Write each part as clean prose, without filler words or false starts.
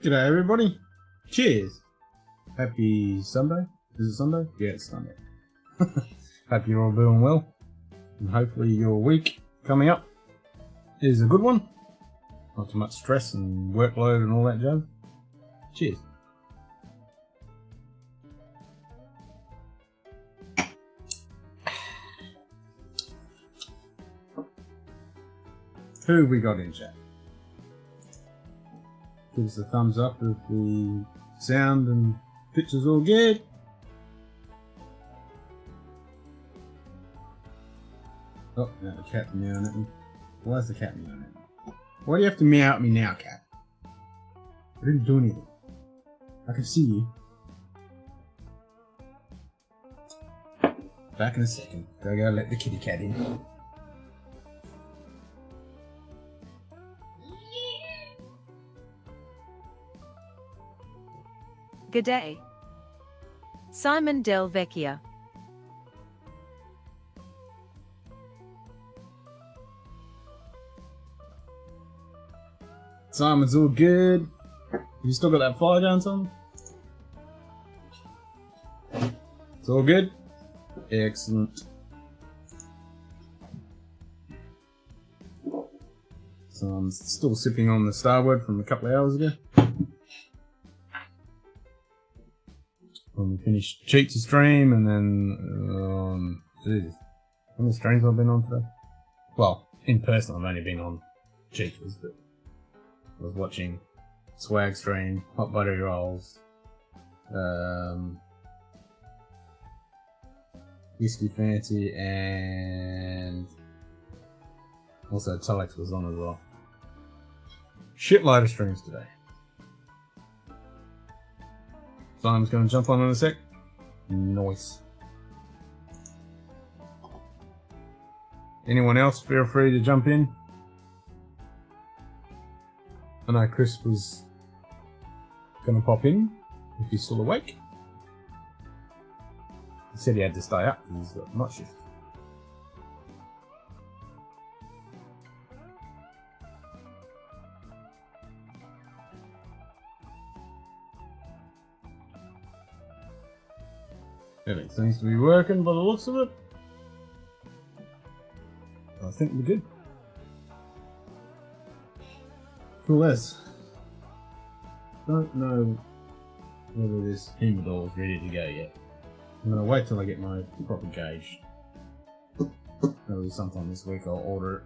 G'day everybody. Cheers. Happy Sunday. Is it Sunday? Yeah, it's Sunday. Hope you're all doing well. And hopefully your week coming up is a good one. Not too much stress and workload and all that jazz. Cheers. Who have we got in chat? Give us a thumbs up if the sound and picture's all good. Oh, now the cat's meowing at me. Why is the cat meowing at me? Why do you have to meow at me now, cat? I didn't do anything. I can see you. Back in a second. Gotta let the kitty cat in. G'day. Simon Del Vecchia. Simon's all good. You still got that fire going, Simon? It's all good? Excellent. So I'm still sipping on the Starward from a couple of hours ago. When we finished Cheats' stream, and then geez, how many streams I've been on today? Well, in person I've only been on Cheats, but I was watching Swag stream, Hot Buttery Rolls, Whiskey Fancy, and also Telex was on as well. Shitload of streams today. Simon's going to jump on in a sec. Nice. Anyone else, feel free to jump in. I know Chris was going to pop in if he's still awake. He said he had to stay up because he's got night shift. Everything seems to be working by the looks of it. I think we're good. Cool as. Don't know whether this humidor is ready to go yet. I'm going to wait till I get my proper gauge. Maybe sometime this week I'll order it.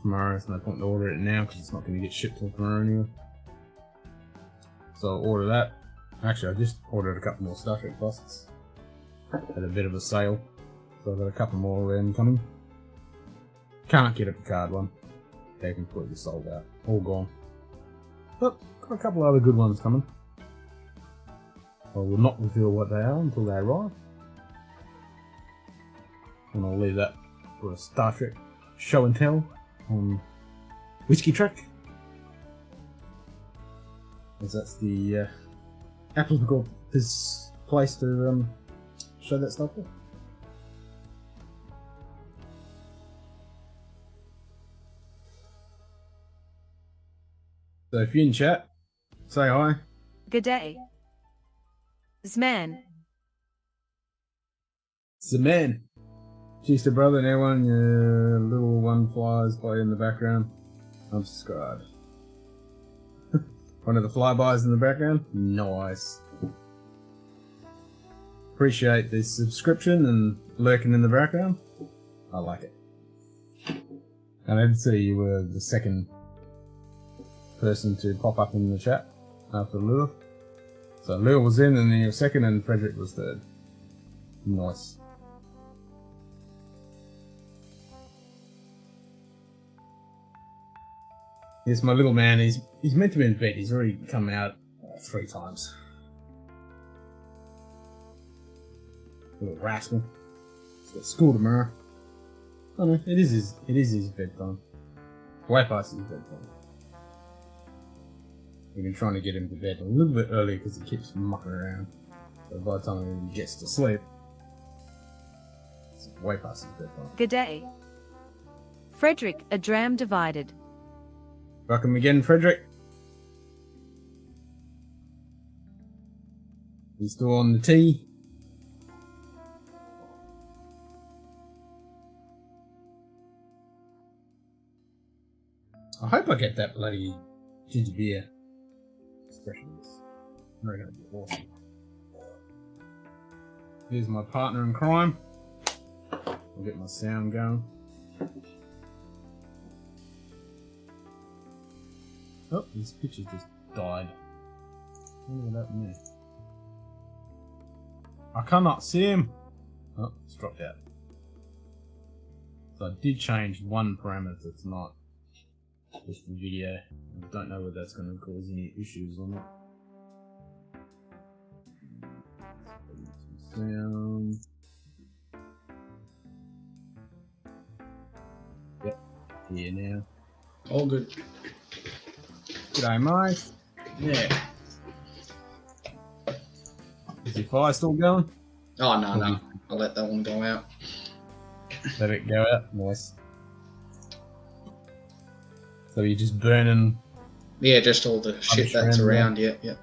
Tomorrow, there's no point to order it now because it's not going to get shipped till tomorrow anyway. So I'll order that. Actually, I just ordered a couple more Star Trek busts at a bit of a sale, so I've got a couple more of them coming. Can't get a Picard one; they're completely sold out, all gone. But got a couple other good ones coming. I will not reveal what they are until they arrive, and I'll leave that for a Star Trek show and tell on Whiskey Trek, as that's the applicable place to show that stuff with. So if you're in chat, say hi. G'day. Zman. Zman. Cheers to brother and everyone. Your little one flies by in the background. I'm subscribed. One of the flybys in the background. Nice. Appreciate the subscription and lurking in the background. I like it. And I did see you were the second person to pop up in the chat after Lua. So Lua was in, and then you were second, and Frederick was third. Nice. Yes, my little man, he's meant to be in bed. He's already come out 3 times. Little rascal. He's got school tomorrow. Oh no, it is his bedtime. Way past his bedtime. We've been trying to get him to bed a little bit early because he keeps mucking around. So by the time he gets to sleep, it's way past his bedtime. G'day. Frederick, a dram divided. Welcome again, Frederick. He's still on the tee. I hope I get that bloody ginger beer expressions. They're going to be awesome. Here's my partner in crime. I'll get my sound going. Oh, this picture just died. What happened there? I cannot see him. Oh, it's dropped out. So I did change one parameter tonight. Just the video. I don't know whether that's going to cause any issues or not. Sound. Yep, here now. All good. G'day, mate. Yeah. Is your fire still going? Oh, no. I'll let that one go out. Let it go out. Nice. So you're just burning? Yeah, just all the shit that's around. Yep. Yep.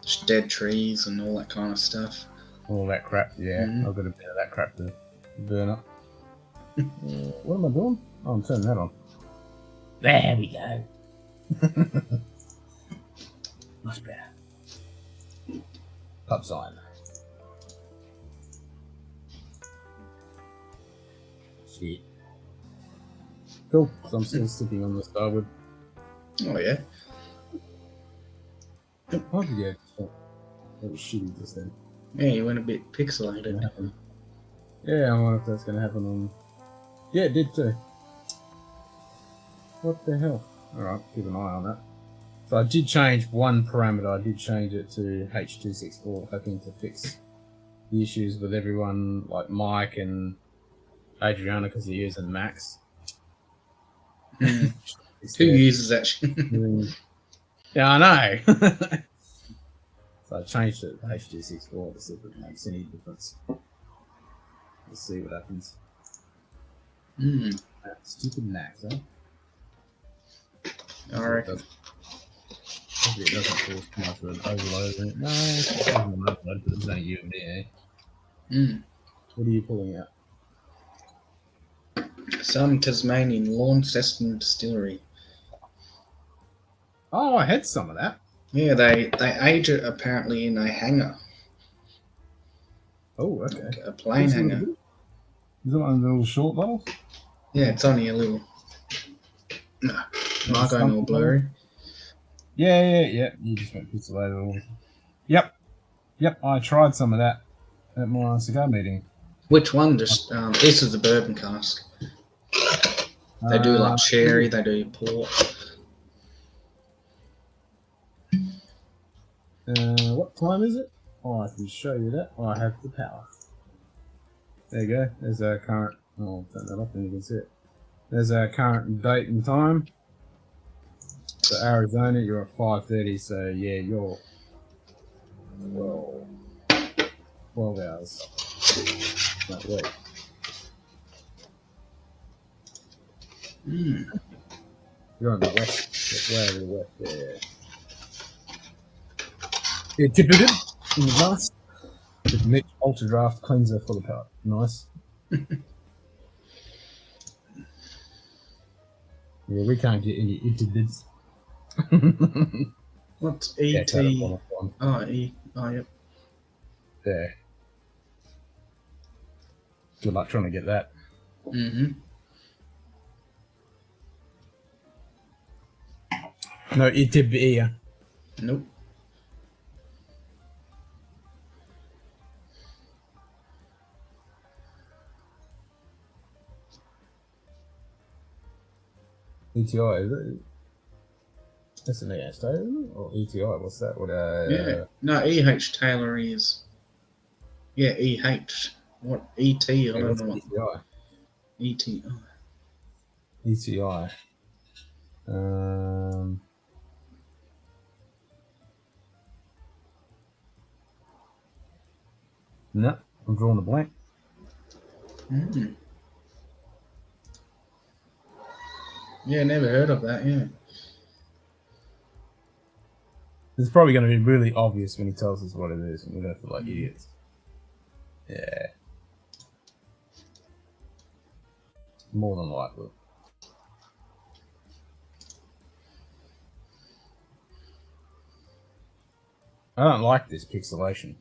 Just dead trees and all that kind of stuff. All that crap, yeah. I've got a bit of that crap to burn up. What am I doing? Oh, I'm turning that on. There we go. Much better. Pub sign. Shit. Cool. So I'm still sticking on the starboard. Oh, yeah. How did you go? That was shitty just then. Yeah, you went a bit pixelated. Yeah, I wonder if that's going to happen on... Yeah, it did too. What the hell? Alright, keep an eye on that. So I did change one parameter. I did change it to H264, hoping to fix the issues with everyone, like Mike and Adriana, because they're using Max. Who uses that shit? Yeah, I know. So I changed it to H264 to see if it makes any difference. Let's see what happens. Stupid Max, eh? Alright. Hopefully it doesn't cause too much of an overload. No, it's not an overload, but it's only you and me, eh? What are you pulling out? Some Tasmanian Launceston distillery. Oh, I had some of that. Yeah, they age it apparently in a hangar. Oh, okay. A plain hangar. Is it one of the little short bottles? Yeah, it's only a little. Am I going all blurry? Yeah. You just went pixelated. Yep. I tried some of that at my cigar meeting. Which one? Just this is the bourbon cask. They do like sherry. They do port. What time is it? Oh, I can show you that. Oh, I have the power. There you go. There's our current. Oh, I'll turn that off and you can see it. There's our current date and time. So Arizona, you're at 5:30. So yeah, you're 12 hours. No, wait. You're on the west. That's way over the west. Yeah. Yeah, tipped it in the glass. With Mitch Ultra Draft cleanser for the palate. Nice. Yeah, we can't get any interdids. What's ET? Oh, E. Oh, yep. Yeah. Good luck trying to get that. No, ETB. Nope. ETI, is it? That's an EH Taylor, isn't it? Or ETI, what's that? What, yeah. No, EH Taylor is. Yeah, EH. What? ET? I don't know what. ETI. ETI. No, I'm drawing a blank. Yeah, never heard of that, yeah. It's probably going to be really obvious when he tells us what it is, and we're going to feel like idiots. Yeah. More than likely. I don't like this pixelation.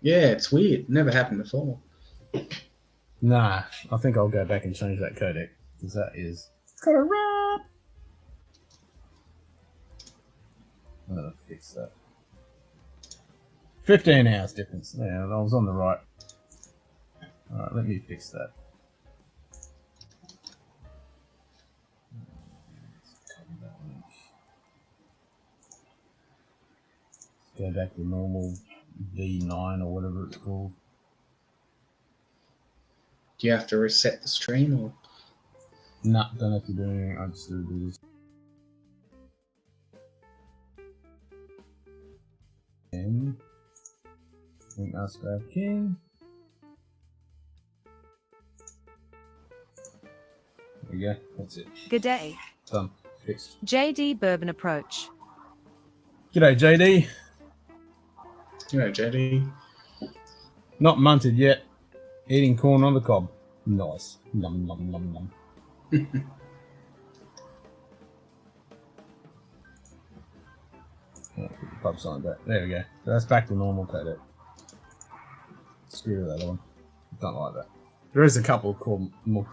Yeah, it's weird. Never happened before. Nah, I think I'll go back and change that codec, because that is... It's got a wrap! I'm going to fix that. 15 hours difference. Yeah, I was on the right. Alright, let me fix that. Go back to normal V9 or whatever it's called. Do you have to reset the stream or? Nah, don't have to do anything. I just do this. And bring us back in. There we go. That's it. Good day. Done. Fixed. JD Bourbon Approach. G'day, JD. You know, JD. Not munted yet. Eating corn on the cob. Nice. Nom nom nom nom. Put the pub sign back. There we go. So that's back to normal codec. Screw that one. Don't like that. There is a couple more.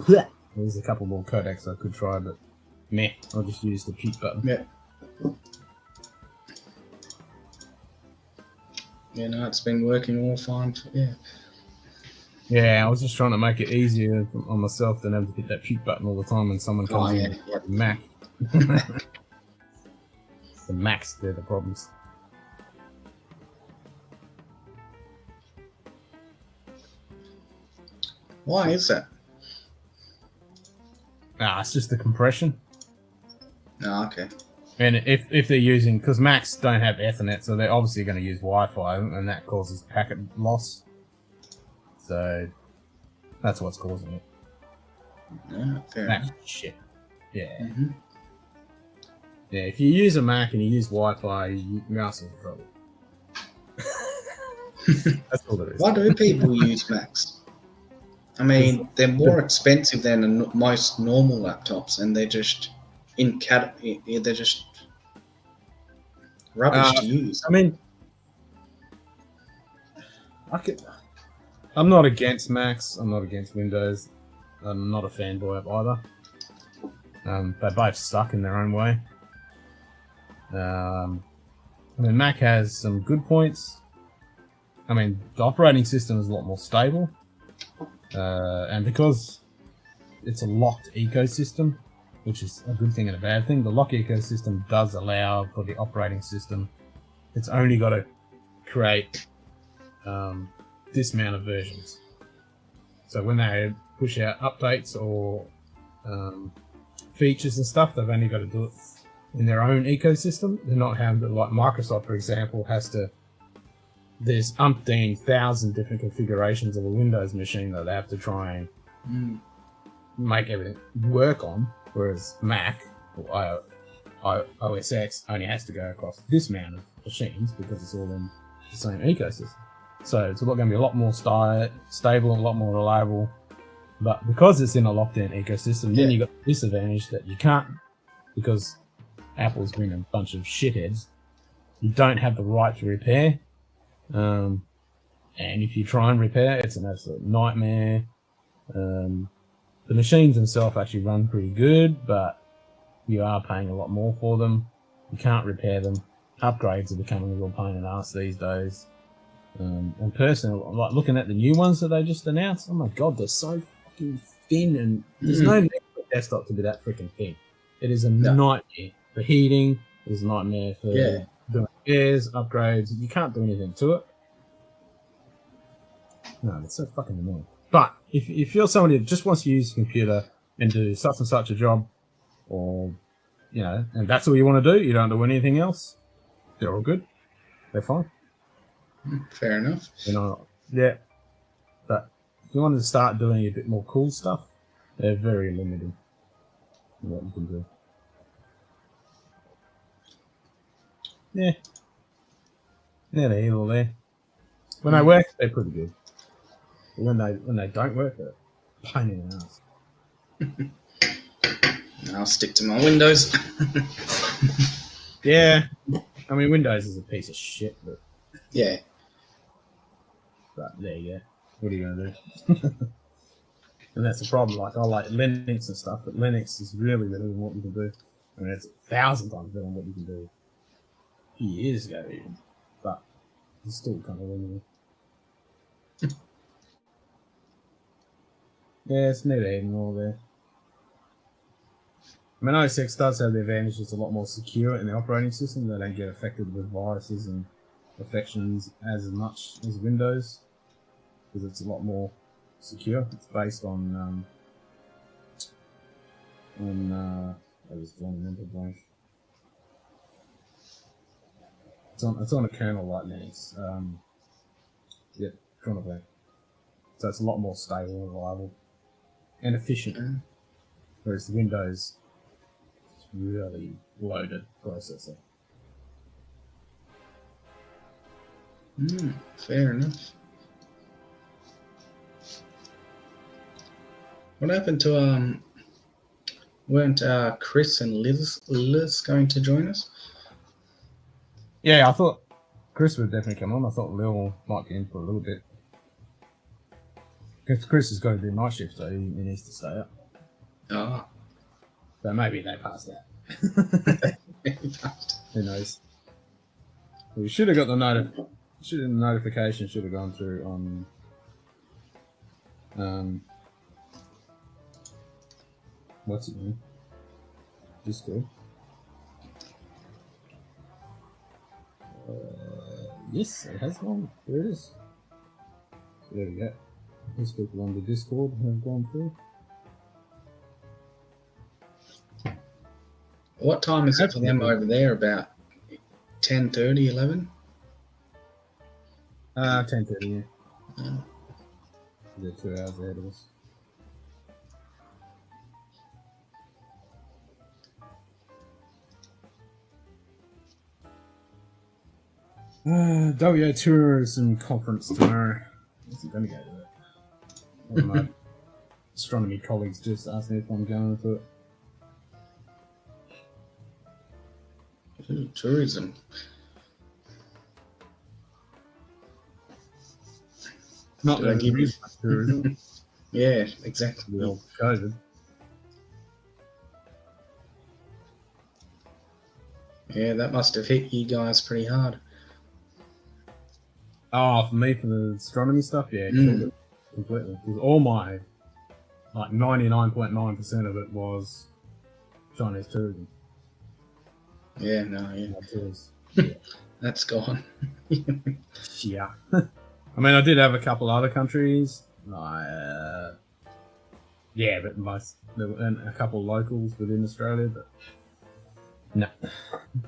There's a couple more codecs I could try, but meh. I'll just use the mute button. Yeah. Yeah, no, it's been working all fine. Yeah. Yeah, I was just trying to make it easier on myself than having to hit that mute button all the time when someone comes in with the Mac. The Macs, they're the problems. Why is that? It's just the compression. Oh, okay. And if they're using, because Macs don't have Ethernet, so they're obviously going to use Wi-Fi, and that causes packet loss. So that's what's causing it. Yeah, fair Macs enough. shit. Yeah. Mm-hmm. Yeah, if you use a Mac and you use Wi-Fi, you're asking for trouble. That's all there is. Why do people use Macs? I mean, they're more expensive than most normal laptops, and they're just they're just rubbish to use. I mean, I'm not against Macs. I'm not against Windows. I'm not a fanboy of either. They both suck in their own way. I mean, Mac has some good points. I mean, the operating system is a lot more stable. And because it's a locked ecosystem, which is a good thing and a bad thing, the locked ecosystem does allow for the operating system. It's only got to create this amount of versions. So when they push out updates or features and stuff, they've only got to do it in their own ecosystem. They're not having to, like Microsoft, for example, there's umpteen thousand different configurations of a Windows machine that they have to try and make everything work on, whereas Mac or OS X only has to go across this amount of machines because it's all in the same ecosystem. So it's going to be a lot more stable, a lot more reliable. But because it's in a locked-down ecosystem, then you got the disadvantage that you can't, because Apple's been a bunch of shitheads, you don't have the right to repair. And if you try and repair, it's an absolute nightmare. The machines themselves actually run pretty good, but you are paying a lot more for them. You can't repair them. Upgrades are becoming a real pain in the ass these days. And personally, like looking at the new ones that they just announced, oh my god, they're so fucking thin, and there's no need for a desktop to be that freaking thin. It is a nightmare for heating. It is a nightmare for doing repairs, upgrades. You can't do anything to it. No, it's so fucking annoying. But if you're somebody that just wants to use a computer and do such and such a job, or and that's all you want to do, you don't do anything else, they're all good. They're fine. Fair enough. Yeah. But if you wanted to start doing a bit more cool stuff, they're very limited in what you can do. Yeah. Nearly here or there. When they work, they're pretty good. But when they don't work, they're a pain in the ass. I'll stick to my Windows. Yeah. I mean, Windows is a piece of shit, but Yeah. there you go. What are you going to do? And that's the problem. Like, I like Linux and stuff, but Linux is really better than what you can do. I mean, it's 1,000 times better than what you can do years ago, even. But it's still kind of limited. Yeah, it's neither here nor there. I mean, OS X does have the advantage it's a lot more secure in the operating system. They don't get affected with viruses and infections as much as Windows, because it's a lot more secure. It's based on I just don't remember blank. It's on a kernel like Linux. Yeah, kind of blank. So it's a lot more stable and reliable and efficient. Whereas the Windows is really loaded processor. Fair enough. What happened to weren't Chris and Liz going to join us? Yeah, I thought Chris would definitely come on. I thought Lil might be in for a little bit. Because Chris has got to do night shift, so he needs to stay up. Oh. So maybe they passed out. Who knows? We should have got the notification should have gone through on what's it name? Discord. Yes, it has gone. There it is. So there we go. These people on the Discord have gone through. What time is it for them over there? About 10:30, 11? 10:30, yeah. They're 2 hours ahead of us. WO Tourism Conference tomorrow. I wasn't going to go to that. One of my astronomy colleagues just asked me if I'm going to it. Ooh, tourism. Not Did I give you tourism. Yeah, exactly. The old COVID. Yeah, that must have hit you guys pretty hard. Oh, for me, for the astronomy stuff, yeah, it killed it completely. Because all my, like 99.9% of it was Chinese tourism. Yeah, no, yeah. Yeah. That's gone. Yeah. I mean, I did have a couple other countries. Yeah, but and a couple locals within Australia, but no,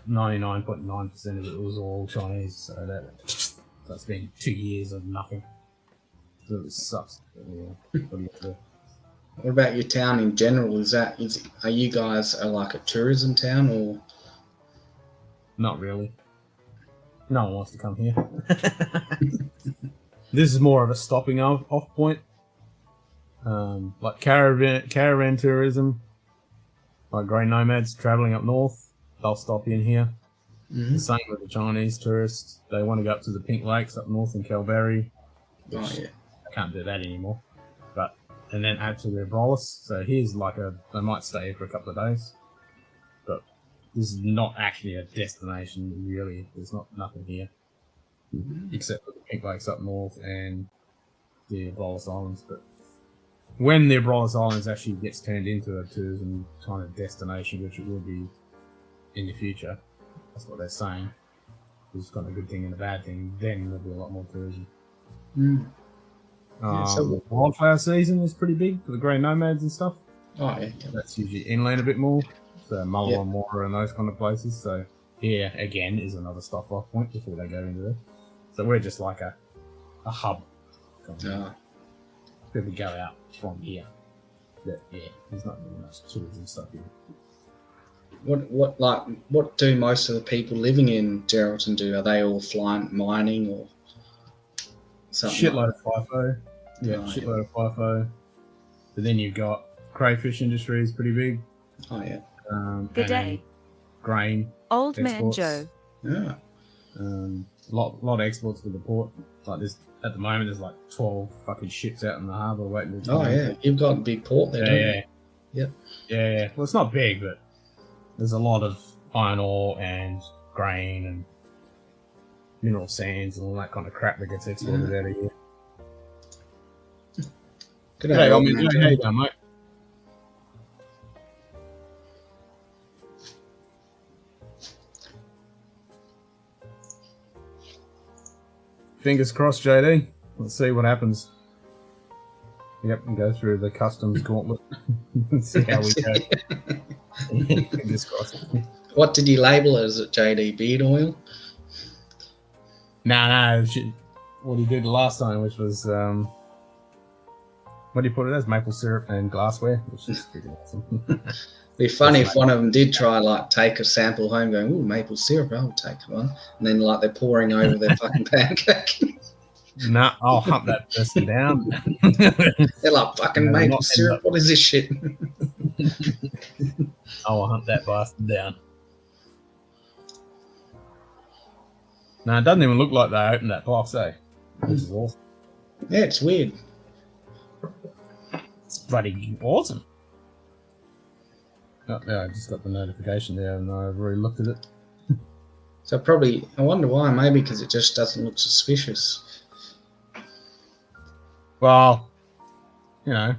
99.9% of it was all Chinese. So that's been 2 years of nothing. So it sucks. Yeah. What about your town in general? Are you guys like a tourism town or? Not really. No one wants to come here. This is more of a stopping off point. Like caravan tourism, like grey nomads travelling up north, they'll stop in here. Mm-hmm. The same with the Chinese tourists. They want to go up to the Pink Lakes up north in Kalbarri. I can't do that anymore. And then add to their Brolis. So here's they might stay here for a couple of days. But this is not actually a destination, really. There's nothing here. Mm-hmm. Except for the Pink Lakes up north and the Brolis Islands. But when the Brolis Islands actually gets turned into a tourism kind of destination, which it will be in the future, that's what they're saying. It's kind of a good thing and a bad thing. Then there'll be a lot more tourism. The wildflower season is pretty big for the grey nomads and stuff. Oh yeah, that's usually inland a bit more, so Mulla and Water and those kind of places. So here again is another stop off point before they go into there. So we're just like a hub. People go out from here. But yeah, there's not really much tourism stuff here. What do most of the people living in Geraldton do? Are they all flying mining or something? Shitload of FIFO. Yeah, Oh, shitload of FIFO. But then you've got crayfish industry is pretty big. Oh yeah. Good and then day. Grain. Old exports. Man Joe. Yeah. Lot of exports to the port. Like this at the moment, there's like 12 fucking ships out in the harbour waiting to. Oh yeah. You've got a big port there, don't you? Yep. Yeah. Well, it's not big, but there's a lot of iron ore and grain and mineral sands and all that kind of crap that gets exported out of here. Good day, How you going, mate? Fingers crossed, JD. Let's see what happens. Yep, and go through the customs gauntlet and see how we go. Fingers crossed. What did you label it? Is it JD beard oil? No. What he did last time, which was what do you put it as? Maple syrup and glassware, which is pretty awesome. It'd be funny if one of them did try like take a sample home, going, "Ooh, maple syrup, I'll take one," and then like they're pouring over their fucking pancake. Nah, I'll hunt that person down. They're like, "Fucking maple syrup, what is this shit?" I'll hunt that bastard down. No, it doesn't even look like they opened that box, eh? Which is awesome. Yeah, it's weird. It's bloody awesome. Oh, yeah, I just got the notification there and I've already looked at it. So probably, I wonder why. Maybe because it just doesn't look suspicious. Well, you know,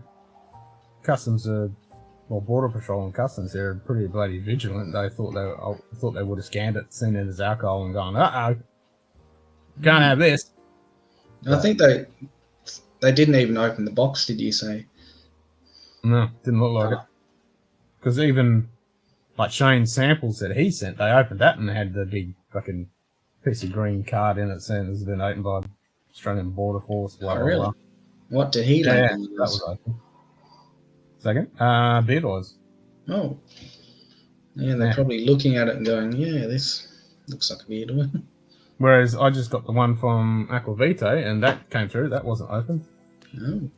customs are, well, border patrol and customs, they're pretty bloody vigilant. They thought they would have scanned it, seen it as alcohol, and gone, "Uh-oh, can't have this." I think they didn't even open the box. Did you say? No, didn't look like it. Because even like Shane's samples that he sent, they opened that and had the big fucking piece of green card in it saying it's been opened by Australian Border Force. Blah, blah, really? blah. What did he Yeah, label? that was open. Second, beard oils. Oh. Yeah, they're probably looking at it and going, "Yeah, this looks like a beard oil." Whereas I just got the one from Aquavitae and that came through. That wasn't open. Oh.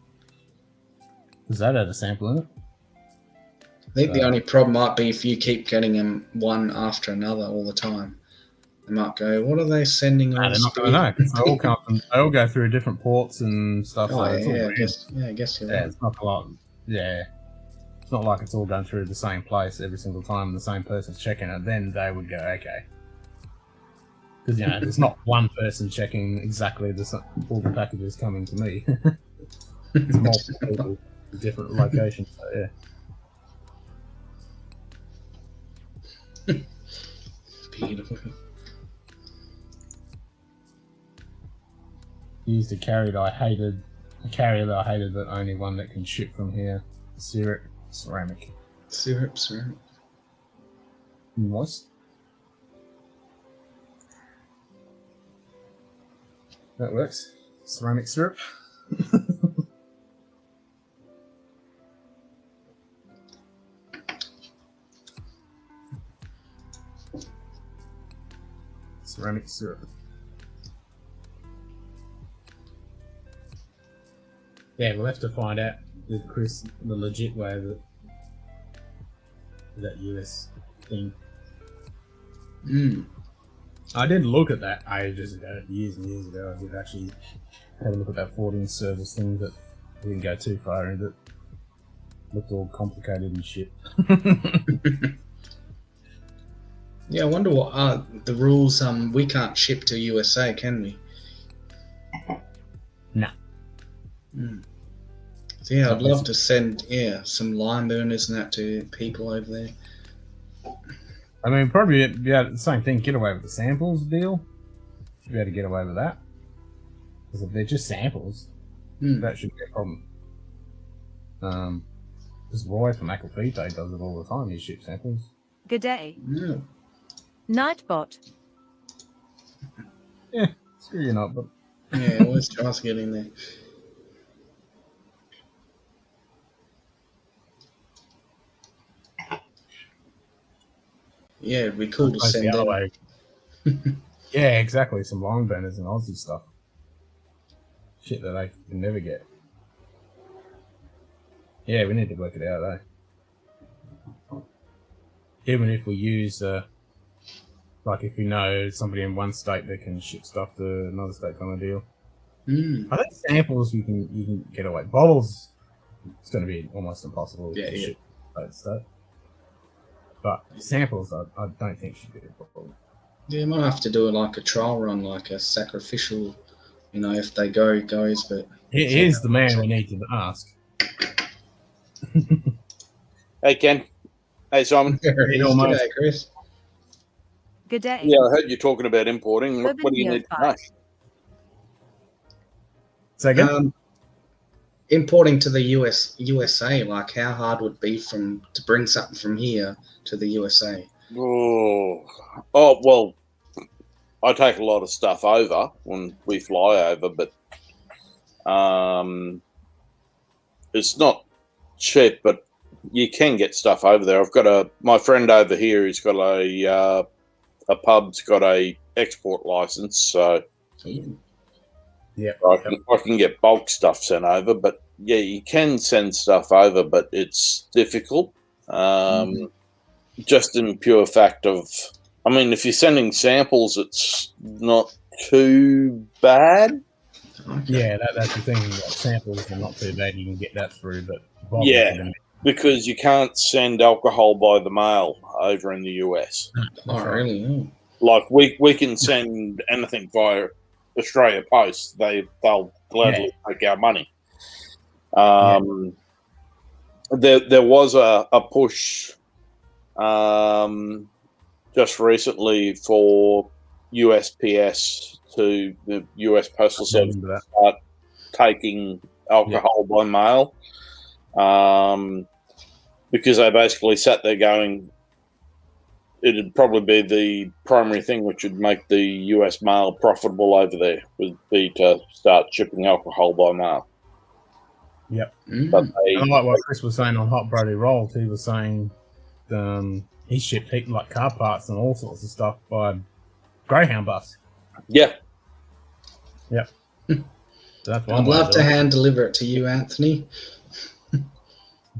Because that had a sample in it. I think the only problem might be if you keep getting them one after another all the time. They might go, "What are they sending They're us?" not going to know because they all go through different ports and stuff. Oh, so it's all yeah, weird. I guess you're Yeah, right. it's not like, it's not like it's all done through the same place every single time and the same person's checking it. Then they would go, okay. Because, you know, there's not one person checking exactly all the packages coming to me. There's multiple people in different locations, so yeah. Beautiful. Used a carrier that I hated, but only one that can ship from here. Syrup, ceramic. Syrup. Moist. That works. Ceramic syrup. Ceramic syrup. Yeah, we'll have to find out with Chris the legit way that US thing. I did look at that ages ago, years and years ago. I did actually have a look at that 14 service thing, but we didn't go too far into it. Looked all complicated and shit. Yeah, I wonder what are the rules. We can't ship to USA, can we? No. So yeah, I'd love to send some lime burners and that to people over there. I mean, probably the same thing. Get away with the samples deal. Should be able to get away with that because if they're just samples, that shouldn't be a problem. Because Roy from Aquavitae does it all the time. He ships samples. Good day. Yeah. Nightbot. Yeah, screw you not, but Yeah, always tries to get in there. Yeah, it'd be cool to Goes the send other them. way. Yeah, exactly. Some long burners and Aussie stuff. Shit that I can never get. Yeah, we need to work it out, though. Even if we use, like, if we know somebody in one state that can ship stuff to another state kind of deal. I think samples you can get away. Bottles, it's going to be almost impossible to ship state to state. But samples, I don't think should be a problem. Yeah, you might have to do like a trial run, like a sacrificial. You know, if they go, it goes. But Here's the man we need to ask. Hey, Ken. Hey, Simon. G'day, Chris. Good day. Yeah, I heard you talking about importing. What do you need to know? Say again? Importing to the USA, like how hard would it be to bring something from here to the USA? Oh, well, I take a lot of stuff over when we fly over, but it's not cheap, but you can get stuff over there. I've got my friend over here, he's got a pub's got a export license, so yeah, I can get bulk stuff sent over. But yeah, you can send stuff over, but it's difficult. Just in pure fact of, I mean, if you're sending samples, it's not too bad. Okay. Yeah, that's the thing. Like, samples are not too bad. You can get that through, but because you can't send alcohol by the mail over in the US. Oh, really? Oh. Like we can send anything via Australia Post. They'll gladly take our money. There was a push just recently for USPS to the US Postal Service to start taking alcohol by mail, because they basically sat there going, it'd probably be the primary thing which would make the US mail profitable over there would be to start shipping alcohol by mail. Yep. But and like what Chris was saying on Hot Brody Rolls, he was saying he shipped like car parts and all sorts of stuff by Greyhound bus. Yeah. Yep. That's I'd love to hand deliver it to you, Anthony.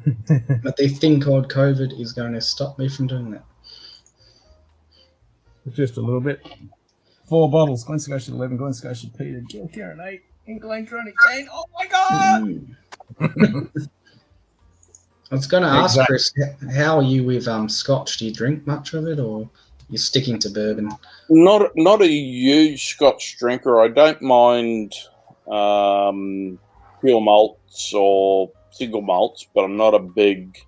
But the thing called COVID is going to stop me from doing that. Just a little bit. 4 bottles. Glen Scotch 11, Glen Scotch Peter, Gil Karen 8, Inglain Tronic 10. Oh my God! I was going to ask Chris, how are you with Scotch? Do you drink much of it, or you're sticking to bourbon? Not a huge Scotch drinker. I don't mind pure malts or single malts, but I'm not a big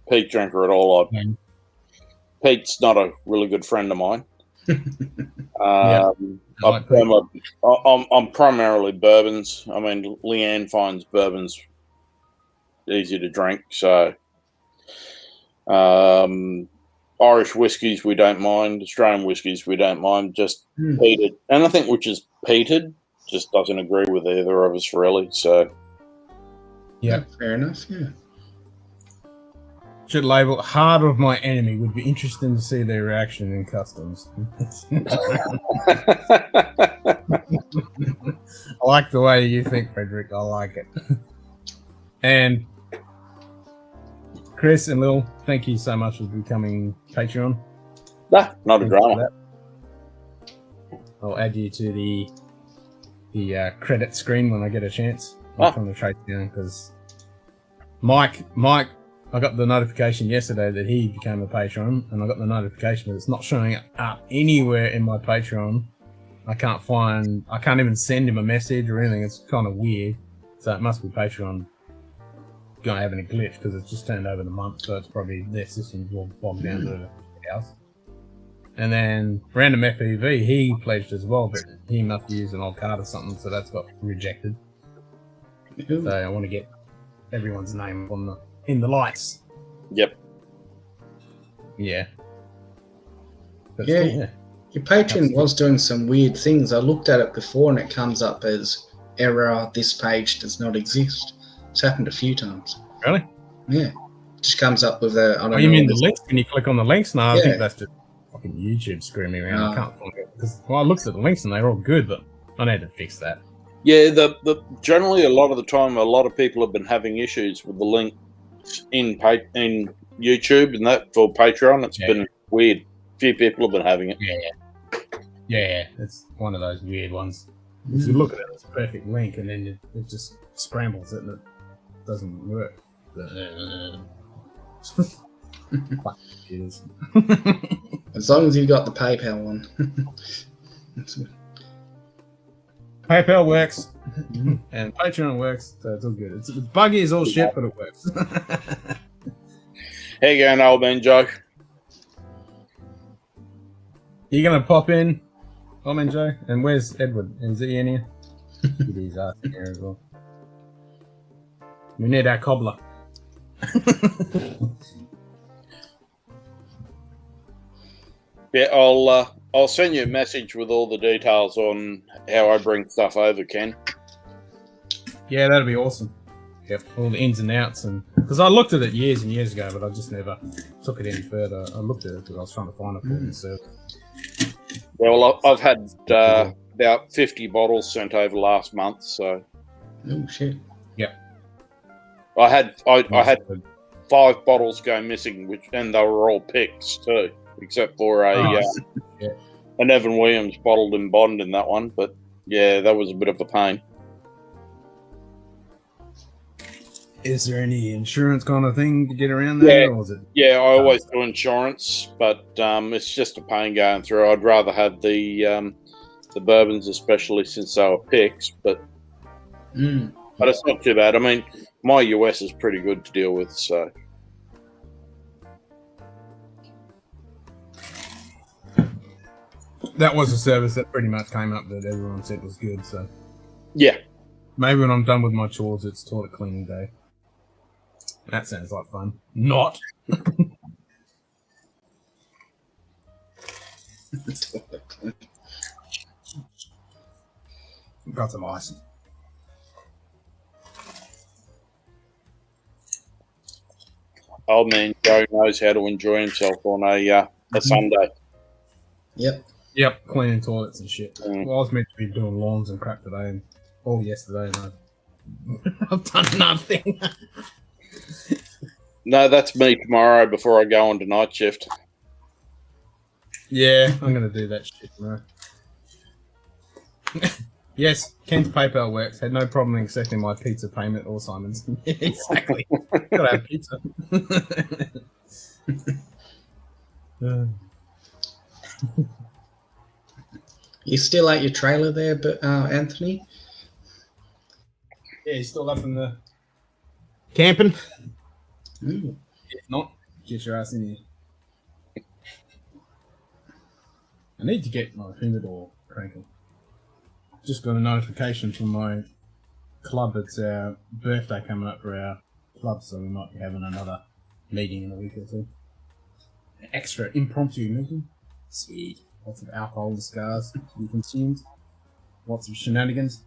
peat drinker at all. Peat's not a really good friend of mine. I'm primarily bourbons. I mean, Leanne finds bourbons easy to drink, so Irish whiskies we don't mind, Australian whiskies we don't mind, just peated. Anything which is peated just doesn't agree with either of us really, so yeah, fair enough. Should label Heart of My Enemy. Would be interesting to see their reaction in customs. I like the way you think, Frederick. I like it. And Chris and Lil, thank you so much for becoming Patreon. Nah, not a drama. I'll add you to the credit screen when I get a chance. I'm trying to trace down because Mike, I got the notification yesterday that he became a patron, and I got the notification that it's not showing up anywhere in my Patreon. I can't even send him a message or anything. It's kind of weird. So it must be Patreon going to have any glitch because it's just turned over the month, so it's probably their system's all bogged down to the house. And then Random FEV, he pledged as well, but he must use an old card or something, so that's got rejected. So I want to get everyone's name in the lights. Yep. Yeah. But Yeah. still, Your Patreon was doing some weird things. I looked at it before and it comes up as error, this page does not exist. It's happened a few times. Really? Yeah. just comes up with a. I don't Oh, you know. mean the links? When you click on the links? No, I Yeah. think that's just fucking YouTube screwing me around. I Oh. can't find it. Well, I looked at the links and they were all good, but I need to fix that. Yeah, the generally a lot of the time, a lot of people have been having issues with the links in YouTube and that for Patreon. It's been weird. A few people have been having it. Yeah, it's one of those weird ones. If you look at it, it's a perfect link, and then it just scrambles it and it doesn't work. Fuck computers. As long as you've got the PayPal one. PayPal works, and Patreon works, so it's all good. It's buggy as all shit, but it works. How you going, old man Joe? You gonna pop in, old man Joe? And where's Edward? Is he in here? Get his ass in here as well. We need our cobbler. Yeah, I'll send you a message with all the details on how I bring stuff over, Ken. Yeah, that'd be awesome. Yep, all the ins and outs, and because I looked at it years and years ago, but I just never took it any further. I looked at it because I was trying to find it for myself. Yeah, well, I've had about 50 bottles sent over last month, so. Oh shit! Yep. I had 5 bottles go missing, and they were all picks too, except for an Evan Williams bottled in bond in that one. But yeah, that was a bit of a pain. Is there any insurance kind of thing to get around there? Yeah, or is it... I always do insurance, but it's just a pain going through. I'd rather have the bourbons, especially since they were picks, but it's not too bad. I mean, my US is pretty good to deal with, so. That was a service that pretty much came up that everyone said was good, so. Yeah. Maybe when I'm done with my chores, it's toilet cleaning day. That sounds like fun. Not. Got some ice. Old man Joe knows how to enjoy himself on a Sunday. Yep. Cleaning toilets and shit. Well, I was meant to be doing lawns and crap today, and all yesterday, and I've done nothing. No, that's me tomorrow before I go on to night shift. Yeah, I'm going to do that shit tomorrow. Yes, Ken's PayPal works. Had no problem accepting my pizza payment or Simon's. Exactly. Gotta have pizza. You still at your trailer there, but Anthony? Yeah, he's still up in the camping. Ooh. If not, get your ass in here. I need to get my humidor cranking. Just got a notification from my club. It's our birthday coming up for our club, so we might be having another meeting in a week or two. An extra impromptu meeting. Sweet. Lots of alcohol and cigars to be consumed. Lots of shenanigans.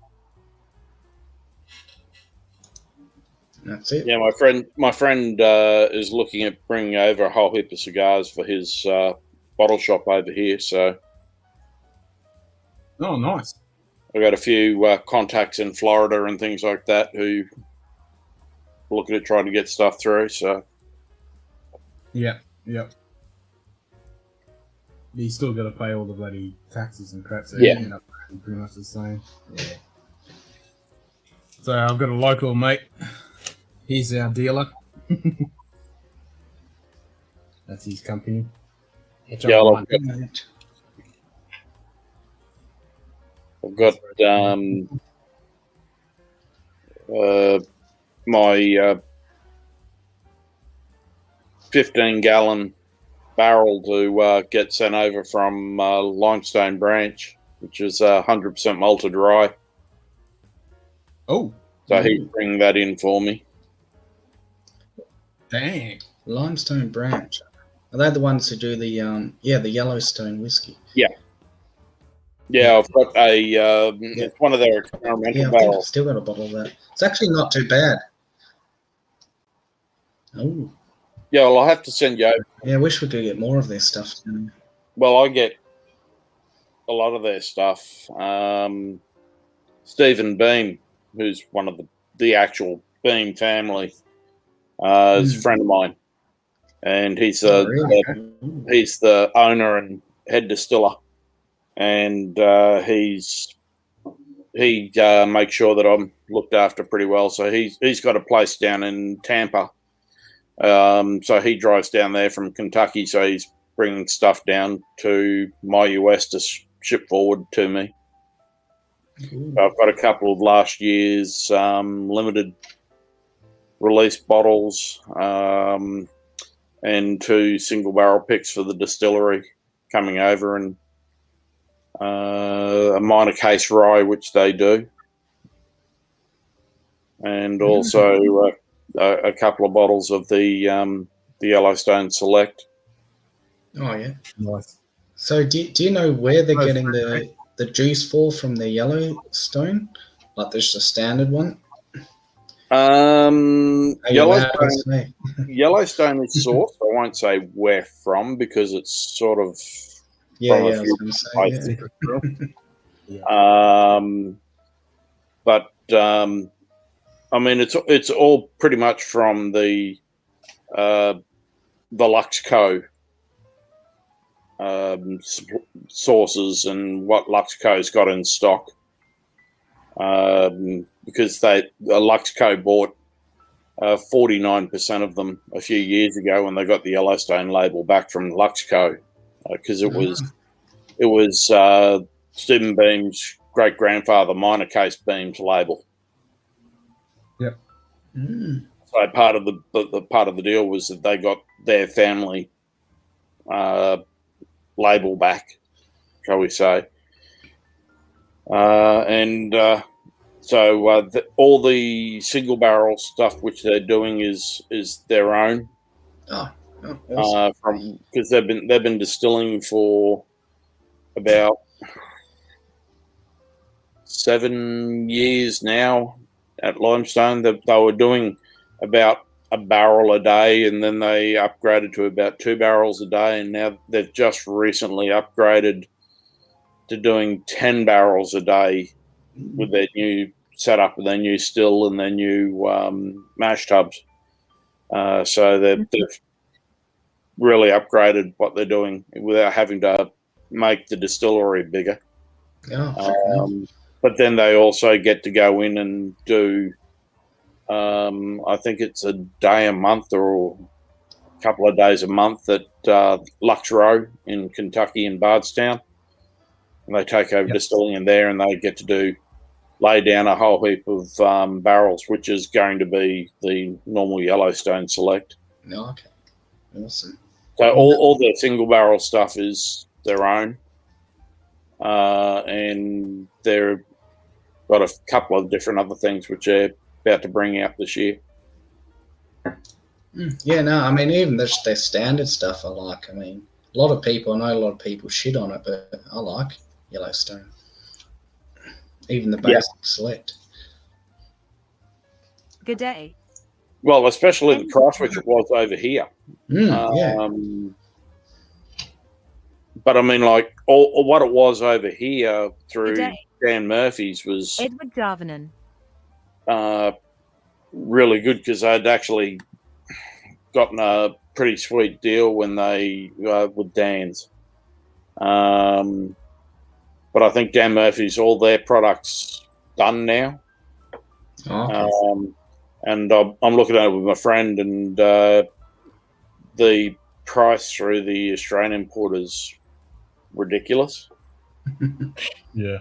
That's it. Yeah, my friend is looking at bringing over a whole heap of cigars for his bottle shop over here. So, Oh, nice. I've got a few contacts in Florida and things like that who are looking at trying to get stuff through. So, Yep. You still got to pay all the bloody taxes and crap, so you end up paying pretty much the same. Yeah. So I've got a local mate. He's our dealer. That's his company. I've got my 15-gallon barrel to get sent over from Limestone Branch, which is 100% malted rye. Oh. So he'd bring that in for me. Dang. Limestone Branch. Are they the ones who do the the Yellowstone whiskey? Yeah, I've got it's one of their experimental Yeah, I think I've barrels. still got a bottle of that. It's actually not too bad. Oh. Yeah, well, I'll have to send you over. Yeah, I wish we could get more of this stuff. Well, I get a lot of their stuff. Stephen Beam, who's one of the actual Beam family, is a friend of mine, and he's he's the owner and head distiller, and he makes sure that I'm looked after pretty well. So he's got a place down in Tampa. So he drives down there from Kentucky. So he's bringing stuff down to my US to ship forward to me. I've got a couple of last year's limited release bottles and 2 single barrel picks for the distillery coming over, and a minor case rye, which they do, and also a couple of bottles of the Yellowstone Select. Oh yeah, Nice. So do you know where they're getting the juice from the Yellowstone? Like there's the standard one? Yellowstone is sourced. I won't say where from because it's sort of but I mean it's all pretty much from the Luxco sources and what Luxco's got in stock, because Luxco bought 49% of them a few years ago when they got the Yellowstone label back from Luxco, because it was Stephen Beam's great grandfather minor case Beam's label. Yep. So part of the deal was that they got their family label back, shall we say, so all the single barrel stuff which they're doing is their own. Awesome. Because they've been distilling for about 7 years now at Limestone. They were doing about a barrel a day, and then they upgraded to about 2 barrels a day, and now they've just recently upgraded to doing 10 barrels a day with their new setup and their new still and their new mash tubs. So they've really upgraded what they're doing without having to make the distillery bigger. But then they also get to go in and do I think it's a day a month or a couple of days a month at Lux Row in Kentucky in Bardstown. And they take over distilling in there, and they get to lay down a whole heap of barrels, which is going to be the normal Yellowstone Select. Okay. Awesome. So all their single barrel stuff is their own. And they've got a couple of different other things which they're about to bring out this year. Yeah, no, I mean, even their standard stuff I like. I mean, I know a lot of people shit on it, but I like Yellowstone. Even the basic Select. Good day. Well, especially the price which it was over here. But I mean, like, all what it was over here through Dan Murphy's was Edward Darvanen. Really good, because I'd actually gotten a pretty sweet deal when they with Dan's. But I think Dan Murphy's, all their products done now. And I'm looking at it with my friend, and the price through the Australian import is ridiculous. Yeah.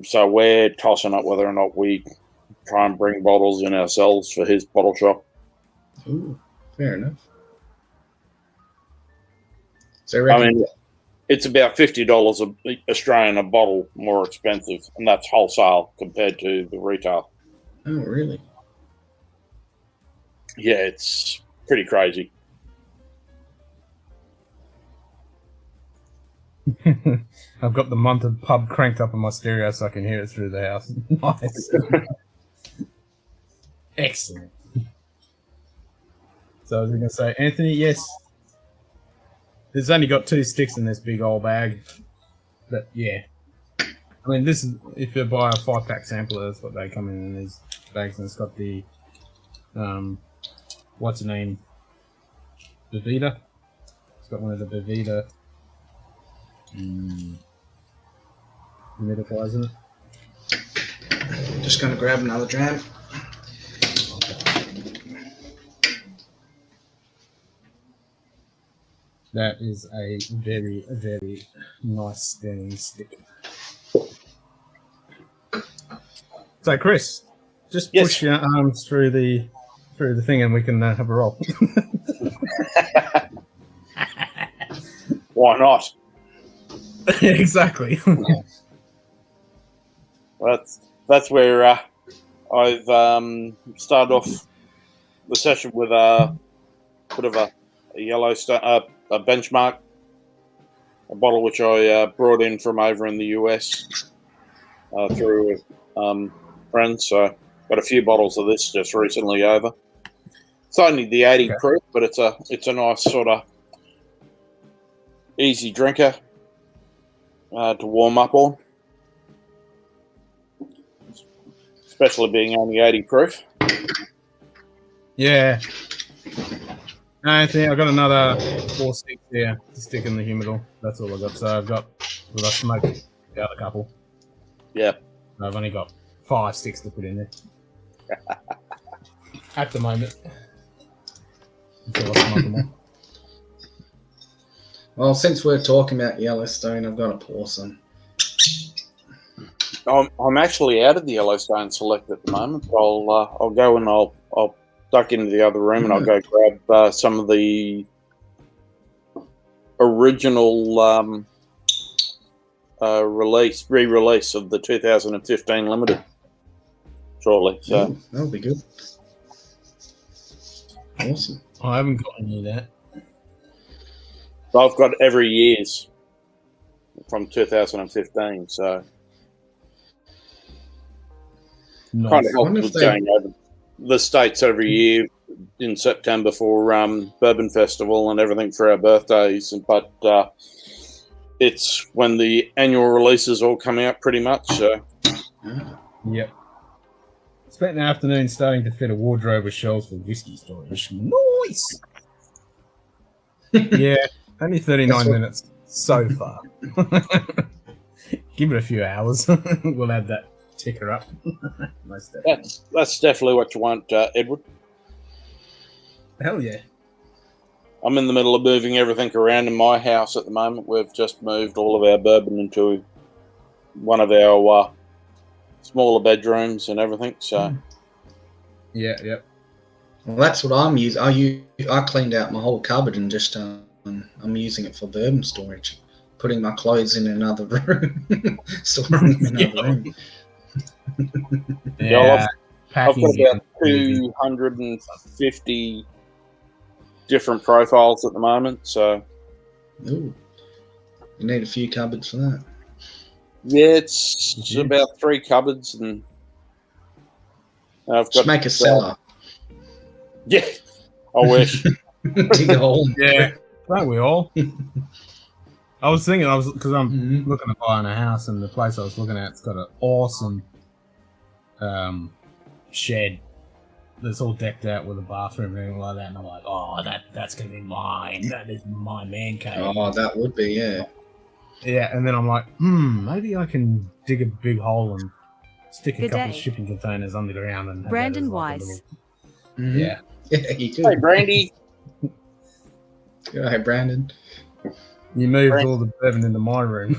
So we're tossing up whether or not we try and bring bottles in ourselves for his bottle shop. Ooh, fair enough. So I mean, it's about $50 Australian a bottle more expensive, and that's wholesale compared to the retail. Oh, really? Yeah, it's pretty crazy. I've got the Munted pub cranked up on my stereo so I can hear it through the house. Nice. Excellent. So I was going to say, Anthony, yes. There's only got 2 sticks in this big old bag. But yeah. I mean, this is, if you buy a 5-pack sampler, that's what they come in these bags. And it's got the, what's the name? Bavita. It's got one of the Bavita humidifiers in it. Just going to grab another dram. That is a very, very nice standing stick. So, Chris, just push your arms through the thing, and we can have a roll. Why not? Exactly. That's where I've started off the session with a bit of a Yellowstone, a benchmark, a bottle which I brought in from over in the US through friends. So got a few bottles of this just recently over. It's only the 80 proof, but it's a nice sort of easy drinker to warm up on, especially being only 80 proof. Yeah. Anthony, I've got another 4 sticks here to stick in the humidor. That's all I've got. So I've smoked the other couple. Yeah. I've only got 5 sticks to put in there. At the moment. Until I smoke them all. Well, since we're talking about Yellowstone, I've got to pour some. I'm actually out of the Yellowstone Select at the moment. I'll go and I'll duck into the other room and I'll go grab some of the original re-release of the 2015 Limited shortly. So that'll be good. Awesome. I haven't got any of that. I've got every year's from 2015, so nice. Kind of helps with going over the States every year in September for Bourbon Festival and everything for our birthdays. But it's when the annual releases all come out pretty much. So. Yep. Spent an afternoon starting to fit a wardrobe with shelves for whiskey storage. Nice! Yeah, only 39 minutes so far. Give it a few hours. We'll add that ticker up. That's definitely what you want, Edward. Hell yeah. I'm in the middle of moving everything around in my house at the moment. We've just moved all of our bourbon into one of our smaller bedrooms and everything. So, yeah. Well, that's what I'm using. I cleaned out my whole cupboard and just I'm using it for bourbon storage. Putting my clothes in another room, storing in another room. Yeah, I've got about 250 different profiles at the moment. So, ooh, you need a few cupboards for that. Yeah, it's about 3 cupboards, and I've got just make a cellar. Yeah, I wish. Dig a hole. Yeah, don't we all? I was thinking, because I'm looking at buying a house, and the place I was looking at, it's got an awesome shed that's all decked out with a bathroom and everything like that. And I'm like, oh, that's gonna be mine. That is my man cave. Oh, that would be, yeah. Yeah, and then I'm like, maybe I can dig a big hole and stick a couple of shipping containers underground and have Brandon like Weiss. Yeah. Yeah, you could. Hey, Brandy. Hey, Brandon. You moved all the bourbon into my room.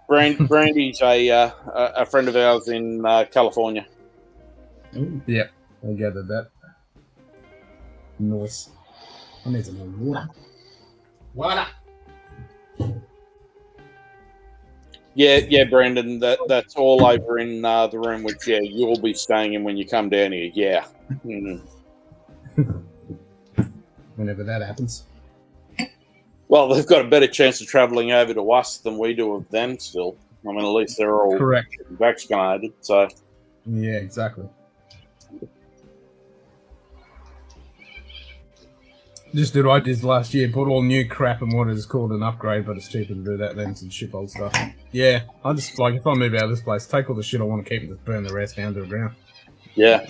Brandy's a friend of ours in California. Ooh. Yeah, I gathered that. Nice. I need some more water. Water. Yeah, Brandon. That's all over in the room which you'll be staying in when you come down here. Yeah. Whenever that happens. Well, they've got a better chance of travelling over to us than we do of them. Still, I mean, at least they're all vaccinated. So. Yeah, exactly. Just did what I did last year. Bought all new crap and what is called an upgrade, but it's cheaper to do that than to ship old stuff. Yeah, I just like if I move out of this place, take all the shit I want to keep and just burn the rest down to the ground. Yeah.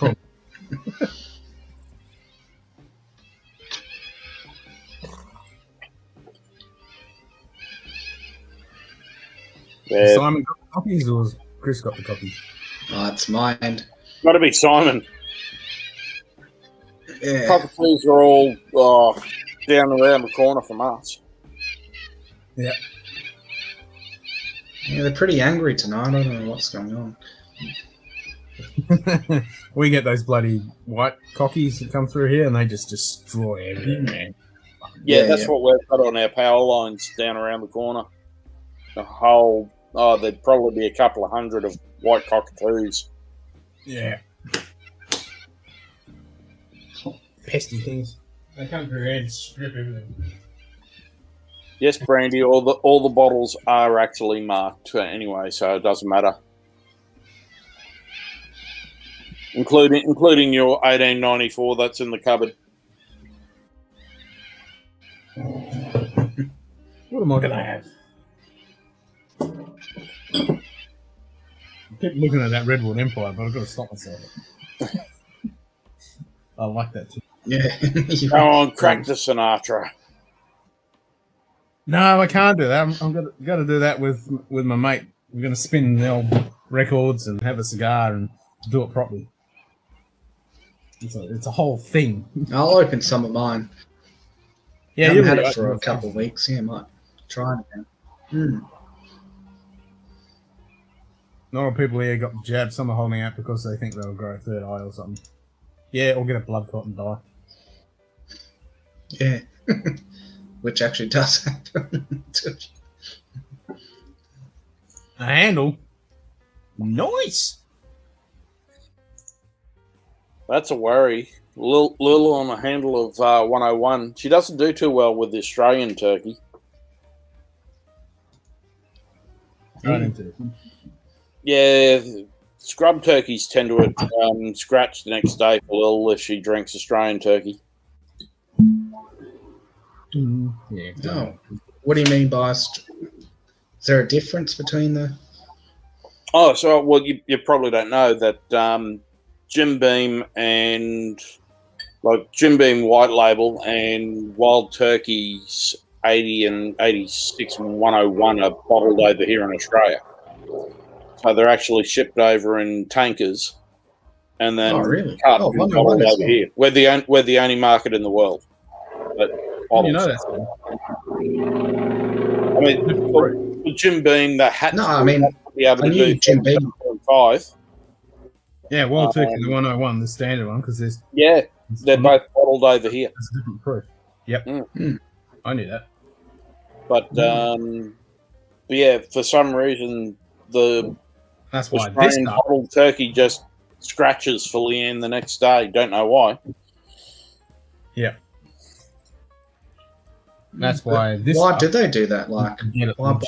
Yeah. Simon got the copies, or was Chris got the copies? Oh, it's mine. Got to be Simon. Yeah. Cockatoos are all down around the corner from us. Yeah. Yeah, they're pretty angry tonight. I don't know what's going on. We get those bloody white cockies that come through here, and they just destroy everything, man. Yeah, Yeah, that's yeah. what we've got on our power lines down around the corner. The whole, there'd probably be a couple of hundred of white cockatoos. Yeah. Pesty things. They come through here and strip everything. Yes, Brandy, all the bottles are actually marked anyway, so it doesn't matter. Including your 1894 that's in the cupboard. What am I going to have? I keep looking at that Redwood Empire, but I've got to stop myself. I like that too. Yeah. Go on, crack the Sinatra. No, I can't do that. I'm got to do that with my mate. We're going to spin the old records and have a cigar and do it properly. It's a whole thing. I'll open some of mine. Yeah, I haven't had really it for a couple of weeks. Yeah, might try it again. Not all people here got the jab. Some are holding out because they think they'll grow a third eye or something. Yeah, or get a blood clot and die. Yeah. Which actually does happen. A handle. Nice. That's a worry. Lil on a handle of 101. She doesn't do too well with the Australian turkey. Right into it. Yeah, scrub turkeys tend to scratch the next day for Lil if she drinks Australian turkey. Yeah. Oh. What do you mean by... Is there a difference between the... Oh, so, well, you probably don't know that Jim Beam and... Like, Jim Beam White Label and Wild Turkey's 80 and 86 and 101 are bottled over here in Australia. So they're actually shipped over in tankers and then cut and bottled over here. We're the only market in the world that bottles. You know that. I mean, for Jim Beam, they had to be able to do Jim Beam 5. Yeah, Wild Turkey, the 101, the standard one, because there's... Yeah, they're both bottled over here. There's a different proof. Yep. I knew that. But yeah, for some reason, that's why Australian bottled turkey just scratches for Leanne the next day. Don't know why. Yeah. That's why this... Why did they do that? Like, why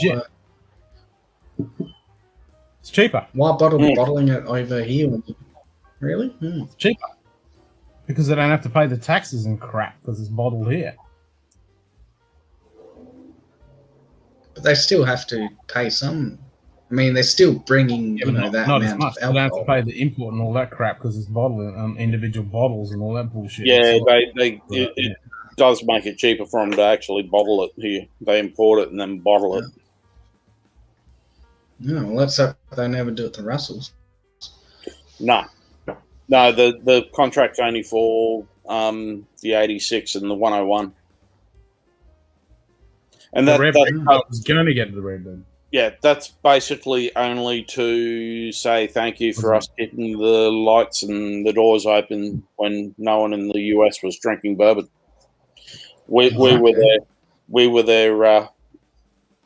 it's cheaper. Why bottling it over here? Really? It's cheaper. Because they don't have to pay the taxes and crap because it's bottled here. But they still have to pay some. I mean, they're still bringing that amount of alcohol. They don't have to pay the import and all that crap because it's bottled in individual bottles and all that bullshit. Yeah, it does make it cheaper for them to actually bottle it here. They import it and then bottle it. No, well, let's hope they never do it to Russell's. No, the contract's only for the 86 and the 101. And that was going to get the red then. Yeah, that's basically only to say thank you for us keeping the lights and the doors open when no one in the US was drinking bourbon. We were there. We were there.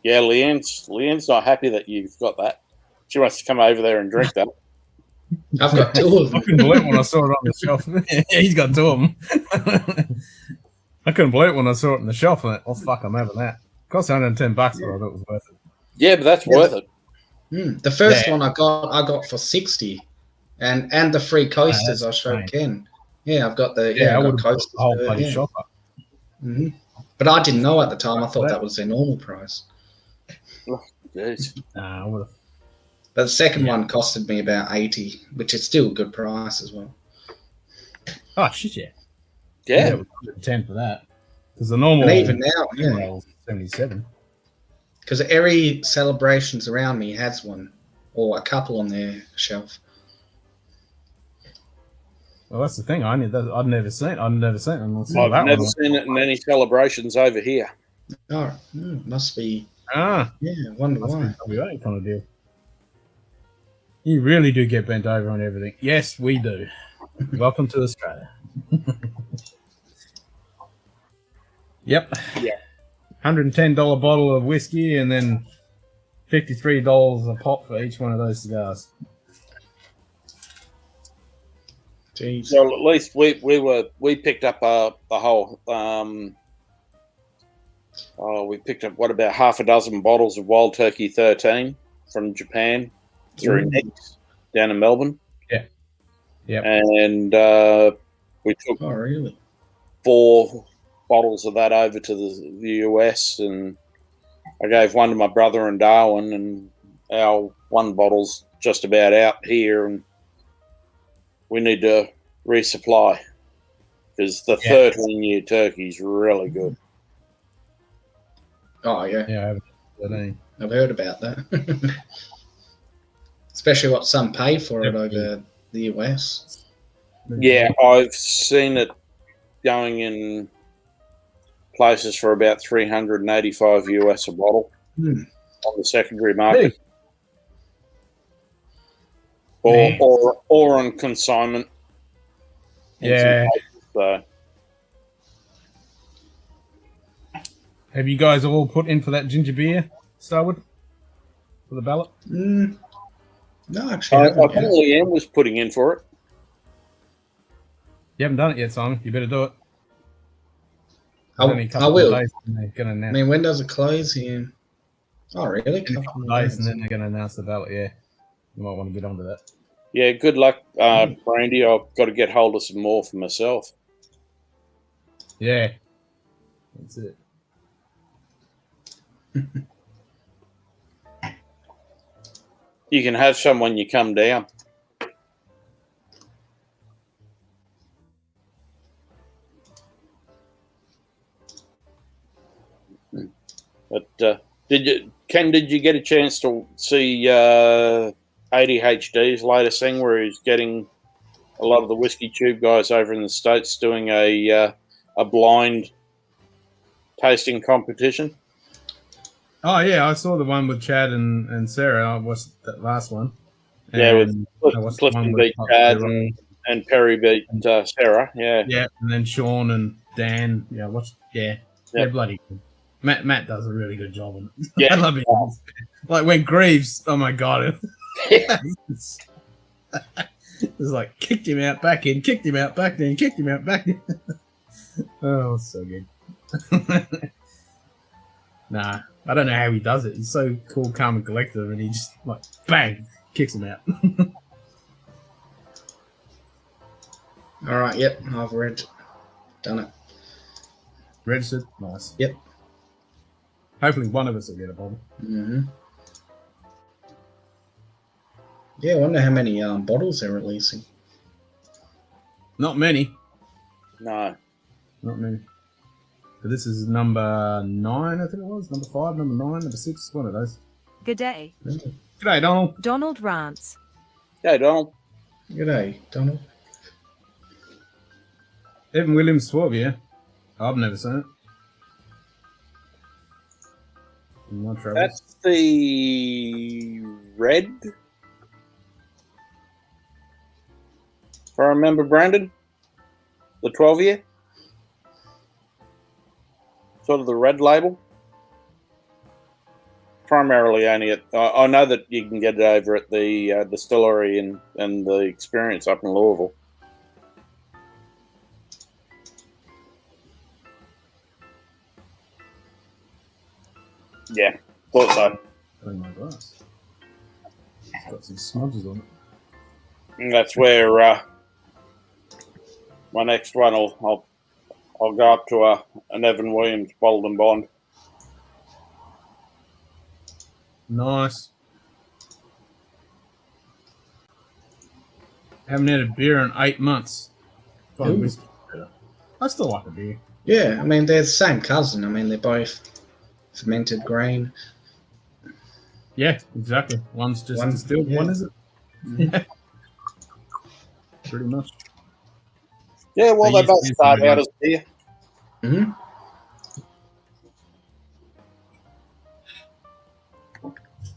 Yeah, Leanne's not happy that you've got that. She wants to come over there and drink that. I've got 2 of them. I couldn't believe it when I saw it on the shelf. He's got 2 of them. I couldn't believe it when I saw it on the shelf. And oh fuck, I'm having that. It cost $110, but I thought it was worth it. Yeah, but that's worth it. The first one I got for 60, and the free coasters I showed Ken. Yeah, I've got the I would have bought the whole bloody shop up. Hmm. But I didn't know at the time. I thought that was their normal price. Jeez. Nah, I would have. But the second one costed me about 80, which is still a good price as well. Oh shit, yeah. Yeah. It was 110 for that. Because the normal. And even now, yeah. was 77. Because every celebrations around me has one or a couple on their shelf. Well, that's the thing. I'd never seen it. I've never seen it in any celebrations over here. Oh, must be. Ah, Yeah, wonder must why. be WA kind of deal. You really do get bent over on everything. Yes, we do. Welcome to Australia. Yep. Yeah. $110 bottle of whiskey and then $53 a pop for each one of those cigars. Jeez. So at least we picked up the whole. We picked up about half a dozen bottles of Wild Turkey 13 from Japan through Nick's down in Melbourne. Yeah. Yep. And we took 4 bottles of that over to the US, and I gave one to my brother in Darwin, and our one bottle's just about out here, and we need to resupply because the 13-year turkey's really good. Oh, yeah. Yeah, I've heard about that. Especially what some pay for it over the US. Yeah, I've seen it going in places for about $385 US a bottle on the secondary market, or on consignment. Yeah. So. Have you guys all put in for that ginger beer, Starwood, for the ballot? No, actually, I thought Leanne was putting in for it. You haven't done it yet, Simon. You better do it. I will. I mean, when does it close here? Oh, really? A couple of days, and then they're going to announce the ballot. Yeah, you might want to get onto that. Yeah, good luck, Brandy. I've got to get hold of some more for myself. Yeah, that's it. You can have some when you come down. But did you get a chance to see ADHD's latest thing, where he's getting a lot of the whiskey tube guys over in the States doing a blind tasting competition? Oh yeah, I saw the one with Chad and Sarah. I watched that last one. Yeah, with Clifton beat Chad and Perry beat Sarah. Yeah, yeah, and then Sean and Dan. Yeah, they're bloody good. Matt does a really good job on it. Yeah, I love it. Like when Greaves, oh my god, it's like kicked him out, back in, kicked him out, back in, kicked him out, back in. Oh, it's so good. Nah, I don't know how he does it. He's so cool, calm, and collected, and he just like bang kicks him out. All right. Yep, I've done it. Registered, nice. Yep. Hopefully, one of us will get a bottle. Mm-hmm. Yeah, I wonder how many bottles they're releasing. Not many. No, not many. But this is number 9, I think it was. Number 5, number 9, number 6. One of those. Good day. G'day, Donald. Donald Rants. G'day, Donald. G'day, Donald. Evan Williams 12, yeah. I've never seen it. That's the red. If I remember, Brandon, the 12-year, sort of the red label. Primarily only at. I know that you can get it over at the distillery and the Experience up in Louisville. Yeah, thought so. Oh my glass. It's got some smudges on it. And that's where my next one I'll go up to an Evan Williams Bold and Bond. Nice. Haven't had a beer in 8 months. Ooh. Whiskey. I still like a beer. Yeah, I mean, they're the same cousin. I mean, they're both fermented grain. Yeah, exactly. One's just One- distilled, yeah. one isn't. Yeah. Pretty much. Yeah, well, They they both use start beer out so as beer. Mm-hmm.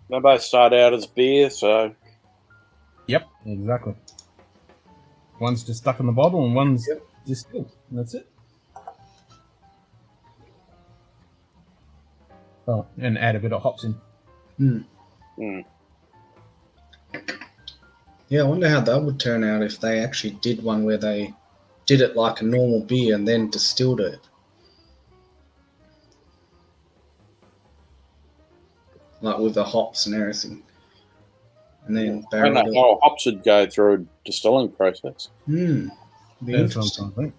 They both start out as beer, so Yep, exactly. One's just stuck in the bottle and one's distilled. And that's it. Oh, and add a bit of hops in. Yeah, I wonder how that would turn out if they actually did one where they did it like a normal beer and then distilled it. Like with the hops and everything. And then I don't barreled know it. how hops would go through a distilling process. Be That's what I'm interesting. trying to think.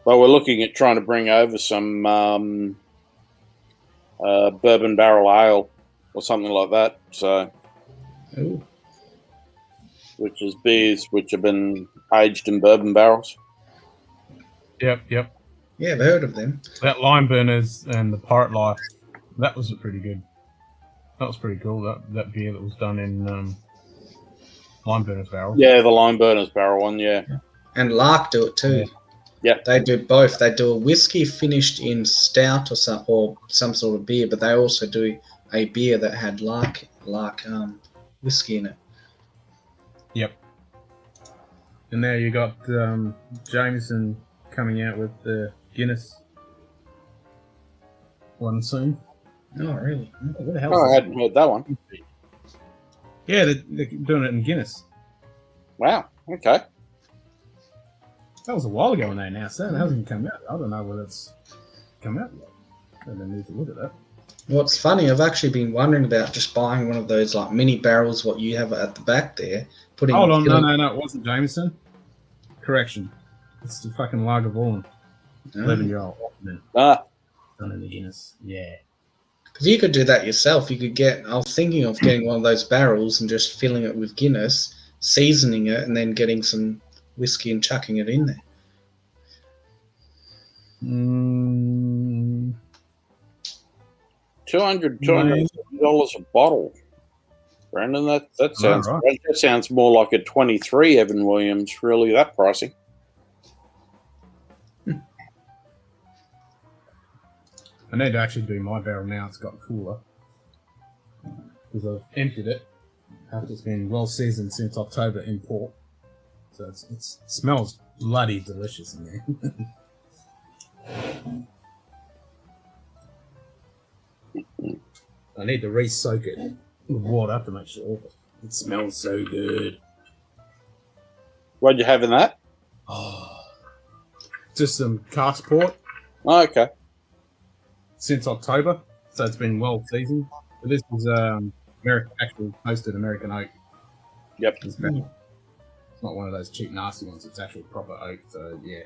Well, we're looking at trying to bring over some bourbon barrel ale or something like that. So, Ooh. which is beers which have been aged in bourbon barrels. Yep. Yeah, I've heard of them. That Lime Burners and the Pirate Life, that was pretty good. That was pretty cool. That beer that was done in Lime Burners barrel. Yeah, the Lime Burners barrel one. Yeah, And Lark do it too. Yeah. They do both. They do a whiskey finished in stout or some sort of beer, but they also do a beer that had lark whiskey in it. Yep. And now you got Jameson coming out with the Guinness one soon. Oh, really? What the hell? I hadn't heard that one. Yeah, they're doing it in Guinness. Wow. Okay. That was a while ago when they announced that. It hasn't come out. I don't know whether it's come out yet. I don't need to look at that. What's funny, I've actually been wondering about just buying one of those like mini barrels, what you have at the back there. Hold on, no, it wasn't Jameson. Correction. It's the fucking Lagavulin. 11-year-old. Ah, Done in the Guinness. Yeah. Because you could do that yourself. You could get, I was thinking of getting one of those barrels and just filling it with Guinness, seasoning it, and then getting some whiskey and chucking it in there. $200 a bottle. Brandon, that sounds right. that sounds more like a 23 Evan Williams. Really, that pricing? I need to actually do my barrel now. It's got cooler. Because I've emptied it after it's been well seasoned since October in port. So it smells bloody delicious in there. I need to re-soak it with water to make sure it smells so good. What'd you have in that? Oh, just some cask port Oh, okay. since October, so it's been well seasoned. But this is actual toasted American oak. Yep. It's not one of those cheap nasty ones. It's actual proper oak. So yeah.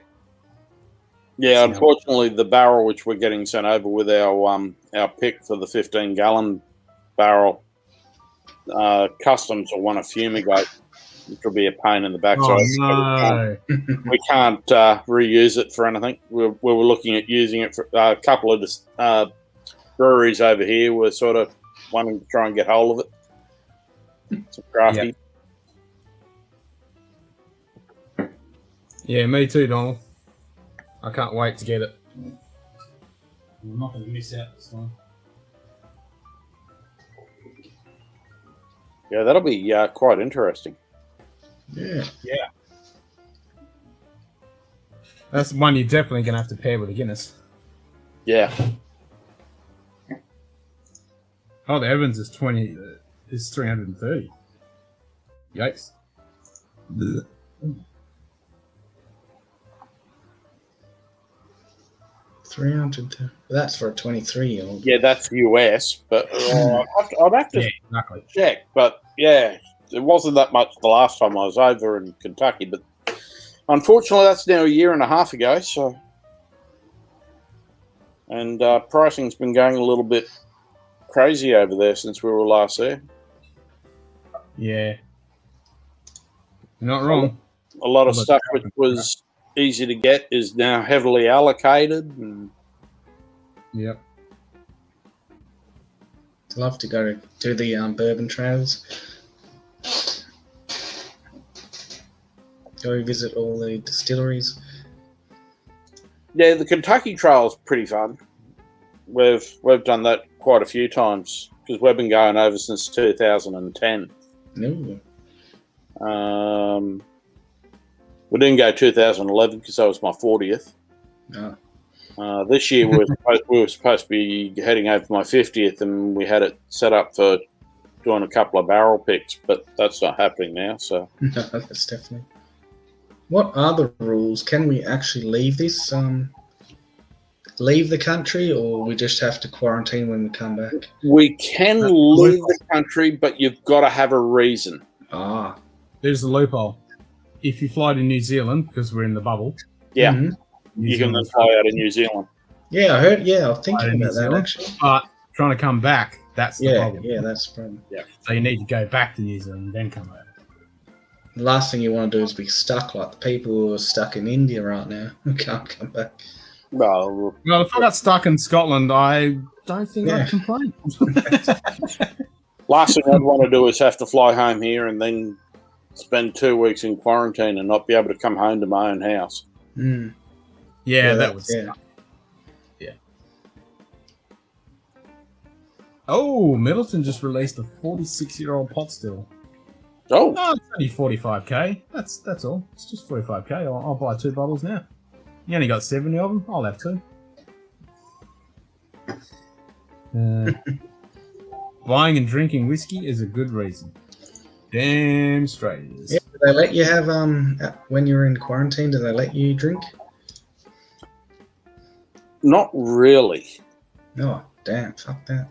Yeah, unfortunately, the barrel which we're getting sent over with our pick for the 15-gallon barrel, customs will want to fumigate, which will be a pain in the backside. Oh no! We can't reuse it for anything. We were looking at using it for a couple of breweries over here. We're sort of wanting to try and get hold of it. Some crafty. Yeah, me too, Donald. I can't wait to get it. I'm not going to miss out this time. Yeah, that'll be quite interesting. Yeah. That's one you're definitely going to have to pair with a Guinness. Yeah. Oh, the Evans is 330. Yikes. 300. That's for a 23-year-old. Yeah, that's US, but I'd have to Yeah, exactly. check. But yeah, it wasn't that much the last time I was over in Kentucky, but unfortunately, that's now a year and a half ago. So, and pricing's been going a little bit crazy over there since we were last there. Yeah. You're not wrong. A lot of stuff which was easy to get is now heavily allocated. And Yep. I'd love to go to do the bourbon trails. Go visit all the distilleries. yeah, the Kentucky Trail's pretty fun. We've done that quite a few times because we've been going over since 2010. No. We didn't go 2011 because that was my 40th. Oh. This year we were supposed to be heading over my 50th, and we had it set up for doing a couple of barrel picks, but that's not happening now. So No, that's definitely. What are the rules? Can we actually leave this? Leave the country, or we just have to quarantine when we come back? we can leave the country, but you've got to have a reason. Ah. There's a loophole. If you fly to New Zealand, because we're in the bubble. Yeah, Mhm. you can then fly out of New Zealand. Yeah, I heard. Yeah, I was Fly to thinking New about that Zealand. actually. But trying to come back, that's the Yeah, problem. yeah, that's the problem. So you need to go back to New Zealand and then come back. The last thing you want to do is be stuck like the people who are stuck in India right now who can't come back. Well, Well, if I got stuck in Scotland, I don't think Yeah. I'd complain. last thing I'd want to do is have to fly home here and then spend 2 weeks in quarantine and not be able to come home to my own house. Mm. Yeah, that was. yeah. Yeah. Oh, Middleton just released a 46-year-old pot still. Oh, Oh, it's only 45k. That's all. It's just 45k. I'll buy 2 bottles now. You only got 70 of them. I'll have 2. Buying and drinking whiskey is a good reason. Damn straight it is. Yeah, do they let you have when you're in quarantine? Do they let you drink? not really. Oh, damn! Fuck that.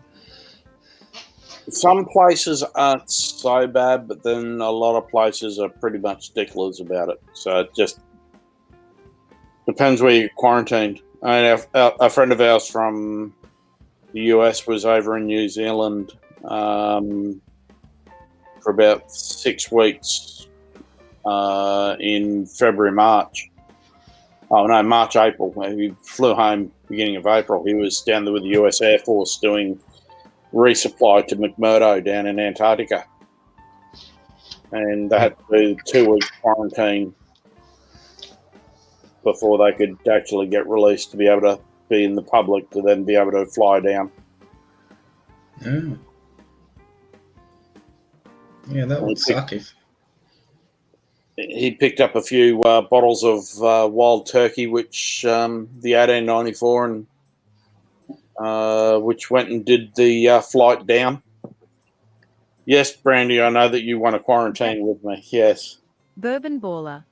Some places aren't so bad, but then a lot of places are pretty much sticklers about it. So it just depends where you're quarantined. I mean, a friend of ours from the US was over in New Zealand for about 6 weeks in February, March. Oh, no, March, April. He flew home beginning of April. He was down there with the US Air Force doing resupply to McMurdo down in Antarctica. And they had to do 2 weeks quarantine before they could actually get released to be able to be in the public to then be able to fly down. Oh. Yeah, that would suck if. He picked up a few bottles of wild turkey, which the 1894, and which went and did the flight down. Yes, Brandy, I know that you want to quarantine with me. Yes, Bourbon baller.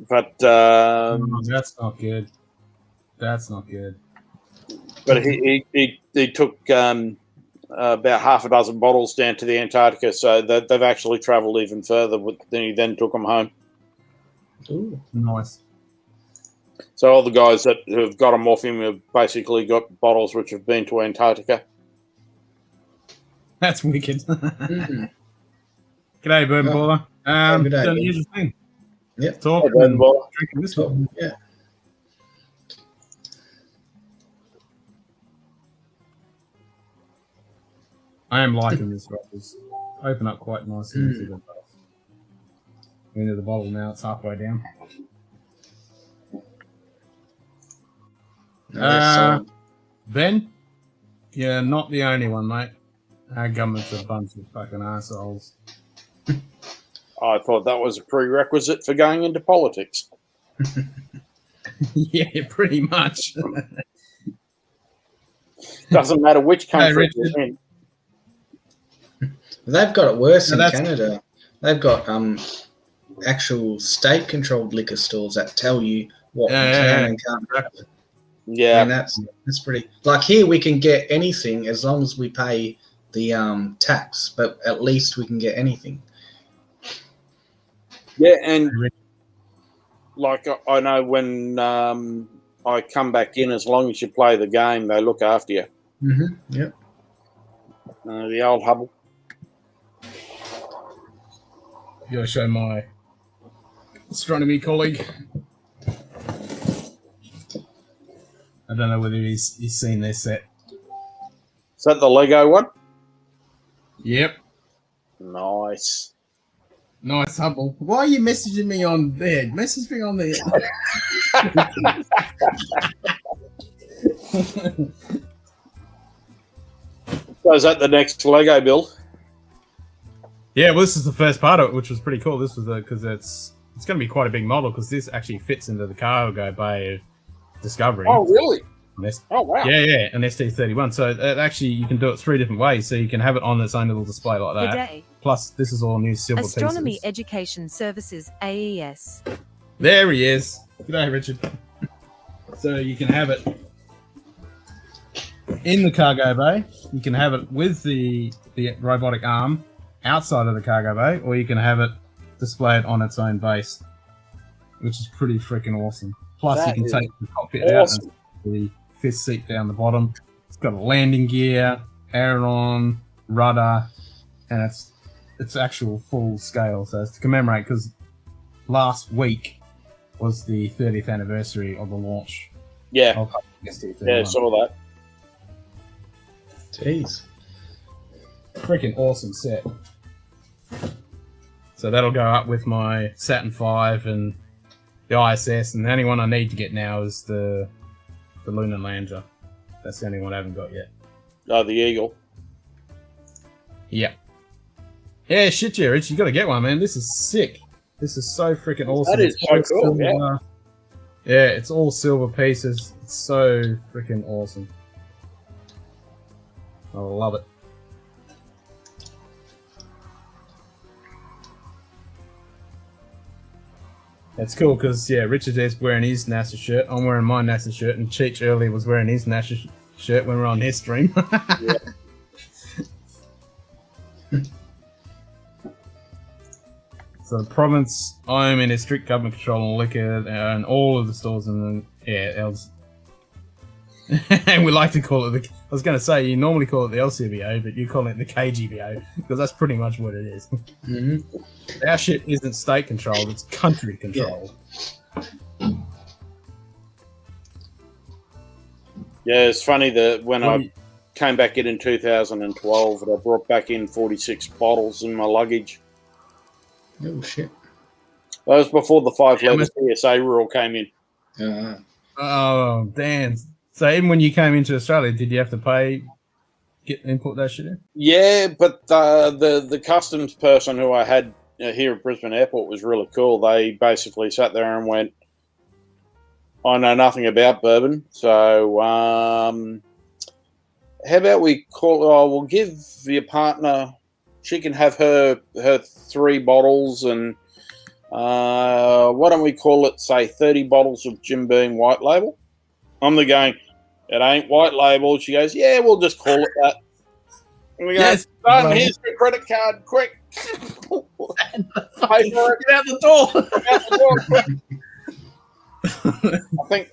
but Oh, that's not good. That's not good. but he took about half a dozen bottles down to the Antarctica, so they've actually travelled even further. Than he then took them home. Ooh. Nice. So all the guys that have got them off him have basically got bottles which have been to Antarctica. That's wicked. Mm. G'day, Bourbon Baller. good day, Done the Ben. usual thing. Yep. Talking Bourbon and Baller. drinking whiskey. Oh, yeah. I am liking this. It's open up quite nicely into the into the bottle now. It's halfway down. So, Ben, you're not the only one, mate. Our government's a bunch of fucking assholes. I thought that was a prerequisite for going into politics. Yeah, pretty much. Doesn't matter which country Richard. you're in. they've got it worse No, in that's- Canada. They've got actual state-controlled liquor stores that tell you what you can and can't have. Yeah, And that's pretty. Like here, we can get anything as long as we pay the tax, but at least we can get anything. Yeah, and like I know when I come back in, as long as you play the game, they look after you. Yep. The old Hubble. You gotta show my astronomy colleague. I don't know whether he's seen their set. Is that the Lego one? Yep. Nice. Nice, Hubble. Why are you messaging me on there? Message me on there. So is that the next Lego build? Yeah, well, this is the first part of it, which was pretty cool. This was because it's going to be quite a big model because this actually fits into the cargo bay of Discovery. Oh, really? Oh, wow. Yeah, an ST31. So actually, you can do it 3 different ways. So you can have it on its own little display like that. G'day. Plus, this is all new silver Astronomy pieces. Education Services, AES. There he is. G'day, Richard. So you can have it in the cargo bay. You can have it with the robotic arm outside of the cargo bay, or you can have it displayed on its own base, which is pretty freaking awesome. Plus, That you can is take the cockpit awesome. out and the fifth seat down the bottom. It's got a landing gear, aileron, rudder, and it's actual full scale. So it's to commemorate because last week was the 30th anniversary of the launch. Yeah. Of ST31. Yeah, saw that. Jeez. Freaking awesome set. So that'll go up with my Saturn V and the ISS, and the only one I need to get now is the Lunar Lander. That's the only one I haven't got yet. Oh, the Eagle. Yeah. Yeah, shit, yeah, Rich, you got to get one, man. This is sick. This is so freaking awesome. That is It's all so cool, silver. Yeah, it's all silver pieces. It's so freaking awesome. I love it. It's cool because, yeah, Richard is wearing his NASA shirt. I'm wearing my NASA shirt, and Cheech earlier was wearing his NASA shirt when we were on his stream. Yeah. So the province, I'm in a strict government control on liquor and all of the stores, and and we like to call it I was going to say, you normally call it the LCBO, but you call it the KGBO, because that's pretty much what it is. Mm-hmm. Our shit isn't state controlled, it's country controlled. Yeah, it's funny that when I came back in 2012, I brought back in 46 bottles in my luggage. Oh, shit. That was before the 5-letter CSA rule came in. Oh, damn. So even when you came into Australia, did you have to input that shit in? Yeah, but the customs person who I had here at Brisbane Airport was really cool. They basically sat there and went, I know nothing about bourbon, so how about we we'll give your partner, she can have her 3 bottles, and why don't we call it, say, 30 bottles of Jim Beam White Label? I'm the going, it ain't White Label. She goes, yeah, we'll just call it that. And we go, Yes, son, here's your credit card, quick. Pay for it. Get out the door! Out the door, quick.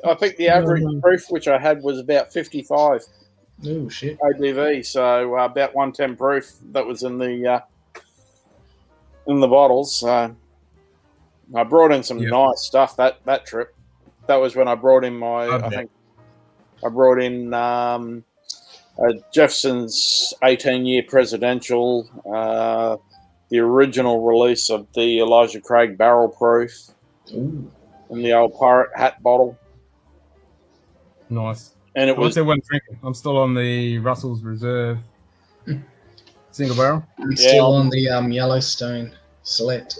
I think the average proof which I had was about 55 Oh, shit. ABV, so about 110 proof that was in the bottles. I brought in some nice stuff that trip. That was when I brought in I brought in Jefferson's 18-year presidential, the original release of the Elijah Craig barrel proof, Ooh. and the old pirate hat bottle. Nice. And it was What's everyone drinking? I'm still on the Russell's Reserve single barrel. I'm still on the Yellowstone Select.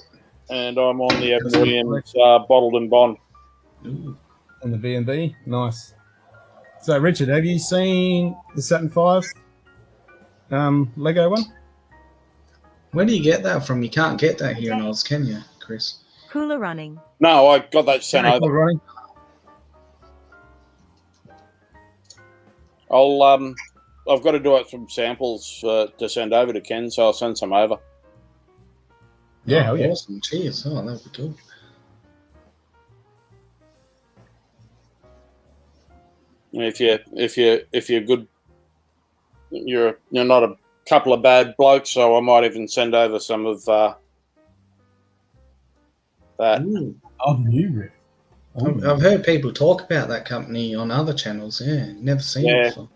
and I'm on the Evan Williams bottled and bond. Ooh. And the B&B. Nice. So, Richard, have you seen the Saturn V Lego one? Where do you get that from? You can't get that here in Oz, can you, Chris? Cooler running. No, I got that sent Very over. cool, Ronnie. I've got to do out some samples to send over to Ken, so I'll send some over. Yeah, hell yeah. Awesome. Cheers. Oh, that would be cool. If you're good, you're not a couple of bad blokes, so I might even send over some of that. Ooh. Oh, the new rip. I've heard people talk about that company on other channels. Yeah, never seen it before.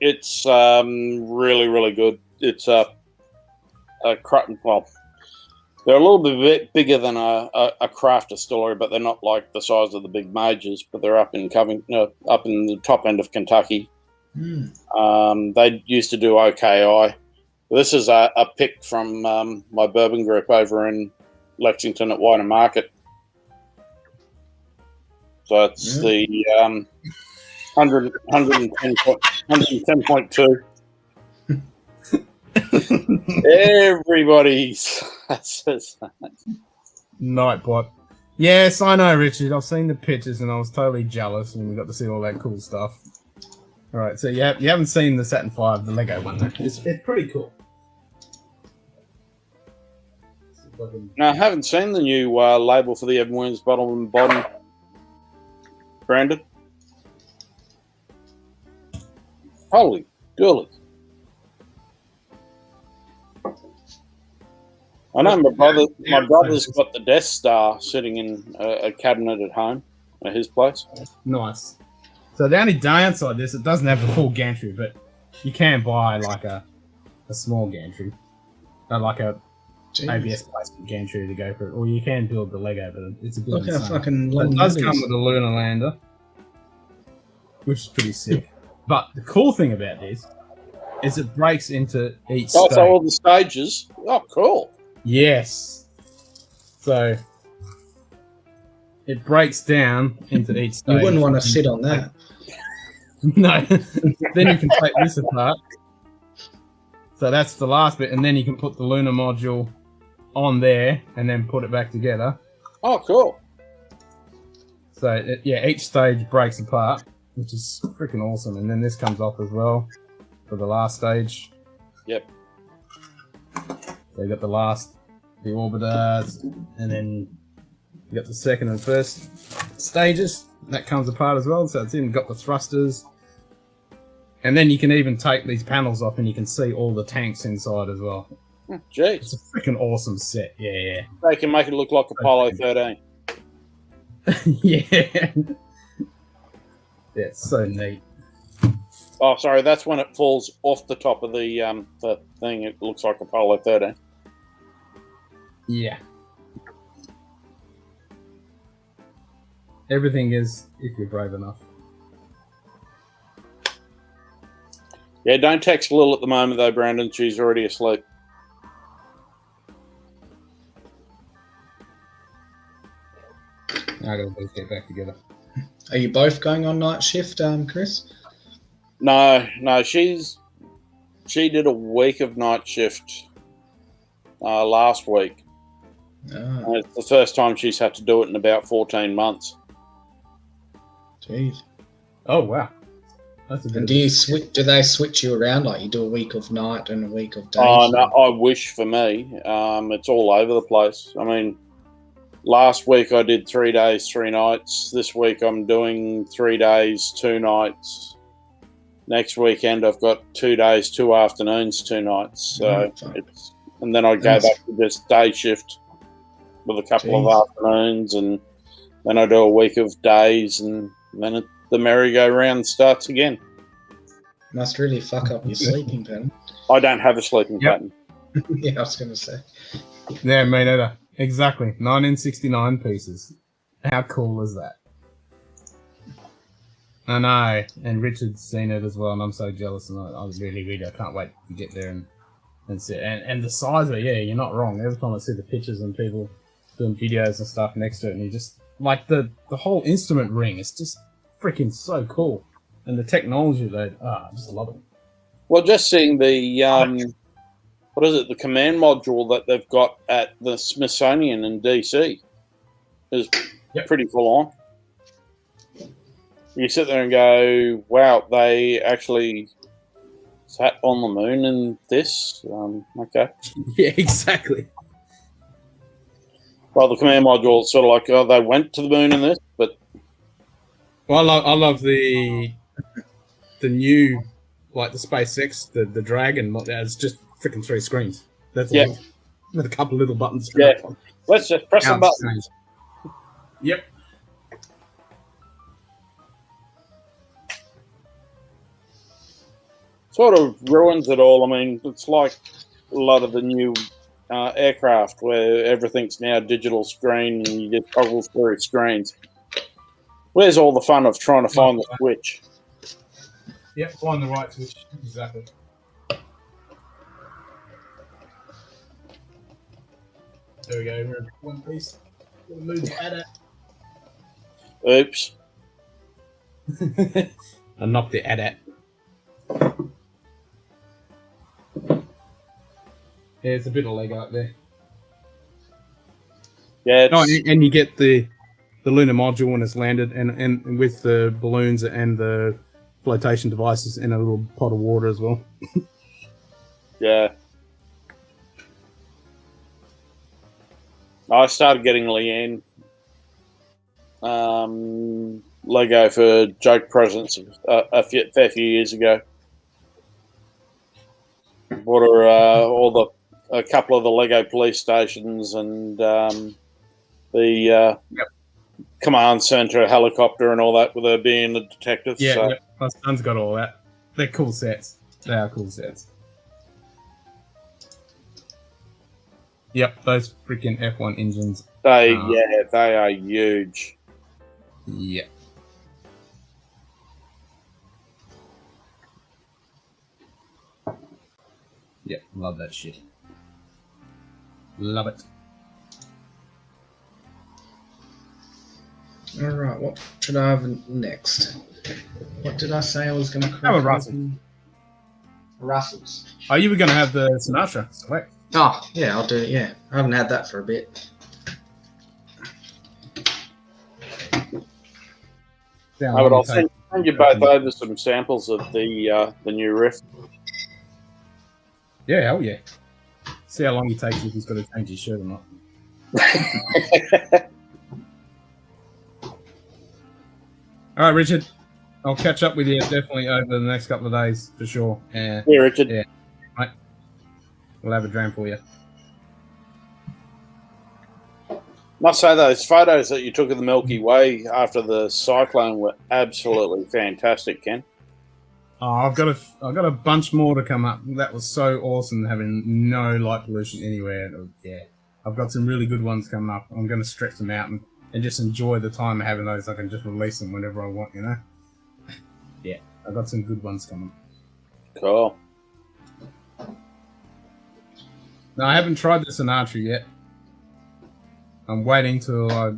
It's really, really good. It's a well, they're a little bit bigger than a craft distillery, but they're not like the size of the big majors. But they're up in up in the top end of Kentucky. They used to do OKI. This is a pick from my bourbon group over in Lexington at Wider Market. So it's the 110.2. Everybody's Nightbot. Yes, I know, Richard. I've seen the pictures and I was totally jealous when we got to see all that cool stuff. All right, so you haven't seen the Saturn V, the Lego one, though. It's pretty cool. No, I haven't seen the new label for the Evan Williams bottle and bottom branded. Holy golly. I know my brother's got the Death Star sitting in a cabinet at home at his place. Nice. So the only downside of this, it doesn't have the full gantry, but you can buy like a small gantry, like a ABS plastic gantry to go for it, or you can build the Lego, but it's a bit Look how insane. fucking It long does that come is. with a lunar lander, which is pretty sick. But the cool thing about this is it breaks into each Oh, stage. so all the stages. Oh, cool. Yes. So it breaks down into each stage. You wouldn't want to sit on that. No. Then you can take this apart. So that's the last bit, and then you can put the lunar module on there and then put it back together. Oh, cool. So each stage breaks apart, which is freaking awesome. And then this comes off as well for the last stage. Yep. So you got the orbiters, and then you got the second and first stages. That comes apart as well. So it's even got the thrusters. And then you can even take these panels off and you can see all the tanks inside as well. Jeez. It's a freaking awesome set. Yeah. They can make it look like Apollo 13. Yeah. Yeah, it's so neat. Oh, sorry, that's when it falls off the top of the thing. It looks like Apollo 13. Yeah. Everything is if you're brave enough. Yeah, don't text Lil at the moment, though, Brandon. She's already asleep. I gotta both get back together. Are you both going on night shift, Chris? No, she did a week of night shift last week. Oh, It's the first time she's had to do it in about 14 months. jeez. Oh wow. That's a bit And of do you do they switch you around? Like you do a week of night and a week of days? Oh, no, I wish for me. It's all over the place. I mean, last week I did 3 days, 3 nights. This week I'm doing 3 days, 2 nights. Next weekend I've got 2 days, 2 afternoons, 2 nights. So and then I go back to just day shift with a couple of afternoons, and then I do a week of days, and then the merry-go-round starts again. Must really fuck up your sleeping pattern. I don't have a sleeping pattern. Yeah, I was going to say. Yeah, me neither. Exactly. 1969 pieces. How cool is that? I know. And Richard's seen it as well, and I'm so jealous. And I was really, I can't wait to get there and see it. And the size of it, yeah, you're not wrong. Every time I see the pictures and people doing videos and stuff next to it, and you just, like the whole instrument ring, it's just freaking so cool. And the technology, I just love it. Well, just seeing the what is it? The command module that they've got at the Smithsonian in DC is pretty full on. You sit there and go, "Wow!" They actually Is that on the moon in this? Okay. Yeah, exactly. Well, the command module is sort of like, oh, they went to the moon in this, but Well, I love the new, like the SpaceX, the Dragon. It's just freaking 3 screens. That's Yeah. all. With a couple of little buttons. Yeah. Let's just press the button. Yep. Sort of ruins it all. I mean, it's like a lot of the new aircraft where everything's now digital screen and you just toggle through screens. Where's all the fun of trying to find the switch? Yep, find the right switch. Exactly. There we go. We're in one piece. We'll move the AT-AT. Oops. I knocked the AT-AT. Yeah, it's a bit of Lego up there. Yeah. Oh, and you get the lunar module when it's landed, and with the balloons and the flotation devices and a little pot of water as well. Yeah. I started getting Leanne Lego for joke presents a fair few years ago. Bought her a couple of the Lego police stations and the command center helicopter and all that with her being a detective. Yeah, so. yeah, my son's got all that. They're cool sets. They are cool sets. Yep, those freaking F1 engines. They are huge. Yep. Yep, love that shit. Love it. All right, what should I have next? What did I say I was going to crack? Have a Russell. Russells. Oh, you were going to have the Sinatra select. Oh, yeah, I'll do it, yeah. I haven't had that for a bit. I'll send you both over some samples of the new riff. Yeah, hell yeah. See how long he takes if he's got to change his shirt or not. All right, Richard. I'll catch up with you definitely over the next couple of days for sure. Yeah, Richard. Yeah, right. We'll have a dram for you. Must say those photos that you took of the Milky Way after the cyclone were absolutely fantastic, Ken. Oh, I've got a bunch more to come up. That was so awesome having no light pollution anywhere. Yeah, I've got some really good ones coming up. I'm going to stretch them out and just enjoy the time of having those. I can just release them whenever I want, you know? Yeah, I've got some good ones coming. Cool. No, I haven't tried the Sinatra yet. I'm waiting till I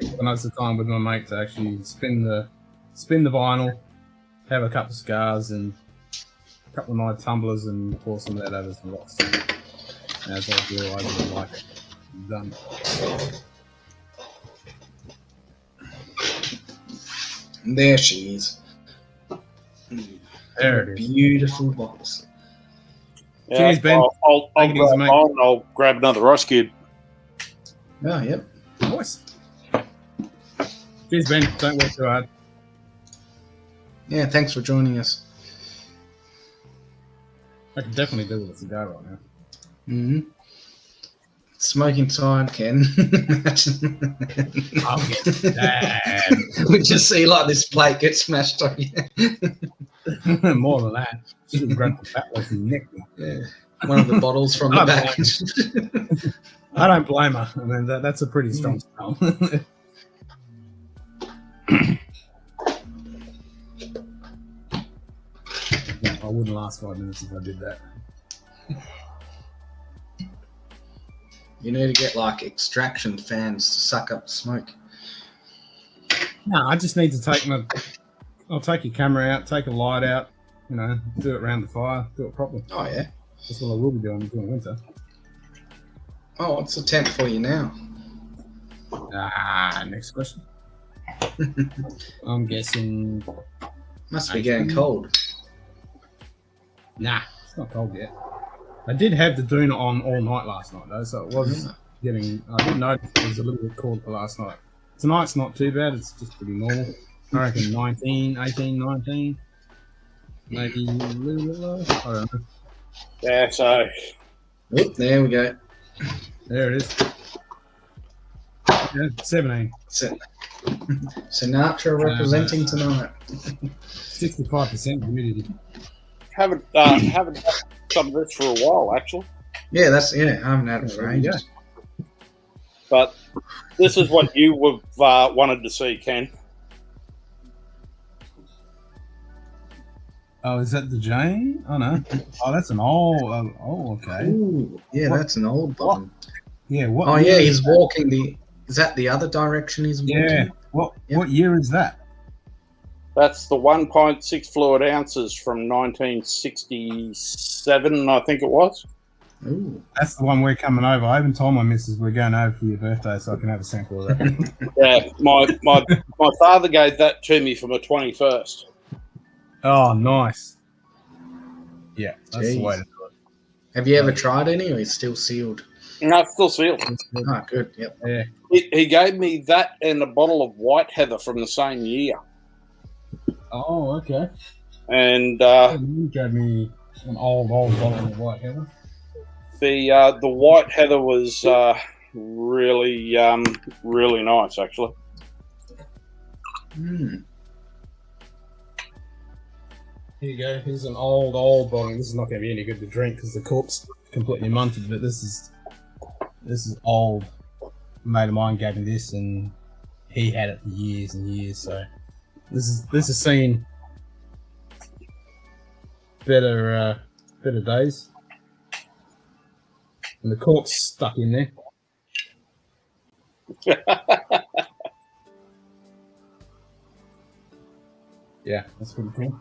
organise the time with my mate to actually spin the vinyl, have a couple of cigars and a couple of nice tumblers and pour some of that over some rocks. As I do, I really like it. Done. There she is. There it is. Beautiful box. Yeah, Cheers, Ben. I'll Take it easy, grab mate. mine and I'll grab another ice cube. Oh, yep. Nice. Cheers, Ben. Don't work too hard. Yeah, thanks for joining us. I can definitely do with a cigar right now. Mm-hmm. Smoking time, Ken. I'll get that. We just see like this plate get smashed on you. More than that. Should have grabbed the fat loaf and nicked me. Yeah. One of the bottles from the back. I don't blame her. I mean, that's a pretty strong smell. Yeah, I wouldn't last 5 minutes if I did that. You need to get like extraction fans to suck up the smoke. No, I just need to I'll take your camera out, take a light out, you know, do it around the fire, do it properly. Oh, yeah. That's what I will be doing during winter. Oh, what's the temp for you now? Next question. I'm guessing Must be getting cold. Nah, it's not cold yet. I did have the doona on all night last night though, so it was getting. I did notice it was a little bit cold for last night. Tonight's not too bad. It's just pretty normal. I reckon 19, 18, 19. Maybe a little bit low. I don't know. Yeah, so Oop, there we go. There it is. Yeah, 17. Sinatra representing tonight. 65% humidity. haven't had some of this for a while actually. Yeah, I haven't had it for ages. But this is what you would wanted to see, Ken. Oh, is that the Jane? Oh no. Oh, that's an old. Okay. Ooh, yeah, that's an old one. Yeah. What? Oh yeah, he's walking the. Is that the other direction he's walking? Yeah. What year is that? That's the 1.6 fluid ounces from 1967, I think it was. Ooh. That's the one we're coming over. I haven't told my missus we're going over for your birthday, so I can have a sample of that. Yeah, my father gave that to me for my 21st. Oh, nice. Yeah, that's Jeez. the way to do it. Have you ever tried any, or is still sealed? No, it's still sealed. Ah, good. Yep. Yeah. He gave me that and a bottle of white heather from the same year. Oh, okay. And You gave me an old bottle of white heather. the white heather was really really nice actually. Mm. Here you go. Here's an old bottle. This is not going to be any good to drink because the cork's completely munted. But this is old. A mate of mine gave me this, and he had it for years and years. So this has seen better days. And the cork's stuck in there. Yeah, that's pretty cool.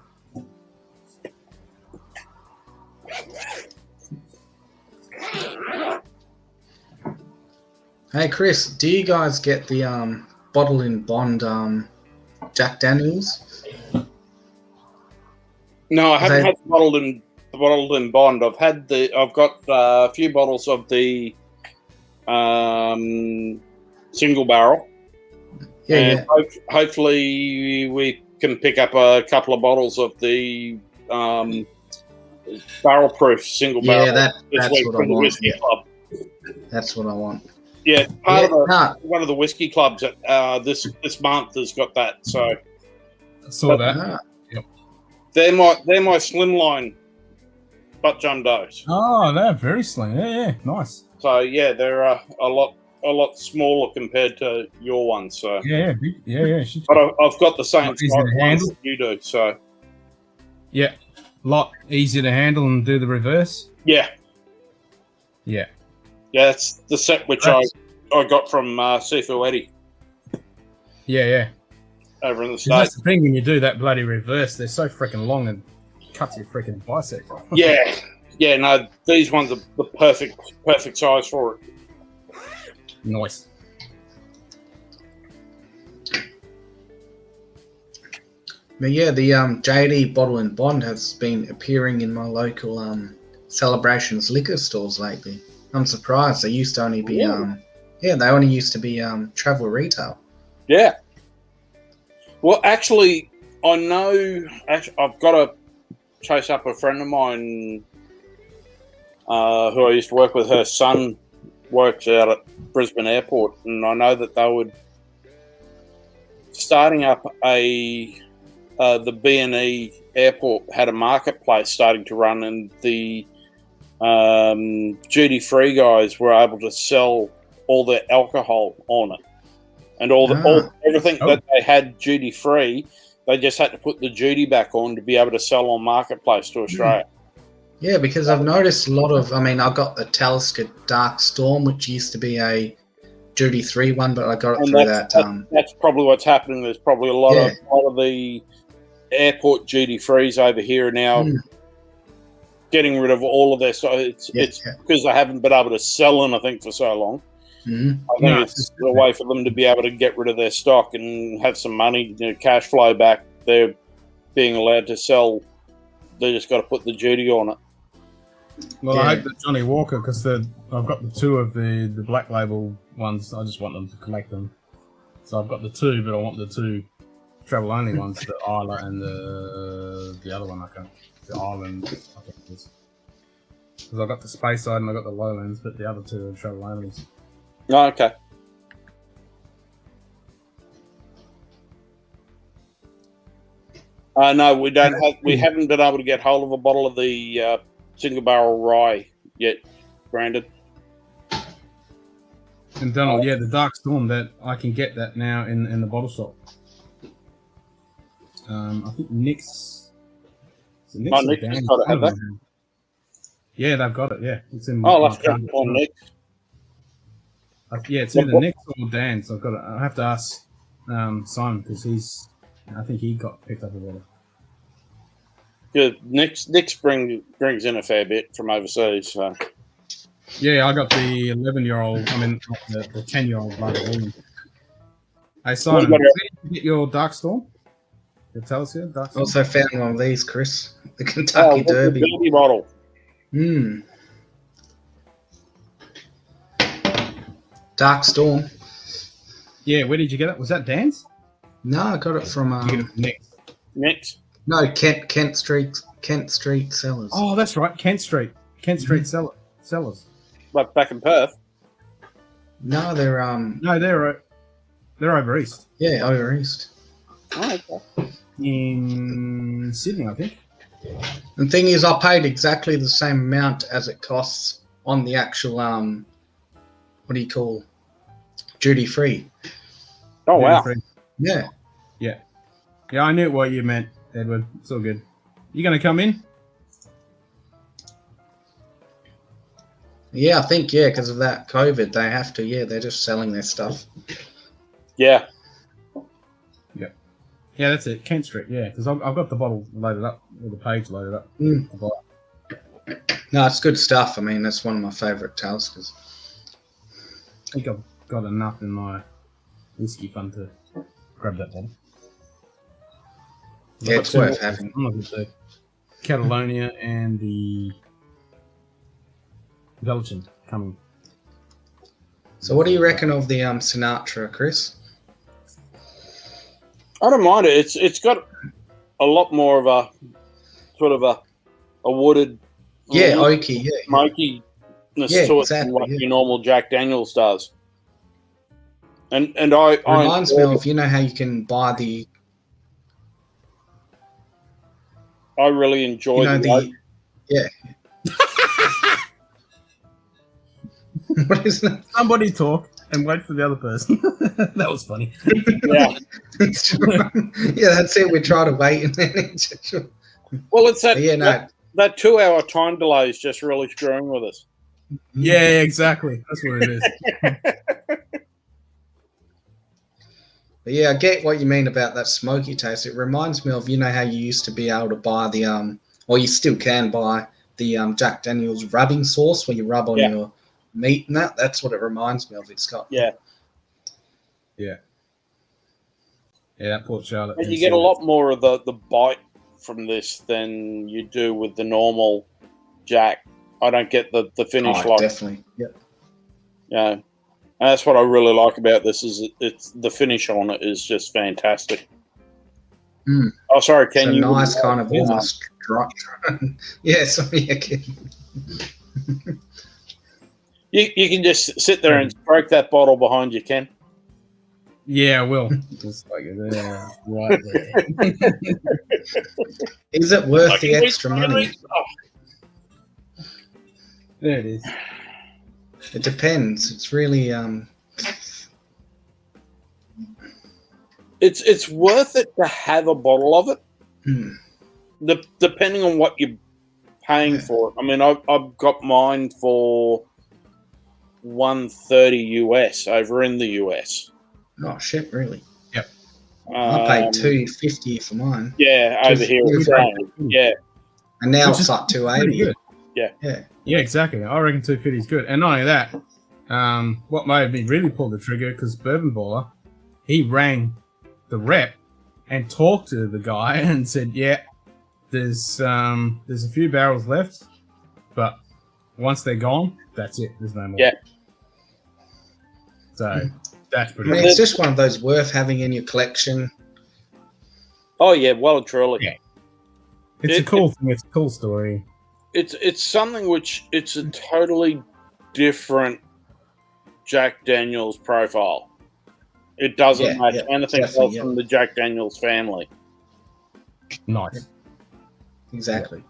Hey Chris, do you guys get the bottle in bond Jack Daniels? No, I haven't had the bottled in bond. I've got a few bottles of the single barrel. Yeah. Hopefully we can pick up a couple of bottles of the barrel proof single barrel. Yeah, that's what I the want. Whisky Club. That's what I want. Yeah, one of the whiskey clubs at this month has got that. So I saw that. Ah, they're my slimline butt jump dose. Oh, they're very slim. Yeah, nice. So yeah, they're a lot smaller compared to your ones. So Yeah, big. Yeah. but I've got the same Easy to handle. that you do. So Yeah, a lot easier to handle and do the reverse. yeah, that's the set which I got from Sifu Eddie Yeah. over in the That's States. the thing when you do that bloody reverse, they're so freaking long and cuts your freaking bicep off. Yeah. No, these ones are the perfect size for it. Nice. but yeah, the JD bottle and bond has been appearing in my local Celebrations liquor stores lately. I'm surprised. They used to only be they only used to be travel retail. Yeah. Well, actually, I know. I've got to chase up a friend of mine who I used to work with. Her son works out at Brisbane Airport, and I know that they would starting up the B&E Airport had a marketplace starting to run, and the duty-free guys were able to sell all their alcohol on it, and everything that they had duty-free, they just had to put the duty back on to be able to sell on marketplace to Australia. Yeah, because I've noticed a lot of. I mean, I got the Talisker Dark Storm, which used to be a duty-free one, but I got it through that. That's probably what's happening. There's probably a lot of the airport duty-frees over here are now getting rid of all of their. So it's because they haven't been able to sell anything for so long. Mm-hmm. I think it's a way for them to be able to get rid of their stock and have some money, cash flow back. They're being allowed to sell They just got to put the duty on it. Well, Yeah. I hope that Johnny Walker, because I've got the 2 of the black label ones. I just want them to collect them. So I've got the 2, but I want the 2 travel only ones, the Isla and the other one. I can't. The Island, I think it is. Because I've got the Space Side and I've got the Lowlands, but the other 2 are travel only. Oh, okay. No, we don't have. We haven't been able to get hold of a bottle of the single barrel rye yet, Brandon. And Donald, yeah, the Dark Storm, that I can get that now in the bottle shop. I think Nick's. Is it Nick's or Nick's Dan's? got to have that. Yeah, they've got it. Yeah, it's in. Oh, my let's go card. on Nick. Yeah, it's either Nick's or Dan's. I've got it. I have to ask Simon because I think he got picked up a bottle. Good. Nick's brings in a fair bit from overseas. So. Yeah, I got the 11-year-old. I mean, the 10-year-old bloody woman. Hey Simon, What where about did you get your Dark Storm? You tell us here, Dark Storm. Also found one of these, Chris. The Kentucky Derby. The Derby bottle. Dark Storm. Yeah, where did you get it? Was that Dan's? No, I got it from You get it from Nick's. Nick's. no Kent Street Cellars. Oh, that's right, Kent Street Sellers. But back in Perth. No, they're No, they're over east yeah, over east. Oh, okay. in Sydney, I think. The thing is, I paid exactly the same amount as it costs on the actual what do you call duty free? Oh, wow. Yeah. Yeah, I knew what you meant, Edward. It's all good. You gonna come in? Yeah, I think, because of that COVID, they have to. Yeah, they're just selling their stuff. Yeah. Yeah, that's it. Kent Street. Yeah, because I've got the bottle loaded up, or the page loaded up. No, it's good stuff. I mean, that's one of my favourite Taliskers. I think I've got enough in my whiskey fund to grab that bottle. Yeah, it's worth having. I'm looking at the Catalonia and the Belgian coming. So what do you reckon of the Sinatra, Chris? I don't mind it. It's got a lot more of a sort of a wooded, Yeah, oaky, yeah. smokiness Yeah, to it exactly, than what yeah. your normal Jack Daniels does. And I Reminds me of, how you can buy the, I really enjoy yeah. What is that? Somebody talk and wait for the other person. That was funny. Yeah. Yeah, that's it. We try to wait and then it's Well, it's that, yeah, no. that 2-hour time delay is just really screwing with us. Yeah, exactly. That's what it is. But yeah, I get what you mean about that smoky taste. It reminds me of, how you used to be able to buy the or you still can buy the Jack Daniels rubbing sauce where you rub on your meat and that. That's what it reminds me of. It's got Yeah. Yeah, that Port Charlotte. And you get a lot more of the bite from this than you do with the normal Jack. I don't get the finish definitely. Yep. Yeah. And that's what I really like about this is it's the finish on it is just fantastic. Mm. Oh, sorry, Ken. So you nice kind of almost dry. Yeah, sorry, again. You can just sit there and stroke that bottle behind you, Ken. Yeah, I will. Just like right there. Is it worth the extra money? Oh, There it is. It depends. It's really it's worth it to have a bottle of it, depending on what you're paying for it. I mean, I've got mine for $130 US over in the US. oh shit, really? Yep. I paid $250 for mine. Yeah, over here. Yeah. And now Which it's is like pretty $280. good. Yeah. Yeah, exactly. I reckon 250 is good. And not only that, what made me really pull the trigger, because Bourbon Baller, he rang the rep and talked to the guy and said, yeah, There's a few barrels left, but once they're gone, that's it. There's no more. Yeah. So that's I pretty. mean, it's just one of those worth having in your collection. Oh yeah, well and truly. Yeah. It's a cool thing. It's a cool story. It's something which it's a totally different Jack Daniels profile. It doesn't match anything else from the Jack Daniels family. Nice. Exactly.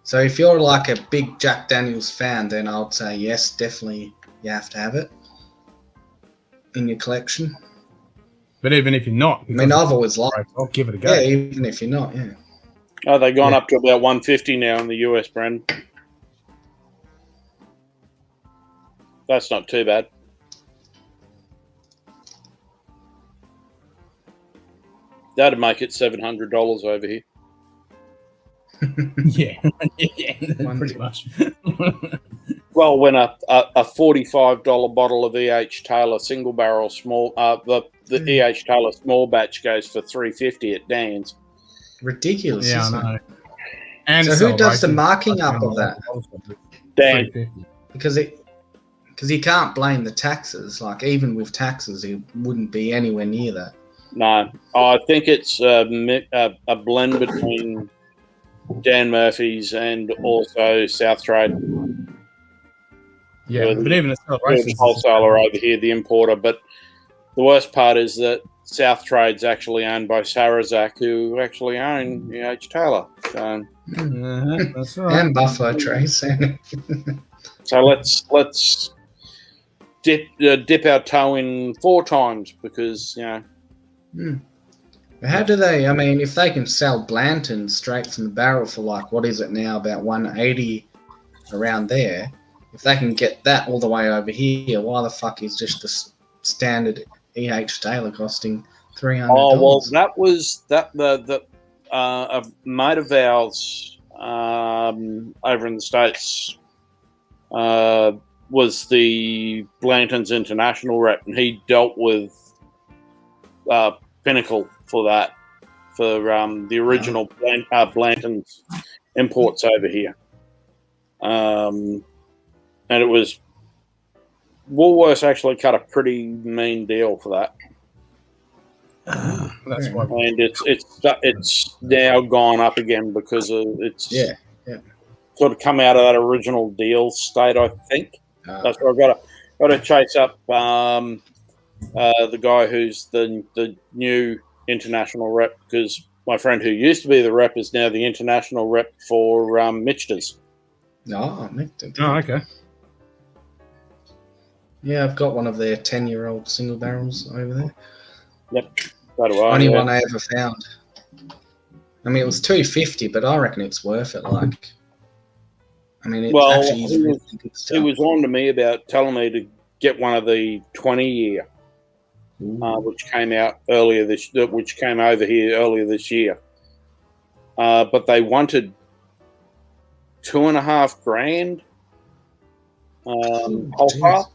So if you're like a big Jack Daniels fan, then I would say yes, definitely you have to have it in your collection. But even if you're not, I mean, I've always liked. I'll give it a go. Yeah, even if you're not, yeah. Oh, they've gone up to about 150 now in the US, Brendan. That's not too bad. That'd make it $700 over here. Yeah, pretty much. Well, when a $45 bottle of E.H. Taylor single barrel small, the E.H. Taylor small batch goes for $350 at Dan's. Ridiculous. Yeah, I isn't know. it? And so who does the marking up of that? Dan. Because you can't blame the taxes. Like even with taxes, it wouldn't be anywhere near that. No, I think it's a blend between Dan Murphy's and also South Trade. Yeah, but even a celebration wholesaler over here, the importer. But the worst part is that South Trade's actually owned by Sarazak, who actually own E.H. Taylor. So, that's right. And Buffalo Trace. so let's dip our toe in 4 times because How do they? I mean, if they can sell Blanton straight from the barrel for like what is it now, about 180 around there. If they can get that all the way over here, why the fuck is just the standard E.H. Taylor costing $300? Oh well, that was a mate of ours over in the States was the Blanton's international rep, and he dealt with Pinnacle for that, for the original Blanton's imports over here. And it was Woolworths actually cut a pretty mean deal for that. That's why. And it's now gone up again because it's sort of come out of that original deal state, I think. That's where I've got to chase up the guy who's the new international rep, because my friend who used to be the rep is now the international rep for Michter's. Oh, okay. Yeah, I've got one of their 10-year-old single barrels over there. Yep. So do I, Only one I ever found. I mean, it was $250, but I reckon it's worth it. Like, I mean, it actually is really good stuff. He was on to me about telling me to get one of the 20-year, which came out which came over here earlier this year. But they wanted $2,500 wholesale.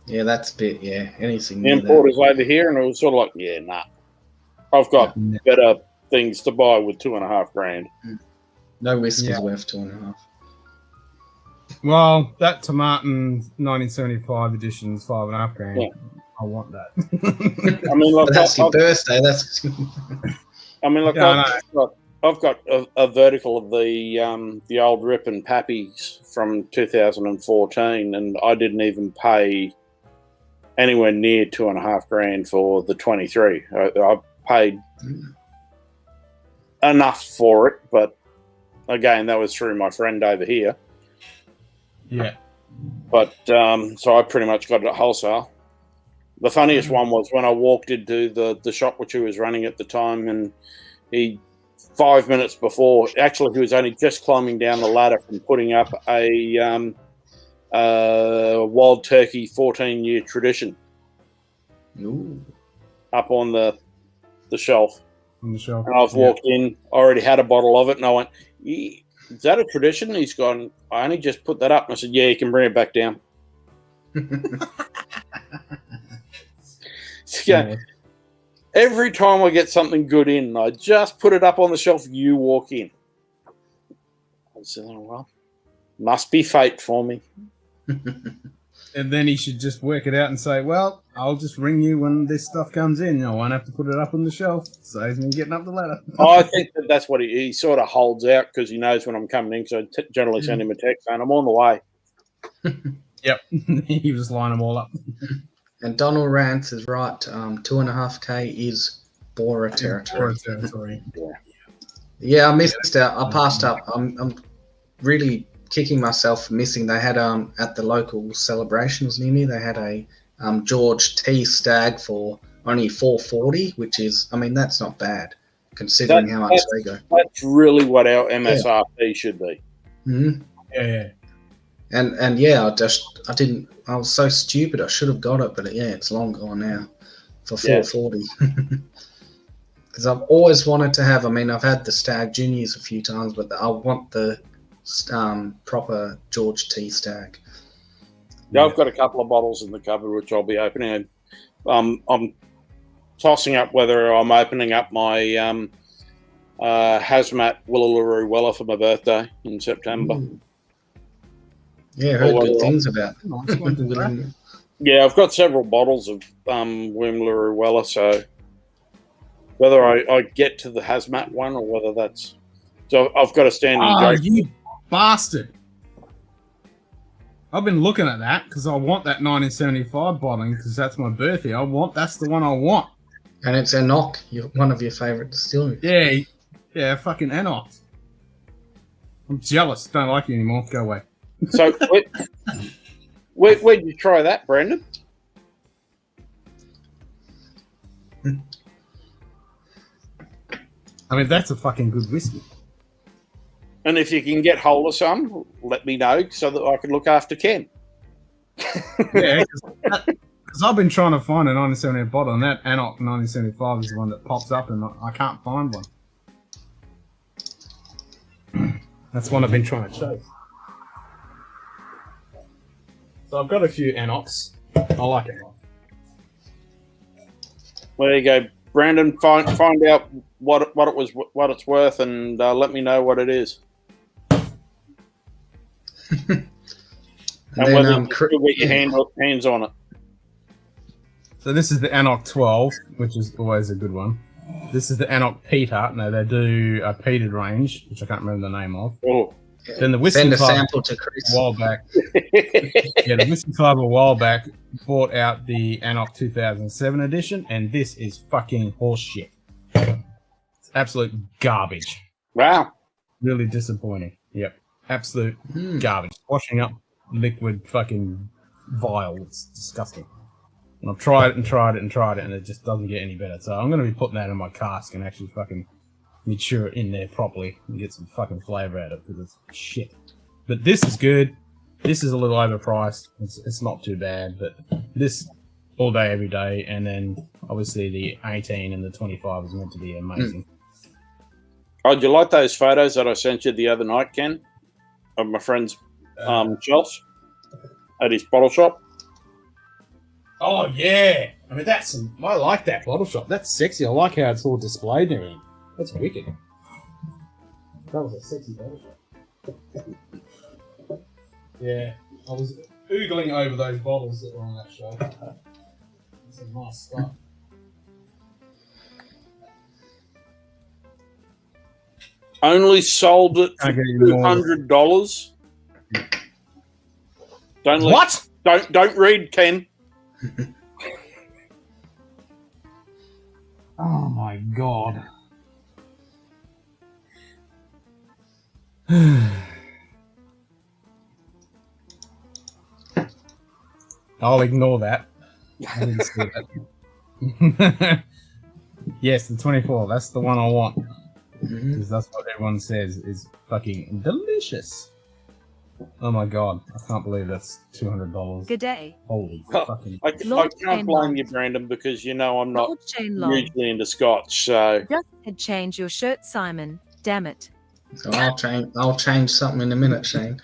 Yeah, that's a bit. Yeah, anything. The importers over here, and it was sort of like, nah. I've got better things to buy with $2,500. No whiskey's worth $2,500. Well, that Tomatin 1975 edition is $5,500. Yeah. I want that. I mean, like, that's your birthday. That's. I mean, like, I've got a vertical of the old Rip and Pappies from 2014, and I didn't even pay anywhere near $2,500 for the 23. I paid enough for it, but again, that was through my friend over here. Yeah. But so I pretty much got it at wholesale. The funniest one was when I walked into the shop which he was running at the time, and he 5 minutes before, actually he was only just climbing down the ladder from putting up a Wild Turkey 14-year tradition. Ooh. Up on the shelf. On the shelf. And I've walked in, already had a bottle of it, and I went, is that a tradition? He's gone, I only just put that up. And I said, yeah, you can bring it back down. Every time I get something good in, I just put it up on the shelf. You walk in. I said, "Oh well, must be fate for me." And then he should just work it out and say, well, I'll just ring you when this stuff comes in. I won't have to put it up on the shelf. Saves me getting up the ladder. I think that's what he sort of holds out because he knows when I'm coming in. So I generally send him a text saying I'm on the way. Yep. He was lining them all up. And Donald Rance is right. 2.5K is Bora territory. Bora territory. Yeah, I missed out. I passed up. I'm really kicking myself for missing. They had at the local celebrations near me, they had a George T stag for only $4.40, which is, I mean, that's not bad considering how much they go. That's really what our MSRP should be. Mm-hmm. Yeah. And yeah, I was so stupid. I should have got it, but yeah, it's long gone now for $4.40. Because I've always wanted to have. I mean, I've had the Stag Juniors a few times, but I want the proper George T Stag. Yeah, I've got a couple of bottles in the cupboard which I'll be opening. I'm tossing up whether I'm opening up my hazmat Willaroo Weller for my birthday in September. Yeah, I heard good things about it. Yeah, I've got several bottles of Willaroo Weller, so whether I get to the hazmat one or whether that's... So I've got a standing joke. You bastard. I've been looking at that because I want that 1975 bottling because that's my birthday. That's the one I want. And it's Enoch, one of your favourite distilleries. Yeah, fucking Enoch. I'm jealous. Don't like you anymore. Go away. So where did you try that, Brandon? I mean, that's a fucking good whiskey. And if you can get hold of some, let me know so that I can look after Ken. Yeah, because I've been trying to find a 1978 bottle, and that Enoch 1975 is the one that pops up, and I can't find one. That's one I've been trying to chase. So I've got a few Enochs. I like Enoch. Well, there you go, Brandon. Find out what it's worth, and let me know what it is. and then, whether you get your hands on it. So this is the Enoch 12, which is always a good one. This is the Enoch Peter. No, they do a peated range, which I can't remember the name of. Oh. Then the Whiskey Send a Club sample to Chris. A while back. The Whiskey Club a while back brought out the Enoch 2007 edition, and this is fucking horseshit. It's absolute garbage. Wow. Really disappointing. Yep. Absolute garbage. Washing up liquid fucking vile. It's disgusting. And I've tried it, and it just doesn't get any better. So I'm going to be putting that in my cask and actually fucking mature it in there properly and get some fucking flavour out of it because it's shit. But this is good. This is a little overpriced. It's not too bad, but this all day, every day. And then obviously the 18 and the 25 is meant to be amazing. Oh, do you like those photos that I sent you the other night, Ken, of my friend's shelf at his bottle shop? Oh, yeah. I mean, I like that bottle shop. That's sexy. I like how it's all displayed and everything. That's wicked. That was a sexy bottle shop. Yeah. I was oogling over those bottles that were on that show. That's some nice stuff. Only sold it for $200. What? Don't read, Ken. Oh my god. I'll ignore that. I didn't see that. Yes, the 24. That's the one I want. Because that's what everyone says is fucking delicious. Oh my god. I can't believe that's $200. Good day. Holy fucking... I can't blame you, Brandon, because you know I'm not Lord Shane Long. usually into Scotch, so... Just had changed your shirt, Simon. Damn it. So I'll change something in a minute, Shane.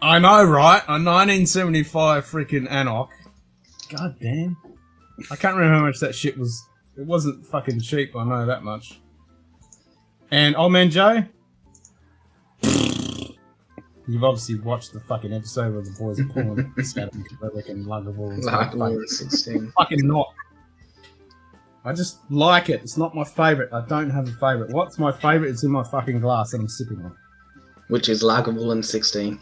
I know, right? A 1975 freaking Enoch God damn. I can't remember how much that shit was. It wasn't fucking cheap, I know that much. And Old Man Joe? You've obviously watched the fucking episode where the boys are pulling this out of Relic and Luggable and stuff. Luggable 16. Fucking not. I just like it. It's not my favourite. I don't have a favourite. What's my favourite? It's in my fucking glass that I'm sipping on. Which is Luggable and 16.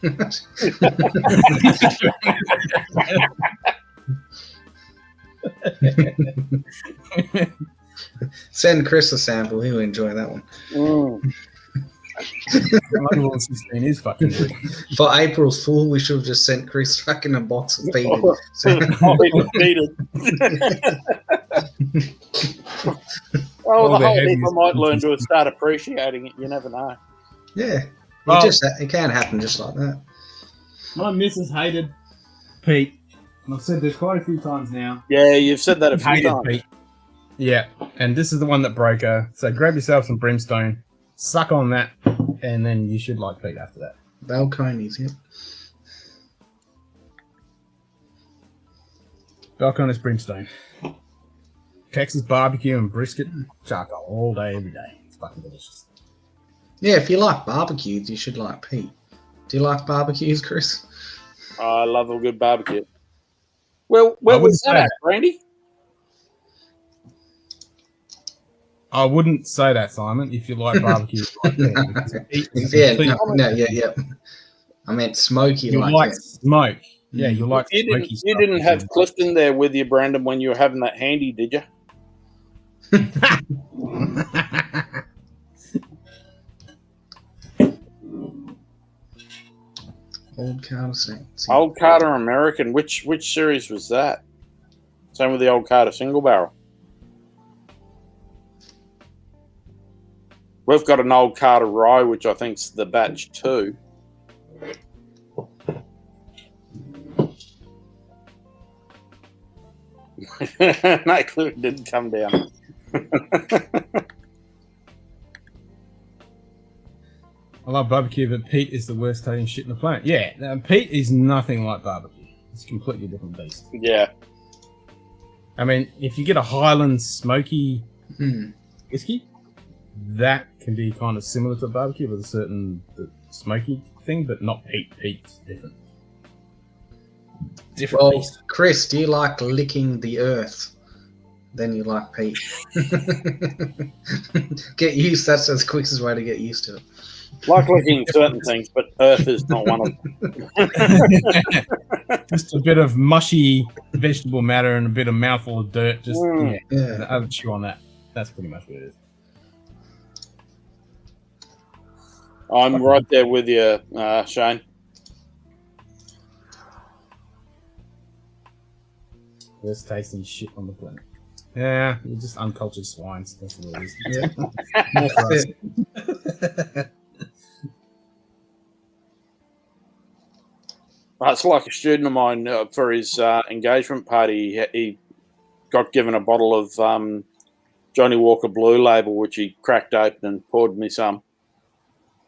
Send Chris a sample. He'll enjoy that one. Luggable and 16 is fucking good. For April's Fool, we should have just sent Chris fucking a box of peated. Oh, the whole heap I might learn to start appreciating it. You never know. Yeah. It can happen just like that. My missus hated Pete. And I've said this quite a few times now. Yeah, you've said that a few Hated times. Pete. Yeah, and this is the one that broke her. So grab yourself some brimstone, suck on that, and then you should like Pete after that. Balconies, yep. Balconis brimstone. Texas barbecue and brisket, charcoal all day, every day. It's fucking delicious. Yeah, if you like barbecues, you should like Pete. Do you like barbecues, Chris? I love a good barbecue. Well, where was that at, Randy? I wouldn't say that, Simon, if you like barbecue. Yeah. I meant smoky. You like smoke. Yeah, you like You didn't have Clifton there with you, Brandon, when you were having that handy, did you? Old Carter Saints. Old Carter American. Which series was that? Same with the Old Carter single barrel. We've got an Old Carter Rye, which I think's the batch 2. No clue, it didn't come down. I love barbecue, but Pete is the worst tasting shit in the planet. Yeah, Pete is nothing like barbecue. It's a completely different beast. Yeah. I mean, if you get a Highland smoky whiskey, that can be kind of similar to barbecue with a certain smoky thing, but not Pete. Pete's different. Different beast. Chris, do you like licking the earth? Then you like Pete. Get used. That's the quickest way to get used to it. Like licking certain things, but earth is not one of them. Just a bit of mushy vegetable matter and a bit of mouthful of dirt. Just I would chew on that. That's pretty much what it is. I'm right there with you, Shane. Worst tasting shit on the planet. Yeah, you're just uncultured swines. That's what it is. Yeah. More for us. It's like a student of mine for his engagement party. He got given a bottle of Johnny Walker Blue Label, which he cracked open and poured me some.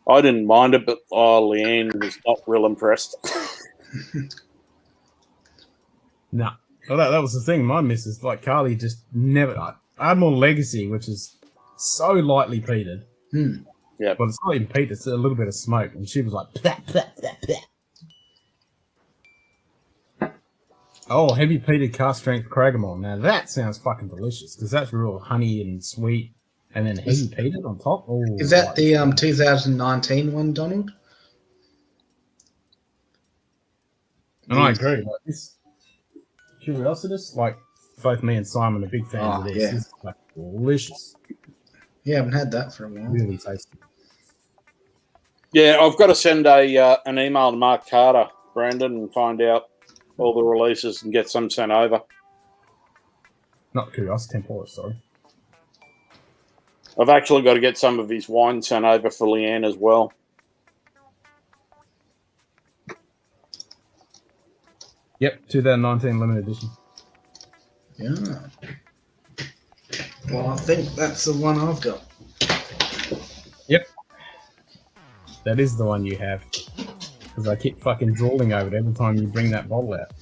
I didn't mind it, but Leanne was not real impressed. No. Well, that was the thing. My missus, like Carly, just never. I had more Legacy, which is so lightly peated. Yeah, but it's not even peated. It's a little bit of smoke, and she was like, "Plah, plah, plah, plah." "Oh, heavy peated cast strength Cragmore." Now that sounds fucking delicious because that's real honey and sweet, and then heavy peated on top. Oh, is that the 2019 one, Donald? And I agree. Like this. Curiositas, like both me and Simon are big fans of this. Yeah. This is like delicious. Yeah, I haven't had that for a while. Really tasty. Yeah, I've got to send an email to Mark Carter, Brandon, and find out all the releases and get some sent over. Not Curiosity, Temporis, sorry. I've actually got to get some of his wine sent over for Leanne as well. Yep, 2019 limited edition. Yeah. Well, I think that's the one I've got. Yep. That is the one you have. Because I keep fucking drooling over it every time you bring that bottle out.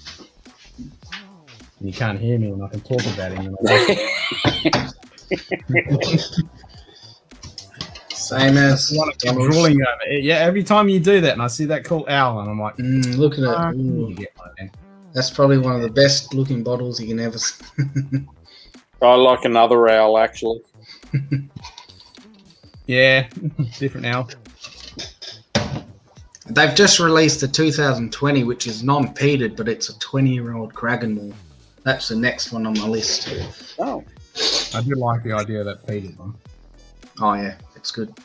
And you can't hear me when I can talk about him. Same as drooling over it. Yeah, every time you do that, and I see that cool owl, and I'm like, look at it. you get one, man. That's probably one of the best looking bottles you can ever see. I like another owl, actually. Yeah, different owl. They've just released the 2020, which is non-peated, but it's a 20-year-old Kragenmore. That's the next one on my list. Oh. I do like the idea of that peated one. Oh, yeah. It's good.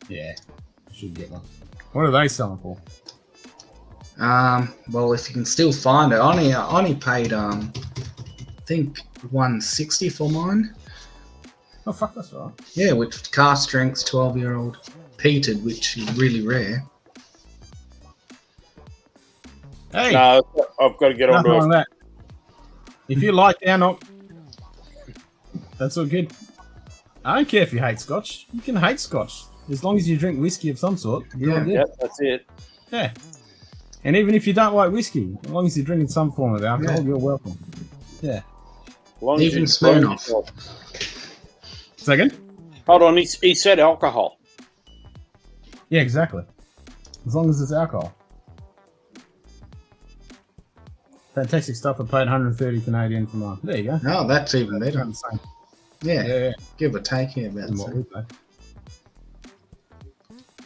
Yeah, should get one. What are they selling for? Well, if you can still find it, I only paid, I think, $160 for mine. Oh, fuck, that's right. Yeah, with cask strength 12-year-old peated, which is really rare. Hey, No, I've got to get on nothing to like it. that. If you like down up, that's all good. I don't care if you hate Scotch. You can hate Scotch. As long as you drink whiskey of some sort, you're all good. Yeah, that's it. Yeah. And even if you don't like whiskey, as long as you're drinking some form of alcohol, you're welcome. Yeah. Even Smirnoff. Second? Hold on, he said alcohol. Yeah, exactly. As long as it's alcohol. Fantastic stuff. I paid 130 Canadian for mine. There you go. Oh, that's even better. Around the same. Yeah, give or take here about Than what we that. pay.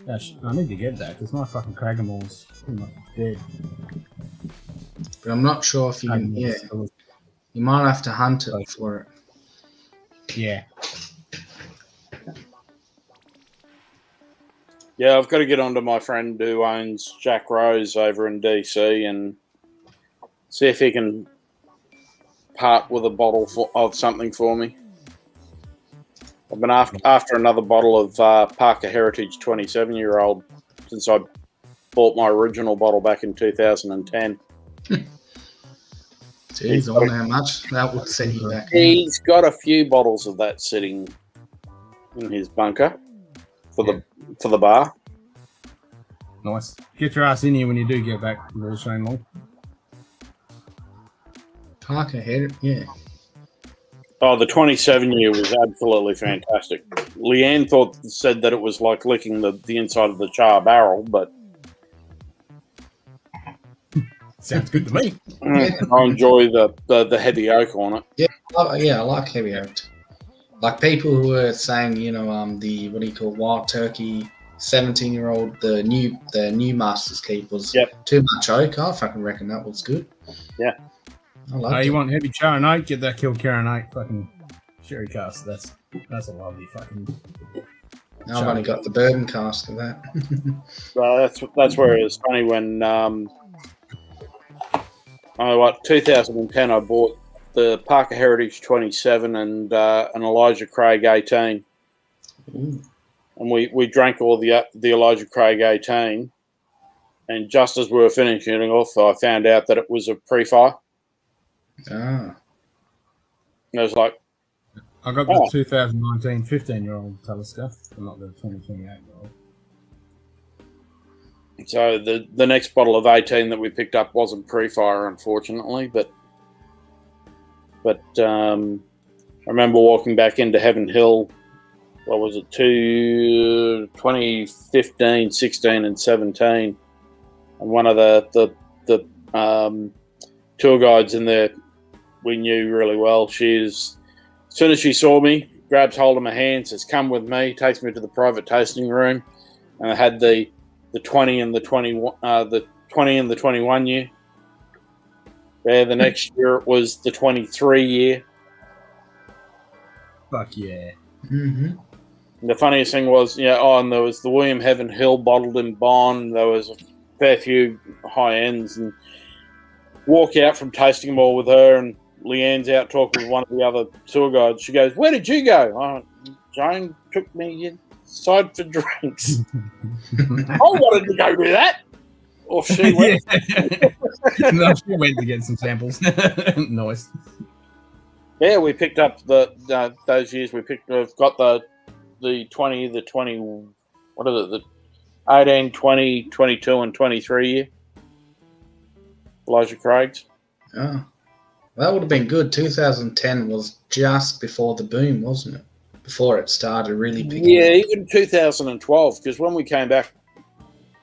Gosh, I need to get that because my fucking Kragenmore's pretty much dead. But I'm not sure if you can. Yeah, you might have to hunt it for it. Yeah. Yeah, I've got to get on to my friend who owns Jack Rose over in DC and see if he can part with a bottle of something for me. I've been after another bottle of Parker Heritage 27-year-old since I bought my original bottle back in 2010. Jeez, I wonder how much that would set you back. He's got a few bottles of that sitting in his bunker for the bar. Nice. Get your ass in here when you do get back to the Shane Long. Parker head, yeah. Oh, the 27-year was absolutely fantastic. Leanne said that it was like licking the inside of the char barrel, but sounds good to me. I enjoy the heavy oak on it. Yeah, I like heavy oaked. Like people who are saying, the what do you call Wild Turkey 17-year-old, the new Master's Keep was too much oak. I fucking reckon that was good. Yeah. I like You want heavy char and oak? Get that Kilcarron fucking sherry cask. That's a lovely fucking. I've only got the bourbon cask of that. So that's where it was funny when 2010 I bought the Parker Heritage 27 and an Elijah Craig 18. Ooh. And we drank all the Elijah Craig 18, and just as we were finishing it off, I found out that it was a pre-fire. Ah. And I was like, I got the 2019 15-year-old Talisker, not the 2028-year-old. So the next bottle of 18 that we picked up wasn't pre-fire, unfortunately, but I remember walking back into Heaven Hill. What was it? 2015, 16, and 17, and one of the tour guides in there we knew really well. As soon as she saw me, grabs hold of my hand, says, "Come with me," takes me to the private tasting room, and I had the 20 and the 21, the 20 and the 21 year. There, the next year it was the 23 year. Fuck yeah. Mm-hmm. And the funniest thing was, and there was the William Heaven Hill bottled in bond. There was a fair few high ends, and walk out from tasting them all with her, and Leanne's out talking with one of the other tour guides. She goes, "Where did you go?" "Oh, Jane took me inside for drinks." I wanted to go do that. Or she went. No, she went to get some samples. Nice. Yeah, we picked up those years. We've got the 20, the 20, what is it, the 18, 20, 22, and 23 year. Elijah Craig's. Oh. That would have been good. 2010 was just before the boom, wasn't it? Before it started really picking Yeah, up. even 2012, because when we came back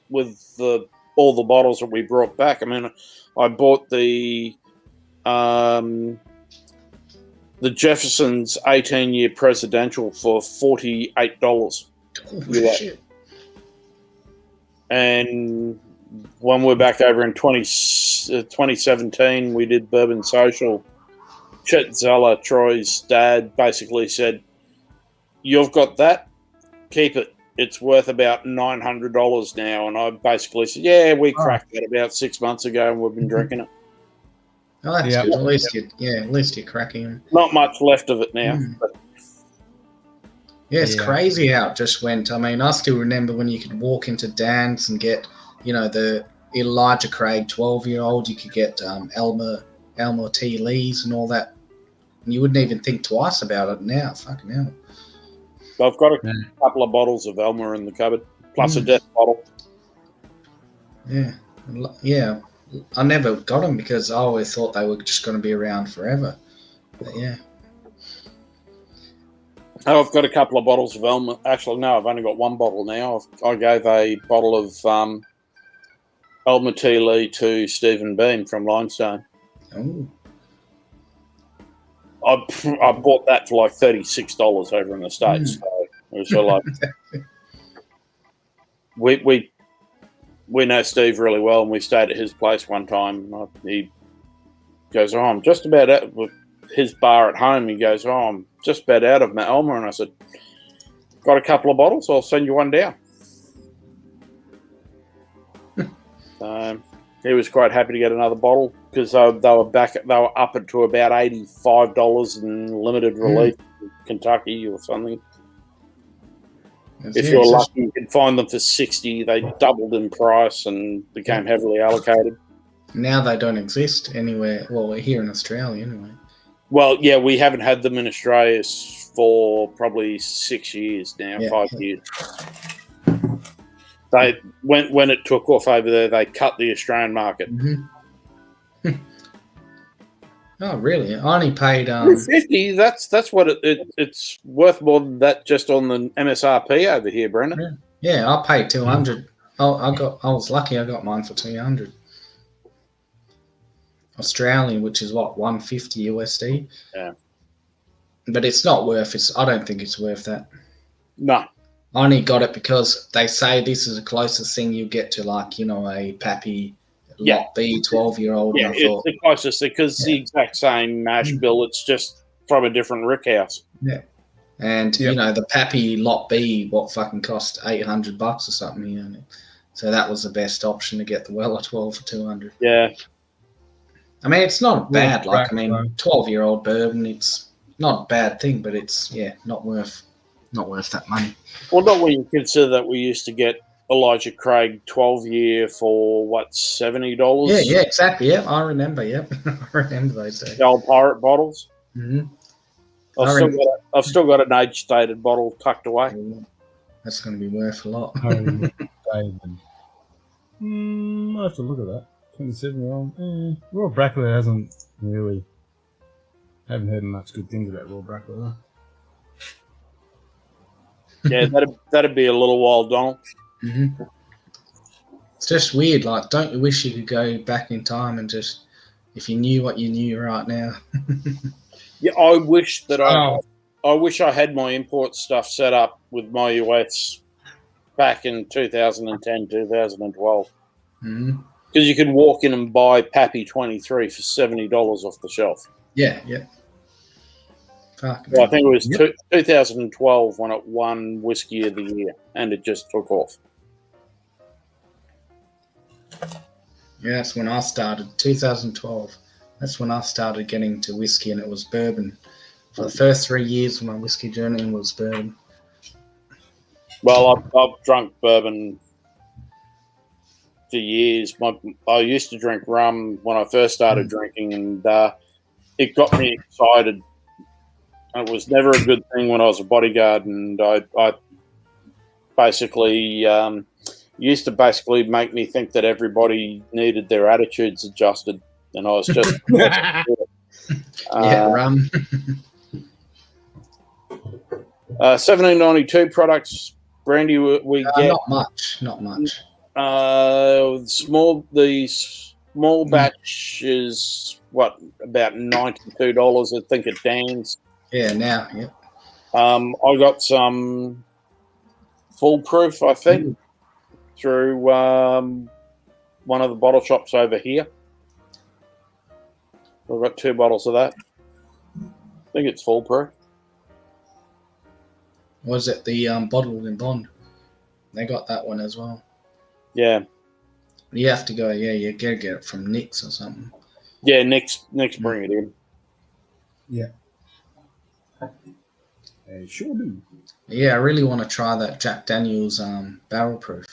with all the bottles that we brought back, I mean, I bought the Jefferson's 18-year presidential for $48. Oh, shit. And when we're back over in 2017, we did Bourbon Social. Chet Zeller, Troy's dad, basically said, "You've got that, keep it. It's worth about $900 now." And I basically said, "Yeah, we cracked that about 6 months ago, and we've been drinking it." Oh, that's good. At least you're cracking them. Not much left of it now. But yeah, it's crazy how it just went. I mean, I still remember when you could walk into Dan's and get, the Elijah Craig 12-year-old. You could get Elmer T. Lee's and all that. And you wouldn't even think twice about it now. Fucking hell. I've got a couple of bottles of Elmer in the cupboard, plus a Death bottle. Yeah. I never got them because I always thought they were just going to be around forever. But yeah. Oh, I've got a couple of bottles of Elmer. Actually, no, I've only got one bottle now. I gave a bottle of Elmer T. Lee to Stephen Beam from Limestone. Oh. I bought that for like $36 over in the States. So it was sort of like we know Steve really well, and we stayed at his place one time. He goes, "Oh, I'm just about at his bar at home." He goes, "Oh, I'm just about out of my Elmer," and I said, "Got a couple of bottles? I'll send you one down." He was quite happy to get another bottle because they were up to about $85 in limited release in Kentucky or something. If you're lucky, you can find them for $60. They doubled in price and became heavily allocated. Now they don't exist anywhere. Well, we're here in Australia anyway. Well, yeah, we haven't had them in Australia for probably 6 years now, 5 years. They when it took off over there, they cut the Australian market. Mm-hmm. Oh, really? I only paid $50. That's what it's worth more than that just on the MSRP over here, Brendan. Yeah, I paid $200. I was lucky. I got mine for $200 Australian, which is what, $150 USD. Yeah, but it's not worth it. I don't think it's worth that. No. I only got it because they say this is the closest thing you get to, like, a Pappy Lot B 12-year-old. Yeah, it's the closest because it's the exact same mash bill. It's just from a different rick house. Yeah. And, the Pappy Lot B, what fucking cost $800 or something. So that was the best option to get the Weller 12 for $200. Yeah. I mean, it's not bad. 12-year-old bourbon, it's not a bad thing, but it's, not worth that money. Well, not when you consider that we used to get Elijah Craig 12-year for, what, $70? Yeah, exactly. Yeah, I remember. Yep, I remember those days. The old pirate bottles. Mm-hmm. I've still got an age-stated bottle tucked away. That's going to be worth a lot. I have to look at that. 27-year-old. Royal Brackler hasn't really... haven't heard much good things about Royal Brackler. Yeah, that'd be a little while, Donald. Mm-hmm. It's just weird. Like, don't you wish you could go back in time and just, if you knew what you knew right now? Yeah, I wish that I wish I had my import stuff set up with my US back in 2010, 2012. Mm-hmm. Because you could walk in and buy Pappy 23 for $70 off the shelf. Yeah. Well, I think it was 2012 when it won Whiskey of the Year, and it just took off. Yeah, that's when I started, 2012. That's when I started getting to whiskey, and it was bourbon. For the first 3 years of my whiskey journey was bourbon. Well, I've drunk bourbon for years. I used to drink rum when I first started drinking, and it got me excited. It was never a good thing when I was a bodyguard, and I basically used to make me think that everybody needed their attitudes adjusted, and I was just Yeah, rum. 1792 products. Brandy, we get Not much. the small batch is what, about $92, I think, at Dan's. Yeah, now, yep. I got some foolproof, I think, through one of the bottle shops over here. I've got 2 bottles of that. I think it's foolproof. Was it the bottled in bond? They got that one as well. Yeah. You have to go, you gotta get it from Nick's or something. Yeah, Nick's bring it in. Yeah. They sure do. Yeah, I really want to try that Jack Daniels barrel proof.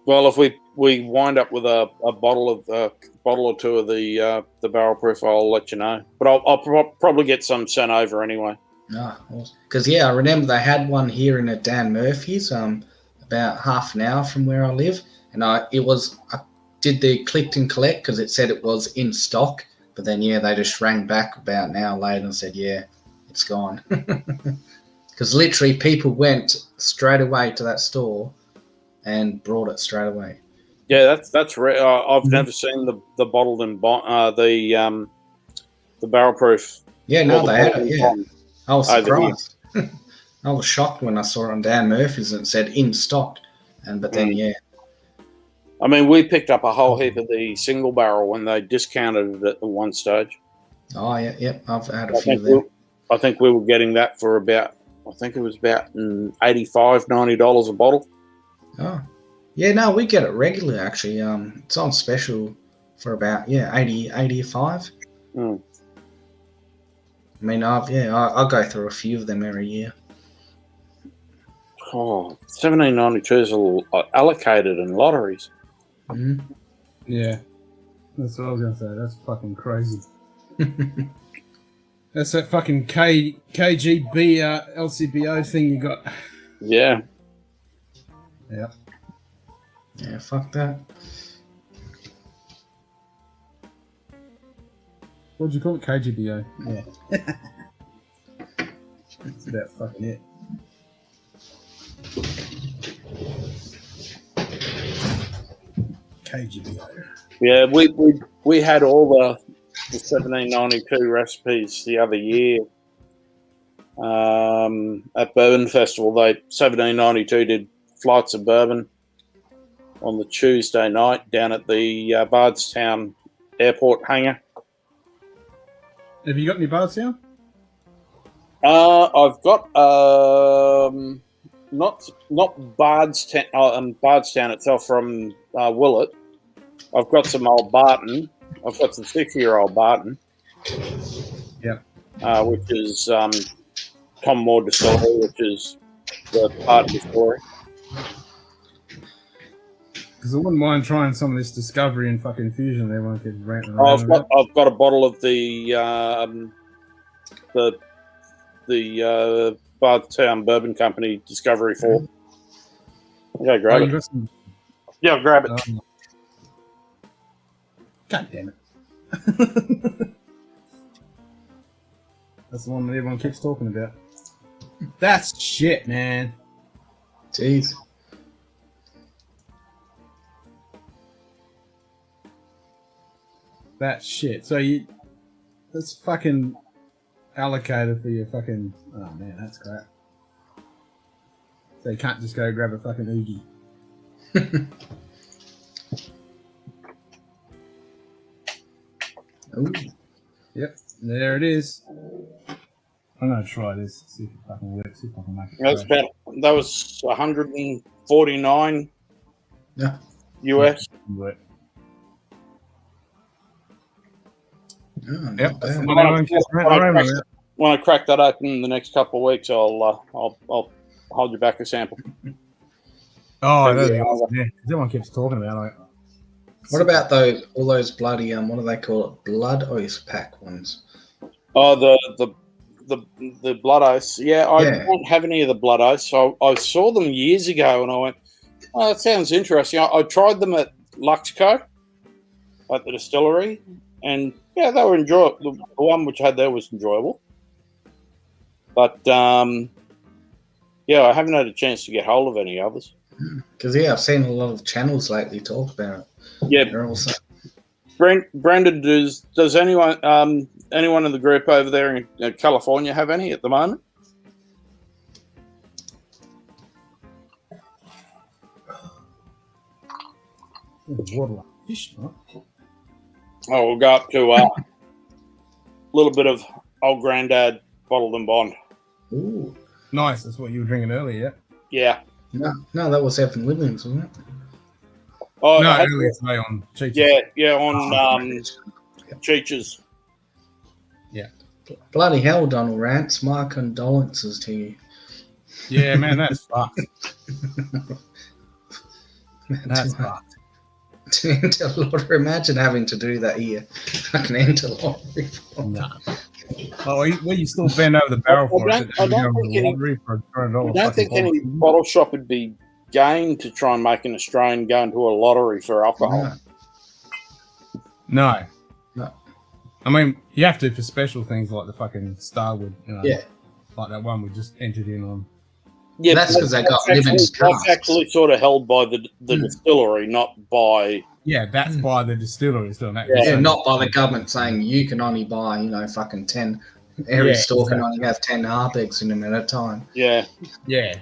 Well, if we wind up with a bottle or 2 of the barrel proof, I'll let you know. But I'll probably get some sent over anyway. Ah, because I remember they had one here in a Dan Murphy's, about half an hour from where I live, and I did the click and collect because it said it was in stock, but then they just rang back about an hour later and said it's gone. Because literally people went straight away to that store and brought it straight away. Yeah, that's rare. I've never seen the bottled and the barrel proof. Yeah, no, they had it. Yeah, Bond. I was surprised. I was shocked when I saw it on Dan Murphy's and it said in stock, but then I mean, we picked up a whole heap of the single barrel when they discounted it at one stage. Oh yeah, I've had a few of them. I think we were getting that for about $85, $90 a bottle. Oh, yeah, no, we get it regularly actually. It's on special for about 80, 85. Mm. I mean, I'll go through a few of them every year. Oh, 1792 is allocated in lotteries. Mm-hmm. Yeah, that's what I was gonna say. That's fucking crazy. That's that fucking KGB LCBO thing you got. Yeah. Yeah. Yeah, fuck that. What'd you call it? KGBO. Yeah. That's about fucking it. KGBO. Yeah, we had all the 1792 recipes the other year at Bourbon Festival. 1792 did flights of bourbon on the Tuesday night down at the Bardstown Airport hangar. Have you got any Bardstown? I've got not Bardstown itself from Willett. I've got some old Barton. I've got some 6-year-old Barton. Yeah. Which is Tom Moore Distillery, which is the Barton Distillery. Because I wouldn't mind trying some of this Discovery and fucking Fusion. They won't get ranting around. I've got a bottle of the Bardstown Bourbon Company Discovery 4. Yeah, grab it. Yeah, I'll grab it. God damn it. That's the one that everyone keeps talking about. That's shit, man. Jeez. That's shit. So that's fucking allocated for your fucking. Oh man, that's crap. So you can't just go grab a fucking Oogie. Ooh. Yep, there it is. I'm gonna try this. See if it fucking works. See if I can make it. That was 149 US. Work. Oh, Yep. When I crack that open in the next couple of weeks, I'll hold you back a sample. Oh, that'd be awesome. Yeah, everyone keeps talking about it. What about all those bloody what do they call it? Blood ice pack ones. Oh, the blood ice. Yeah, I don't have any of the blood ice. So I saw them years ago, and I went, "Oh, that sounds interesting." I tried them at Luxco, at the distillery, and Yeah, they were enjoyable. The one which I had there was enjoyable. But, yeah, I haven't had a chance to get hold of any others. Because, yeah, I've seen a lot of channels lately talk about it. Yeah. They're also... Brandon, does anyone in the group over there in California have any at the moment? Water like fish, right? Oh, we'll go up to a little bit of old granddad bottled and bond. Ooh. Nice. That's what you were drinking earlier, Yeah. No, that was Evan Williams, wasn't it? Oh, yeah? No, earlier today on Cheetos. on Cheeches. Yeah. Bloody hell, Donald Rance. My condolences to you. Yeah, man, that's fucked. That's fucked. To enter lottery. Imagine having to do that here. Fucking enter lottery. Nah. Oh, were you still bend over the barrel for it? I don't think any bottle shop would be game to try and make an Australian go into a lottery for alcohol. No. I mean, you have to for special things like the fucking Starwood. Yeah. Like that one we just entered in on. Yeah, that's because they got limited casks. That's actually sort of held by the distillery, not by... Yeah, that's by the distillery still. Yeah, not by the government saying you can only buy, fucking 10. Every store can only have 10 Arbegs in them at a time. Yeah. Yeah.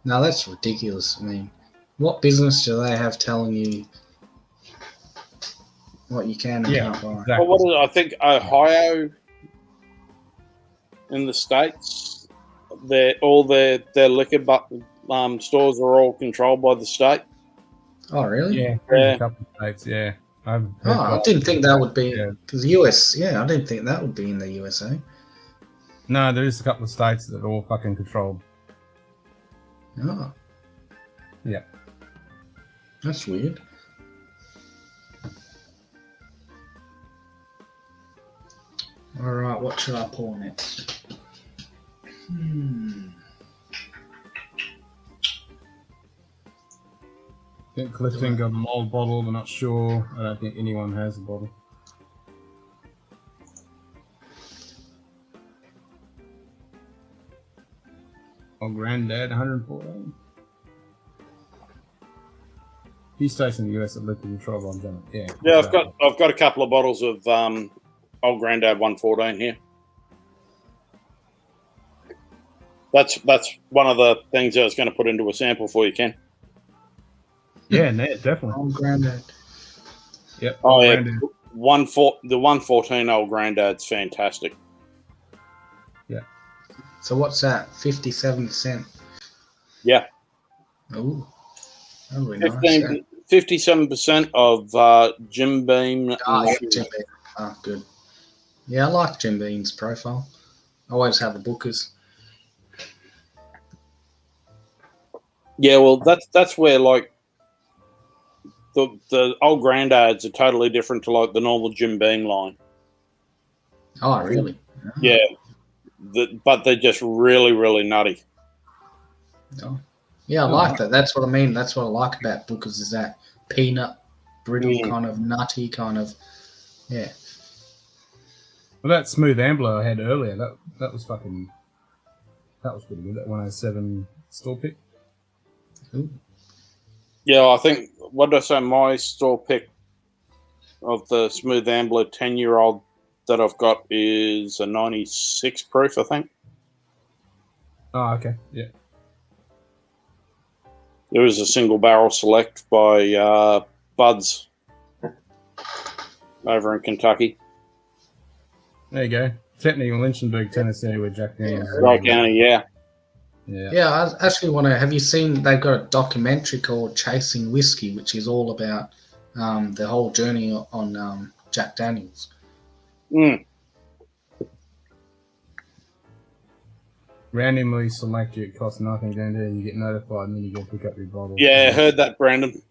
No, that's ridiculous. I mean, what business do they have telling you what you can and can't buy? Exactly. Well, I think Ohio in the States, all their liquor stores are all controlled by the state. Oh, really? Yeah, a couple of states, yeah. I didn't think that would be, because US, I didn't think that would be in the USA. No, there is a couple of states that are all fucking controlled. Oh. Yeah. That's weird. Alright, what should I pour next? I think Clifton got an old bottle, but not sure. I don't think anyone has a bottle. Old Granddad, 114. Few states in the US that liquor control on them. Yeah. Yeah, I've got a couple of bottles of Old Granddad 114 here. That's one of the things I was going to put into a sample for you, Ken. Yeah, definitely. Old Granddad. Yep. Oh, yeah. The 114 Old Granddad's fantastic. Yeah. So what's that? 57%? Yeah. Ooh. That would be nice. 57% of Jim Beam. Oh, Jim Beam. Oh, good. Yeah, I like Jim Beam's profile. I always have the bookers. Yeah, well, that's where, like, the Old Granddads are totally different to, like, the normal Jim Beam line. Oh, really? Oh. Yeah. But they're just really, really nutty. Oh. Yeah, I like that. That's what I mean. That's what I like about bookers is that peanut, brittle, kind of nutty, kind of, yeah. Well, that Smooth Ambler I had earlier, that was pretty good. That 107 store pick. Ooh. Yeah, I think, what did I say, my store pick of the Smooth Ambler 10-year-old that I've got is a 96 proof, I think. Oh, okay, yeah. There was a single barrel select by Bud's over in Kentucky. There you go. Technically in Lynchburg, Tennessee, where Jack Daniels is. Right County, yeah. Yeah, I actually want to. Have you seen? They've got a documentary called "Chasing Whiskey," which is all about the whole journey on Jack Daniels. Randomly select you. It costs nothing down there. You get notified, and then you go pick up your bottle. Yeah, I heard that, Brandon.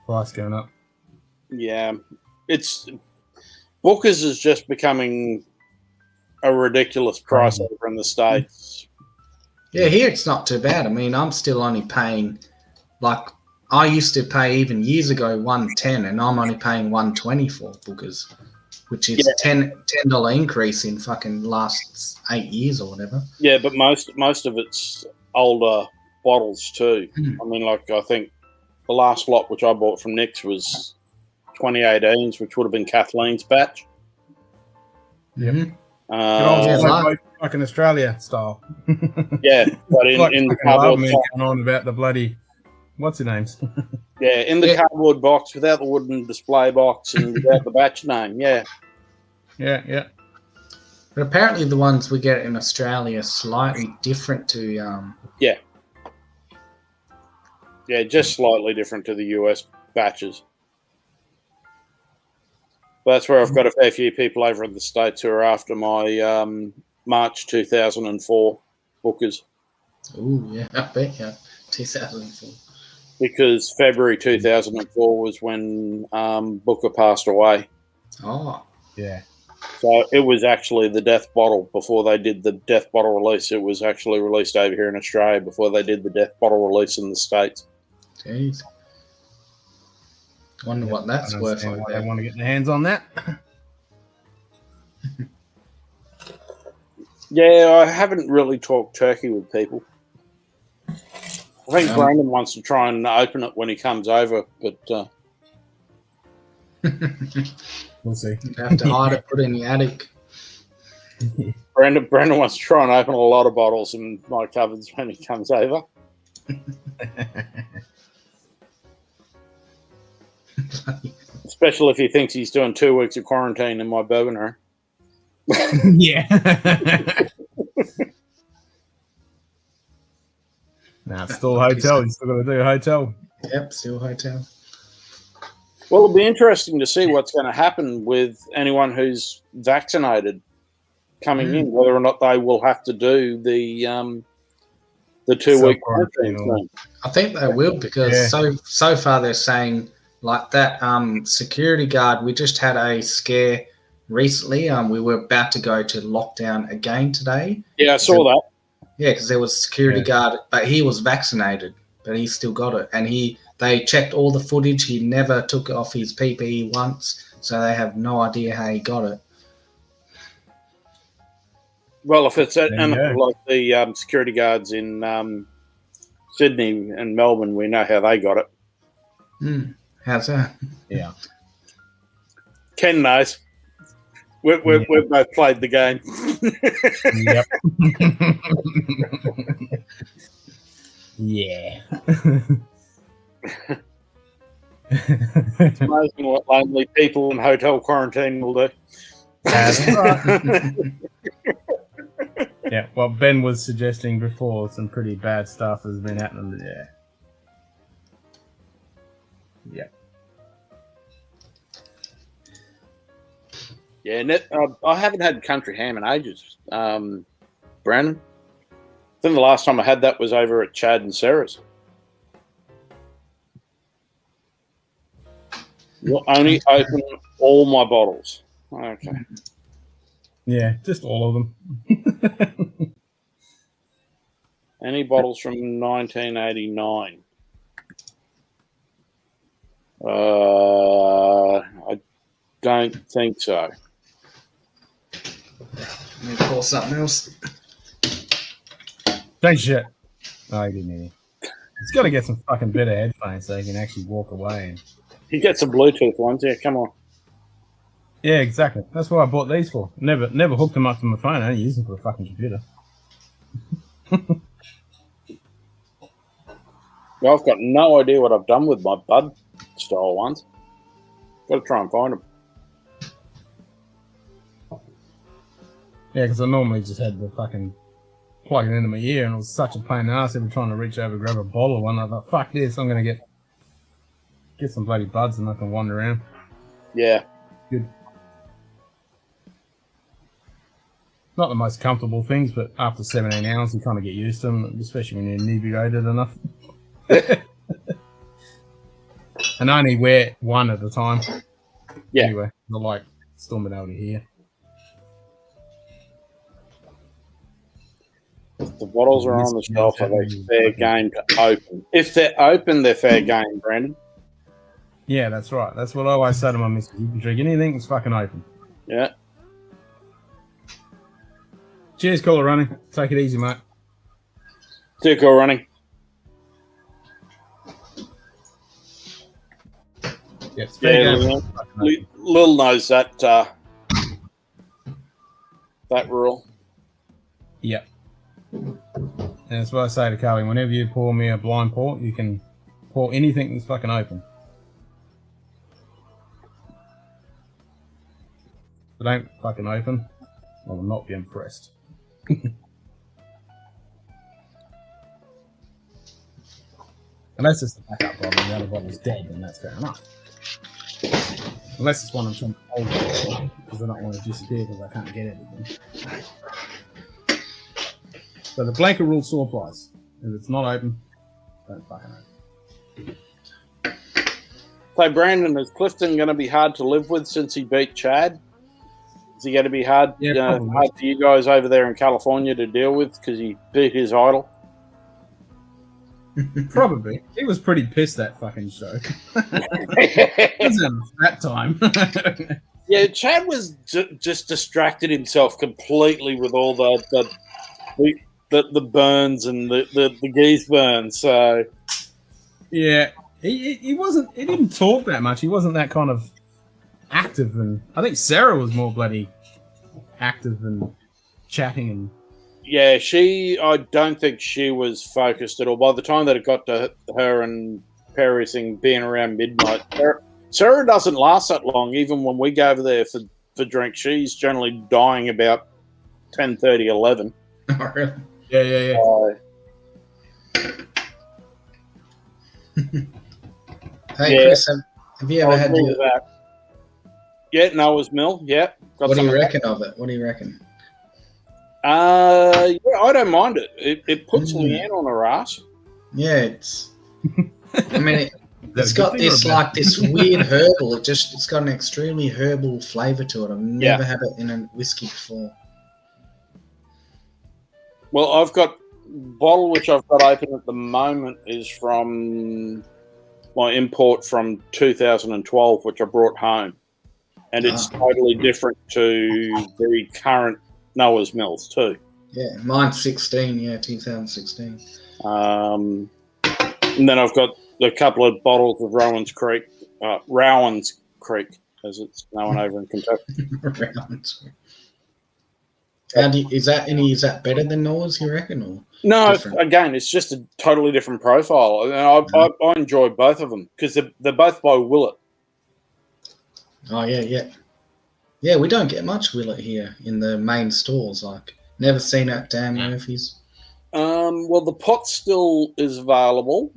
Price going up. Yeah, Booker's is just becoming a ridiculous price over in the States. Yeah, here it's not too bad. I mean, I'm still only paying, like, I used to pay even years ago 110, and I'm only paying 120 for bookers, which is $10 increase in fucking last 8 years or whatever. Yeah, but most of it's older bottles too. I mean, like I think the last lot which I bought from Nick's was 2018s, which would have been Kathleen's batch. Mm-hmm. Like in Australia style. Yeah, but in the cardboard box. Going on about the bloody what's the names? Yeah, in the cardboard box without the wooden display box and without the batch name. Yeah. Yeah. But apparently the ones we get in Australia are slightly different to Yeah, just slightly different to the US batches. But that's where I've got a fair few people over in the States who are after my March 2004 bookers. Oh, yeah, I bet, yeah. 2004. Because February 2004 was when Booker passed away. Oh. Yeah. So it was actually the death bottle before they did the death bottle release. It was actually released over here in Australia before they did the death bottle release in the States. Jeez. Wonder what that's worth. Why they want to get their hands on that. Yeah, I haven't really talked turkey with people. I think Brandon wants to try and open it when he comes over, but we'll see. You have to hide it, put it in the attic. Brandon wants to try and open a lot of bottles in my cupboards when he comes over. Especially if he thinks he's doing 2 weeks of quarantine in my bourbon room. Yeah. Nah, it's still a hotel. You still got to do a hotel. Yep, still hotel. Well, it'll be interesting to see what's going to happen with anyone who's vaccinated coming in, whether or not they will have to do the 2 week quarantine. I think they will, because so far they're saying like that security guard. We just had a scare recently. We were about to go to lockdown again today. Yeah, I saw that. Yeah, because there was a security guard, but he was vaccinated, but he still got it. And they checked all the footage. He never took off his PPE once, so they have no idea how he got it. Well, if it's like the security guards in Sydney and Melbourne, we know how they got it. How's that? Yeah. Ken knows. We've both played the game. Yep. Yeah. It's amazing what lonely people in hotel quarantine will do. That's right. Yeah, well, Ben was suggesting before some pretty bad stuff has been happening there. Yeah. Yeah, I haven't had country ham in ages, Brandon. I think the last time I had that was over at Chad and Sarah's. You'll only open all my bottles. Okay. Yeah, just all of them. Any bottles from 1989? I don't think so. Let me pour something else. Don't shit. No, he didn't hear you. He's got to get some fucking better headphones so he can actually walk away. And... You get some Bluetooth ones, yeah, come on. Yeah, exactly. That's what I bought these for. Never hooked them up to my phone. I only use them for a fucking computer. Well, I've got no idea what I've done with my Bud style ones. Got to try and find them. Yeah, because I normally just had the fucking plug it into my ear, and it was such a pain in the ass every time to reach over and grab a bottle of one. I thought, fuck this, I'm going to get some bloody buds and I can wander around. Yeah. Good. Not the most comfortable things, but after 17 hours, you kind of get used to them, especially when you're inebriated enough. And I only wear one at a time. Yeah. Anyway, not like still been able to hear. the bottles are on the shelf, are they fair game to open? If they're open, they're fair game, Brandon. Yeah, that's right. That's what I always say to my missus. You can drink anything that's fucking open. Yeah. Cheers, caller running. Take it easy, mate. Too cool running. Yeah, it's fair Yeah, game. Lil knows that that rule. Yep. And that's what I say to Carly. Whenever you pour me a blind pour, you can pour anything that's fucking open. If it ain't fucking open, I will not be impressed. Unless it's the backup bottle and the other bottle's dead, then that's fair enough. Unless it's one I'm trying to hold because I don't want to disappear because I can't get everything. So the blanket rule still applies. If it's not open, don't fucking open. So, Brandon, is Clifton going to be hard to live with since he beat Chad? Is he going to be hard, hard for you guys over there in California to deal with because he beat his idol? Probably. He was pretty pissed that fucking show. That time. Yeah, Chad was just distracted himself completely with all the burns and the geese burns. So yeah, he wasn't. He didn't talk that much. He wasn't that kind of active, and I think Sarah was more bloody active and chatting and. Yeah, I don't think she was focused at all. By the time that it got to her and everything being around midnight, Sarah doesn't last that long. Even when we go over there for drinks, she's generally dying about 10:30, 11. Oh, really? Yeah. Hey, yeah. Chris, have you ever had that? Yeah, Noah's Mill. Yeah. What do you reckon of it? What do you reckon? Yeah, I don't mind it. It puts Leanne on her ass. Yeah, it's. I mean, it's got this this weird herbal. It's got an extremely herbal flavour to it. I've never had it in a whiskey before. Well, I've got bottle which I've got open at the moment is from my import from 2012, which I brought home, and it's totally different to the current Noah's Mills too. Yeah, mine's 16. Yeah, 2016. And then I've got a couple of bottles of Rowan's Creek, as it's known over in Kentucky. Is that better than Noah's, you reckon? Or no, different? Again, it's just a totally different profile. And I enjoy both of them because they're both by Willett. Oh, yeah. Yeah, we don't get much Willett here in the main stores. Like, never seen it at Dan Murphy's. Well, the pot still is available,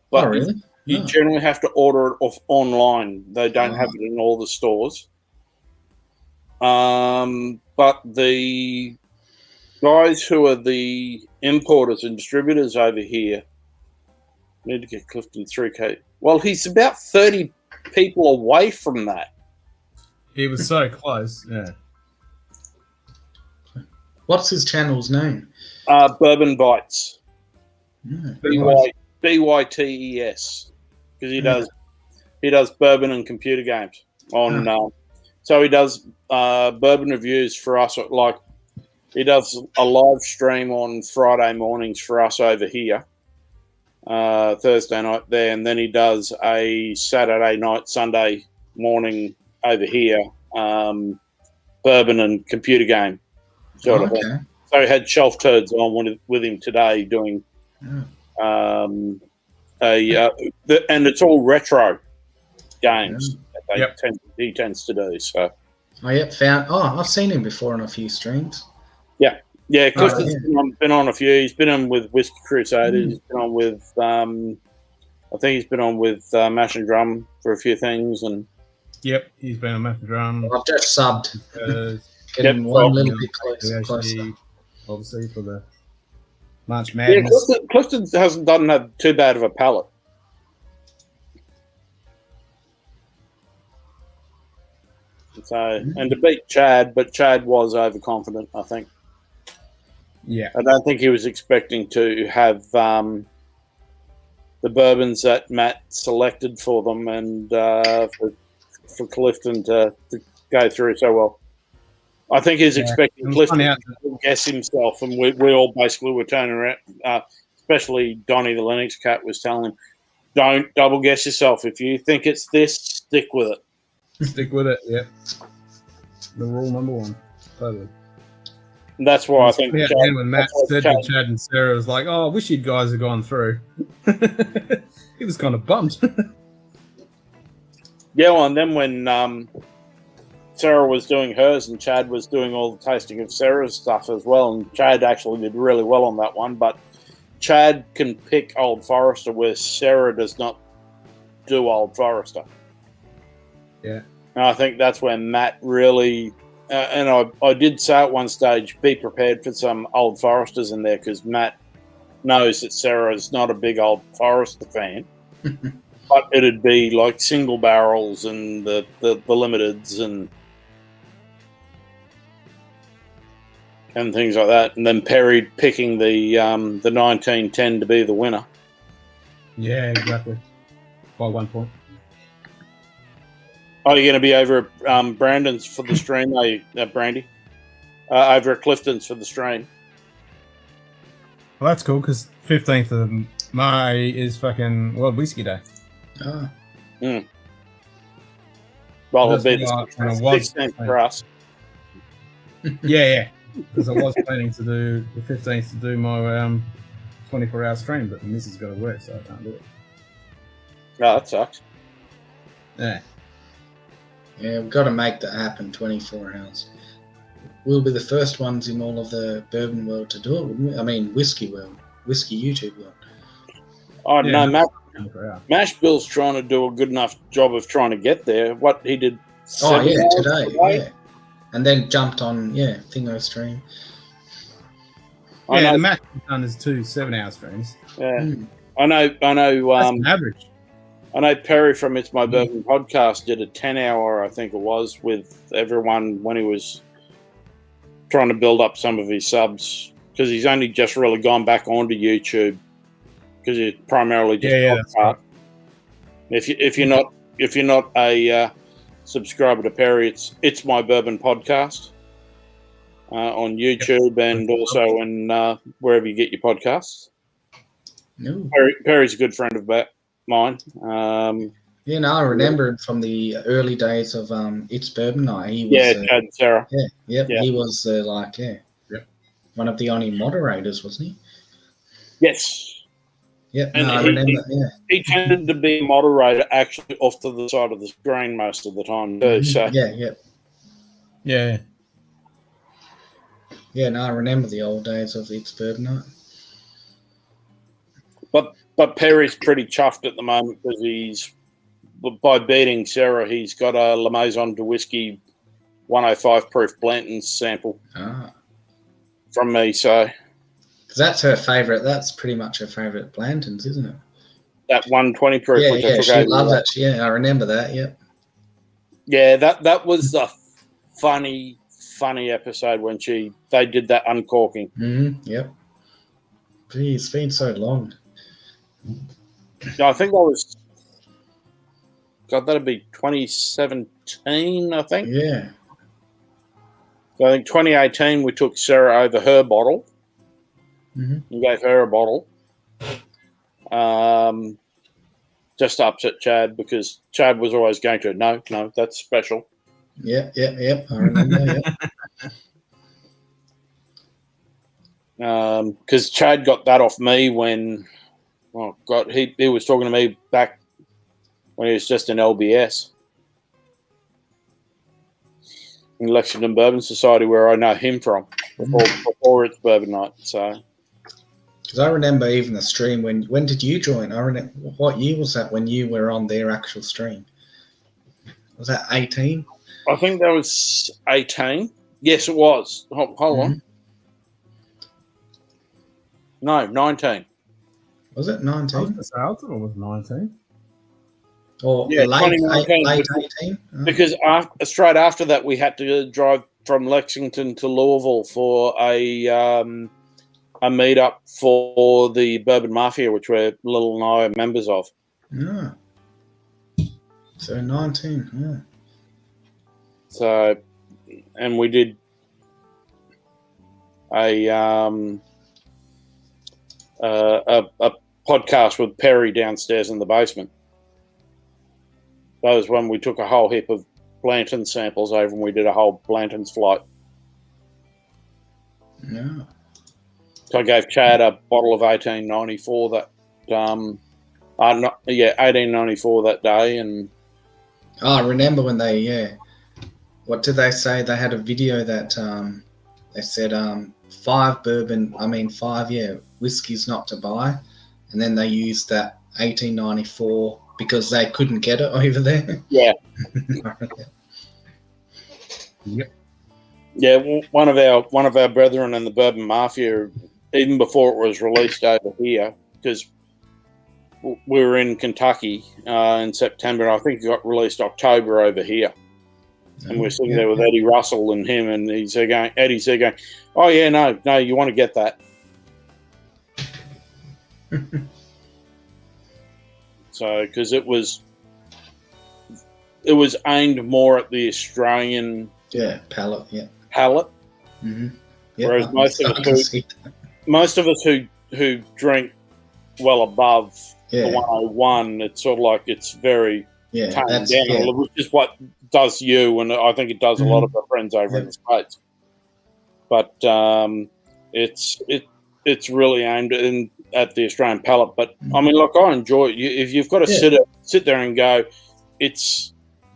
but really? You generally have to order it off online. They don't have it in all the stores. But the guys who are the importers and distributors over here need to get Clifton 3K. Well, he's about 30 people away from that. He was so close, yeah. What's his channel's name? Bourbon Bites. Yeah. BYTES. Because he does bourbon and computer games on. So he does bourbon reviews for us. Like he does a live stream on Friday mornings for us over here, Thursday night there, and then he does a Saturday night, Sunday morning over here, bourbon and computer game sort of thing. So he had Shelf Turds on with him today doing and it's all retro games that he tends to do. So I've seen him before on a few streams. Yeah, Clifton's been on a few. He's been on with Whiskey Crusaders. He's been on with I think he's been on with Mash and Drum for a few things, and he's been on Mash and Drum. I've just subbed. Getting one little bit closer. Obviously for the March Madness. Yeah, Clifton doesn't have too bad of a palate. So, and to beat Chad, but Chad was overconfident, I think. Yeah. I don't think he was expecting to have the bourbons that Matt selected for them and for Clifton to go through so well. I think he's expecting Clifton to guess himself, and we all basically were turning around, especially Donnie the Linux cat was telling him, don't double guess yourself. If you think it's this, stick with it. Stick with it, yeah. The rule number one. Totally. And that's why I think when Matt said to Chad and Sarah, was like, "Oh, I wish you guys had gone through." He was kind of bummed. Yeah, well, and then when Sarah was doing hers and Chad was doing all the tasting of Sarah's stuff as well, and Chad actually did really well on that one, but Chad can pick Old Forester where Sarah does not do Old Forester. Yeah. And I think that's where Matt really... and I did say at one stage, be prepared for some Old Foresters in there, because Matt knows that Sarah is not a big Old Forester fan. But it'd be like single barrels and the limiteds and things like that. And then Perry picking the 1910 to be the winner. Yeah, exactly. By 1 point. Oh, you're going to be over at Brandon's for the stream, are you, Brandy? Over at Clifton's for the stream. Well, that's cool, because 15th of May is fucking World Whiskey Day. Oh. Mm. Well, it'll be the 16th for us. Yeah. Because I was planning to do the 15th to do my 24-hour stream, but the missus got to work, so I can't do it. Oh, that sucks. Yeah. Yeah, we've got to make that happen 24 hours. We'll be the first ones in all of the bourbon world to do it, wouldn't we? I mean, whiskey world. Whiskey YouTube world. Oh, yeah, no, Mash Bill's trying to do a good enough job of trying to get there. What he did... Oh, yeah, today, yeah. And then jumped on, Thingo stream. Yeah, the max we've done is 2 7-hour streams. Yeah. I know. That's an average. I know Perry from It's My Bourbon podcast did a 10-hour, I think it was, with everyone when he was trying to build up some of his subs, because he's only just really gone back onto YouTube because he's primarily just podcast. Right. If you're not a subscriber to Perry, it's My Bourbon podcast on YouTube and also in wherever you get your podcasts. No. Perry's a good friend of mine. I remember him from the early days of It's Bourbon Night. He was, Chad and Sarah. Yeah. He was one of the only moderators, wasn't he? Yes. Yeah, and I remember. He tended to be a moderator actually off to the side of the screen most of the time too. So yeah. No, I remember the old days of It's Bourbon Night. But Perry's pretty chuffed at the moment because by beating Sarah, he's got a La Maison de Whiskey 105 proof Blanton's sample from me. So that's her favourite. That's pretty much her favourite Blanton's, isn't it? That 120 proof. Yeah, she loves it. Yeah, I remember that. Yep. Yeah, that was a funny episode when they did that uncorking. Mm-hmm. Yep. Gee, it's been so long. I think that was... God, that'd be 2017, I think. Yeah. So I think 2018 we took Sarah over her bottle. Mm-hmm. And gave her a bottle. Just to upset Chad because Chad was always going to, no, that's special. Yep. I remember, Because Chad got that off me when... Oh, God, he was talking to me back when he was just in LBS. In Lexington Bourbon Society, where I know him from, before It's Bourbon Night. So, because I remember even the stream, when did you join? I remember, what year was that when you were on their actual stream? Was that 18? I think that was 18. Yes, it was. Hold on. No, 19. Was it 19? I thought it was 19. Or yeah, late 18? Oh. Because straight after that, we had to drive from Lexington to Louisville for a a meetup for the Bourbon Mafia, which we're Little and I are members of. Yeah. So 19, yeah. So, and we did a podcast with Perry downstairs in the basement. That was when we took a whole heap of Blanton samples over and we did a whole Blanton's flight. Yeah. So I gave Chad a bottle of 1894 that, 1894 that day, and Oh, I remember when they, what did they say? They had a video that they said 5 whiskeys not to buy, and then they used that 1894 because they couldn't get it over there. yeah, Yep. yeah. One of our brethren in the Bourbon Mafia, even before it was released over here, because we were in Kentucky in September, and I think it got released October over here. And we're sitting there with Eddie Russell and him, and Eddie's there going, "Oh yeah, no, you want to get that." So, because it was aimed more at the Australian palate, palate, mm-hmm. whereas most of us who drink well above the 101, it's sort of like it's very toned down, which is what does you, and I think it does a lot of our friends over in the States. But it's really aimed at the Australian palate. But I mean, look, I enjoy it. If you've got to sit there and go, it's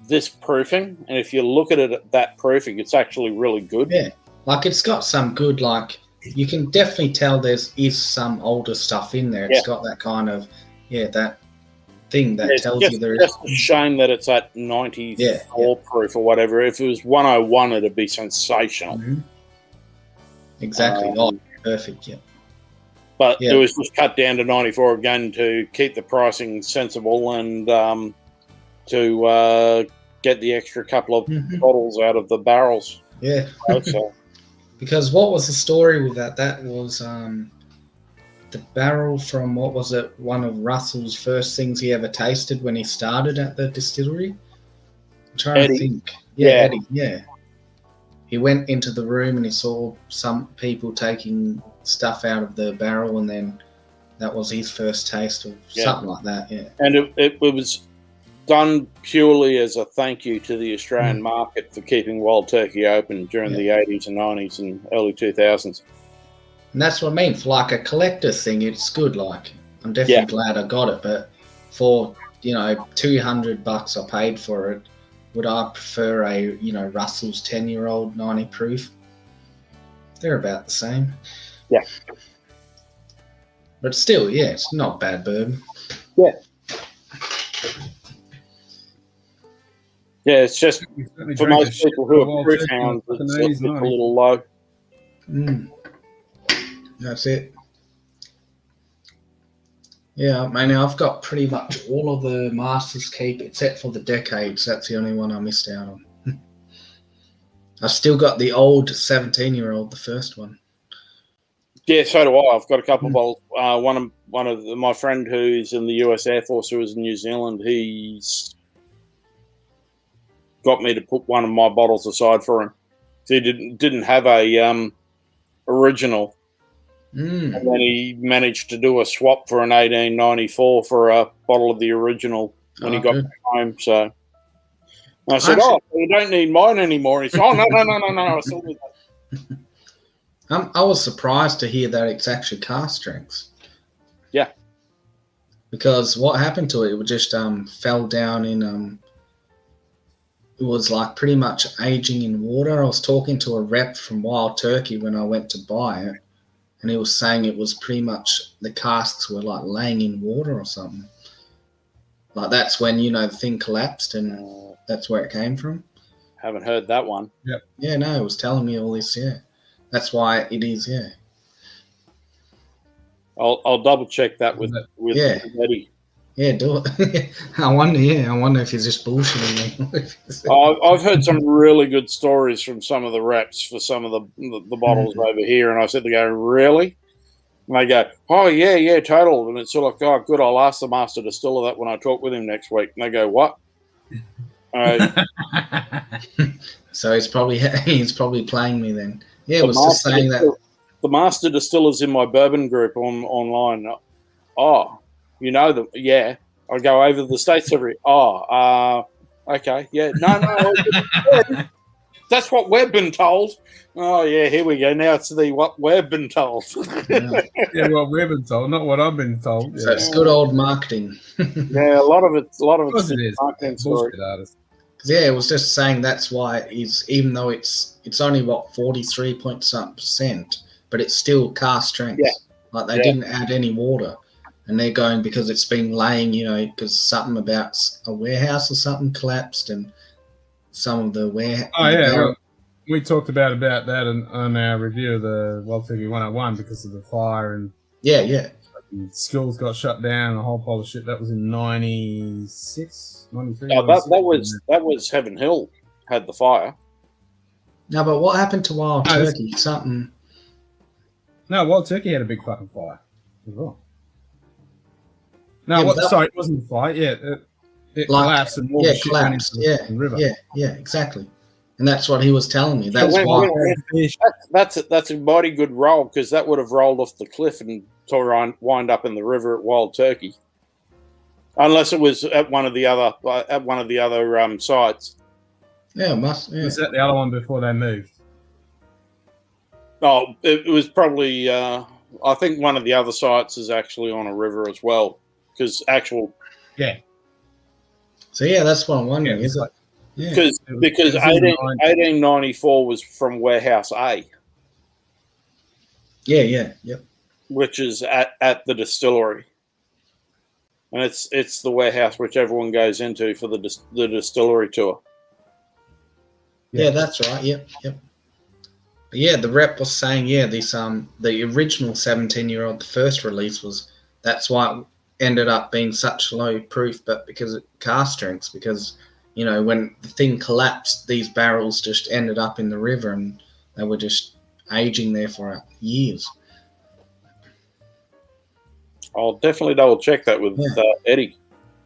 this proofing, and if you look at it at that proofing, it's actually really good. Yeah, like it's got some good, like you can definitely tell is some older stuff in there. It's got that kind of that thing that tells you there is. It's just a shame that it's at 94 proof or whatever. If it was 101, it'd be sensational. Mm-hmm. Exactly. Perfect. Yeah. But it was just cut down to 94 again to keep the pricing sensible and to get the extra couple of bottles out of the barrels. Yeah. So. Because what was the story with that? That was the barrel from, what was it, one of Russell's first things he ever tasted when he started at the distillery? I'm trying to think. Eddie, He went into the room and he saw some people taking stuff out of the barrel, and then that was his first taste of something like that, And it was done purely as a thank you to the Australian market for keeping Wild Turkey open during the 80s and 90s and early 2000s. And that's what I mean. For like a collector's thing, it's good. Like, I'm definitely glad I got it, but for, $200 I paid for it, would I prefer a, Russell's 10-year-old 90 proof? They're about the same. Yeah. But still, it's not bad bourbon. Yeah. Yeah, it's just for most people who are proof hounds, it's a little low. That's it. Yeah, man, I've got pretty much all of the Master's Keep except for the Decades. That's the only one I missed out on. I've still got the old 17-year-old, the first one. Yeah, so do I. I've got a couple of bottles. One of my friend who's in the US Air Force, who is in New Zealand, he's got me to put one of my bottles aside for him. So he didn't have a original. And then he managed to do a swap for an 1894 for a bottle of the original when he got back home. So I said, you don't need mine anymore. He said, no, I still need that. I was surprised to hear that it's actually cask strengths. Yeah. Because what happened to it? It just fell down in... it was like pretty much aging in water. I was talking to a rep from Wild Turkey when I went to buy it, and he was saying it was pretty much the casks were like laying in water or something. Like that's when, the thing collapsed, and that's where it came from. Haven't heard that one. Yep. Yeah, no, it was telling me all this, That's why it is, I'll double check that with Eddie. Yeah, do it. I wonder if he's just bullshitting me. I've heard some really good stories from some of the reps for some of the bottles over here, and I said to go, really? And they go, oh, yeah, total. And it's sort of like, oh, good, I'll ask the master distiller that when I talk with him next week. And they go, what? So he's probably playing me then. Yeah, it was just saying that. The master distillers in my bourbon group online. Oh, you know them? Yeah. I go over to the States every. Oh, okay. Yeah. No. Yeah, that's what we've been told. Oh, yeah, here we go. Now it's what we've been told. Yeah, what we've been told, not what I've been told. So it's good old marketing. Yeah, a lot of it's it is. marketing story. Yeah, it was just saying that's why even though it's only 43 point something percent, but it's still cask strength. Yeah. Like they didn't add any water. And they're going because it's been laying, because something about a warehouse or something collapsed and some of the warehouse. Oh, yeah. Well, we talked about that on our review of the Wild Turkey 101 because of the fire and yeah. Schools got shut down, a whole pile of shit. That was in 96, 93. No, that was Heaven Hill had the fire. No, but what happened to Wild Turkey? Something. No, Wild Turkey had a big fucking fire as well. No, sorry, it wasn't a fire. Yeah, it collapsed and all the shit went into the river. Yeah, exactly. And that's what he was telling me. That's why. That's a mighty good roll because that would have rolled off the cliff and wind up in the river at Wild Turkey, unless it was at one of the other sites. Yeah, must. Yeah. Was that the other one before they moved? Oh, it was probably. I think one of the other sites is actually on a river as well. Because yeah. So yeah, that's what I'm wondering. Is it? Yeah. Because 1894 was from Warehouse A. Yeah, yep. Which is at the distillery, and it's the warehouse which everyone goes into for the distillery tour. Yeah, that's right. Yep. But yeah, the rep was saying this the original 17-year-old, the first release that's why it ended up being such low proof, but because it cask strengths, because when the thing collapsed, these barrels just ended up in the river and they were just aging there for years. I'll definitely double check that with Eddie.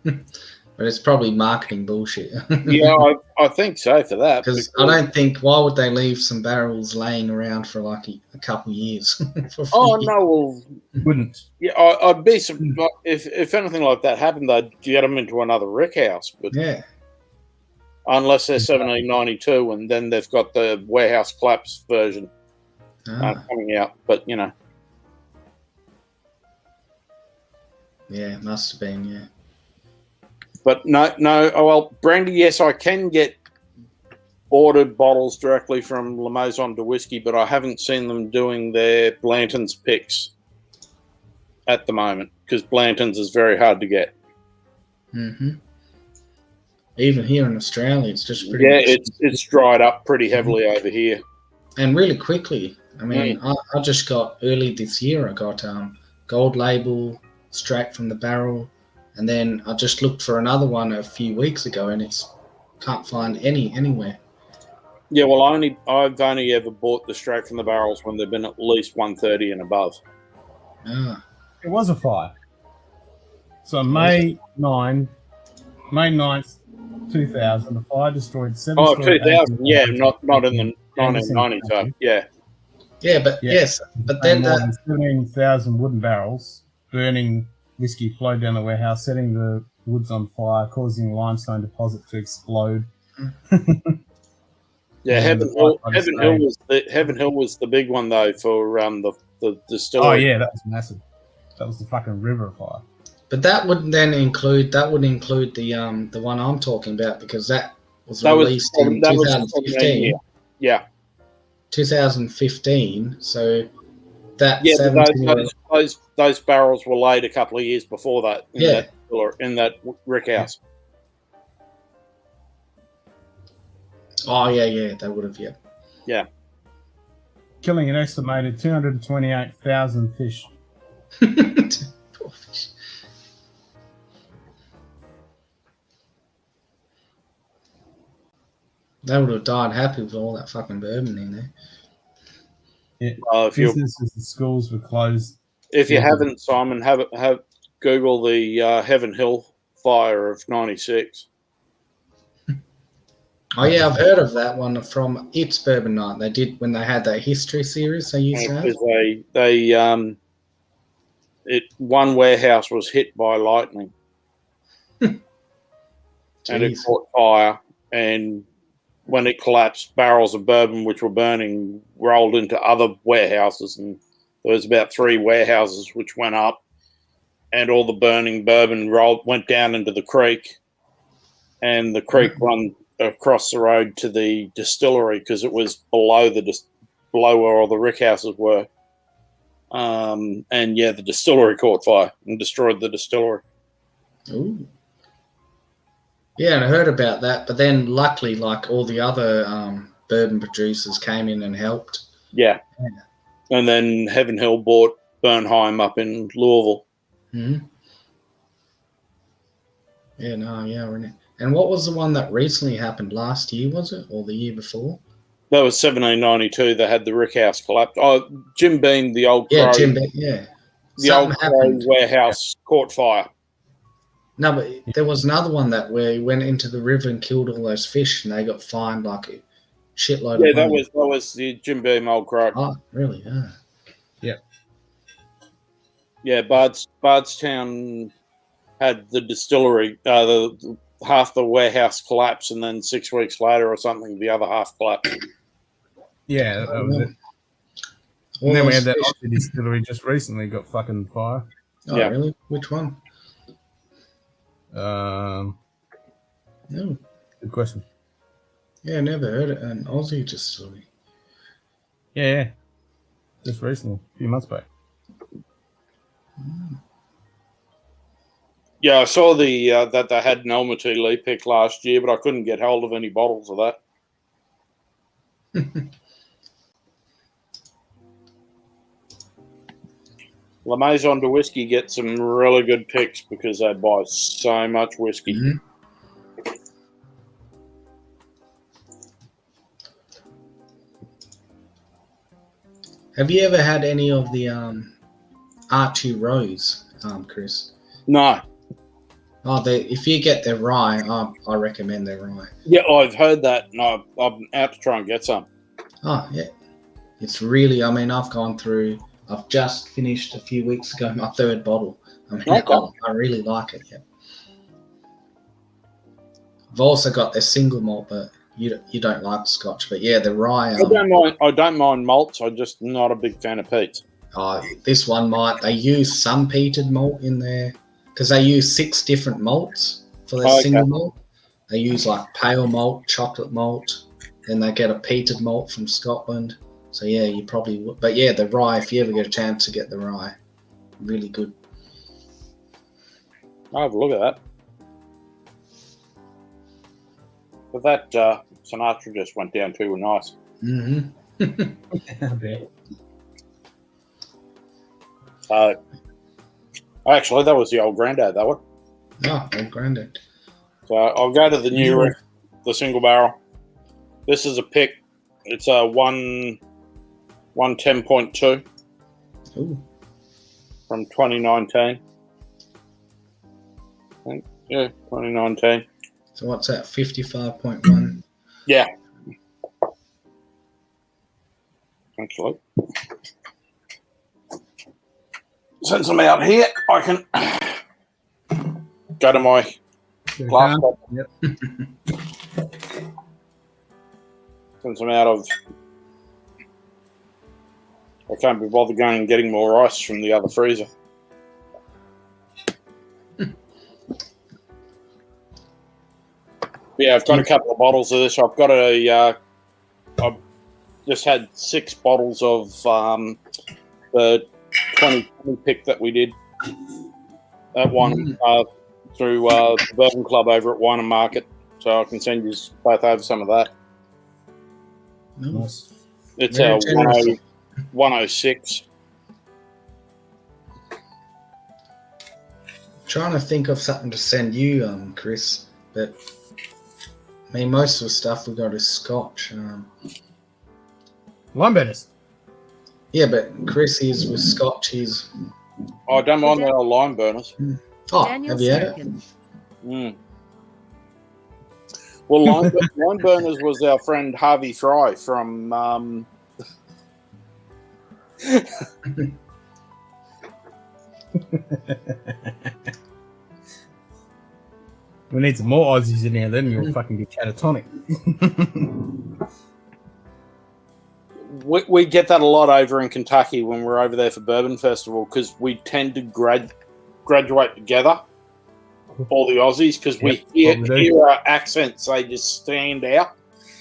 But it's probably marketing bullshit. Yeah, I think so for that. Because I don't think, why would they leave some barrels laying around for like a couple years? No, well, wouldn't. Yeah, I'd be surprised if anything like that happened. They'd get them into another rick house, but yeah, unless they're 1792, and then they've got the warehouse collapse version coming out. But yeah, it must have been, yeah. But no. Oh, well, brandy, yes, I can get ordered bottles directly from La Maison de Whiskey, but I haven't seen them doing their Blanton's picks at the moment because Blanton's is very hard to get. Mm-hmm. Even here in Australia, it's just pretty. Yeah, it's dried up pretty heavily over here, and really quickly. I mean, I just got early this year. I got Gold Label straight from the barrel. And then I just looked for another one a few weeks ago, and can't find anywhere. Yeah, well, I've only ever bought the straight from the barrels when they've been at least 130 and above. Ah. It was a fire. So May 9th, 2000, the fire destroyed 7. Oh, 2000, yeah, not in the 1990s. So, yeah. Yeah, but yes, but then more than 17,000 wooden barrels burning. Whiskey flowed down the warehouse, setting the woods on fire, causing limestone deposit to explode. Yeah, Heaven Hill was the big one though for the distillery. Oh yeah, that was massive. That was the fucking river fire. But that would include the one I'm talking about because that was released in 2015. Yeah. 2015. So that those barrels were laid a couple of years before that in that rick house. Oh yeah, they would have, yeah. Killing an estimated 228,000 fish. Poor fish. They would have died happy with all that fucking bourbon in there. Yeah, businesses and schools were closed If you Yeah. haven't, Simon, have Google the Heaven Hill fire of '96. Oh yeah, I've heard of that one from It's Bourbon Night. They did when they had that history series they used to have. Because one warehouse was hit by lightning and it Jeez. caught fire, and when it collapsed, barrels of bourbon which were burning rolled into other warehouses, and there was about 3 warehouses which went up, and all the burning bourbon went down into the creek, and the creek run across the road to the distillery because it was below where all the rick houses were. And yeah, the distillery caught fire and destroyed the distillery. Ooh. Yeah, and I heard about that, but then luckily, like all the other bourbon producers came in and helped. Yeah. And then Heaven Hill bought Bernheim up in Louisville. Mm-hmm. Yeah, no, yeah, really. And what was the one that recently happened last year, was it? Or the year before? That was 1792. They had the rick house collapse. Oh, Jim Beam, the old Yeah, Crow, Jim, yeah. the old Crow warehouse caught fire. No, but there was another one where he went into the river and killed all those fish, and they got fined like a shitload of money. That was the Jim Beam old Crow. Oh, really? Yeah. Yeah, Bardstown had the distillery, half the warehouse collapsed, and then 6 weeks later or something, the other half collapsed. Yeah, that was it. All And then we those had that fish- Aussie distillery just recently got fucking fire. Oh, Yeah. really? Which one? No. Good question. Yeah, never heard it. An Aussie distillery. Yeah. Just recently, a few months back. Yeah, I saw that they had an Almaty Lee pick last year, but I couldn't get hold of any bottles of that. La Maison de Whiskey get some really good picks because they buy so much whiskey. Mhm. Have you ever had any of the Archie Rose, Chris? No. Oh, if you get their rye, I recommend their rye. Yeah, I've heard that, and I'm out to try and get some. Oh, yeah. It's really, I mean, I've just finished a few weeks ago my 3rd bottle. I mean, Okay. I really like it, yeah. I've also got their single malt, but you don't like Scotch. But yeah, the rye. I don't mind malts. I'm just not a big fan of peats. This one they use some peated malt in there because they use 6 different malts for their single malt. They use like pale malt, chocolate malt, then they get a peated malt from Scotland. So yeah, you probably would. But yeah, the rye, if you ever get a chance to get the rye, really good. I'll have a look at that. But that Sinatra just went down too nice. Mm-hmm. Actually, that was the old granddad, that one. Oh, old granddad. So I'll go to the new, the single barrel. This is a pick. It's a 110.2 Ooh. from 2019. I think. Yeah, 2019. So what's that? 55.1. Yeah. Actually, since I'm out here, I can go to my glass bottle. Yep. Since I'm out of, I can't be bothered going and getting more ice from the other freezer. Yeah, I've got a couple of bottles of this. I've got I've just had 6 bottles of the 2020 pick that we did. That one through the Bourbon Club over at Wine and Market. So I can send you both over some of that. Nice. It's Very a generous. 106. Trying to think of something to send you, Chris, but I mean, most of the stuff we got is Scotch. Limeburners. Yeah, but Chris is with Scotch. He's I don't mind the old lime burners. Daniel have you had it? Sturgeon. Mm. Well, lime burners was our friend Harvey Fry from. We need some more Aussies in here, then you'll fucking get catatonic. We get that a lot over in Kentucky when we're over there for Bourbon Festival because we tend to graduate together, all the Aussies, because we hear our accents, they just stand out.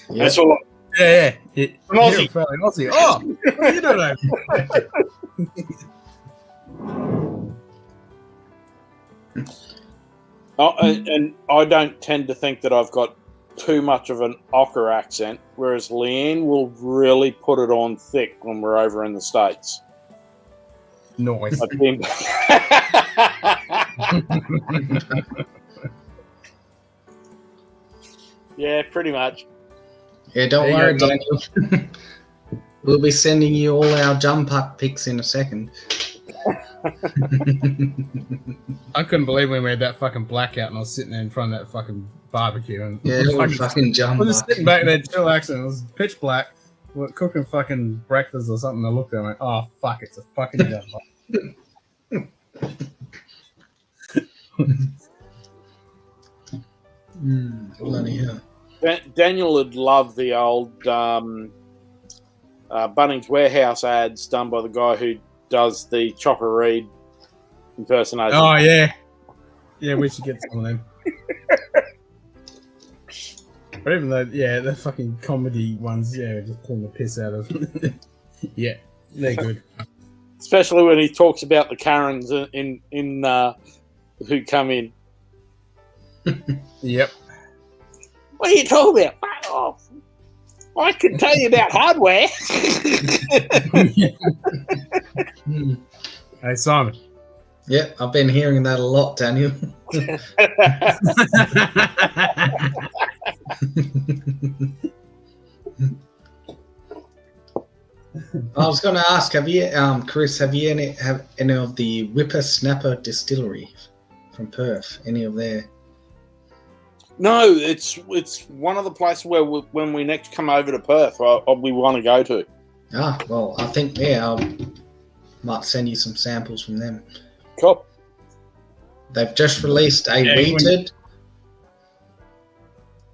Yeah. That's all. Yeah. An Aussie. You're fairly Aussie. Oh, what are you doing over here? And I don't tend to think that I've got too much of an ochre accent, whereas Leanne will really put it on thick when we're over in the States. Nice. I think. Yeah, pretty much. Yeah, don't There worry, you go. Daniel. We'll be sending you all our jump up pics in a second. I couldn't believe when we had that fucking blackout and I was sitting there in front of that fucking barbecue and Yeah, fucking I jump was just up. sitting back there, chill accent. It was pitch black. We're cooking fucking breakfast or something. I looked at it and went, oh fuck, it's a fucking jump up. Bloody hell. Daniel would love the old Bunnings Warehouse ads done by the guy who does the Chopper Reed impersonation. Oh yeah. Yeah, we should get some of them. But even though, yeah, the fucking comedy ones, yeah, we're just pulling the piss out of them. Yeah, they're good. Especially when he talks about the Karens in who come in. Yep. What are you talking about? Fuck off. I can tell you about hardware. Hey, Simon. Yeah, I've been hearing that a lot, Daniel. I was going to ask, have you, Chris, have any of the Whippersnapper Distillery from Perth? Any of their? No, it's one of the places where when we next come over to Perth, we want to go to. Ah, well, I think I might send you some samples from them. Cool. They've just released a wheated,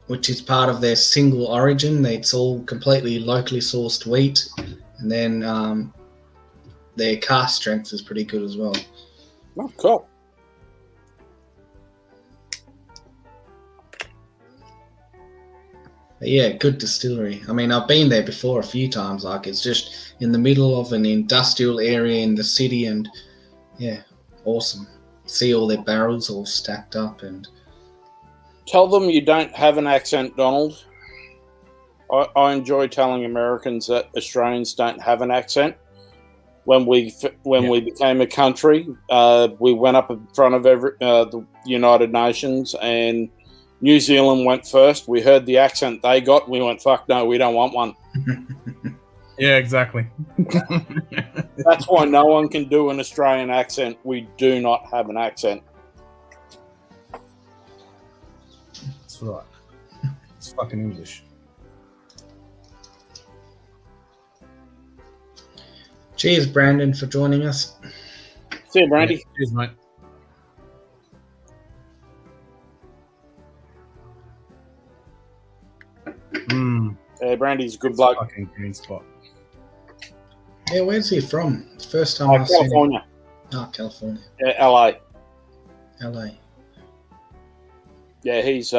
which is part of their single origin. It's all completely locally sourced wheat, and then their cask strength is pretty good as well. Oh, cool. But yeah, good distillery. I mean, I've been there before a few times. Like, it's just in the middle of an industrial area in the city, and yeah, awesome. See all their barrels all stacked up, and Tell them you don't have an accent, Donald. I enjoy telling Americans that Australians don't have an accent. When we became a country, we went up in front of the United Nations, and New Zealand went first. We heard the accent they got, and we went, fuck no, we don't want one. Yeah, exactly. That's why no one can do an Australian accent. We do not have an accent. That's right. It's fucking English. cheers, Brandon, for joining us. See you, Brandy. Yeah, cheers, mate. Brandy's a good bloke. Fucking green spot. Yeah, where's he from? It's the first time I've seen him. California. Oh, California. LA. LA. Yeah, he's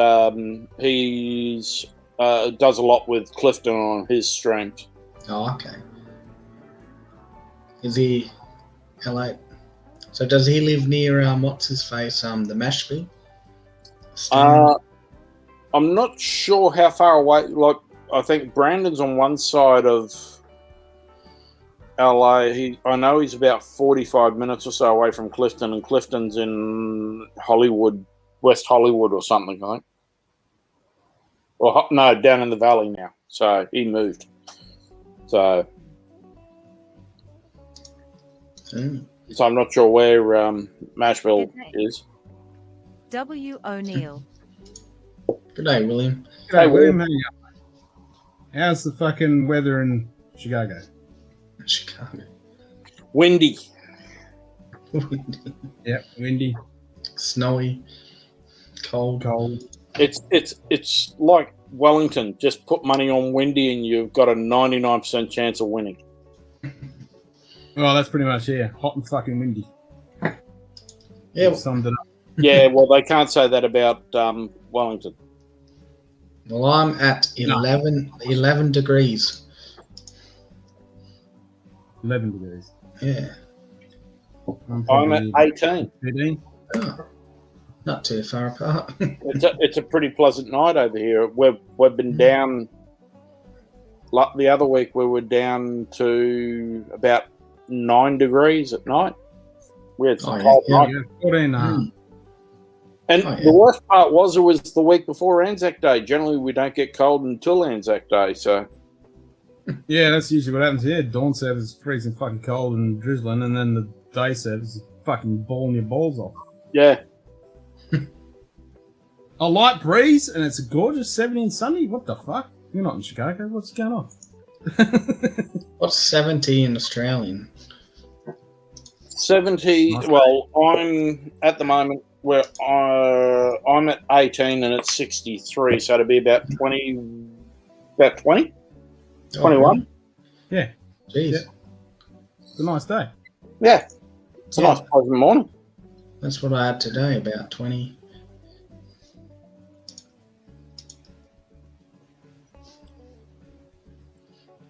does a lot with Clifton on his streams. Oh, okay. Is he LA? So does he live near what's his face? The Mashpee? I'm not sure how far away. Like, I think Brandon's on one side of LA. I know he's about 45 minutes or so away from Clifton, and Clifton's in Hollywood, West Hollywood or something, I think. Well, no, down in the valley now. So he moved. So Mm. So I'm not sure where Mashville is. W. O'Neill. Good day, William. G'day, William. How you going? How's the fucking weather in Chicago? Chicago. Windy. Yep, windy, Snowy. Cold. cold. It's like Wellington. Just put money on windy and you've got a 99% chance of winning. Well, that's pretty much, yeah. Hot and fucking windy. Yeah. Summed it up. Yeah, well, they can't say that about Wellington. Well, I'm at 11 degrees. 11 degrees. Yeah. I'm at 18. 13. Oh, not too far apart. It's a pretty pleasant night over here. We've been down. The other week we were down to about 9 degrees at night. We had some cold night. Yeah, 14. And the worst part was it was the week before Anzac Day. Generally, we don't get cold until Anzac Day. So Yeah, that's usually what happens here. Dawn service is freezing fucking cold and drizzling, and then the day service is fucking balling your balls off. yeah, A light breeze, and it's a gorgeous 70 and sunny. What the fuck? You're not in Chicago. What's going on? What's 70 in Australian? 70. Nice. Well, I'm at the moment where I'm at 18 and it's 63, so it'll be about 20. About 20? 21? Yeah, Jeez. Yeah. it's a nice day. Yeah, it's a Yeah. nice pleasant morning. That's what I had today, about 20.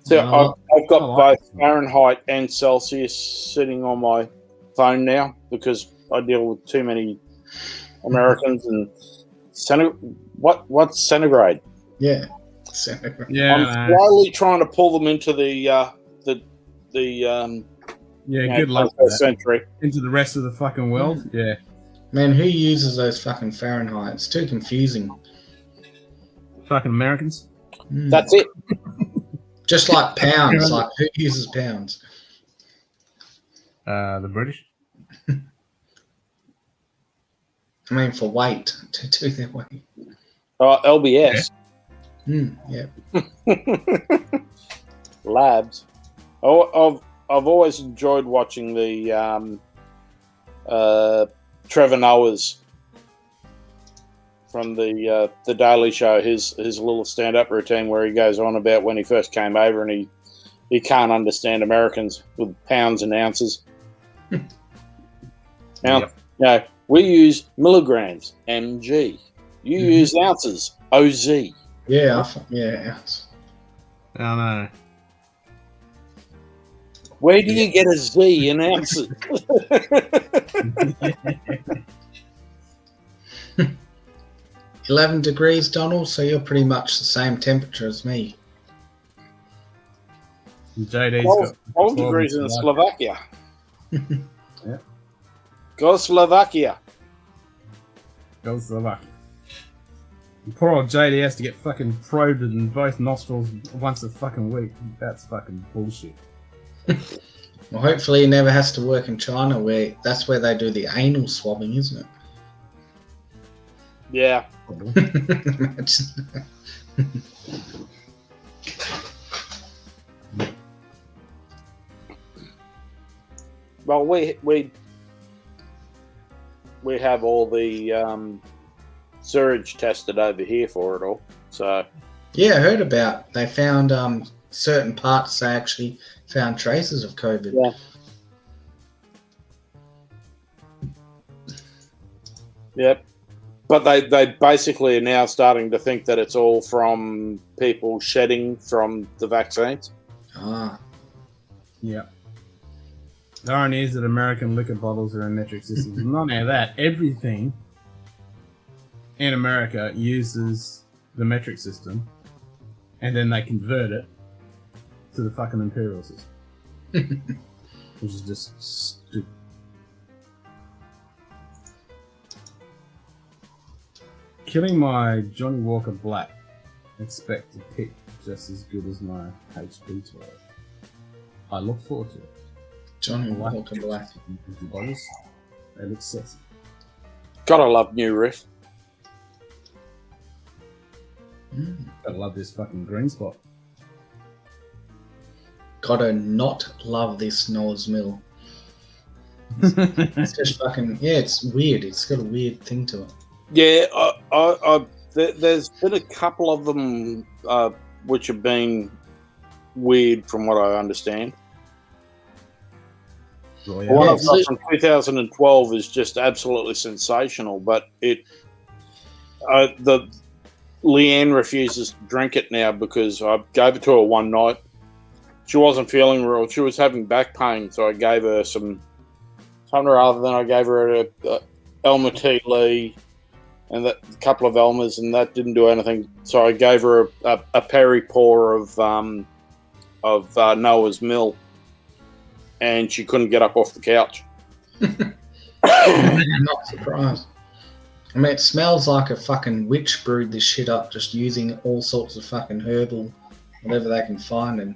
So Oh, I've got I like both Fahrenheit and Celsius sitting on my phone now because I deal with too many Americans and what's centigrade? Yeah. Yeah, I'm slowly trying to pull them into the yeah. Good luck with that. century. Into the rest of the fucking world. Yeah, Man, who uses those fucking Fahrenheit? It's too confusing. fucking Americans. Mm. That's it. Just like pounds. Like, who uses pounds? The British. I mean, for weight. To do their weight. LBS. Yeah. Labs. I've always enjoyed watching the Trevor Noah's from the Daily Show, his little stand-up routine where he goes on about when he first came over and he can't understand Americans with pounds and ounces. Now, we use milligrams, mg. You use ounces, oz. Yeah. I don't know. Where do you get a Z in ounces? 11 degrees, Donald, so you're pretty much the same temperature as me. JD's 12 got degrees in Slovakia. Yeah. Go Slovakia. Go Slovakia. Poor old JD has to get fucking probed in both nostrils once a fucking week. That's fucking bullshit. Well, hopefully he never has to work in China, where that's where they do the anal swabbing, isn't it? Yeah. Imagine that. Well, we have all the sewage tested over here for it all. So Yeah, I heard about. They found certain parts. They actually found traces of COVID. Yeah. Yep. But they basically are now starting to think that it's all from people shedding from the vaccines. Ah, Yeah. The irony is that American liquor bottles are in metric systems. Not only that, everything in America uses the metric system, and then they convert it to the fucking imperial system, which is just stupid. Killing my Johnny Walker Black. Expect to pick just as good as my HP 12. I look forward to it. Johnny Black. Walker Black. Bottles. They look sexy. Gotta love new riff. Gotta love this fucking green spot. Gotta not love this Noah's Mill. It's just fucking, yeah, it's weird. It's got a weird thing to it. Yeah, there's been a couple of them which have been weird from what I understand. Royale. One Yeah, I've got from 2012 is just absolutely sensational, but the Leanne refuses to drink it now because I gave it to her one night. She wasn't feeling real. She was having back pain, so I gave her something rather than I gave her a Elmer T. Lee and a couple of Elmers, and that didn't do anything. So I gave her a Perry pour of Noah's Mill, and she couldn't get up off the couch. I'm not surprised. I mean, it smells like a fucking witch brewed this shit up, just using all sorts of fucking herbal, whatever they can find. And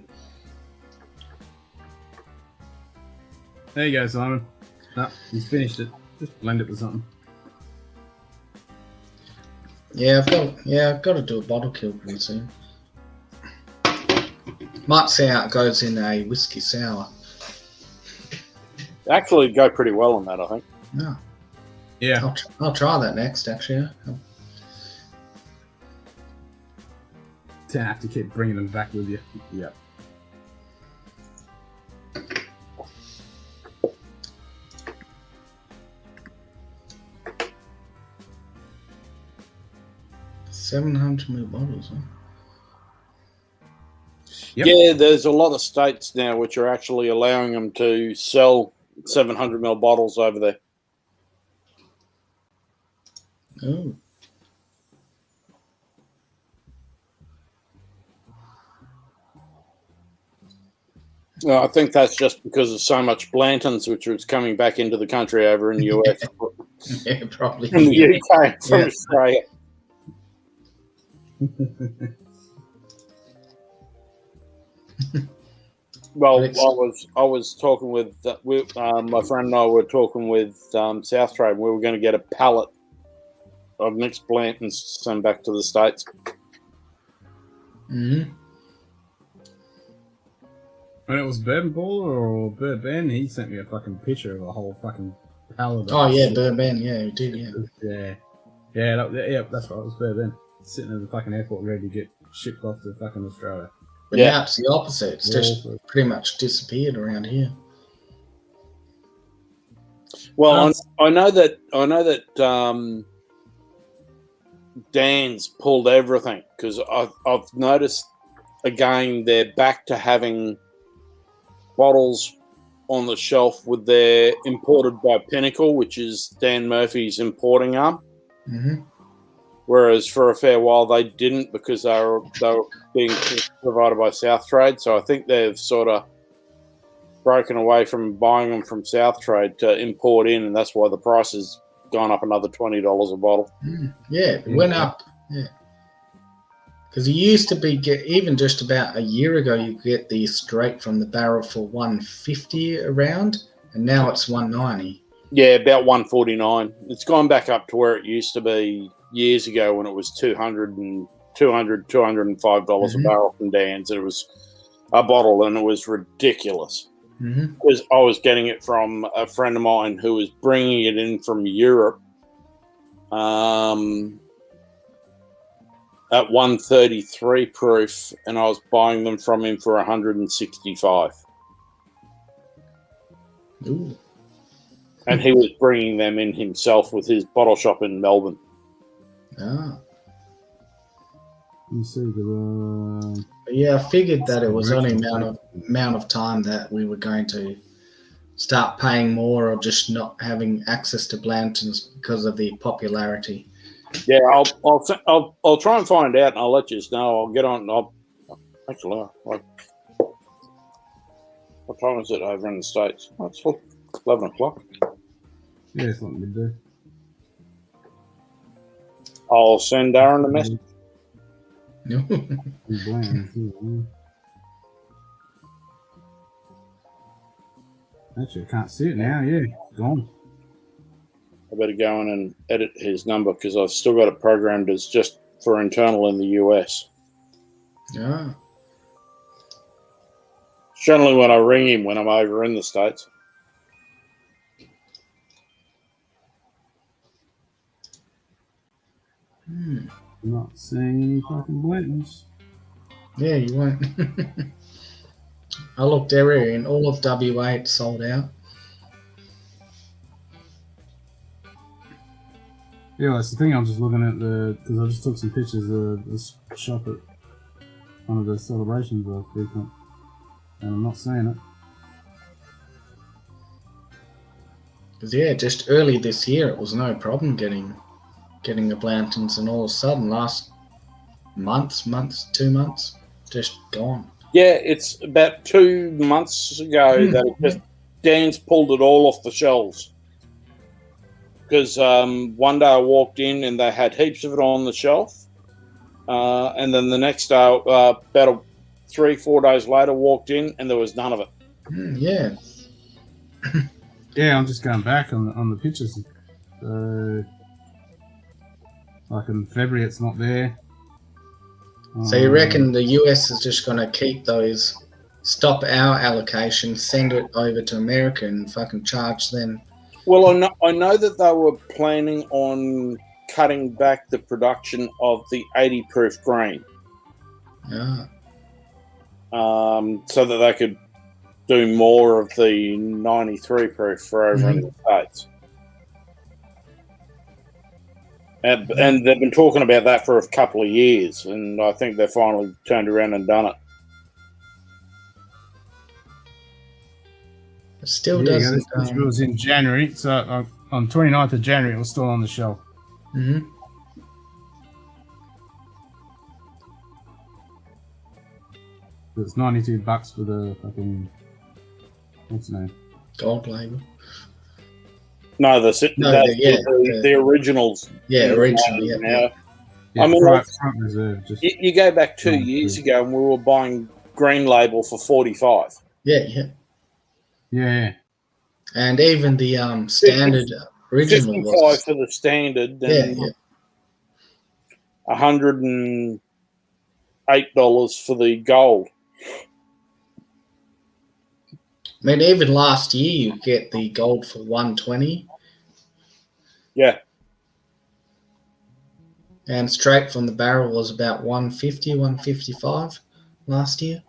There you go, Simon. No, he's finished it. Just blend it with something. yeah, I've got to do a bottle kill pretty soon. Might see how it goes in a whiskey sour. Actually, go pretty well on that, I think. No, Yeah. I'll try that next. Actually, To have to keep bringing them back with you. Yeah. $700 bottles. Huh? Yep. Yeah, there's a lot of states now which are actually allowing them to sell 700ml bottles over there. Oh, I think that's just because of so much Blantons, which was coming back into the country over in the US, yeah, probably. from the UK, from Yeah. Australia. Well, I was talking with my friend and I were talking with South Trade. We were going to get a pallet of mixed Blantons to send back to the States. Mm-hmm. When it was Bourbon Baller or Bourbon Ben, he sent me a fucking picture of a whole fucking pallet. Oh yeah, Bourbon. Yeah, he did. Yeah. Yeah, that's right. It was Bourbon sitting at the fucking airport ready to get shipped off to fucking Australia. But Yeah. now it's the opposite. It's just pretty much disappeared around here. Well, I know that Dan's pulled everything because I've noticed again they're back to having bottles on the shelf with their imported by Pinnacle, which is Dan Murphy's importing arm. Mm-hmm. Whereas for a fair while they didn't because they were being provided by South Trade. So I think they've sort of broken away from buying them from South Trade to import in, and that's why the price has gone up another $20 a bottle. Yeah, it went up. Yeah, because you used to be even just about a year ago, you could get these straight from the barrel for $150 around, and now it's $190. Yeah, about $149. It's gone back up to where it used to be years ago when it was $205 a barrel from Dan's. It was a bottle, and it was ridiculous. Because I was getting it from a friend of mine who was bringing it in from Europe at 133 proof, and I was buying them from him for 165. Ooh. And he was bringing them in himself with his bottle shop in Melbourne. Ah. You see the Yeah, I figured that it was only amount of time that we were going to start paying more or just not having access to Blantons because of the popularity. Yeah, I'll try and find out, and I'll let you know. I'll get on. Actually, what time is it over in the States? Oh, it's 11 o'clock. yeah, it's like midday. I'll send Darren a message. Actually, I can't see it now. Yeah, it's gone. I better go in and edit his number because I've still got it programmed as just for internal in the US. Yeah. It's generally when I ring him when I'm over in the States. Hmm. I'm not seeing any fucking Blantons. Yeah, you won't. I looked everywhere and all of WA it's sold out. Yeah, that's the thing. I'm just looking at because I just took some pictures of this shop at one of the celebrations I frequent, and I'm not seeing it. Because yeah, just early this year it was no problem getting the Blantons, and all of a sudden last 2 months, just gone. Yeah, it's about 2 months ago that it just Dan's pulled it all off the shelves. Because one day I walked in and they had heaps of it on the shelf. And then the next day, about 3-4 days later, walked in and there was none of it. Yeah. Yeah, I'm just going back on the pictures. Like in February, it's not there. So you reckon the US is just going to keep those, stop our allocation, send it over to America and fucking charge them? Well, I know that they were planning on cutting back the production of the 80 proof green. Yeah. So that they could do more of the 93 proof for over in the States. And they've been talking about that for a couple of years, and I think they've finally turned around and done it. It still Yeah, doesn't. this was in January, so on 29th of January, it was still on the shelf. Mm-hmm. It's $92 for the fucking what's the name? Gold label. No, the originals. Yeah, original. Yeah. Yeah, I mean, front reserve. Just you go back 2 years ago, and we were buying green label for $45. Yeah. And even the standard original 55 was for the standard, and $108 for the gold. I mean, even last year you get the gold for $120. Yeah. And straight from the barrel was about $150, $155 last year.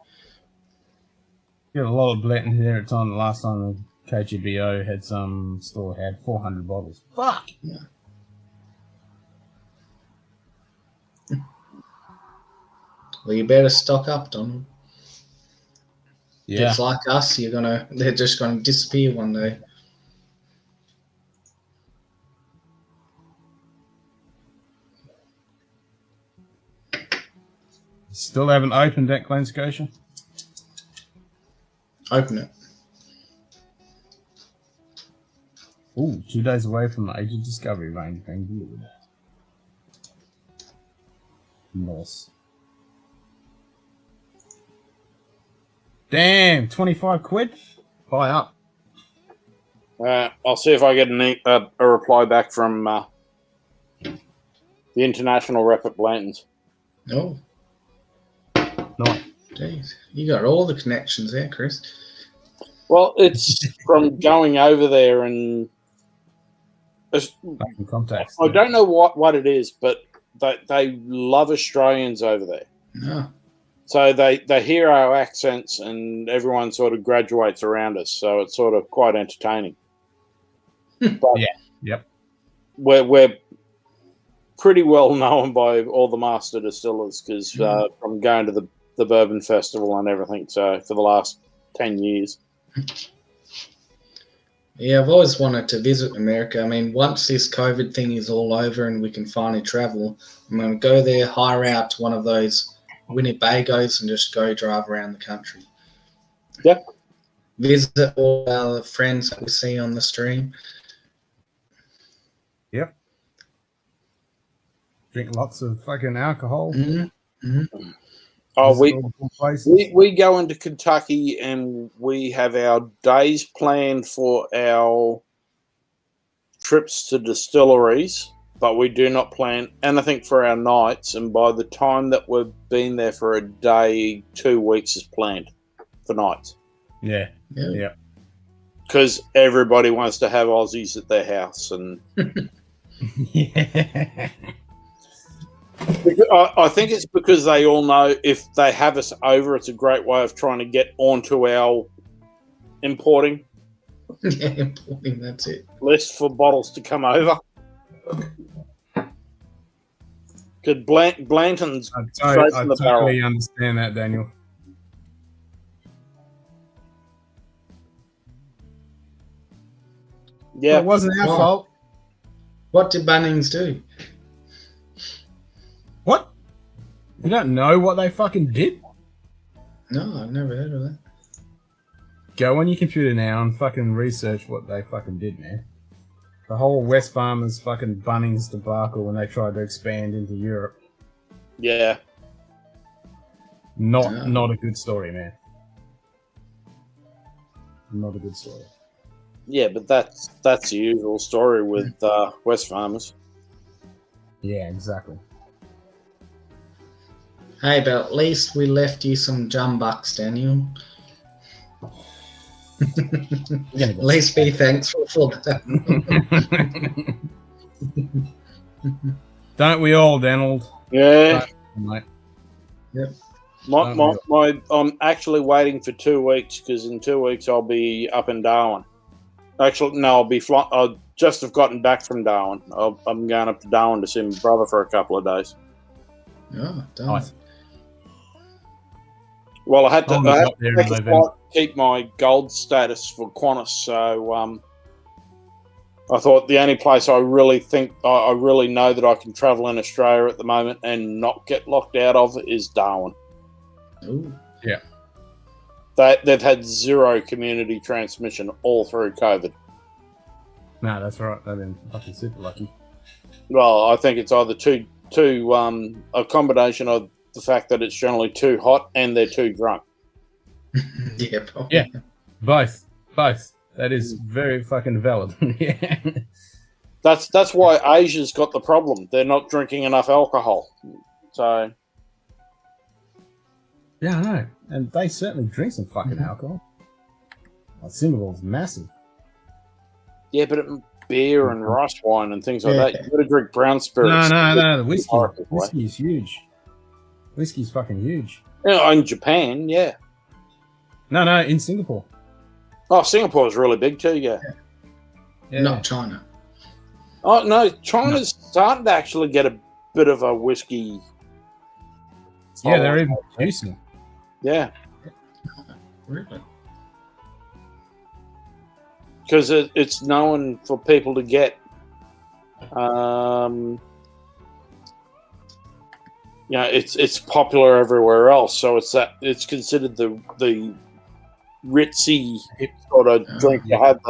Got a lot of Blanton here at the time. The last time the KGBO had some store had 400 bottles. Fuck. Yeah. Well, you better stock up, Donald. Yeah. It's like us. They're just gonna disappear one day. Still haven't opened that Glen Scotia? Open it. Ooh, 2 days away from the Age of Discovery range being delivered. Nice. Damn, 25 quid? Buy up. I'll see if I get a reply back from the international rep at Blanton's. Oh. Nice. Jeez. You got all the connections there, Chris. Well, it's from going over there and contacts. I don't know what it is, but they love Australians over there. No. So they hear our accents and everyone sort of graduates around us. So it's sort of quite entertaining. But yeah. Yep. We're pretty well known by all the master distillers because from going to the Bourbon Festival and everything. So for the last 10 years. Yeah, I've always wanted to visit America. I mean, once this COVID thing is all over and we can finally travel, I'm going to go there, hire out to one of those Winnebagos and just go drive around the country. Yep. Visit all our friends that we see on the stream. Yep. Drink lots of fucking alcohol. Mm-hmm. Mm-hmm. Oh, Visit all the cool places. we go into Kentucky and we have our days planned for our trips to distilleries, but we do not plan anything for our nights. And by the time that we've been there for a day, 2 weeks is planned for nights. Yeah. Yeah. Because everybody wants to have Aussies at their house. And Yeah. I think it's because they all know if they have us over, it's a great way of trying to get onto our importing Yeah, importing, that's it. list for bottles to come over. Because Blanton's I straight from the totally barrel. understand that, Daniel. Yeah, But it wasn't our fault. What did Bunnings do? What? You don't know what they fucking did? No, I've never heard of that. Go on your computer now and fucking research what they fucking did, man. The whole West Farmers fucking Bunnings debacle when they tried to expand into Europe. yeah. Not a good story, man. Not a good story. Yeah, but that's the usual story with West Farmers. Yeah, exactly. Hey, but at least we left you some jumbucks, Daniel. At least be thankful for that. Don't we all, Donald? Yeah. Mate. Yep. I'm actually waiting for 2 weeks because in 2 weeks I'll be up in Darwin. Actually, no, I'll just have gotten back from Darwin. I'm going up to Darwin to see my brother for a couple of days. Oh, damn. Nice. Well, I had to Up there in take a November. flight to keep my gold status for Qantas, so I thought the only place I really know that I can travel in Australia at the moment and not get locked out of is Darwin. Ooh. They've had zero community transmission all through COVID. No, that's right. They've been fucking super lucky. Well, I think it's either a combination of the fact that it's generally too hot and they're too drunk. Yeah, probably. Yeah. Both. That is very fucking valid. Yeah. That's why Asia's got the problem. They're not drinking enough alcohol. So Yeah, I know. And they certainly drink some fucking alcohol. Like Singapore massive. yeah, but beer and rice wine and things like that. You've got to drink brown spirits. No. The whiskey. Horrible, right? Whiskey is huge. Whiskey's fucking huge. Yeah, in Japan, yeah. No, in Singapore. Oh, Singapore's really big too, yeah. Yeah. Not China. Oh, no, China's starting to actually get a bit of a whiskey. Yeah, they're even producing. Yeah, Really? because it's known for people to get. It's popular everywhere else, so it's considered the ritzy sort of drink to have,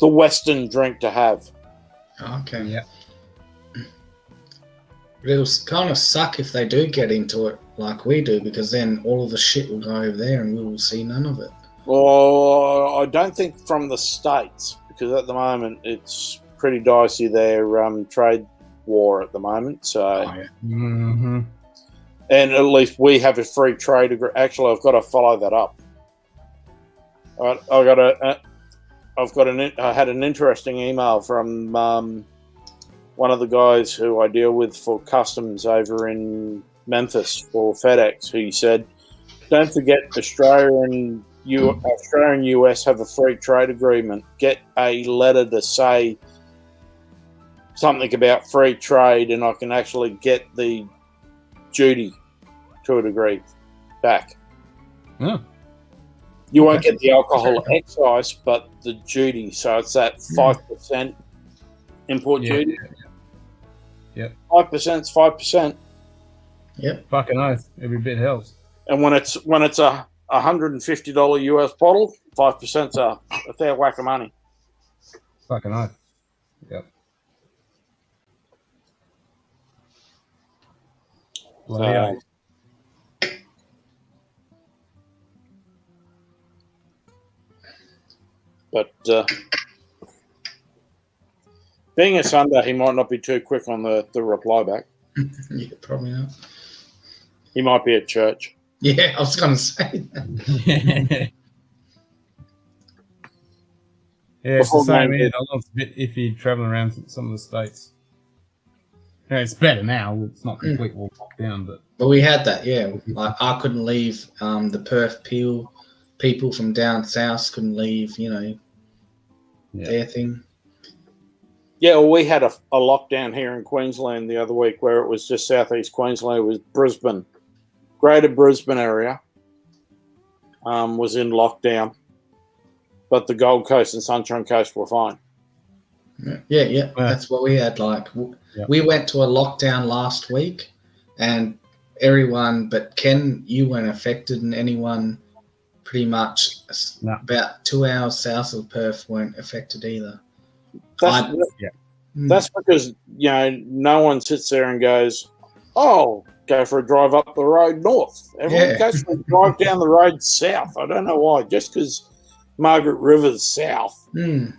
the Western drink to have. Okay. Yeah. It'll kind of suck if they do get into it like we do, because then all of the shit will go over there and we will see none of it. Well, I don't think from the States, because at the moment it's pretty dicey, their trade war at the moment. So, Mm-hmm. and at least we have a free trade agreement. Actually, I've got to follow that up. I had an interesting email from one of the guys who I deal with for customs over in Memphis for FedEx, who said, don't forget Australia and US have a free trade agreement. Get a letter to say something about free trade and I can actually get the duty to a degree back. Oh. You won't get the alcohol excise, but the duty. So it's that 5% import duty. Yep. 5% is 5%. Yep. Fucking oath. Every bit helps. And when it's a $150 US bottle, 5% a fair whack of money. Fucking oath. Yep. Bloody oath. But being a Sunday, he might not be too quick on the reply back. Yeah, probably not. He might be at church. Yeah, I was going to say that. Yeah, it's the Before same going here. to- I love it's a bit iffy traveling around some of the states. Yeah, it's better now. It's not completely locked down, but But we had that, yeah. Like I couldn't leave. The Perth people from down south couldn't leave. Their thing. Yeah, well, we had a lockdown here in Queensland the other week where it was just southeast Queensland. It was Brisbane, greater Brisbane area was in lockdown, but the Gold Coast and Sunshine Coast were fine. Yeah. That's what we had. Like we went to a lockdown last week, and everyone but Ken, you weren't affected, and anyone pretty much about 2 hours south of Perth weren't affected either. That's because no one sits there and goes, "Oh, go for a drive up the road north." Everyone goes for a drive down the road south. I don't know why. Just because Margaret River's south. Mm.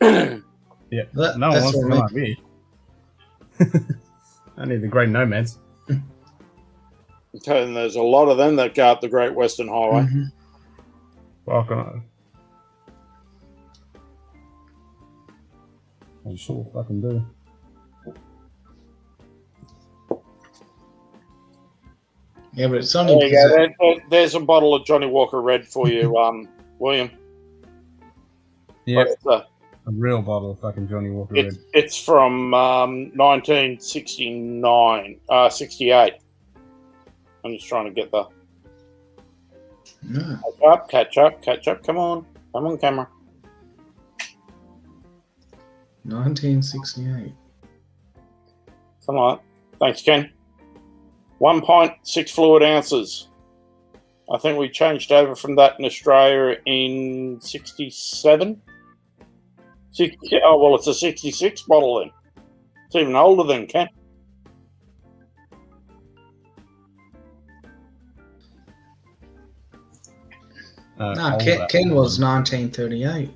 yeah, That- no one that's wants to what come up here. Only the Great Nomads. And there's a lot of them that go up the Great Western Highway. Mm-hmm. Fuck on. I sure fucking do. Yeah, but it's only There you go. There's a bottle of Johnny Walker Red for you, William. Yeah, It's, a real bottle of fucking Johnny Walker Red. it's from 68. I'm just trying to get the catch up. Come on, camera. 1968. Something like that. Thanks, Ken. 1 pint, 6 fluid ounces. I think we changed over from that in Australia in 67. Oh, well, it's a 66 bottle then. It's even older than Ken. No, Ken was 1938.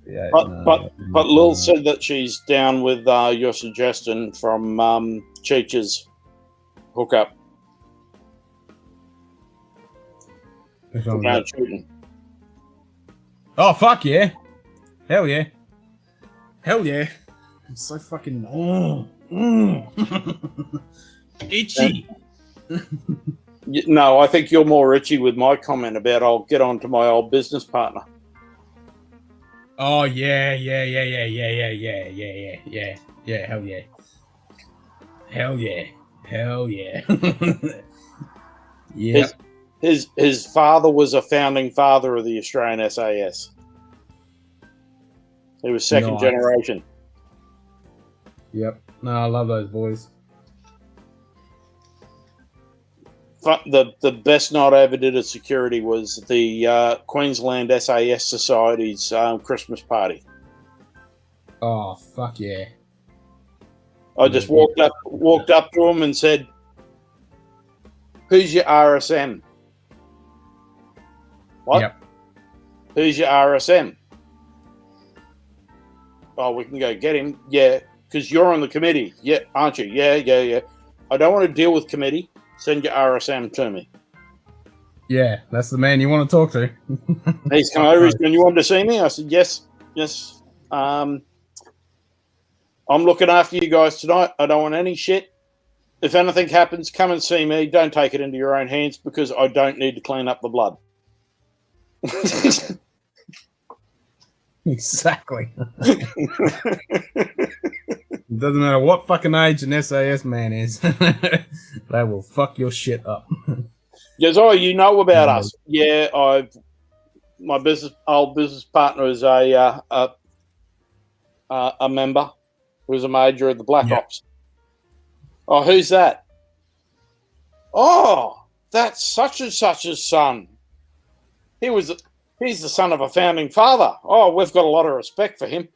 Yeah, But Lil said that she's down with your suggestion from Cheech's hookup. Shooting. Oh, fuck yeah. Hell yeah. Hell yeah. I'm so fucking... itchy. No, I think you're more itchy with my comment about I'll get on to my old business partner. Oh, yeah. Hell yeah. Hell yeah. Yeah. His father was a founding father of the Australian SAS. He was second generation. Yep. No, I love those boys. The best night I ever did at security was the Queensland SAS Society's Christmas party. Oh, fuck yeah. I just walked up to him and said, "Who's your RSM?" What? Yep. Who's your RSM? Oh, we can go get him. Yeah, because you're on the committee. Yeah, aren't you? Yeah. I don't want to deal with committee. Send your RSM to me. Yeah, that's the man you want to talk to. He's come over. He's going, "You wanted to see me?" I said, yes. I'm looking after you guys tonight. I don't want any shit. If anything happens, come and see me. Don't take it into your own hands because I don't need to clean up the blood. Exactly. It doesn't matter what fucking age an SAS man is. They will fuck your shit up. Yes, oh, you know about us. Yeah, my old business partner is a member who's a major of the Black Ops. Oh, who's that? Oh, that's such and such's son. He's the son of a founding father. Oh, we've got a lot of respect for him.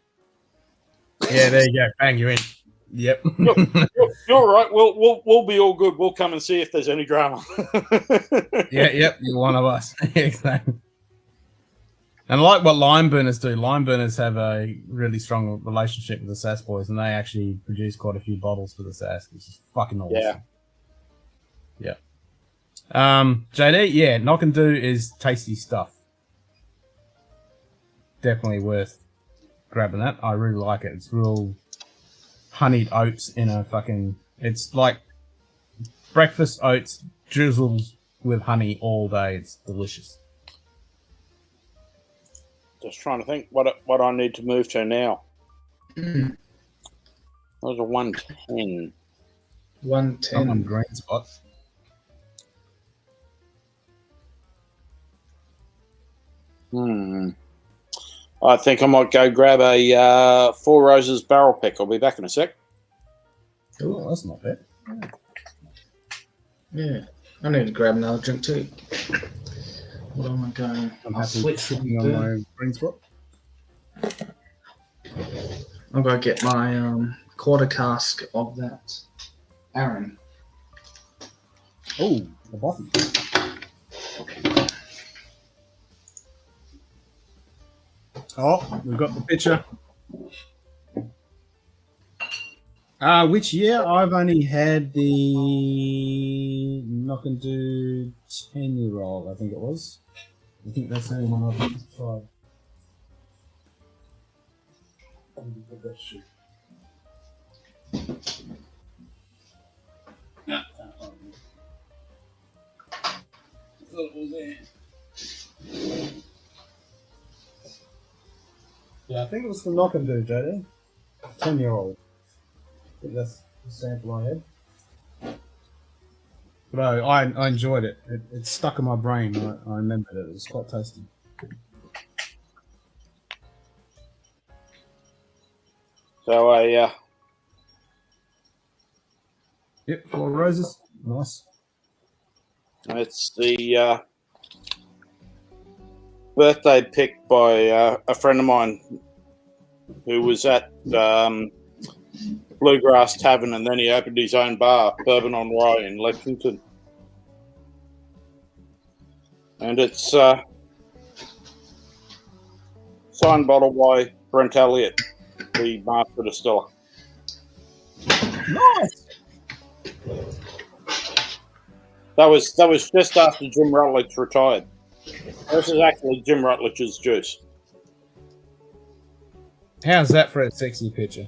Yeah, there you go. Bang, you're in. Yep. You're right. We'll be all good. We'll come and see if there's any drama. Yep. You're one of us. Exactly. And I like what Lime Burners do. Lime Burners have a really strong relationship with the Sass Boys, and they actually produce quite a few bottles for the Sass, which is fucking awesome. Yeah. JD, yeah, Knock and Do is tasty stuff. Definitely worth grabbing that. I really like it. It's real honeyed oats in a fucking... It's like breakfast oats drizzled with honey all day. It's delicious. Just trying to think what I need to move to now. That was a 110. 110. I'm on green spot. I think I might go grab a Four Roses barrel pick. I'll be back in a sec. Oh, that's not bad. Yeah, I need to grab another drink too. What am I going? I'm I'll happy switch sitting from on there. my green spot. I'll go get my quarter cask of that Aaron. Oh, the bottom. Oh, we've got the picture. Which year? I've only had the Knock and Do 10-year-old, I think it was. I think that's the only one I've tried. No, I thought it was there. Yeah, I think it was the Knock and Do, JD. 10-year-old. I think that's the sample I had. But I enjoyed it. It stuck in my brain. I remembered it. It was quite tasty. So Yep, Four Roses. Nice. it's the birthday pick by a friend of mine who was at Bluegrass Tavern, and then he opened his own bar, Bourbon on Rye, in Lexington. And it's signed bottle by Brent Elliott, the master distiller. Nice. That was just after Jim Rutledge retired. This is actually Jim Rutledge's juice. How's that for a sexy picture?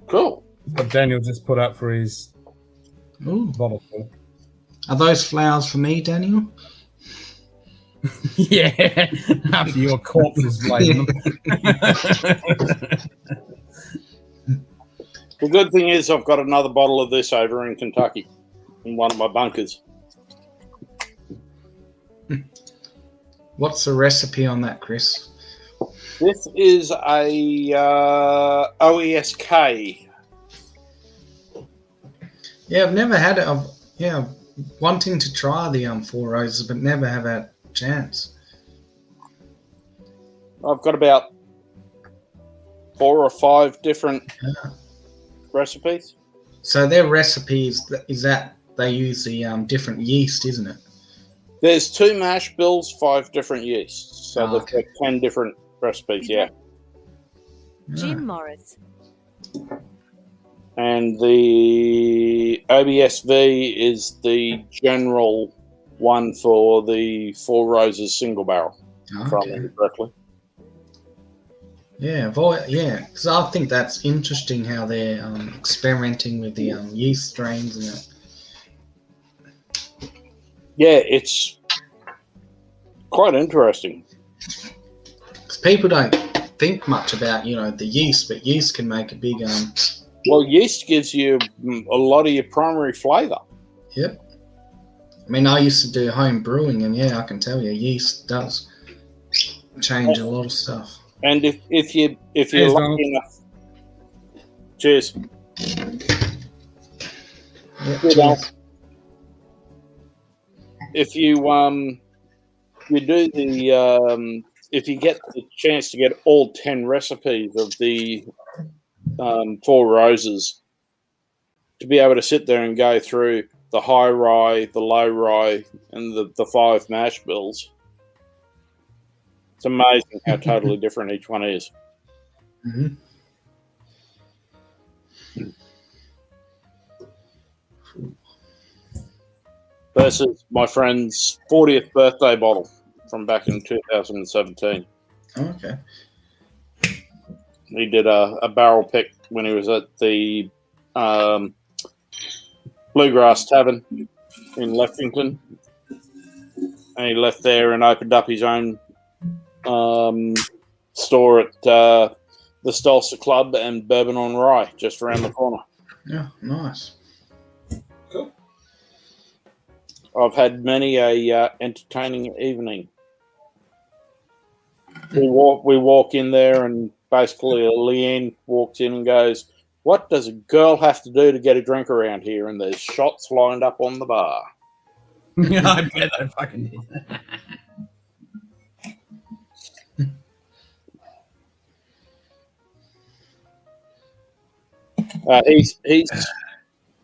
Cool. What Daniel just put up for his bottle full. Are those flowers for me, Daniel? Yeah, after your corpse is laden. The good thing is I've got another bottle of this over in Kentucky in one of my bunkers. What's the recipe on that, Chris? This is a OESK. Yeah, I've never had it. Wanting to try the Four Roses, but never have had a chance. I've got about 4 or 5 different recipes. So their recipes is that they use the different yeast, isn't it? There's 2 mash bills, 5 different yeasts. So they've okay. got 10 different recipes, yeah. Jim Morris. And the OBSV is the general one for the Four Roses single barrel, if I remember correctly. Yeah, because I think that's interesting how they're experimenting with the yeast strains and that. Yeah, it's quite interesting. Because people don't think much about, the yeast, but yeast can make a big... Well, yeast gives you a lot of your primary flavour. Yep. I mean, I used to do home brewing, and I can tell you, yeast does change a lot of stuff. And if you're Cheers, lucky enough, cheers. Yep, Cheers. If you do if you get the chance to get all 10 recipes of the Four Roses, to be able to sit there and go through the high rye, the low rye, and the 5 mash bills. It's amazing how totally different each one is. Mm-hmm. Versus my friend's 40th birthday bottle from back in 2017. Okay. He did a barrel pick when he was at the Bluegrass Tavern in Lexington. And he left there and opened up his own store at the Stolzer Club and Bourbon on Rye, just around the corner. Yeah, nice. Cool. I've had many a entertaining evening. We walk in there, and basically Leanne walks in and goes, "What does a girl have to do to get a drink around here?" And there's shots lined up on the bar. Yeah, I bet I fucking did.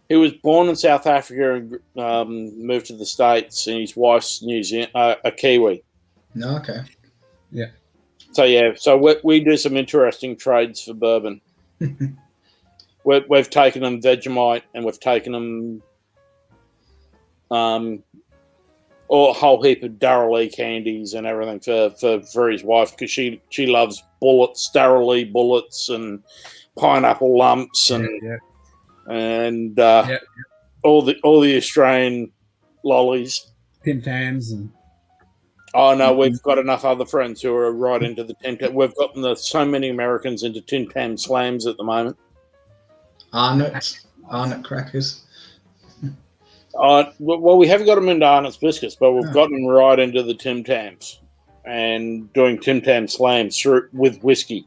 He was born in South Africa and moved to the States, and his wife's New Zealand, a Kiwi. No, okay. Yeah. So we do some interesting trades for bourbon. We've taken them Vegemite, and we've taken them a whole heap of Darrell E candies and everything for his wife, because she loves bullets, Darrell E bullets, and pineapple lumps, and all the Australian lollies, Tim Tams, and oh no, we've got enough other friends who are right into the Tim Tam. We've gotten so many Americans into Tim Tam slams at the moment. Arnott crackers. Well, we haven't got them into Arnott's biscuits, but we've gotten them right into the Tim Tams and doing Tim Tam slams with whiskey.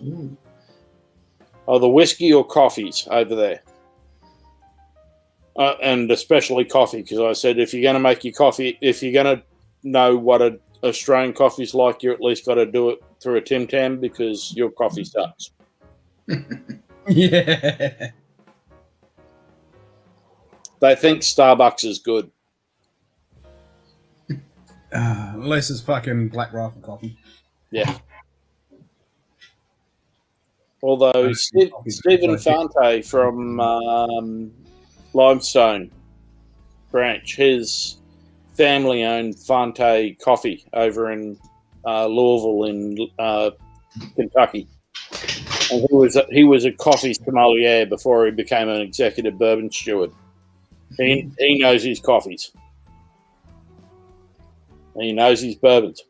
Ooh. The whiskey or coffees over there. And especially coffee, because I said if you're going to make your coffee, if you're going to know what an Australian coffee's like, you at least got to do it through a Tim Tam, because your coffee sucks. Yeah. They think Starbucks is good. Unless it's fucking Black Rifle coffee. Yeah. Although Stephen Fante from Limestone branch, his family owned Fante Coffee over in Louisville in Kentucky. And he was a coffee sommelier before he became an executive bourbon steward. He knows his coffees. And he knows his bourbons.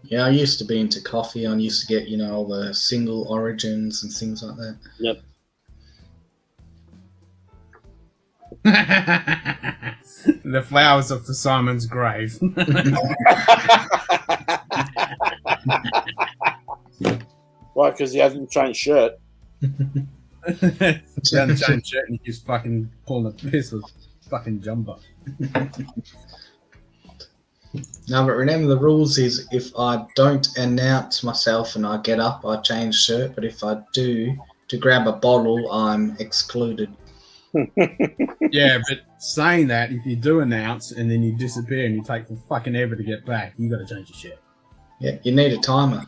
Yeah, I used to be into coffee. I used to get, all the single origins and things like that. Yep. The flowers are for Simon's grave. Why? Because he hasn't changed shirt. He hasn't changed shirt and he's fucking pulling a piss with fucking jumper. No, but remember the rules is if I don't announce myself and I get up, I change shirt. But if I do to grab a bottle, I'm excluded. Yeah, but saying that, if you do announce and then you disappear and you take for fucking ever to get back, you got to change your shirt. Yeah, you need a timer.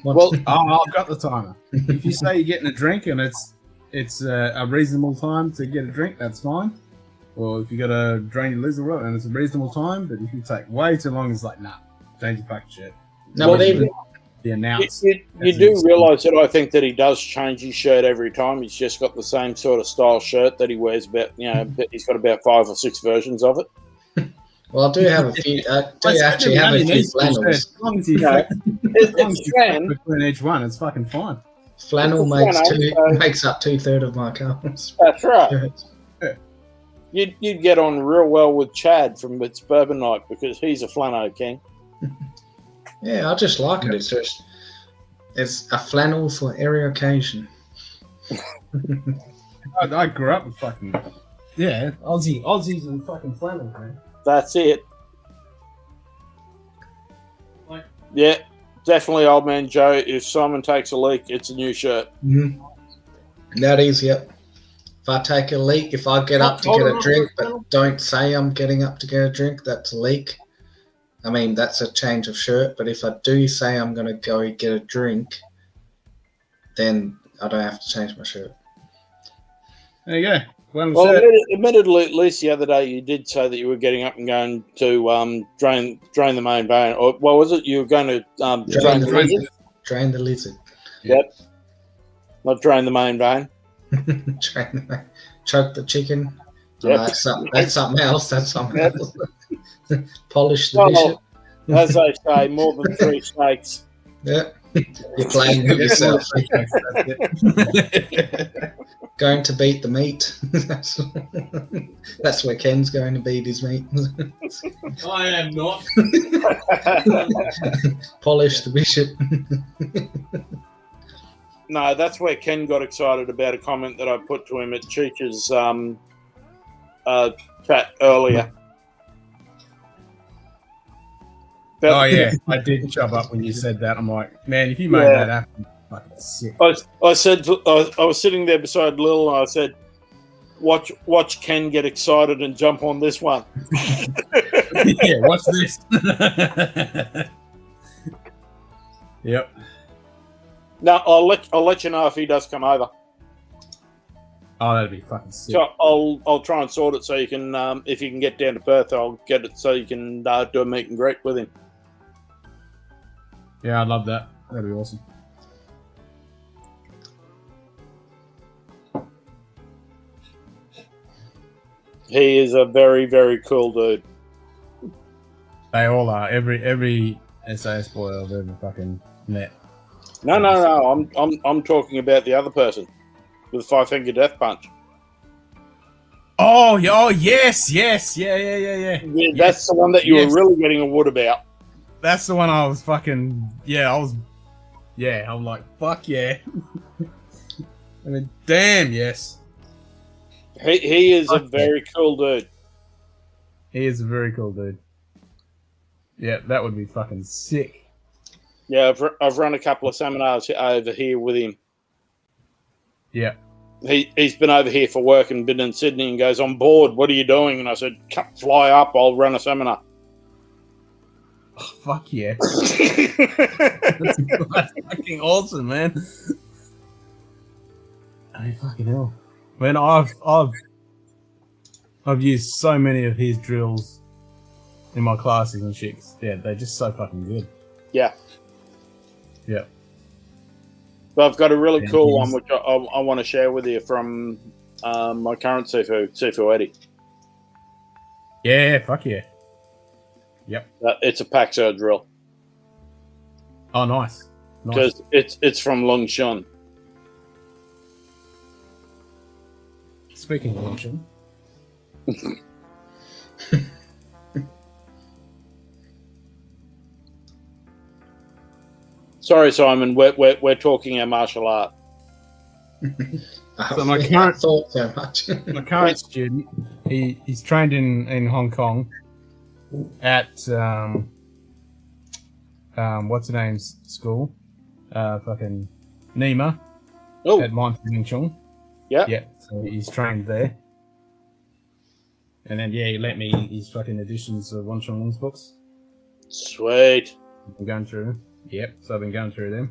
Well, I've got the timer. If you say you're getting a drink and it's a reasonable time to get a drink, that's fine. Or if you got to drain your liver and it's a reasonable time, but if you take way too long, it's like, nah, change your fucking shirt. No, but even the announce. You do realise that I think that he does change his shirt every time. He's just got the same sort of style shirt that he wears about, he's got about 5 or 6 versions of it. Well, I do have a few. I do actually have a few flannels. As long as you between each one, it's fucking fine. Flannel makes up 2/3 of my colours. That's right. You'd get on real well with Chad from It's Bourbon Night, because he's a flannel king. Yeah, I just like it. It's a flannel for every occasion. I grew up with fucking Aussies and fucking flannel, man. That's it. Yeah, definitely, old man Joe. If Simon takes a leak, it's a new shirt. Mm-hmm. That is, yep. If I take a leak, if I get up to get a drink, but don't say I'm getting up to get a drink, that's a leak. I mean, that's a change of shirt. But if I do say I'm going to go get a drink, then I don't have to change my shirt. There you go. Well, admittedly, at least the other day you did say that you were getting up and going to drain the main vein. Or what was it? You were going to drain the lizard? Drain the lizard. Yep. Not drain the main vein. Choke the chicken. Yep. That's something else. That's something else. Polish the bishop. As they say, more than 3 steaks. Yeah. You're playing with yourself. Going to beat the meat. That's where Ken's going to beat his meat. I am not. Polish the bishop. No, that's where Ken got excited about a comment that I put to him at Cheech's chat earlier. Oh yeah, I did chub up when you said that. I'm like, man, if you made that happen, I'm fucking sick. I said I was sitting there beside Lil, and I said, "Watch Ken get excited and jump on this one." Yeah, watch this. Yep. No, I'll let you know if he does come over. Oh, that'd be fucking sick. So I'll try and sort it so you can if you can get down to Perth, I'll get it so you can do a meet and greet with him. Yeah, I'd love that. That'd be awesome. He is a very, very cool dude. They all are. Every SAS boy I've ever fucking met. No. I'm talking about the other person with the 5-finger death punch. Oh, yes. Yeah. Yeah, that's the one that you were really getting a wood about. That's the one I was fucking... I'm like, fuck yeah. I mean, damn, yes. He is a very cool dude. He is a very cool dude. Yeah, that would be fucking sick. Yeah, I've run a couple of seminars over here with him. Yeah. He's been over here for work and been in Sydney and goes, "I'm bored. What are you doing?" And I said, "Come fly up. I'll run a seminar." Oh, fuck yeah. That's fucking awesome, man. I mean, fucking hell. Man, I've used so many of his drills in my classes and shit. Yeah, they're just so fucking good. Yeah. Yeah. But I've got a really cool one which I want to share with you from my current Sifu Eddie. Yeah, fuck yeah. Yep. It's a Paxo drill. Oh, nice. Because it's from Long Shun. Speaking of Long Shun. Sorry, Simon. We're talking our martial art. So my current thought so much. My current student, he's trained in Hong Kong at what's the name's school? Fucking Nima. Oh. At Munted. Yeah. Yeah. So he's trained there. And then he let me his fucking editions of Wan Chong Lung's books. Sweet. I've been going through them. Yep. So I've been going through them.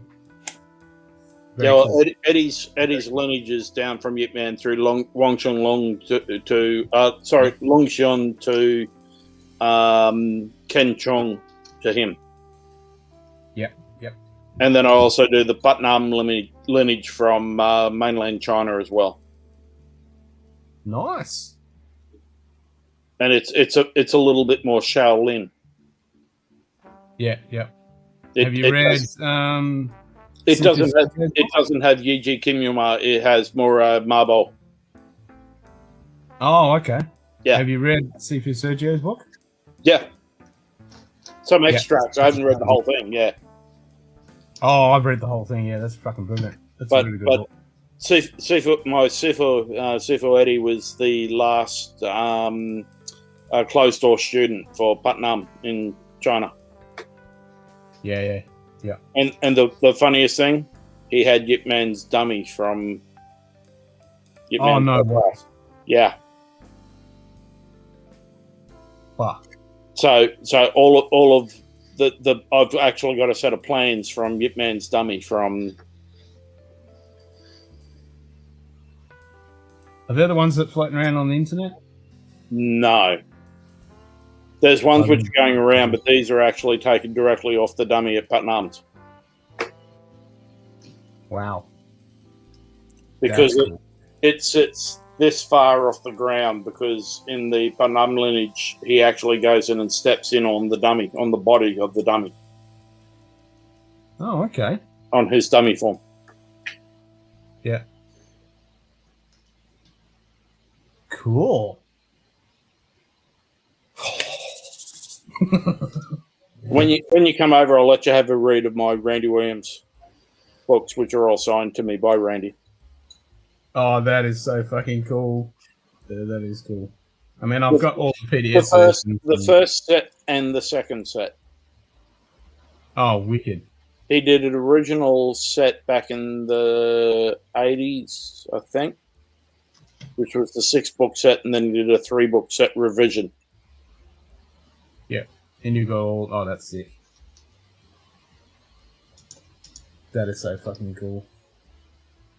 Very cool. Eddie's lineage is down from Yip Man through Wang Chong Long to Long Xion to Ken Chong to him. Yep. And then I also do the Putnam lineage from mainland China as well. Nice. And it's a little bit more Shaolin. Yeah. Have you read? It doesn't have Yiji Kimyuma. It has more Marbo. Oh, okay. Yeah. Have you read Sifu Sergio's book? Yeah. Some extracts. I haven't read the whole thing. Yeah. Oh, I've read the whole thing. Yeah, that's fucking brilliant. That's a really good book. Sifu Eddie was the last closed door student for Putnam in China. Yeah. Yeah. And the funniest thing, he had Yip Man's dummy from Yip Oh Man's no! podcast. What? Yeah. Fuck. So all of the I've actually got a set of plans from Yip Man's dummy from. Are they the ones that floating around on the internet? No. There's ones which are going around, but these are actually taken directly off the dummy at Putnam's. Wow. Because Cool. it sits this far off the ground, because in the Putnam lineage, he actually goes in and steps in on the dummy, on the body of the dummy, Oh, okay. on his dummy form. Yeah. Cool. When you come over, I'll let you have a read of my Randy Williams books, which are all signed to me by Randy. Oh, that is so fucking cool. Yeah, that is cool. I mean, I've got all the PDFs. The first set and the second set. Oh, wicked. He did an original set back in the 80s, I think, which was the 6-book set, and then he did a 3-book set revision. Yeah. And you go all... Oh, that's sick. That is so fucking cool.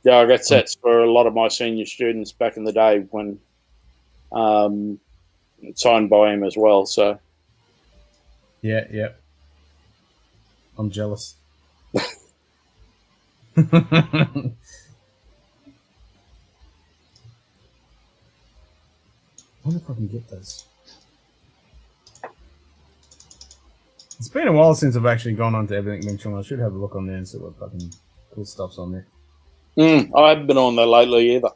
Yeah, I got sets for a lot of my senior students back in the day when signed by him as well. So Yeah. I'm jealous. I wonder if I can get those. It's been a while since I've actually gone on to Everything Mentioned. I should have a look on there and see what fucking cool stuff's on there. I haven't been on there lately either.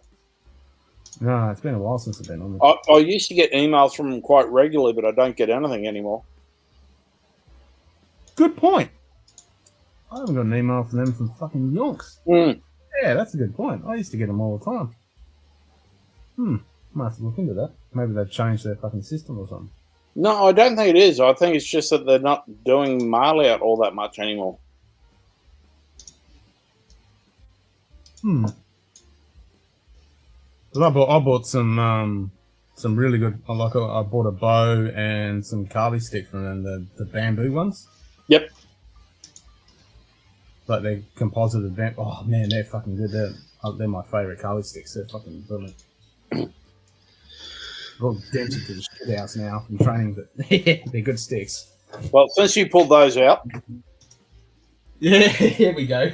No, it's been a while since I've been on there. I used to get emails from him quite regularly, but I don't get anything anymore. Good point. I haven't got an email from them from fucking yonks. Yeah, that's a good point. I used to get them all the time. Might have to look into that. Maybe they've changed their fucking system or something. No, I don't think it is. I think it's just that they're not doing mail out all that much anymore. Well, I bought some really good. I bought a bow and some carly stick from them, the bamboo ones. Yep. Like they composited bamboo. Oh man, they're fucking good. They're my favourite carly sticks. They're fucking brilliant. They're all dented to the shit house now from training, but they're good sticks. Well, since you pulled those out, Yeah, here we go.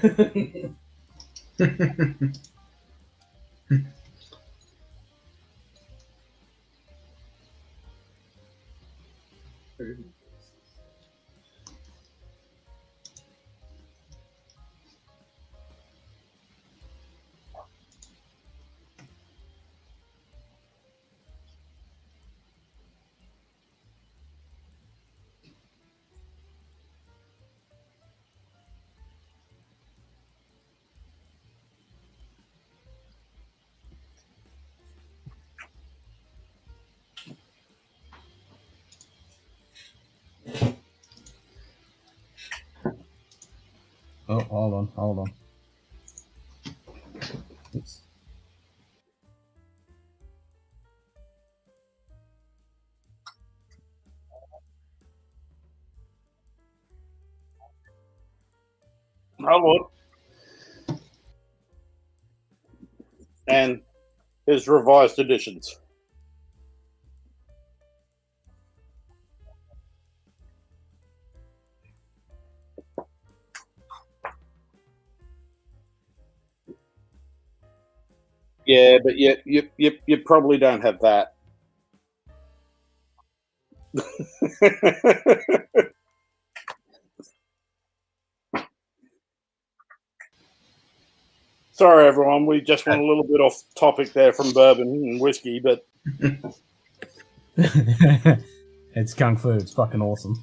Oh, hold on. Oops. I would. And his revised editions. Yeah, but you probably don't have that. Sorry, everyone. We just went a little bit off topic there from bourbon and whiskey, but It's kung fu. It's fucking awesome.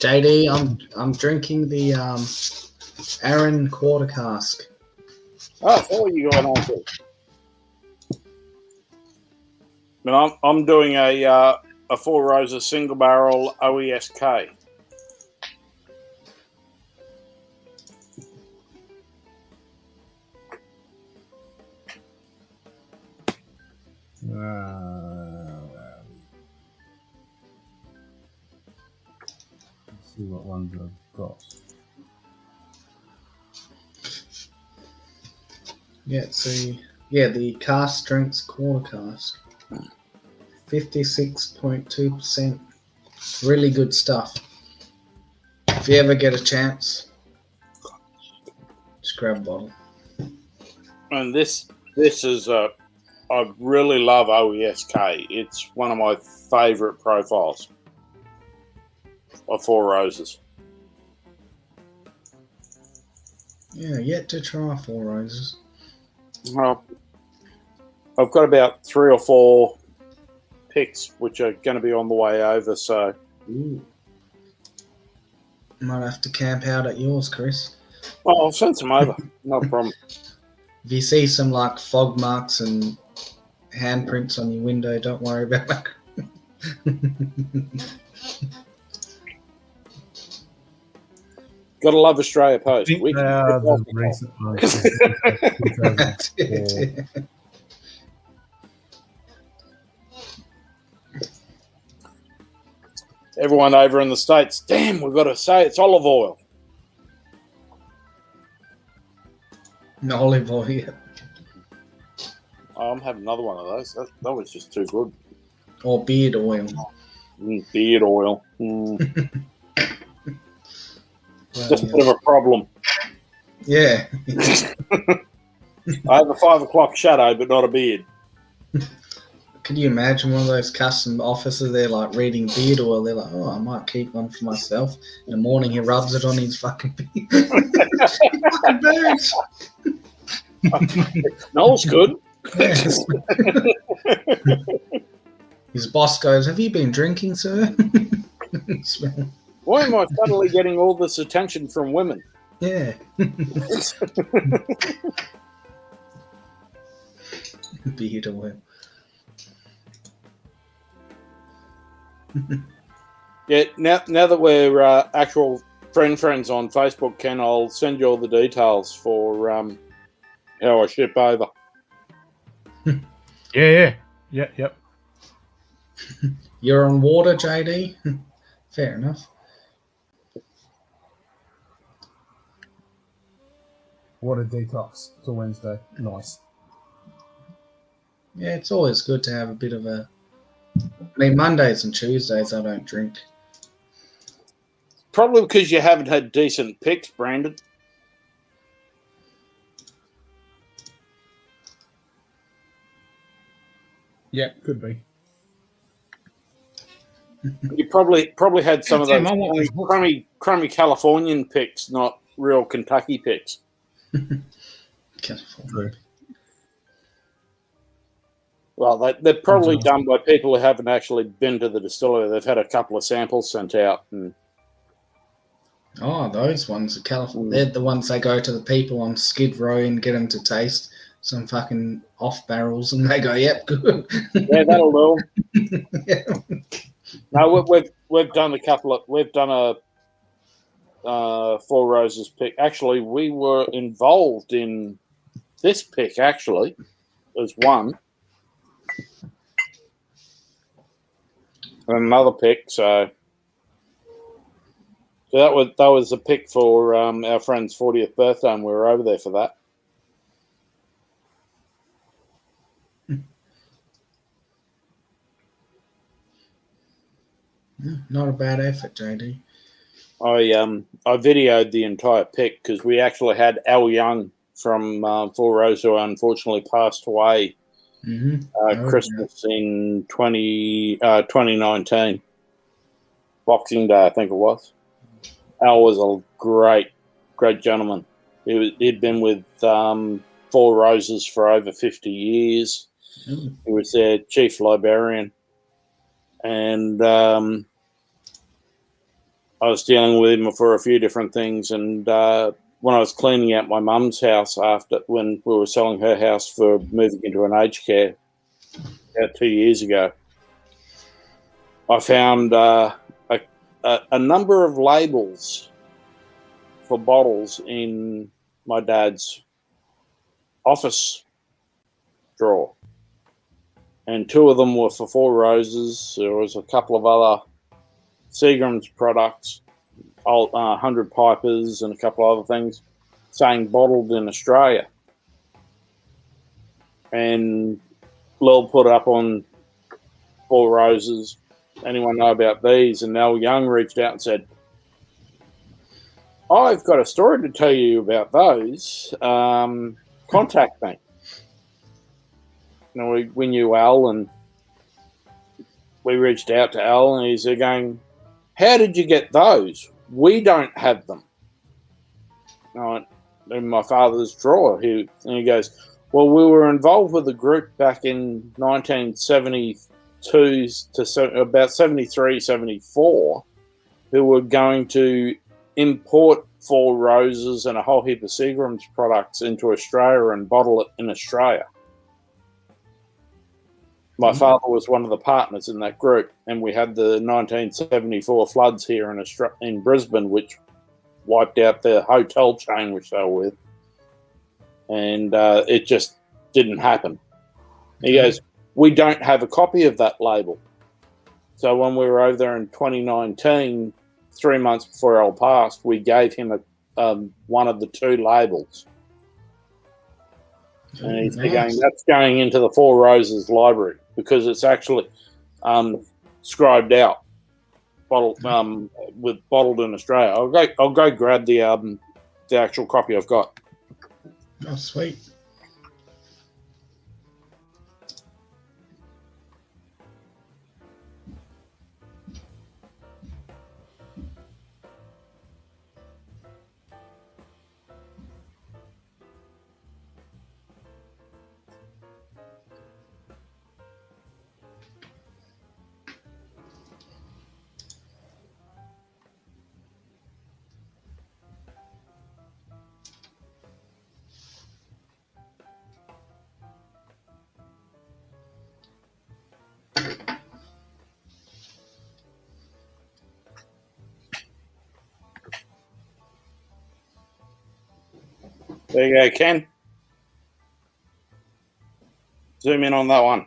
JD, I'm drinking the Aaron quarter cask. oh, what are you going on to? But I'm doing a Four Roses single barrel OESK. Let's see what ones I've got. Yeah, the cask strength's quarter cask. 56.2%. Really good stuff. If you ever get a chance, just grab a bottle. And this is I really love OESK. It's one of my favourite profiles of Four Roses. Yeah, yet to try Four Roses. Well, I've got about 3 or 4 picks which are going to be on the way over, so... Ooh. Might have to camp out at yours, Chris. Well, I'll send some over. No problem. If you see some like fog marks and handprints on your window, don't worry about that. Gotta love Australia Post. We can the recent ones. That's it. Everyone over in the States, damn, we've got to say it's olive oil. No olive oil, yeah. Oh, I'm having another one of those. That was just too good. Or beard oil. Beard oil. Well, Just a bit of a problem. Yeah. I have a 5 o'clock shadow, but not a beard. Could you imagine one of those custom officers? They're like reading beard oil. They're like, oh, I might keep one for myself. In the morning, he rubs it on his fucking beard. Fucking birds. It smells good. Yes. His boss goes, have you been drinking, sir? Why am I suddenly getting all this attention from women? Yeah. Beard oil. Yeah, now that we're actual friends on Facebook, Ken, I'll send you all the details for how I ship over. Yep. You're on water, JD? Fair enough. Water detox till Wednesday. Nice. Yeah, it's always good to have a bit of a... I mean, Mondays and Tuesdays I don't drink. Probably because you haven't had decent picks, Brandon. Yeah, could be. You probably had some of Damn, those I want this book. crummy Californian picks, not real Kentucky picks. California. Well, they're probably done by people who haven't actually been to the distillery. They've had a couple of samples sent out. And... Oh, those ones are California. They're the ones they go to the people on Skid Row and get them to taste some fucking off barrels, and they go, "Yep, good." Yeah, that'll do. Yeah. No, we've done a Four Roses pick. Actually, we were involved in this pick. Actually, as one. Another pick, so that was a pick for our friend's 40th birthday, and we were over there for that. Not a bad effort, JD. I videoed the entire pick because we actually had Al Young from Four Roses, who unfortunately passed away. Christmas in 2019, Boxing Day, I think it was. Al was a great gentleman. He'd been with Four Roses for over 50 years. He was their chief librarian, and I was dealing with him for a few different things. And when I was cleaning out my mum's house when we were selling her house for moving into an aged care about 2 years ago, I found a number of labels for bottles in my dad's office drawer. And 2 of them were for Four Roses. There was a couple of other Seagram's products, 100 Pipers and a couple of other things, saying bottled in Australia. And Lil put up on Four Roses, anyone know about these? And Nell Young reached out and said, I've got a story to tell you about those. Contact me. You know, we knew Al, and we reached out to Al, and he's going, how did you get those? We don't have them. In my father's drawer. And he goes, well, we were involved with a group back in 1972 to about 73, 74, who were going to import Four Roses and a whole heap of Seagram's products into Australia and bottle it in Australia. My father was one of the partners in that group, and we had the 1974 floods here in Brisbane, which wiped out the hotel chain which they were with, and it just didn't happen. He goes, we don't have a copy of that label. So when we were over there in 2019, 3 months before Al passed, we gave him one of the 2 labels. And he's going, that's going into the Four Roses library because it's actually scribed out, bottled in Australia. I'll go grab the actual copy I've got. Oh, sweet. There you go, Ken. Zoom in on that one.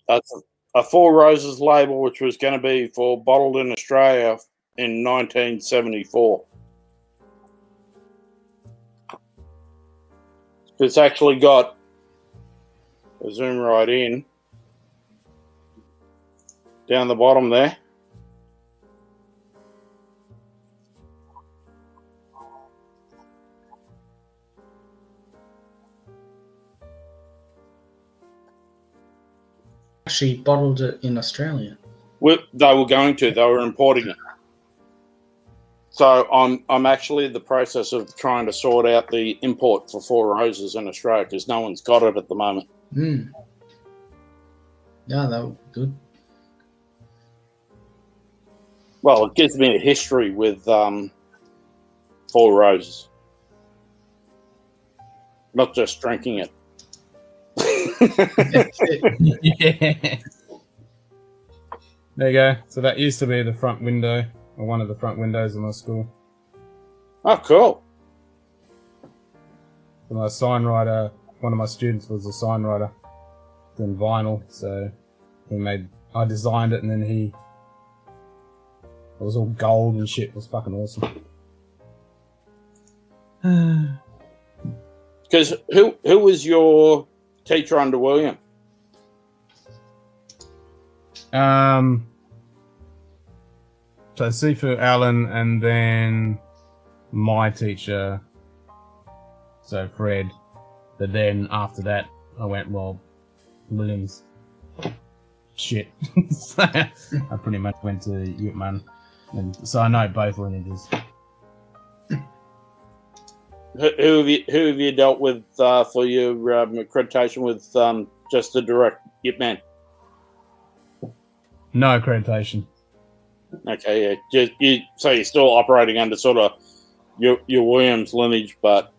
That's a Four Roses label, which was going to be for bottled in Australia in 1974. It's actually got, I'll zoom right in, down the bottom there. Actually bottled it in Australia. They were going to. They were importing it. So I'm actually in the process of trying to sort out the import for Four Roses in Australia because no one's got it at the moment. Yeah, that would be good. Well, it gives me a history with Four Roses. Not just drinking it. Yeah. There you go. So that used to be the front window, or one of the front windows in my school. Oh, cool. So my sign writer, one of my students was a sign writer doing vinyl, so I designed it, and then it was all gold and shit. It was fucking awesome. Because who was your teacher under William? So Sifu Allen, and then my teacher, so Fred. But then after that, I went, well, Williams, shit. So I pretty much went to Utman, and so I know both lineages. Who have you dealt with for your accreditation with just a direct Yip Man? No accreditation. Okay, yeah. So you're still operating under sort of your Williams lineage, but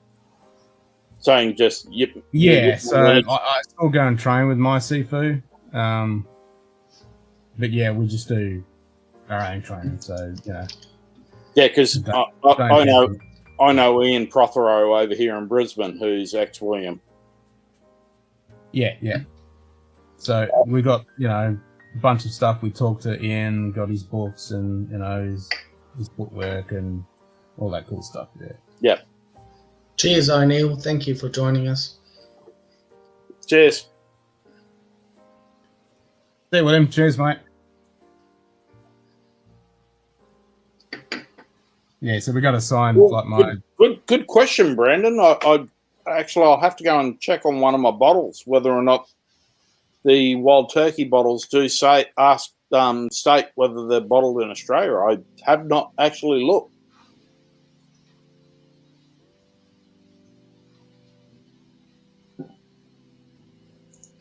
saying just Yip. Yeah, Yip so lineage. I still go and train with my Sifu. But yeah, we just do our own training. So, Yeah, because I know Ian Prothero over here in Brisbane, who's ex-William. Yeah. So we got, a bunch of stuff. We talked to Ian, got his books and, his footwork and all that cool stuff. Yeah. Yep. Cheers, O'Neill. Thank you for joining us. Cheers. See you, William. Cheers, mate. Yeah, so we got to sign Good question, Brandon. I'll have to go and check on one of my bottles whether or not the Wild Turkey bottles do state whether they're bottled in Australia. I have not actually looked.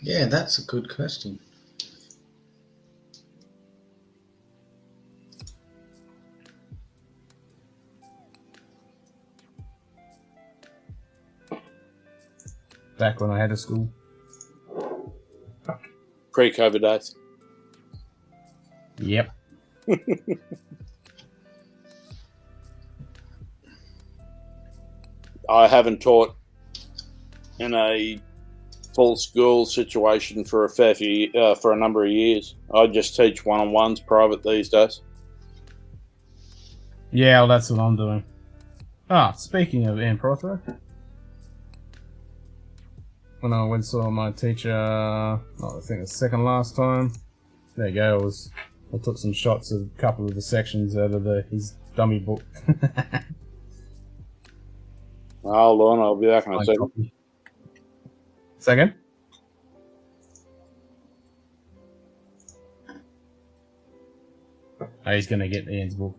Yeah, that's a good question. back when I had a school. Pre-COVID days. Yep. I haven't taught in a full school situation for a number of years. I just teach one-on-ones private these days. Yeah, well, that's what I'm doing. Speaking of Ian Prothero, when I went and saw my teacher, I think the second last time, there you go, I took some shots of a couple of the sections out of his dummy book. Hold on, I'll be back in a second. Second? Oh, he's going to get Ian's book.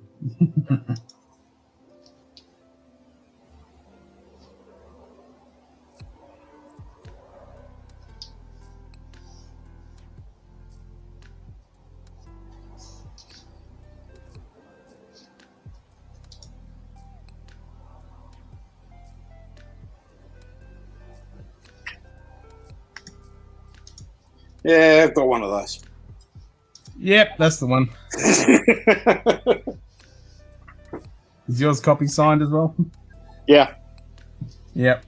Yeah, I've got one of those. Yep, that's the one. Is yours copy signed as well? Yeah. Yep.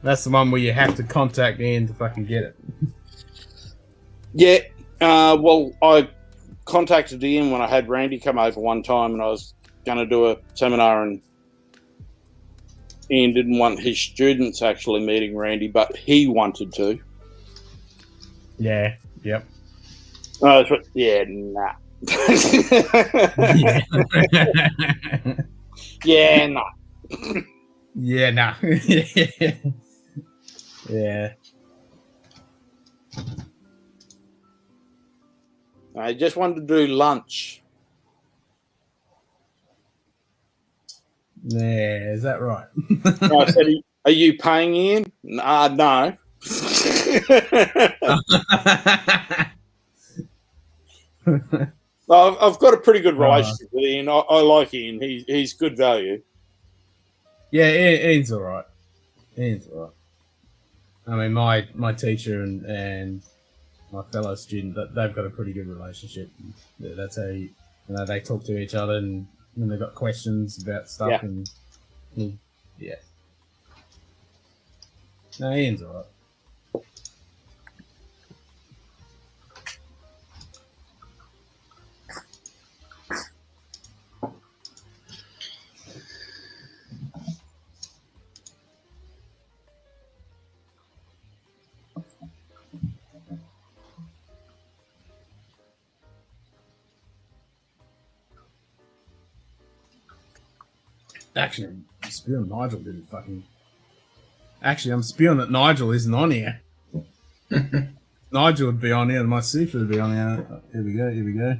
That's the one where you have to contact Ian to fucking get it. Yeah. Well, I contacted Ian when I had Randy come over one time and I was going to do a seminar, and Ian didn't want his students actually meeting Randy, but he wanted to. Yeah, yep. Yeah, nah. Yeah. Yeah, nah. Yeah, nah. Yeah. I just wanted to do lunch. Yeah, is that right? I said, are you paying Ian? No. I've got a pretty good relationship with Ian. I like Ian. He's good value. Yeah, Ian's all right. Ian's all right. I mean, my teacher and my fellow student, they've got a pretty good relationship. That's how they talk to each other, and when they've got questions about stuff, Yeah. and yeah. No, Ian's all right. Actually, I'm spewing Nigel didn't fucking... Actually, I'm spewing that Nigel isn't on here. Nigel would be on here, and my Sifu would be on here. Here we go.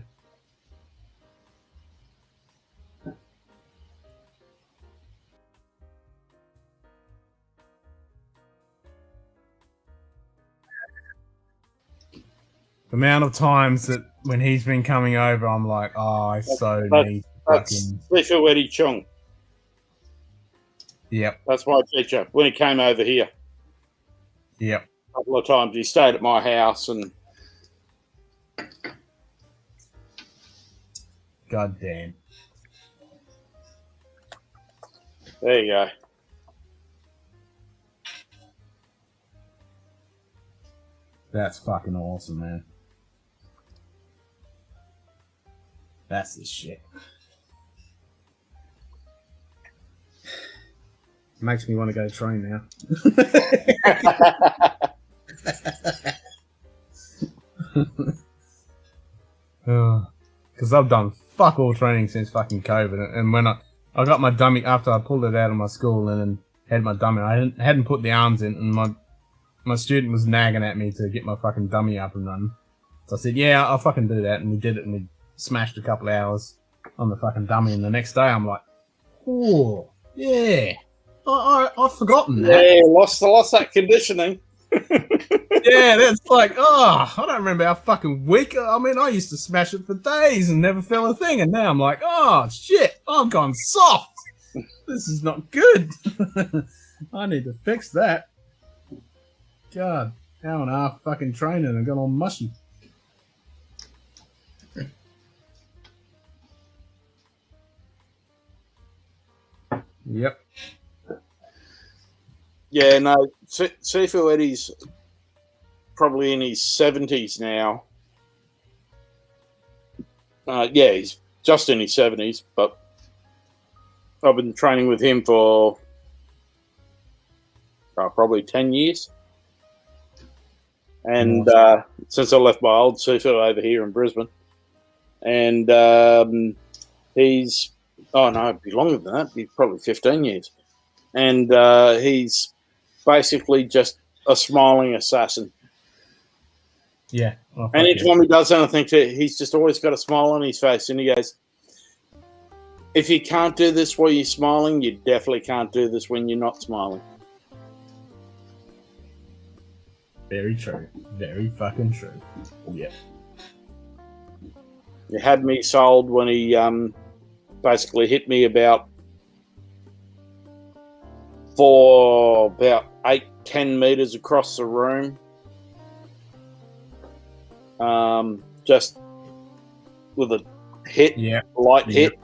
The amount of times that when he's been coming over, I'm like, oh, I so need That's fucking... Special Eddie Chung. Yep. That's my teacher. When he came over here Yep. a couple of times, he stayed at my house and... God damn. There you go. That's fucking awesome, man. That's the shit. Makes me want to go train now. Because I've done fuck all training since fucking COVID. And when I got my dummy, after I pulled it out of my school and then had my dummy, I hadn't put the arms in, and my student was nagging at me to get my fucking dummy up and running. So I said, yeah, I'll fucking do that. And we did it, and we smashed a couple of hours on the fucking dummy. And the next day I'm like, oh, yeah. I've forgotten that. Yeah, lost that conditioning. Yeah, that's like, oh, I don't remember how fucking weak. I mean, I used to smash it for days and never felt a thing. And now I'm like, oh, shit, I've gone soft. This is not good. I need to fix that. God, hour and a half fucking training and got all mushy. Yep. Yeah, no, Sifu Eddie's probably in his 70s now. Yeah, he's just in his 70s, but I've been training with him for probably 10 years. And since I left my old Sifu over here in Brisbane. And he's, oh no, it'd be longer than that, it'd be probably 15 years. And he's basically just a smiling assassin. Yeah. Oh, anytime he does anything, he's just always got a smile on his face. And he goes, if you can't do this while you're smiling, you definitely can't do this when you're not smiling. Very true. Very fucking true. Yeah. You had me sold when he basically hit me about 8-10 meters across the room. Just with a hit, light hit.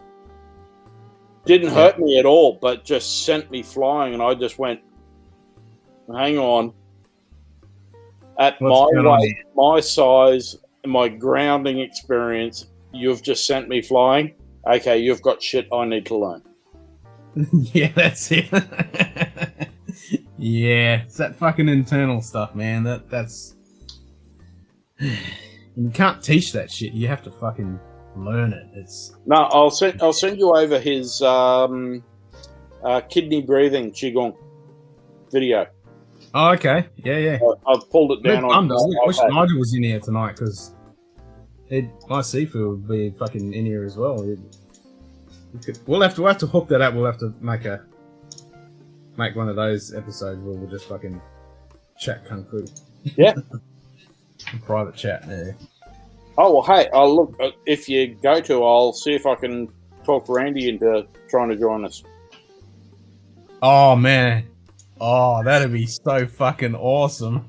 Didn't hurt me at all, but just sent me flying, and I just went, hang on. At my weight, my size, and my grounding experience, you've just sent me flying. Okay, you've got shit I need to learn. Yeah, that's it. Yeah, it's that fucking internal stuff, man. That's you can't teach that shit. You have to fucking learn it. It's no. I'll send you over his kidney breathing qigong video. Oh, okay. Yeah. I've pulled it down on. I wish Nigel was in here tonight because my seafood would be fucking in here as well. We'll have to hook that up. We'll have to make one of those episodes where we'll just fucking chat kung fu. Yeah. Private chat. Yeah. Oh well, hey, I'll look. If you go to, I'll see if I can talk Randy into trying to join us. Oh man. Oh, that'd be so fucking awesome.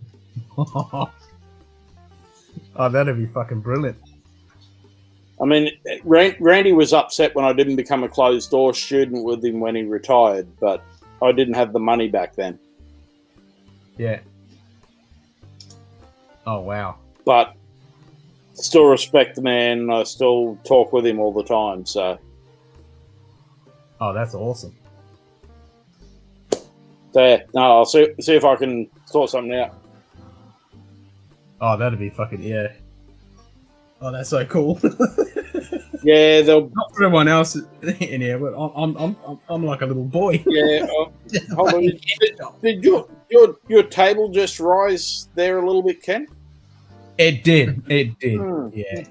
Oh, that'd be fucking brilliant. I mean, Randy was upset when I didn't become a closed-door student with him when he retired, but I didn't have the money back then. Yeah. Oh, wow. But still respect the man. I still talk with him all the time, so. Oh, that's awesome. So, yeah, no, I'll see if I can sort something out. Oh, that'd be fucking, yeah. Oh, that's so cool. Yeah, they'll not for everyone else in here, but I'm like a little boy. Yeah. Hold on. Did your table just rise there a little bit, Ken? It did. Yeah.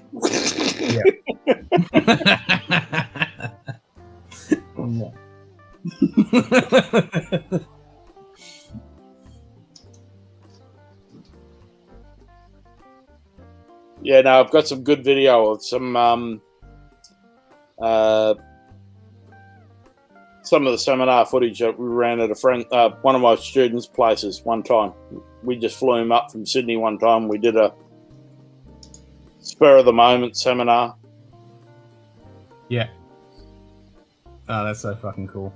Yeah. Yeah, no, I've got some good video of some of the seminar footage that we ran at one of my students' places one time. We just flew him up from Sydney one time. We did a spur of the moment seminar. Yeah. Oh, that's so fucking cool.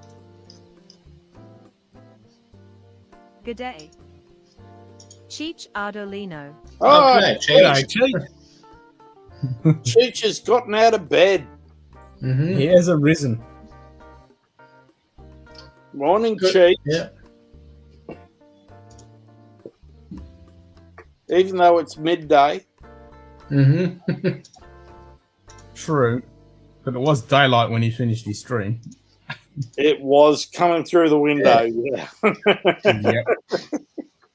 Good day. Cheech Ardolino. Oh, Okay, Cheech. Cheech has gotten out of bed. Mm-hmm. He has arisen. Morning, Good. Cheech. Yeah. Even though it's midday. Mm-hmm. True. But it was daylight when he finished his stream. It was coming through the window, yeah. Yep.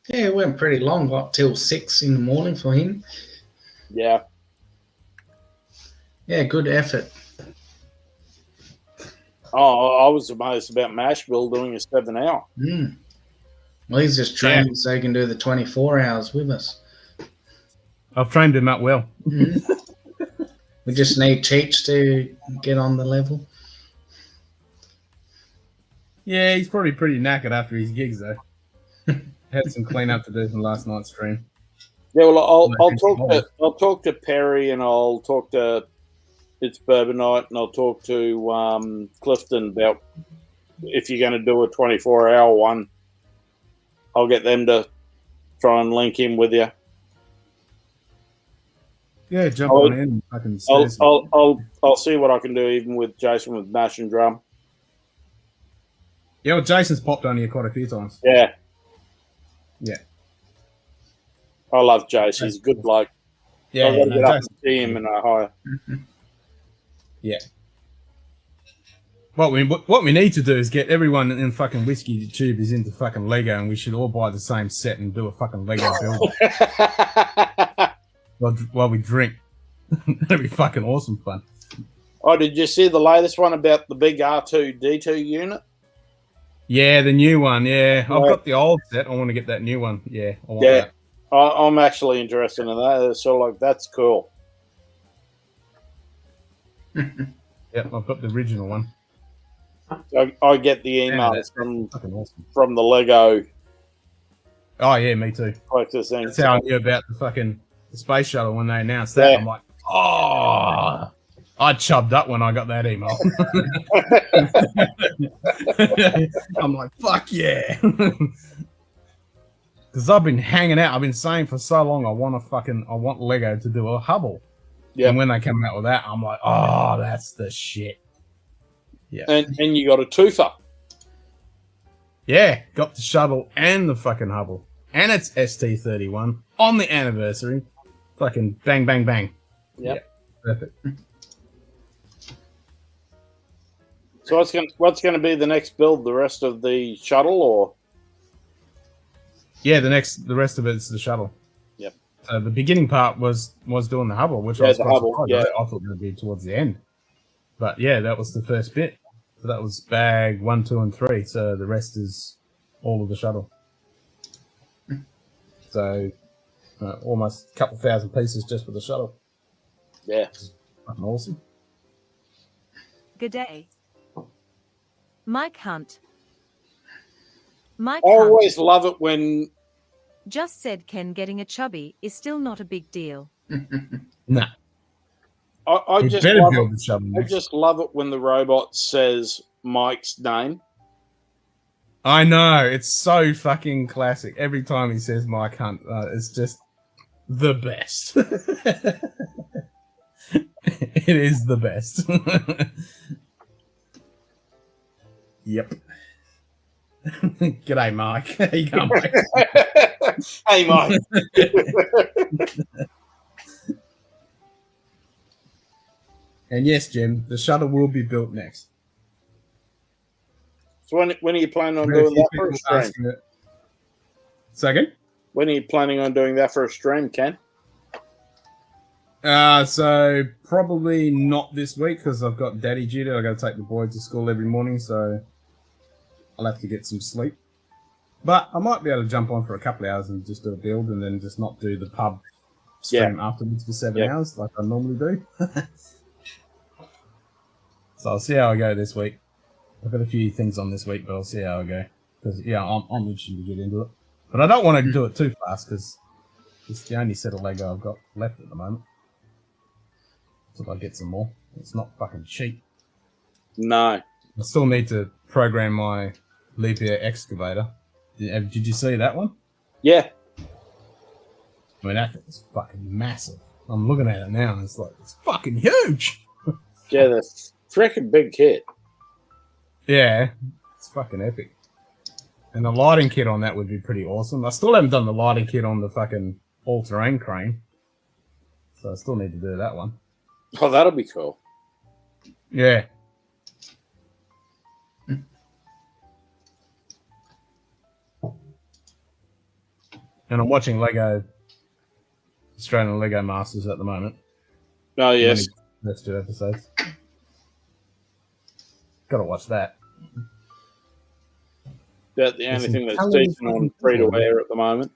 Yeah, it went pretty long, got till 6 in the morning for him. Yeah. Yeah, good effort. Oh, I was amazed about Mashville doing a 7 hour. Mm. Well, he's just trained so he can do the 24 hours with us. I've trained him up well. Mm. We just need Cheech to get on the level. Yeah, he's probably pretty knackered after his gigs, though. Had some clean up to do from last night's stream. Yeah, well, I'll talk to Perry, and I'll talk to It's Bourbon Night, and I'll talk to Clifton about if you're going to do a 24-hour one. I'll get them to try and link in with you. Yeah, jump on in. I can. I'll see what I can do, even with Jason with Mash and Drum. Yeah, well, Jason's popped on here quite a few times. Yeah. Yeah. I love Jason. He's a good bloke. Yeah, I've got to get up and Jason. see him in Ohio. Yeah. What we need to do is get everyone in fucking Whiskey Tube is into fucking Lego, and we should all buy the same set and do a fucking Lego build while we drink. That'd be fucking awesome fun. Oh, did you see the latest one about the big R2-D2 unit? Yeah, the new one. Yeah, I've got the old set. I want to get that new one. Yeah, I want that. I'm actually interested in that. It's sort of like, that's cool. Yep, I've got the original one. I get the emails awesome. from the Lego Oh yeah, me too. collector thing. That's how I knew about the space shuttle when they announced that. Yeah. I'm like, oh, I chubbed up when I got that email. I'm like, fuck yeah. Because I've been hanging out. I've been saying for so long I want Lego to do a Hubble. Yeah. And when they come out with that, I'm like, oh, that's the shit. Yeah. And you got a twofer. Yeah, got the shuttle and the fucking Hubble. And it's ST31 on the anniversary. Fucking bang, bang, bang. Yep. Yeah, perfect. So what's going to be the next build? The rest of the shuttle, or? Yeah, the rest of it's the shuttle. Yep. So the beginning part was doing the Hubble, which I was quite surprised. I thought it would be towards the end. But yeah, that was the first bit. So that was bag 1, 2, and 3. So the rest is all of the shuttle. So almost a couple thousand pieces just for the shuttle. Yeah. Fucking awesome. Good day. Mike Hunt. Mike I Hunt always love it when... just said Ken getting a chubby is still not a big deal. Nah. I just love it when the robot says Mike's name. I know, it's so fucking classic. Every time he says Mike Hunt, it's just the best. It is the best. Yep. G'day, Mike. How you going, mate? Hey, Mike. And yes, Jim, the shuttle will be built next. So when are you planning on doing that for a stream? Second? When are you planning on doing that for a stream, Ken? So probably not this week because I've got daddy duty. I got to take the boy to school every morning, so I'll have to get some sleep. But I might be able to jump on for a couple of hours and just do a build and then just not do the pub stream afterwards for 7 hours, like I normally do. So I'll see how I go this week. I've got a few things on this week, but I'll see how I go. Because I'm interested to get into it, but I don't want to do it too fast because it's the only set of Lego I've got left at the moment. Until I get some more. It's not fucking cheap. No. I still need to program my leap year excavator. Did you see that one? Yeah. I mean, that thing's fucking massive. I'm looking at it now and it's like, it's fucking huge. Yeah, that's freaking big kit. Yeah, it's fucking epic. And the lighting kit on that would be pretty awesome. I still haven't done the lighting kit on the fucking all-terrain crane. So I still need to do that one. Oh, that'll be cool. Yeah. And I'm watching Australian Lego Masters at the moment. Oh, yes. Let's do episodes. Gotta watch that. That's the only thing that's decent on free-to-air at the moment.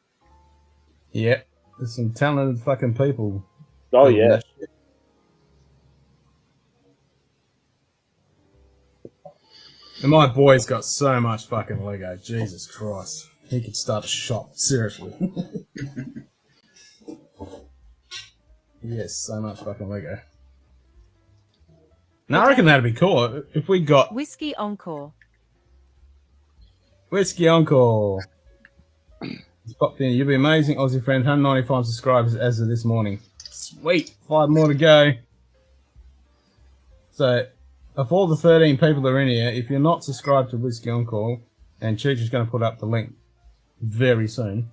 Yeah. There's some talented fucking people. Oh, yeah. And my boy's got so much fucking Lego. Jesus Christ. He could start a shop. Seriously. Yes, so much fucking Lego. Now, I reckon that'd be cool if we got Whiskey Encore. Whisky Encore. It's popped in. You'll be amazing, Aussie friend. 195 subscribers as of this morning. Sweet. 5 more to go. So, of all the 13 people that are in here, if you're not subscribed to Whisky Encore, and Cheech is going to put up the link very soon,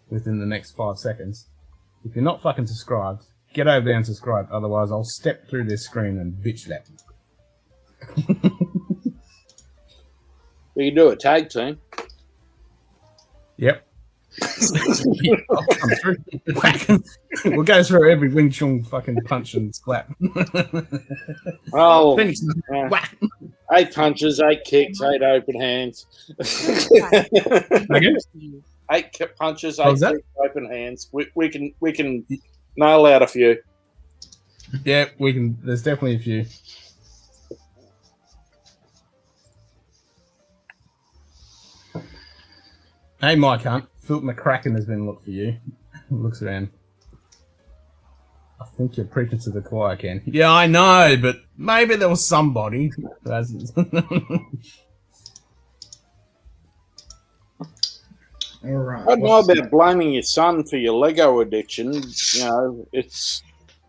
within the next 5 seconds. If you're not fucking subscribed, get over there and subscribe. Otherwise, I'll step through this screen and bitch slap you. We can do a tag team. Yep. I'll come through. We'll go through every Wing Chun fucking punch and slap. Oh, Finish. 8 punches, 8 kicks, 8 open hands. Okay. 8 punches, 8 What was that? kicks, open hands. We can nail out a few. Yeah, we can. There's definitely a few. Hey, Mike Hunt. Philip McCracken has been looking for you. Looks around. I think you're preaching to the choir, Ken. Yeah, I know, but maybe there was somebody. Who hasn't. All right. I don't know about blaming your son for your Lego addiction. You know,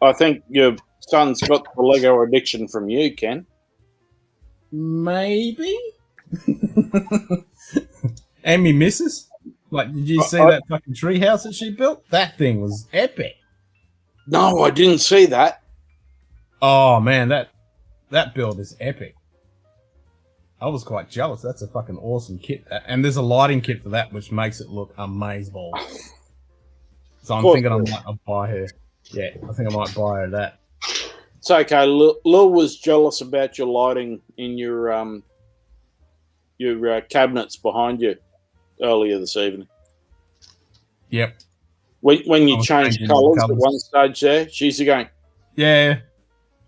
I think your son's got the Lego addiction from you, Ken. Maybe? And me missus? Like, did you see that fucking treehouse that she built? That thing was epic. No, I didn't see that. Oh, man, that build is epic. I was quite jealous. That's a fucking awesome kit. And there's a lighting kit for that, which makes it look amazeballs. So I'm thinking I might buy her. Yeah, I think I might buy her that. It's okay. Lil was jealous about your lighting in your cabinets behind you earlier this evening. Yep. When you change colours at one stage there, she's going, yeah.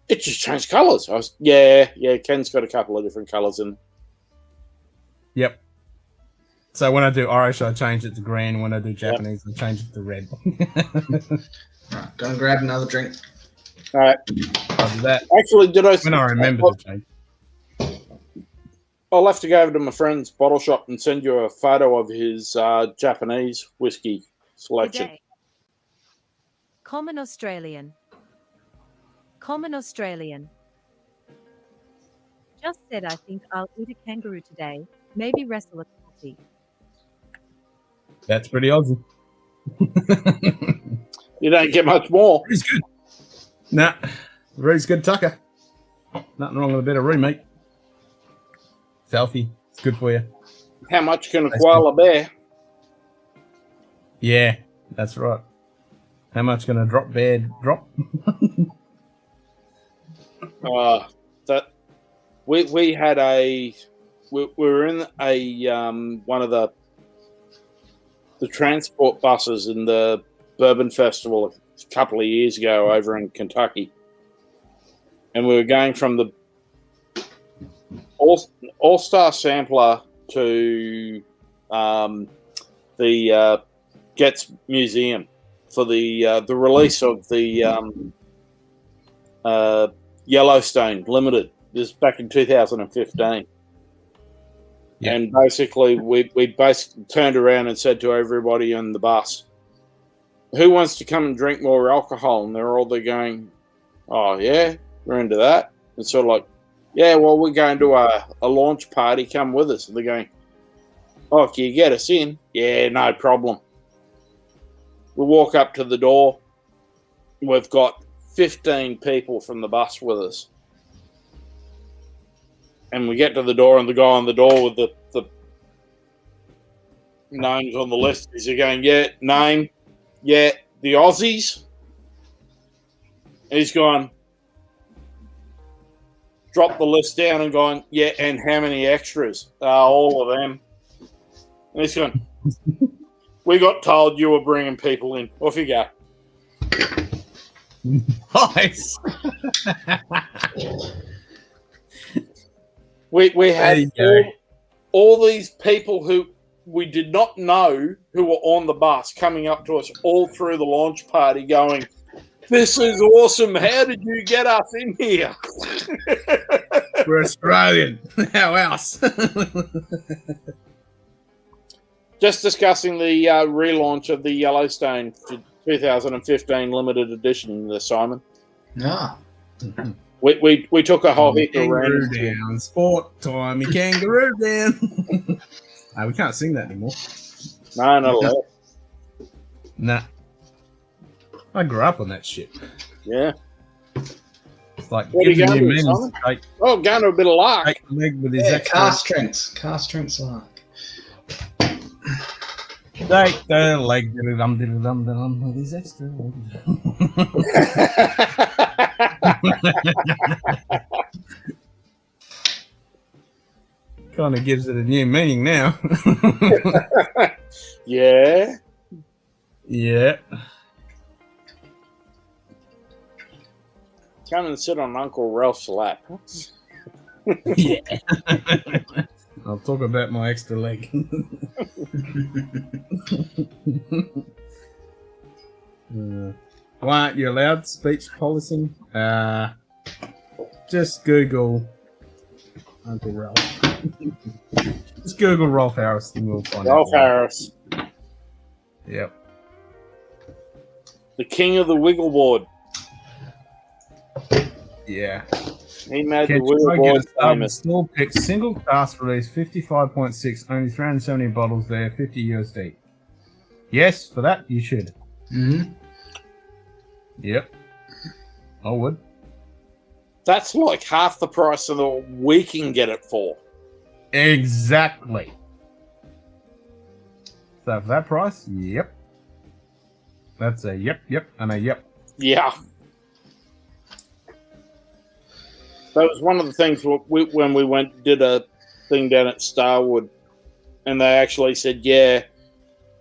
It just changed colours. I was, yeah, Ken's got a couple of different colours in. Yep. So when I do Irish, I change it to green. When I do Japanese, I change it to red. Right, go and grab another drink. All right. I'll do that. Actually, when I remember to change. I'll have to go over to my friend's bottle shop and send you a photo of his Japanese whiskey selection. Today. Common Australian. Common Australian. Just said I think I'll eat a kangaroo today. Maybe wrestle a coffee. That's pretty Aussie. You don't get much more. He's good. Nah. Rue's good tucker. Nothing wrong with a bit of Rue, mate. It's healthy. It's good for you. How much can a koala bear? Yeah, that's right. How much can a drop bear drop? That we had we were in a one of the transport buses in the Bourbon Festival a a couple of years ago over in Kentucky. And we were going from the All-Star Sampler to the Getz Museum for the release of the Yellowstone Limited. This is back in 2015. Yeah. And basically, we basically turned around and said to everybody on the bus, who wants to come and drink more alcohol? And they're all there going, oh, yeah, we're into that. It's sort of like, yeah, well, we're going to a launch party. Come with us. And they're going, oh, can you get us in? Yeah, no problem. We walk up to the door. We've got 15 people from the bus with us. And we get to the door, and the guy on the door with the names on the list is going, yeah, name, yeah, the Aussies. And he's gone, dropped the list down and gone, yeah, and how many extras? All of them. And he's gone, we got told you were bringing people in. Off you go. Nice. We had all these people who we did not know who were on the bus coming up to us all through the launch party going, this is awesome. How did you get us in here? We're Australian. How else? Just discussing the relaunch of the Yellowstone 2015 limited edition, Simon. Ah. We took a whole heap Kangaroo around. down. Sport time. You kangaroo down. We can't sing that anymore. No, not allowed. Nah. I grew up on that shit. Yeah. It's like, what are you going to do, Simon? Oh, going to a bit of lark. Take the leg with his car strengths lark. Take the leg with his extra leg. Kind of gives it a new meaning now. Yeah. Yeah. Come and sit on Uncle Ralph's lap. Yeah. I'll talk about my extra leg. Why aren't you allowed speech policing? Just Google Uncle Ralph. Just Google Rolf Harris and we'll find Rolf out. Harris. Yep. The king of the wiggleboard. Yeah. He made Can the wiggleboard famous. Still pick single cast release 55.6, only 370 bottles there, 50 USD. Yes, for that you should. Mm-hmm. Yep. I would. That's like half the price of the we can get it for. Exactly. So for that price, yep. That's a yep, and a yep. Yeah. That was one of the things when we did a thing down at Starwood, and they actually said, yeah,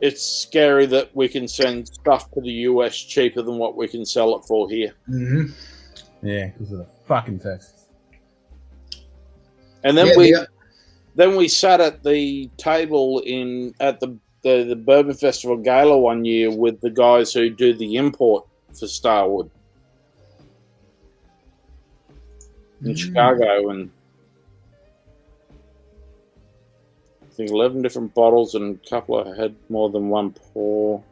it's scary that we can send stuff to the US cheaper than what we can sell it for here. Mm-hmm. Yeah, because of the fucking taxes. And then then we sat at the table at the Bourbon Festival Gala one year with the guys who do the import for Starwood in Chicago, and I think 11 different bottles, and a couple had more than one pour.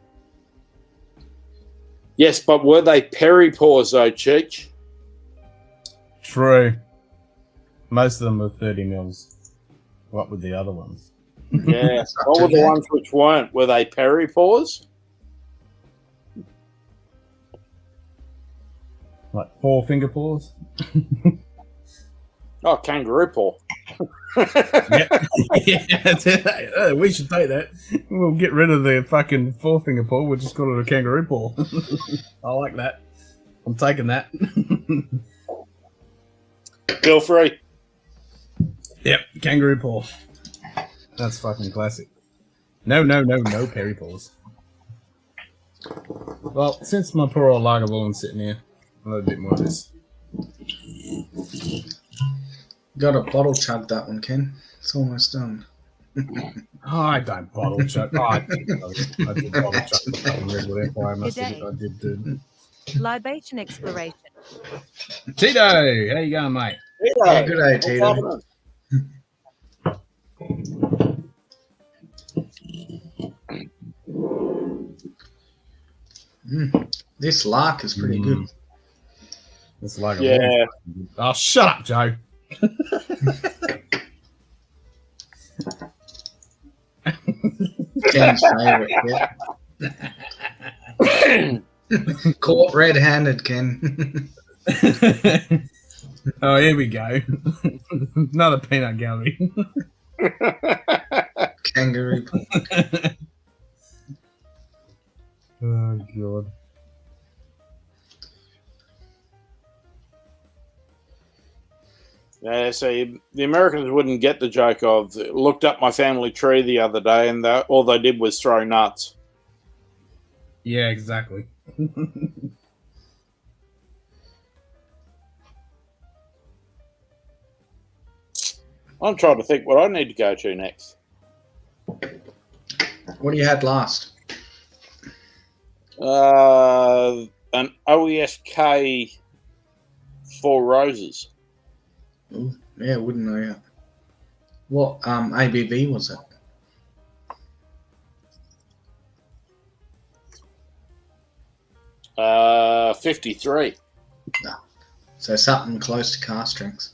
Yes, but were they Perry pours though, Cheech? True. Most of them were 30 mils. What were the other ones? Yeah. What were the ones which weren't? Were they Perry pours? Like 4 finger paws? Oh, kangaroo paw. Yeah, we should take that. We'll get rid of the fucking 4 finger paw. We'll just call it a kangaroo paw. I like that. I'm taking that. Feel free. Yep, kangaroo paw. That's fucking classic. No, Perry paws. Well, since my poor old Lagerborn's sitting here, I'll have a bit more of this. Got a bottle chug that one, Ken. It's almost done. Oh, I don't bottle chug. Oh, I did bottle chug the fucking Redwood Empire. I must admit, I did do. Libation exploration. Tito, how you going, mate? Yeah, good day, Tito. This lark is pretty good. It's like Yeah. Oh, shut up, Joe. Ken's favourite, yeah. Caught red-handed, Ken. Oh, here we go. Another peanut gallery. Kangaroo. Oh, God. Yeah, so the Americans wouldn't get the joke of looked up my family tree the other day, and all they did was throw nuts. Yeah, exactly. I'm trying to think what I need to go to next. What do you had last? An OESK Four Roses. Ooh, yeah, wouldn't know yet. What ABV was it? Uh, 53. No. So something close to car strength.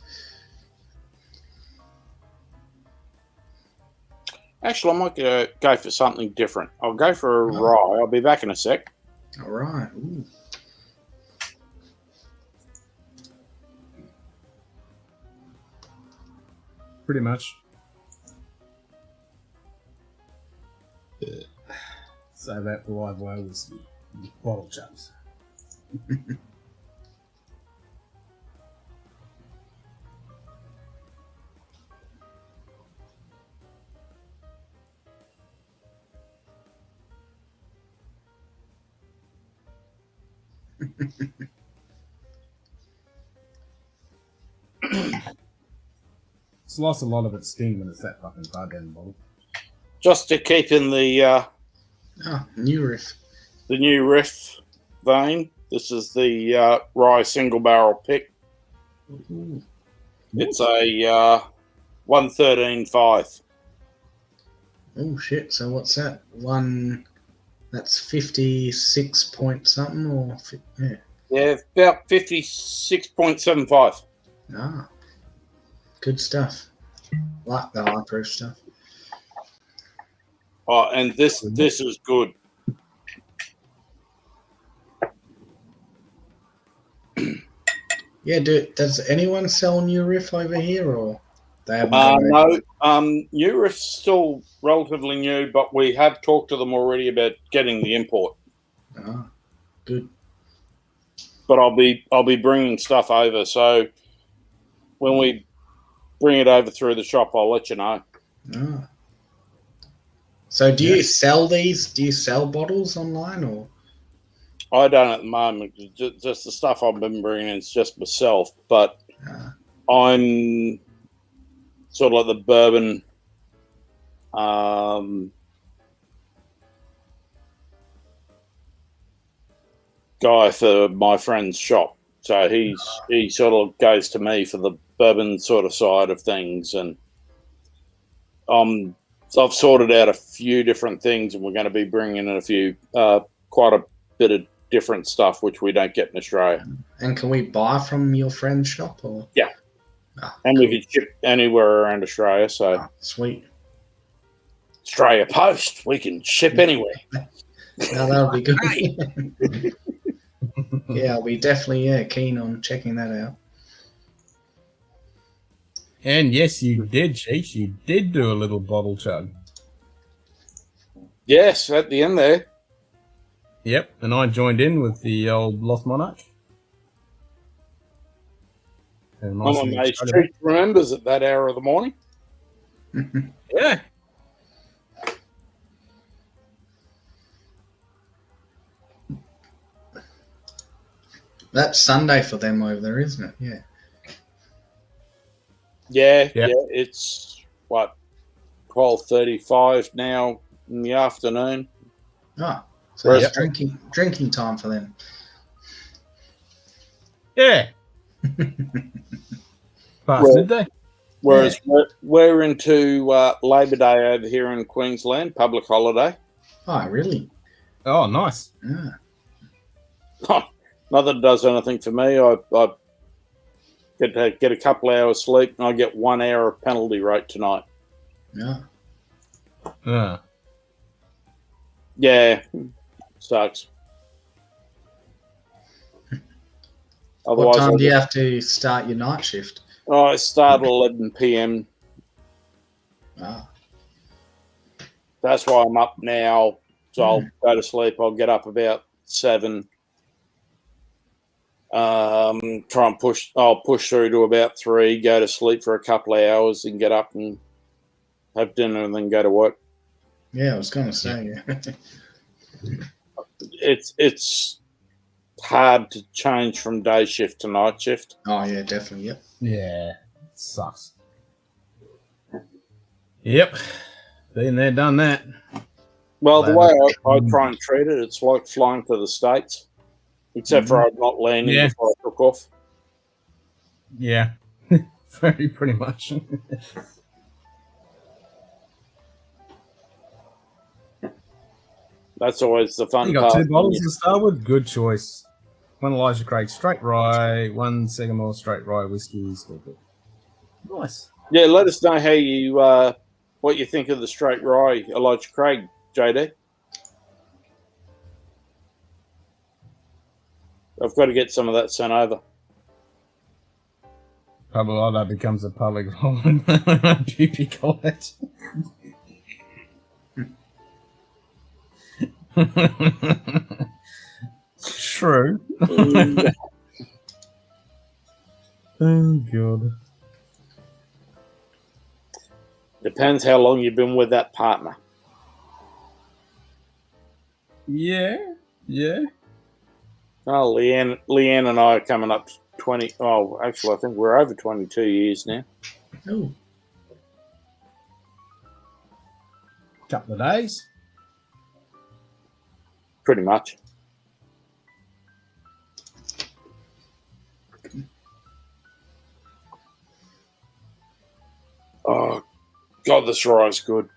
Actually, I might go for something different. I'll go for a rye. I'll be back in a sec. All right. Ooh. Pretty much. Save that for live whale whiskey. Bottle chugs. It's lost a lot of its sting when it's that fucking far down the bottle. Just to keep in the New riff. the new riff vein, this is the rye single barrel pick. Ooh. It's a 113.5. Oh shit! So what's that? That's 56 point something, or yeah. Yeah, about 56.75. Ah, good stuff. Like the high proof stuff. Oh, and this is good. Yeah, does anyone sell New Riff over here, or they haven't? No, New Riff's still relatively new, but we have talked to them already about getting the import. Ah, good. But I'll be bringing stuff over, so when we bring it over through the shop, I'll let you know. Ah. So do you sell these? Do you sell bottles online, or? I don't at the moment. Just the stuff I've been bringing in is just myself, but I'm sort of like the bourbon guy for my friend's shop. So he sort of goes to me for the bourbon sort of side of things, and so I've sorted out a few different things, and we're going to be bringing in a few quite a bit of different stuff which we don't get in Australia. And can we buy from your friend's shop, or? Yeah. Ah, and cool. we can ship anywhere around Australia. So Sweet. Australia Post, we can ship anywhere. Now that'll be good. Yeah, I'll be definitely keen on checking that out. And yes, you did, Chief. You did do a little bottle chug. Yes, at the end there. Yep, and I joined in with the old Lost Monarch. And I'm amazed Chief remembers at that hour of the morning. Yeah. That's Sunday for them over there, isn't it? Yeah. Yeah, Yeah. it's what 12:35 now in the afternoon. Oh, so Whereas- it's drinking time for them. Yeah. Past Well- midday. Whereas we're into Labor Day over here in Queensland, public holiday. Oh, really? Oh, nice. Yeah. Not that it does anything for me. I get a couple hours sleep, and I get 1 hour of penalty rate tonight. Yeah. Yeah, sucks. What time I do you have to start your night shift? I start at 11 p.m. Ah. That's why I'm up now. So I'll go to sleep. I'll get up about 7. Try and push. I'll push through to about 3. Go to sleep for a couple of hours and get up and have dinner and then go to work. Yeah, I was going to say. Yeah. It's hard to change from day shift to night shift. Oh, yeah, definitely. Yep. Yeah. Sucks. Yep. Been there, done that. Well, the way I try and treat it, it's like flying to the States, except for I'm not landing before I took off. Yeah. Very pretty much. That's always the fun You got part. 2 bottles to start with. Good choice. 1 Elijah Craig straight rye, 1 Sagamore straight rye whiskey. Still good. Nice. Yeah, let us know how you what you think of the straight rye Elijah Craig, JD. I've got to get some of that sent over. Probably that becomes a public home duty college. True. Oh god. Depends how long you've been with that partner. Yeah. Yeah. Oh, Leanne and I are coming up to 20. Oh, actually, I think we're over 22 years now. Oh, Couple of days. Pretty much. Oh, God, this rye is good.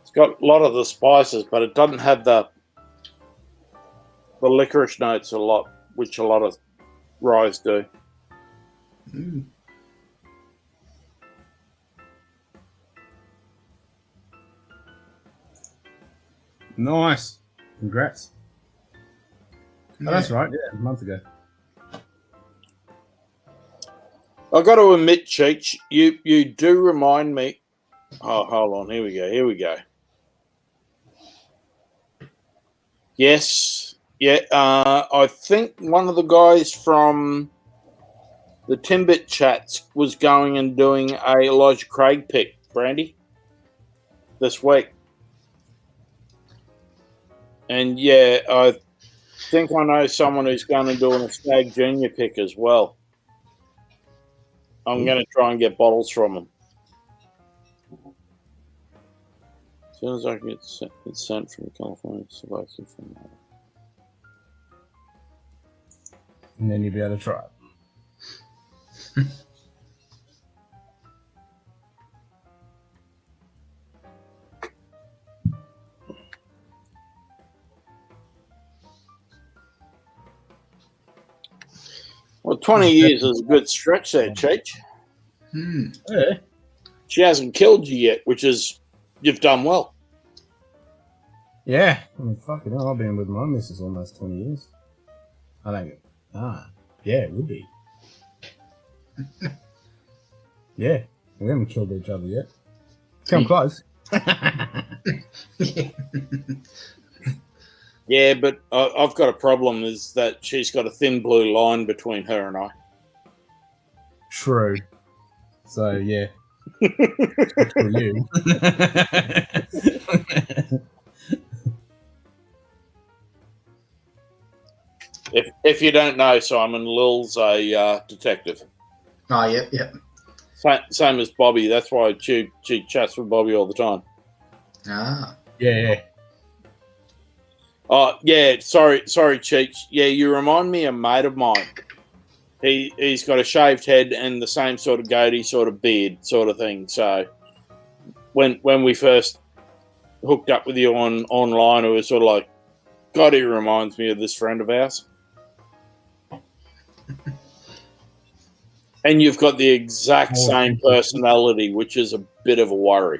It's got a lot of the spices, but it doesn't have the licorice notes a lot, which a lot of ryes do. Nice. Congrats. Oh, that's right. Yeah, a month ago. I've got to admit, Cheech, you do remind me. Oh, hold on. Here we go. Yes. Yeah. I think one of the guys from the Timbit chats was going and doing a Elijah Craig pick, Brandy, this week. And yeah, I think I know someone who's going to do a Stag Junior pick as well. I'm going to try and get bottles from them. As soon as I can get it sent from California, selected from that. And then you'll be able to try it. Well, 20 years is a good stretch there, Cheech. Yeah. She hasn't killed you yet, which is, you've done well. Yeah. I mean, fucking hell, I've been with my missus almost 20 years. I think, yeah, it would be. Yeah. We haven't killed each other yet. Come close. Yeah, but I've got a problem is that she's got a thin blue line between her and I. True. So, yeah. Good for you. If you don't know, Simon, Lil's a detective. Oh, yep. Same as Bobby. That's why she chats with Bobby all the time. Ah. Yeah. Oh, yeah. Sorry, Cheech. Yeah, you remind me of a mate of mine. He's got a shaved head and the same sort of goatee, sort of beard, sort of thing. So when we first hooked up with you online, it was sort of like, God, he reminds me of this friend of ours. And you've got the exact same personality, which is a bit of a worry.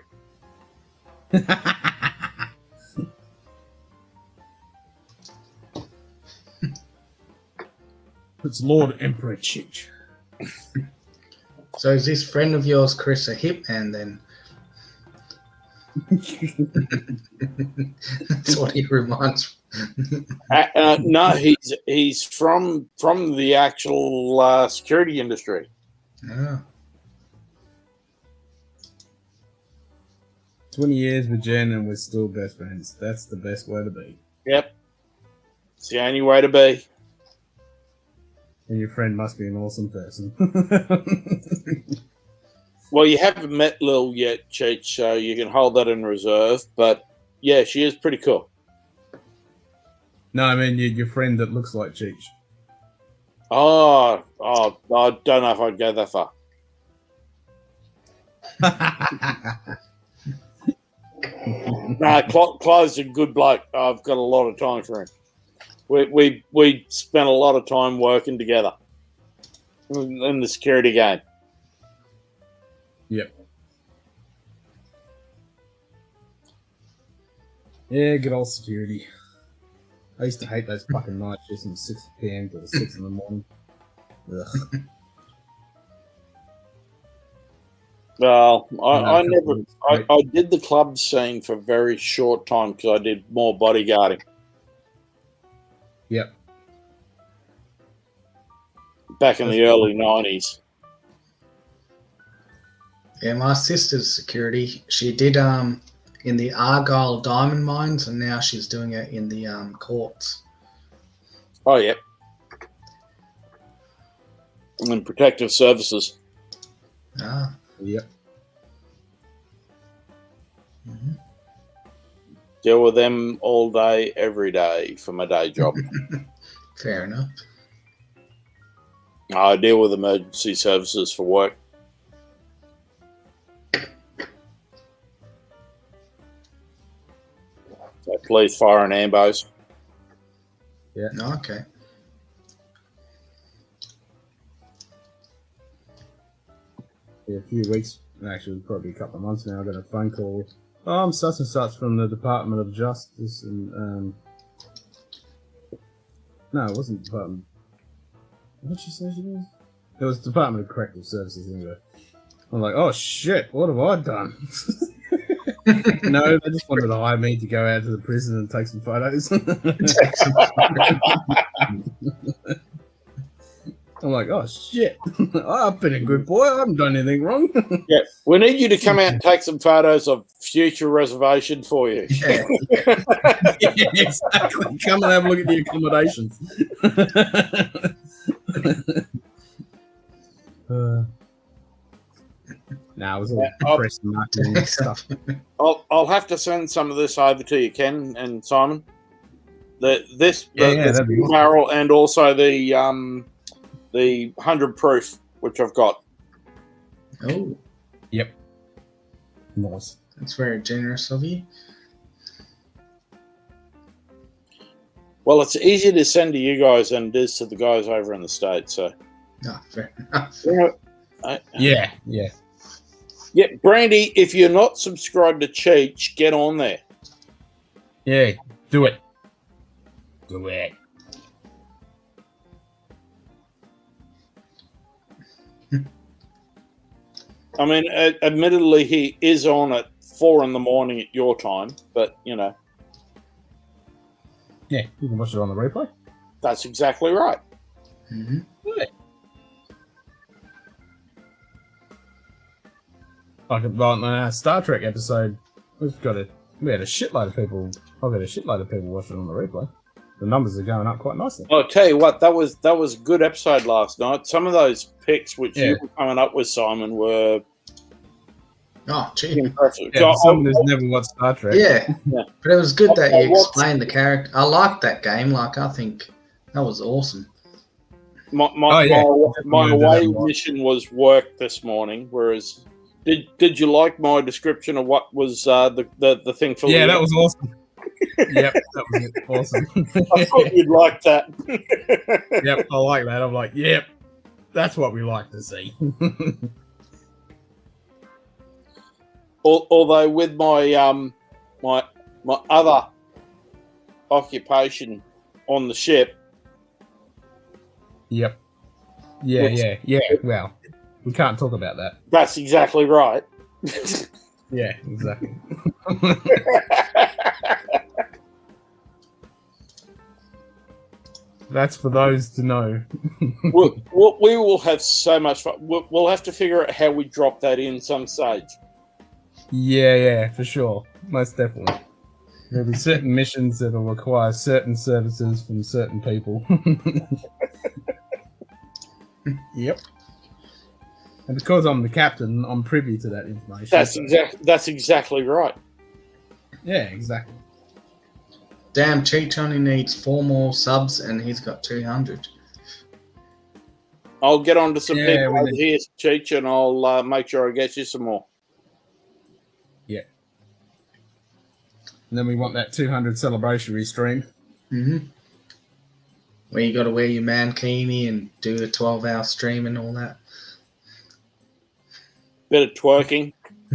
It's Lord Emperor Cheech. So is this friend of yours, Chris, a hip man then? That's what he reminds me. No, he's from the actual security industry. Oh. 20 years with Jen and we're still best friends. That's the best way to be. Yep. It's the only way to be. And your friend must be an awesome person. Well, you haven't met Lil yet, Cheech, so you can hold that in reserve. But, yeah, she is pretty cool. No, I mean your friend that looks like Cheech. Oh, I don't know if I'd go that far. No, Clive's a good bloke. I've got a lot of time for him. We spent a lot of time working together in the security game. Yep. Yeah, good old security. I used to hate those fucking night shifts from 6 p.m. to 6 in the morning. Ugh. Well, I did the club scene for a very short time because I did more bodyguarding. Yep. Back in the early 90s. Yeah, my sister's security. She did in the Argyle diamond mines, and now she's doing it in the courts. Oh, yep. And protective services. Ah. Yep. Mm-hmm. Deal with them all day, every day for my day job. Fair enough. I deal with emergency services for work. So police, fire, and ambos. Yeah. Okay. Yeah, a few weeks, actually probably a couple of months now, I got a phone call. Oh, I'm such and such from the Department of Justice, and no, it wasn't Department. What did she say she was? It was Department of Corrective Services anyway. I'm like, oh shit, what have I done? No, they just wanted to hire me to go out to the prison and take some photos. I'm like, oh shit, I've been a good boy. I haven't done anything wrong. Yeah, we need you to come out and take some photos of future reservation for you. Yeah. Yeah, exactly. Come and have a look at the accommodations. It was all press and marketing and stuff. I'll have to send some of this over to you, Ken and Simon. This that'd be awesome. barrel and also the 100 proof, which I've got. Oh, Yep. Nice. that's very generous of you. Well, it's easier to send to you guys than it is to the guys over in the States. So, No, fair enough. Yeah. Yeah, Brandy, if you're not subscribed to Cheech, get on there. Yeah, do it. Do it. I mean, admittedly, he is on it 4 in the morning at your time, but you know. Yeah, you can watch it on the replay. That's exactly right. Mm-hmm. Yeah. Like on Star Trek episode, we had a shitload of people. I've got a shitload of people watching on the replay. The numbers are going up quite nicely. I'll tell you what, that was a good episode last night. Some of those picks which you were coming up with, Simon, were gee. impressive. Yeah, for someone who's never watched Star Trek. Yeah. But it was good that you explained the character. I liked that game. Like, I think that was awesome. My away mission was work this morning, whereas did you like my description of what was the thing for? Yeah, that was awesome. Yep, that was awesome. I thought you'd like that. Yep, I like that. I'm like, yep, that's what we like to see. Although with my my other occupation on the ship. Yep. Yeah. Well, we can't talk about that. That's exactly right. Yeah, exactly. That's for those to know. we will have so much fun. We'll have to figure out how we drop that in some stage. Yeah, for sure. Most definitely. There'll be certain missions that will require certain services from certain people. Yep. And because I'm the captain, I'm privy to that information. That's exactly right. Yeah, exactly. Damn, Cheech only needs 4 more subs and he's got 200. I'll get on to some people over here, Cheech, and I'll make sure I get you some more. Yeah. And then we want that 200 celebratory stream. Mm-hmm. Where you got to wear your mankini and do a 12-hour stream and all that. Bit of twerking.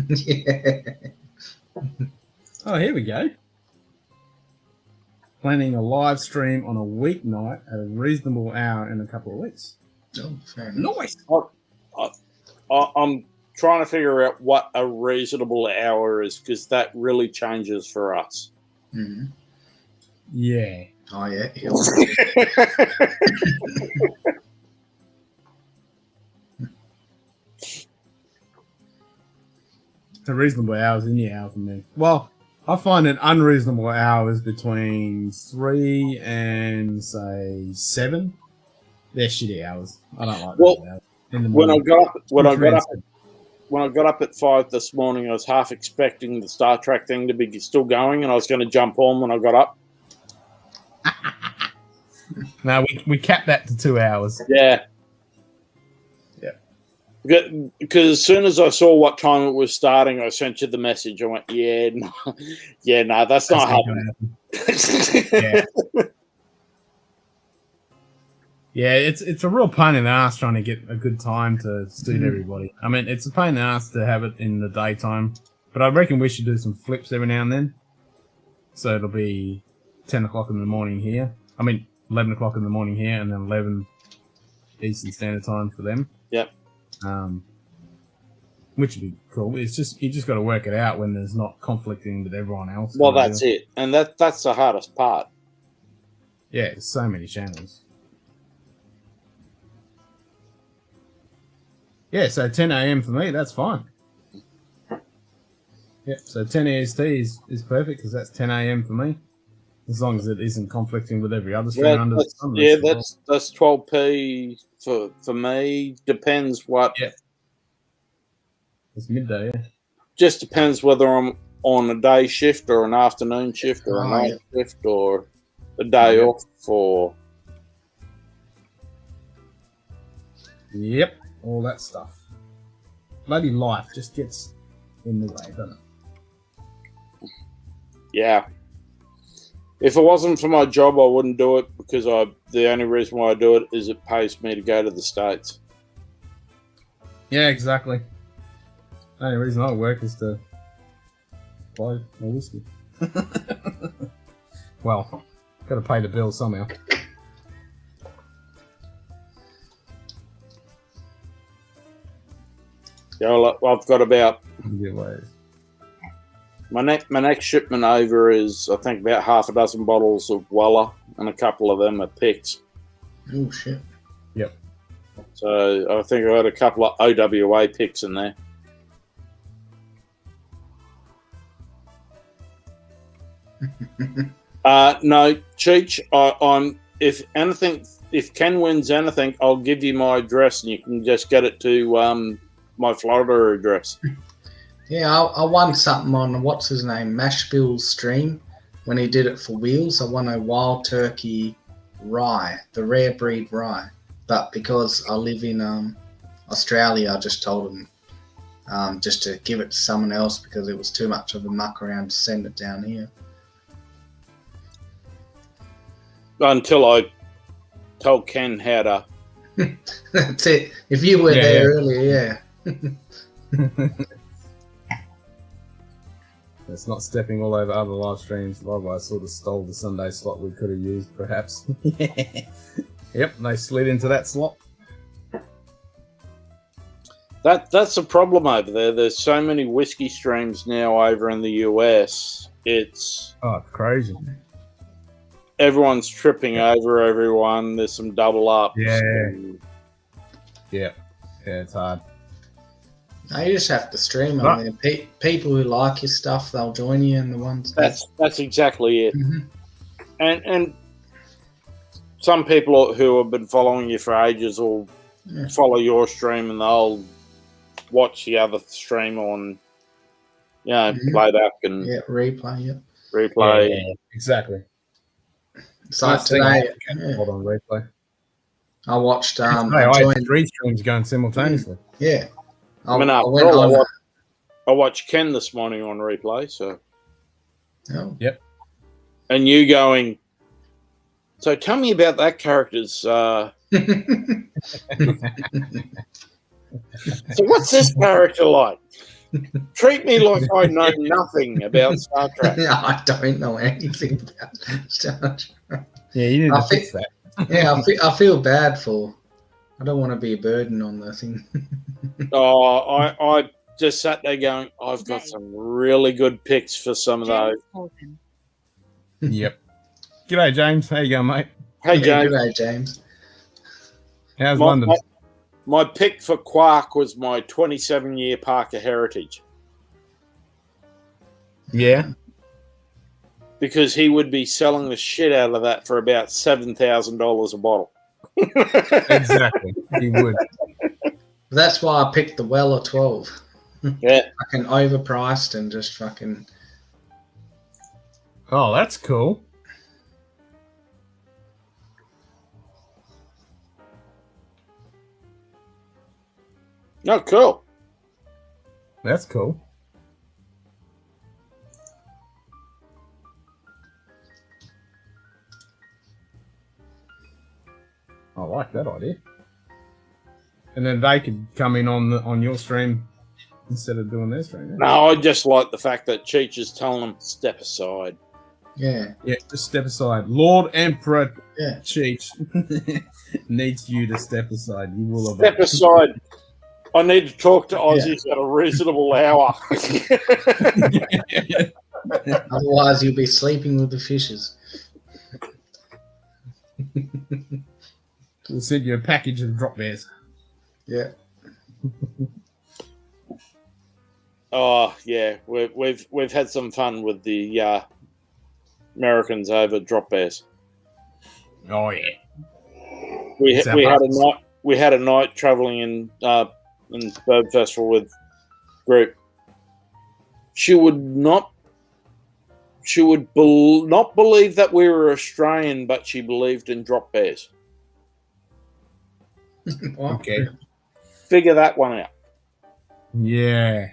Yeah. Oh, here we go. Planning a live stream on a weeknight at a reasonable hour in a couple of weeks. Oh, fair enough. Nice. I'm trying to figure out what a reasonable hour is, because that really changes for us. Mm-hmm. Yeah. Oh, yeah. A reasonable hour is any hour for me. Well, I find an unreasonable hour is between 3 and, say, 7. They're shitty hours. I don't like those hours. In the morning. When I got up at 5 this morning, I was half expecting the Star Trek thing to be still going, and I was going to jump on when I got up. No, we capped that to 2 hours. Yeah. Because as soon as I saw what time it was starting, I sent you the message. I went, no, that's not happening. Yeah. Yeah, it's a real pain in the ass trying to get a good time to suit everybody. I mean, it's a pain in the ass to have it in the daytime, but I reckon we should do some flips every now and then. So it'll be 10 o'clock in the morning here. 11 o'clock in the morning here, and then 11 Eastern Standard Time for them. Yep. Which would be cool. It's just you just got to work it out when there's not conflicting with everyone else. Well, that's it, and that's the hardest part. Yeah, there's so many channels. Yeah, so 10 a.m. for me, that's fine. Yep, so 10 EST is perfect because that's 10 a.m. for me. As long as it isn't conflicting with every other stream under the sun. Yeah, that's 12p for me. Depends what. Yeah. It's midday, yeah. Just depends whether I'm on a day shift or an afternoon shift or a night shift or a day off or. Yep, all that stuff. Bloody life just gets in the way, doesn't it? Yeah. If it wasn't for my job, I wouldn't do it because the only reason why I do it is it pays me to go to the States. Yeah, exactly. The only reason I work is to buy more whiskey. Well, got to pay the bill somehow. Yeah, I've got about My next shipment over is, I think, about half a dozen bottles of Weller, and a couple of them are picks. Oh shit. Yep. So I think I had a couple of OWA picks in there. No, Cheech, I'm if Ken wins anything, I'll give you my address and you can just get it to my Florida address. Yeah, I won something on, what's his name, Mashbill's stream when he did it for Wheels. I won a Wild Turkey rye, the rare breed rye. But because I live in Australia, I just told him just to give it to someone else because it was too much of a muck around to send it down here. Until I told Ken how to. That's it. If you were there earlier, yeah. It's not stepping all over other live streams. I sort of stole the Sunday slot we could have used, perhaps. Yep, they slid into that slot. That's a problem over there. There's so many whiskey streams now over in the US. It's crazy. Everyone's tripping over everyone. There's some double ups. Yeah, it's hard. No, you just have to stream on there. People who like your stuff, they'll join you, and the ones that's exactly it. Mm-hmm. And some people who have been following you for ages will follow your stream and they'll watch the other stream on, playback and replay. Replay. Yeah, exactly. So today, hold on, replay. I watched. I had 3 streams going simultaneously. Yeah. I watched Ken this morning on replay. So. Oh. Yep. And you going. So tell me about that character's. So what's this character like? Treat me like I know nothing about Star Trek. I don't know anything about Star Trek. Yeah, you need to fix that. Yeah, I feel bad for. I don't want to be a burden on the thing. I just sat there going, I've got some really good picks for some of those. Yep. G'day, James. How you going, mate? Hey, James. G'day, James. How's London? My pick for Quark was my 27-year Parker Heritage. Yeah. Because he would be selling the shit out of that for about $7,000 a bottle. Exactly. He would. That's why I picked the Weller 12. Yeah. Fucking overpriced and just fucking... Oh, that's cool. Oh, cool. That's cool. I like that idea. And then they could come in on your stream instead of doing their stream. No, I just like the fact that Cheech is telling them step aside. Yeah. Yeah, just step aside. Lord Emperor Yeah. Cheech needs you to step aside. You will Step aside. I need to talk to Aussies at a reasonable hour. Otherwise, you'll be sleeping with the fishes. We'll send you a package of drop bears. Yeah. Oh yeah, we've had some fun with the Americans over drop bears. Oh yeah. We had a night traveling in Bird Festival with group. She would not believe that we were Australian, but she believed in drop bears. Okay. Figure that one out. Yeah.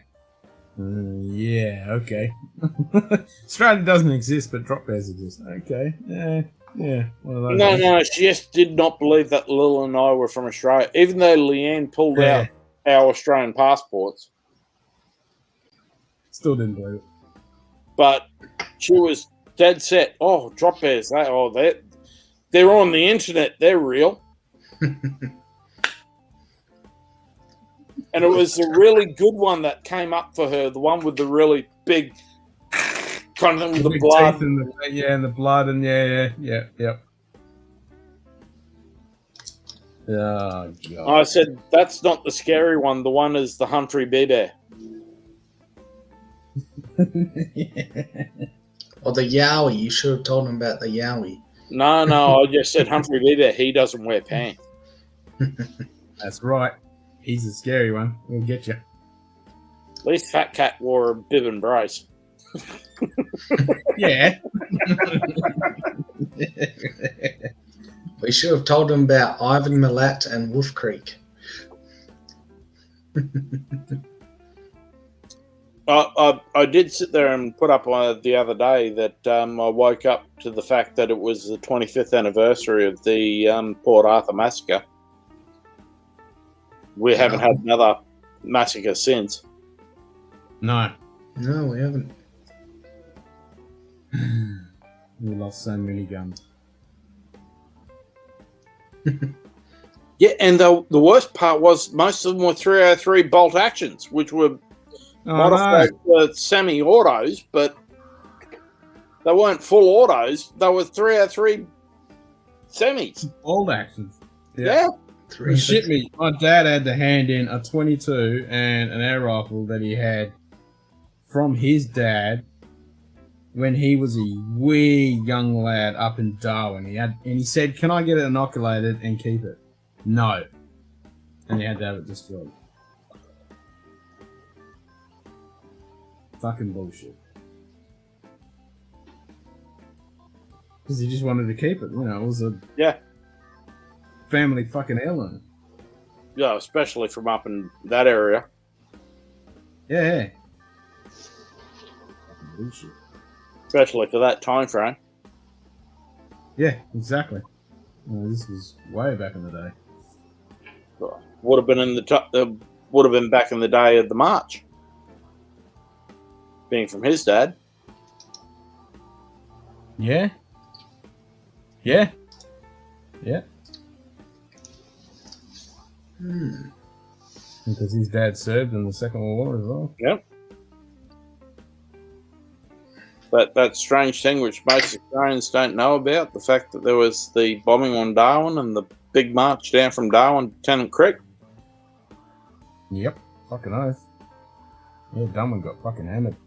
Yeah, okay. Australia doesn't exist, but drop bears exist. Okay. Yeah. One of those No, ones. no, she just did not believe that Lil and I were from Australia, even though Leanne pulled out our Australian passports. Still didn't believe it. But she was dead set. Oh, drop bears. They're on the internet. They're real. And it was a really good one that came up for her, the one with the really big kind of thing with the big blood. teeth and the blood and yeah. Oh, God. I said, that's not the scary one. The one is the Humphrey Bear. Or the Yowie. You should have told him about the Yowie. No, I just said Humphrey Bear. He doesn't wear pants. That's right. He's the scary one. We'll get you. At least Fat Cat wore a bib and brace. Yeah. We should have told him about Ivan Milat and Wolf Creek. I did sit there and put up the other day that I woke up to the fact that it was the 25th anniversary of the Port Arthur massacre. We haven't had another massacre since. No. No, we haven't. We lost so many guns. Yeah, and the worst part was most of them were 303 bolt actions, which were modified for semi-autos, but they weren't full autos. They were 303 semis. Bolt actions. Yeah. Shit me. My dad had to hand in a 22 and an air rifle that he had from his dad when he was a wee young lad up in Darwin. He said, "Can I get it inoculated and keep it?" No. And he had to have it destroyed. Fucking bullshit. Because he just wanted to keep it. You know, it was a family fucking heirloom. Yeah, especially from up in that area. Yeah. Bullshit. Especially for that time frame. Yeah, exactly. Well, this was way back in the day. Would have been back in the day of the march. Being from his dad. Yeah. Because his dad served in the Second World War as well. Yep. But that strange thing which most Australians don't know about, the fact that there was the bombing on Darwin and the big march down from Darwin to Tennant Creek. Yep. Fucking oath. Yeah, Darwin got fucking hammered.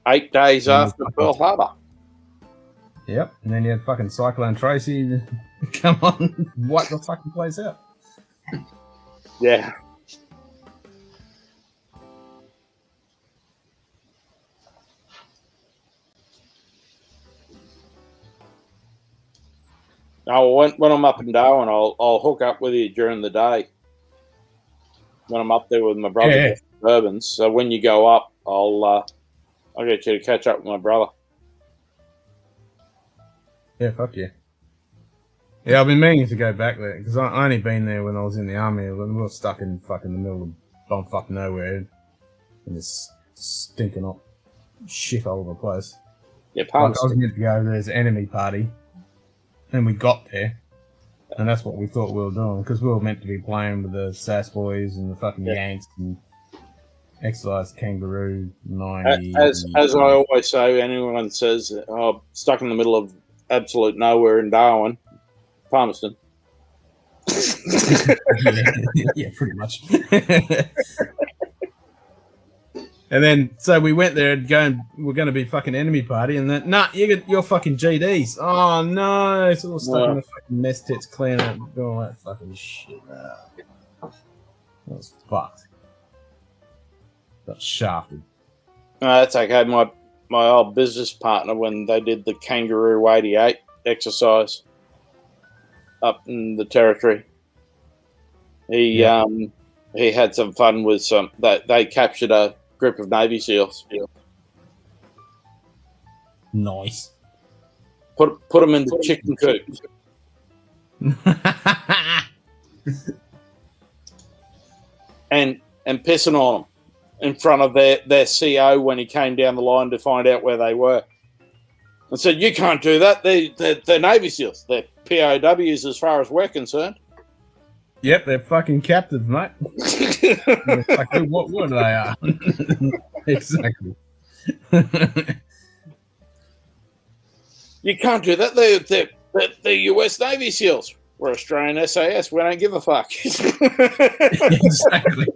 8 days after Pearl Harbor. Yep. And then you had fucking Cyclone Tracy come on, wipe the fucking place out. Yeah. No, when I'm up in Darwin, I'll hook up with you during the day. When I'm up there with my brother, Urbans. So when you go up, I'll get you to catch up with my brother. Yeah, fuck yeah. Yeah, I've been meaning to go back there because I only been there when I was in the army. We were stuck in fucking the middle of bomb fucking nowhere, and this stinking up shit all over the place. Yeah, like I was meant to go to this enemy party. And we got there, and that's what we thought we were doing, because we were meant to be playing with the Sass Boys and the fucking Yanks and Exercise Kangaroo 90. As I always say, anyone says, stuck in the middle of absolute nowhere in Darwin, Palmerston. Yeah, pretty much. And then, so we went there and we're going to be fucking enemy party, and then, you're fucking GDs. Oh, no. It's all stuck in the fucking mess tits, cleaning up, doing all that fucking shit. That was fucked. Got shafted. No, that's okay. My old business partner, when they did the Kangaroo 88 exercise up in the territory, he had some fun with they captured a group of Navy SEALs. Nice. Put them in the chicken coop. and pissing on them in front of their CO when he came down the line to find out where they were. And said, "You can't do that. They're Navy SEALs. They're POWs as far as we're concerned." Yep, they're fucking captives, mate. Exactly what they are. Exactly. You can't do that. They're US Navy SEALs. We're Australian SAS. We don't give a fuck. Exactly.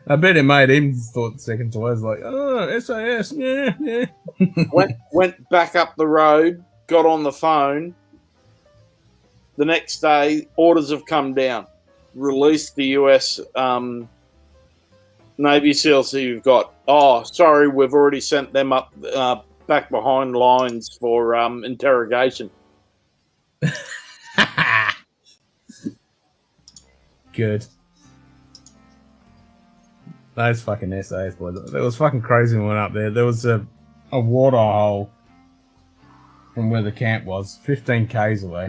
I bet it made him thought second twice, like, oh, SAS, yeah. went back up the road, got on the phone. The next day, orders have come down. Released the US Navy SEALs that you've got. Oh, sorry, we've already sent them up back behind lines for interrogation. Good. Those fucking SAS boys. It was fucking crazy when we went up there. There was a water hole from where the camp was, 15 k's away.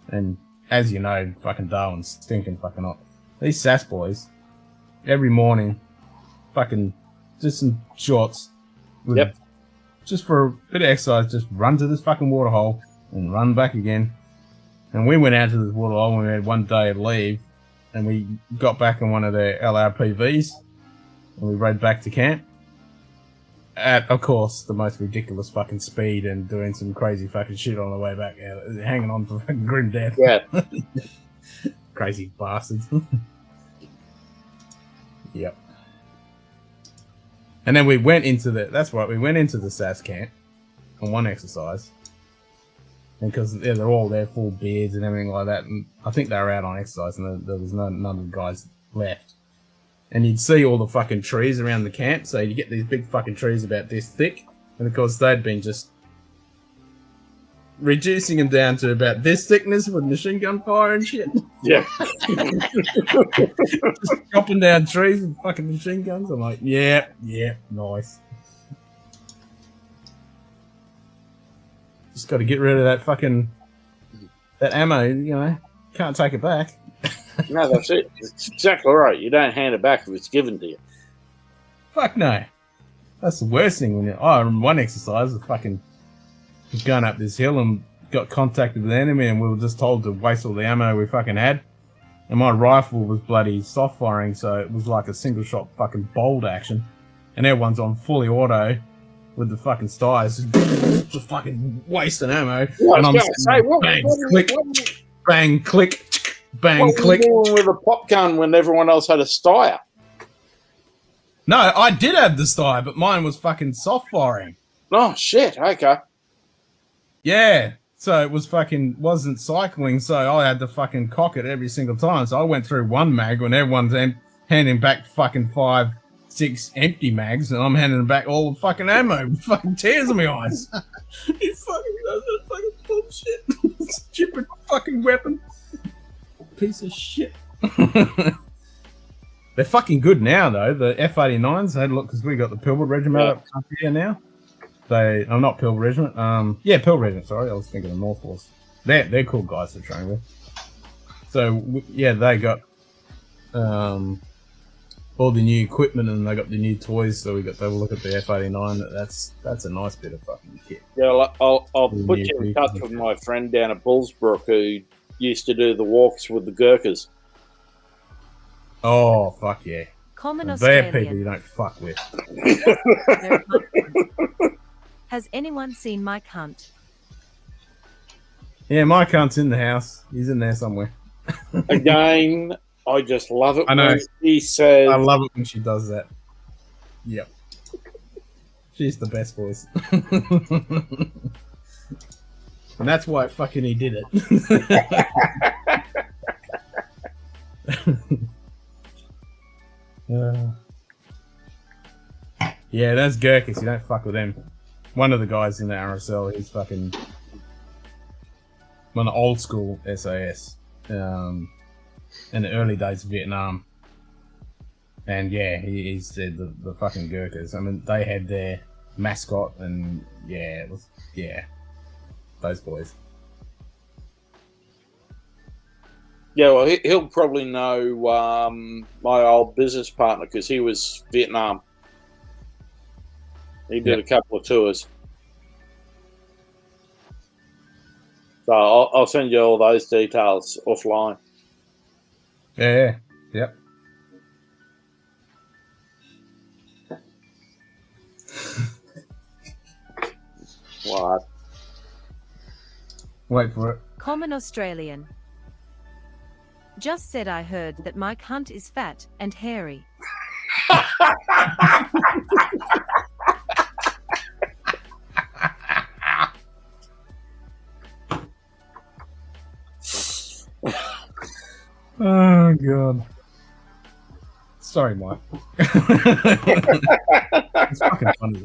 And as you know, fucking Darwin's stinking fucking hot. These SAS boys, every morning, fucking just some shorts. Yep. Just for a bit of exercise, just run to this fucking water hole and run back again. And we went out to this water hole and we had one day of leave. And we got back in one of their LRPVs. And we rode back to camp. At, of course, the most ridiculous fucking speed and doing some crazy fucking shit on the way back. Yeah, hanging on for fucking grim death. Yeah. Crazy bastards. Yep. And then we went into we went into the SAS camp on one exercise. And because they're all there, full beards and everything like that. And I think they were out on exercise and there was none of the guys left. And you'd see all the fucking trees around the camp. So you get these big fucking trees about this thick. And of course, they'd been just reducing them down to about this thickness with machine gun fire and shit. Yeah. Just chopping down trees with fucking machine guns. I'm like, yeah, nice. Just got to get rid of that ammo, you know. Can't take it back. No, that's it. It's exactly right. You don't hand it back if it's given to you. Fuck no. That's the worst thing when you... Oh, one exercise, I fucking gone up this hill and got contacted with the enemy and we were just told to waste all the ammo we fucking had. And my rifle was bloody soft firing, so it was like a single shot fucking bolt action. And everyone's on fully auto with the fucking stars. Just fucking wasting ammo. Well, and I'm say, bang, click, bang, what click. were you doing with a pop gun when everyone else had a stire? No, I did have the stire, but mine was fucking soft firing. Oh, shit. Okay. Yeah. So it was wasn't cycling, so I had to fucking cock it every single time. So I went through one mag when everyone's handing back fucking 5, 6 empty mags, and I'm handing back all the fucking ammo with fucking tears in my eyes. You fucking does that fucking bullshit. Stupid fucking weapon. Piece of shit. They're fucking good now, though. The F-89s, had a look, because we got the Pilbara Regiment up here now. I'm not Pilbara Regiment. Pilbara Regiment, sorry. I was thinking of North Force. They're cool guys to train with. So, they got all the new equipment and they got the new toys, so we got to have a look at the F-89. That's a nice bit of fucking kit. Yeah, I'll put you in touch with my friend down at Bullsbrook who used to do the walks with the Gurkhas. Oh, fuck yeah. Common They're Australian. people you don't fuck with. Has anyone seen Mike Hunt? Yeah, Mike Hunt's in the house. He's in there somewhere. Again, I just love it I know. when he says... I love it when she does that. Yep. She's the best voice. And that's why fucking he did it. Yeah, that's Gurkhas. You don't fuck with them. One of the guys in the RSL, he's fucking one of the old school SAS in the early days of Vietnam. And yeah, he said the fucking Gurkhas. I mean, they had their mascot, and those boys. Yeah, well, he'll probably know my old business partner because he was Vietnam. He did a couple of tours. So I'll send you all those details offline. Yeah. Yep. What? Wait for it. Common Australian. Just said I heard that Mike Hunt is fat and hairy. Oh god. Sorry, Mike. It's fucking funny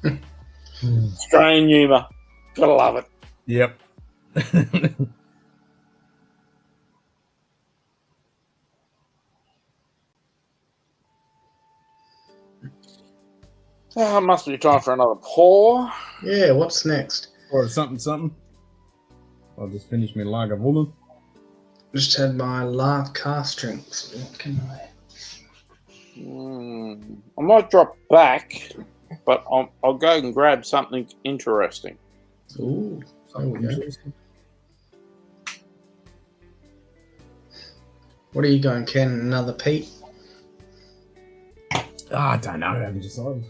though. Strange humour. Gotta love it. Yep. Oh, must be time for another pour. Yeah, what's next? Or something. I'll just finish my Lagerwollen. Just had my last cast drinks. What can I? I might drop back, but I'll go and grab something interesting. Ooh, there we go. What are you going, Ken? Another Pete? I don't know. I haven't decided.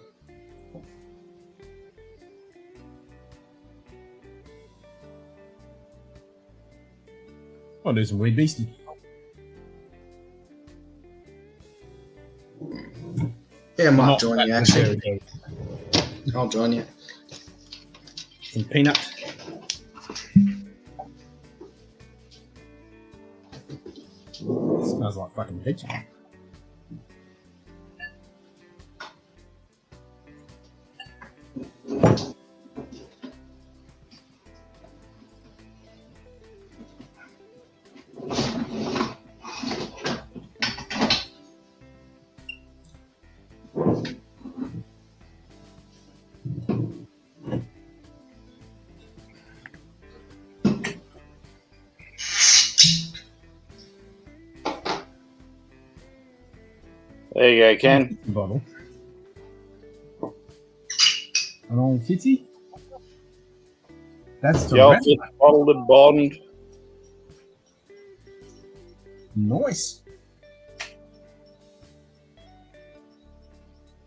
I'll do some Weed Beastie. Yeah, I might Not join that you, actually. very I'll join you. Some peanuts. Smells like fucking vegetable. There you go, Ken. Bottle. An old kitty. That's the The old red fit one. bottled and bond. Nice.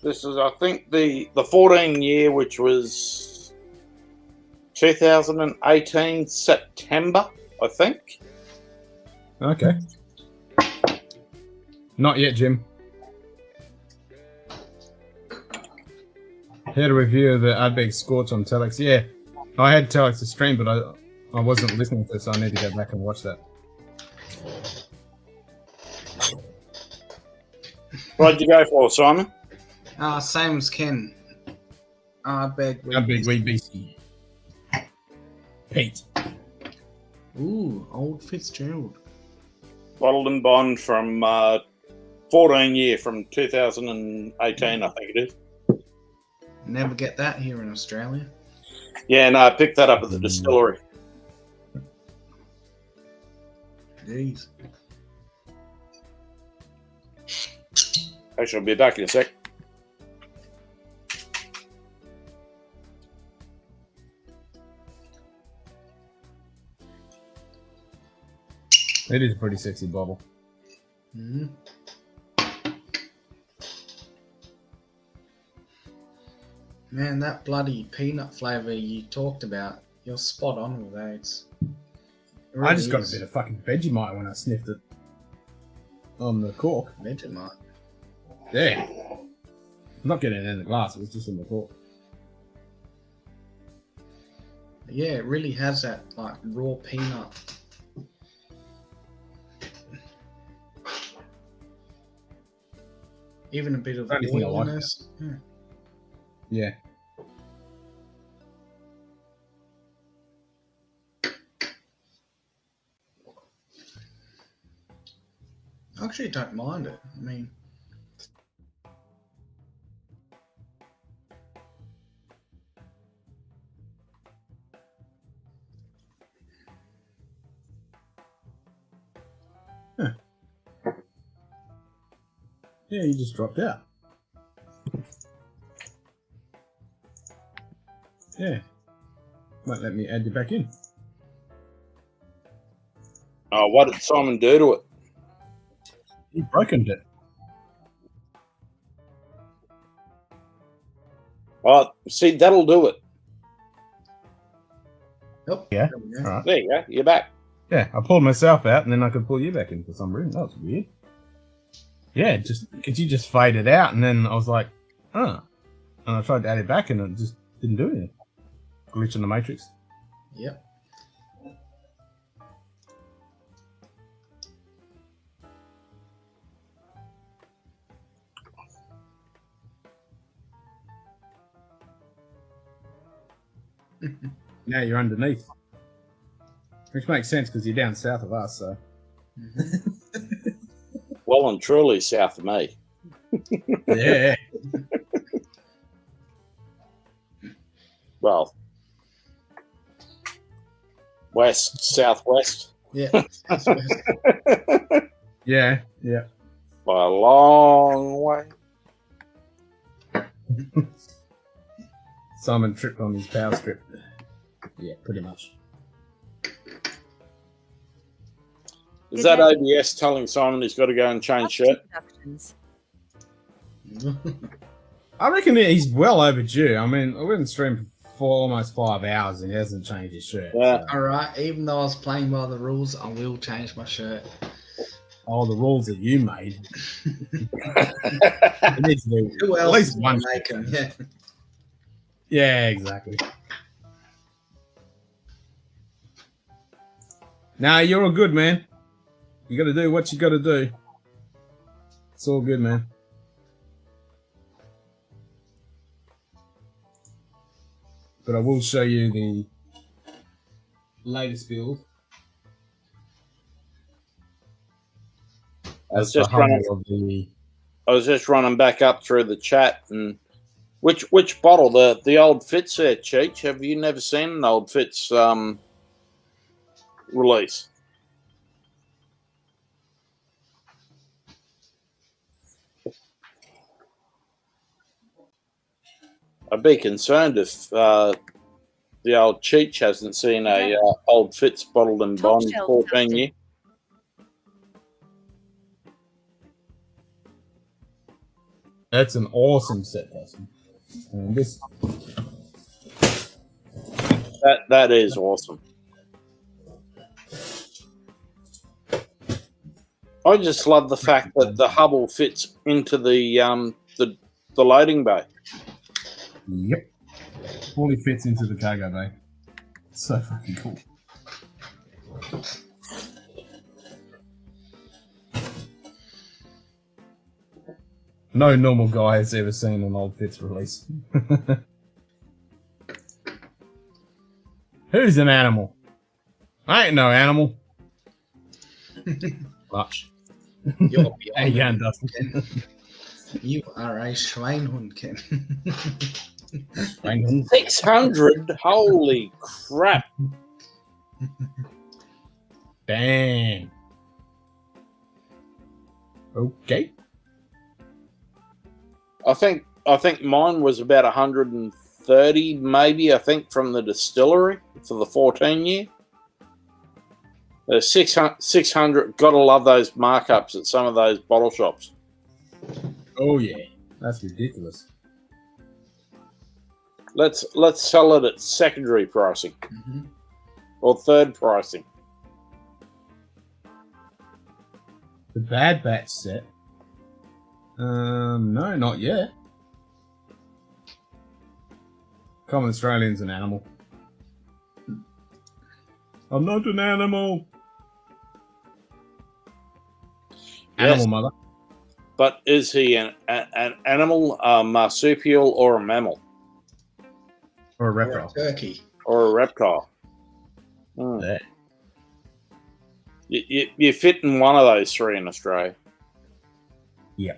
This is, I think, the 14 year, which was 2018 September, I think. Okay. Not yet, Jim. Had a review of the Ardbeg Scorch on Telex. Yeah, I had Telex to stream, but I wasn't listening to it, so I need to go back and watch that. What'd you go for, Simon? Same as Ken. Ardbeg. Ardbeg Weed Beastie. Pete. Ooh, old Fitzgerald. Bottled and bond from 14 year, from 2018, I think it is. Never get that here in Australia. Yeah, no, I picked that up at the distillery. Jeez. Actually, I'll be back in a sec. It is a pretty sexy bottle. Mm-hmm. Man, that bloody peanut flavour you talked about, you're spot on with that. I just got a bit of fucking Vegemite when I sniffed it on the cork. Vegemite. Yeah. I'm not getting it in the glass, it was just in the cork. Yeah, it really has that like raw peanut. Even a bit of Only thing I like oiliness. Yeah. Yeah. I actually don't mind it. I mean, Yeah, you just dropped out. Yeah. Won't let me add you back in. Oh, what did Simon do to it? He broken it. Oh, see, that'll do it. Oh, Yeah. there we go. All right. There you go. You're back. Yeah, I pulled myself out, and then I could pull you back in for some reason. That was weird. Yeah, just because you just faded out, and then I was like, huh. And I tried to add it back, and it just didn't do anything. Glitch in the matrix. Yep. Now you're underneath. Which makes sense because you're down south of us, so. Well and truly south of me. Yeah. Well, west, southwest. Yeah. Southwest. Yeah, yeah. By a long way. Simon tripped on his power strip. Yeah, pretty much. Is that ABS telling Simon he's got to go and change shirt? Introductions. I reckon he's well overdue. I mean, I went and streamed for almost 5 hours and he hasn't changed his shirt. Yeah. All right. Even though I was playing by the rules, I will change my shirt. Oh, the rules that you made. It needs to be Who at else least is one. gonna make 'em? Yeah. Yeah, exactly. Nah, you're all good, man. You got to do what you got to do. It's all good, man. But I will show you the latest build. I was As the just running- humble of the I was just running back up through the chat, and which bottle, the old Fitz there, Cheech? Have you never seen an old Fitz release? I'd be concerned if the old Cheech hasn't seen a old Fitz bottled in Top Bond shelf 14 dusted. year. That's an awesome set, person. And this, That is awesome. I just love the fact that the Hubble fits into the loading bay. yep, fully fits into the cargo bay. So fucking cool. No normal guy has ever seen an old Fitz release. Who's an animal? I ain't no animal. Much. You're How you going, beyond Dustin? Ken. You are a Schweinhund, Ken. Hang on. 600? Holy crap. Damn. Okay. I think mine was about 130, maybe, I think, from the distillery for the 14 year. 600, gotta love those markups at some of those bottle shops. Oh yeah, that's ridiculous. Let's sell it at secondary pricing Mhm. or third pricing. The Bad Batch set. No, not yet. Common Australian's an animal. I'm not an animal. Yes. Animal mother. But is he an animal, a marsupial, or a mammal, Or a Or a reptile. turkey. or a reptile? Hmm. Yeah. You fit in one of those three in Australia. Yeah.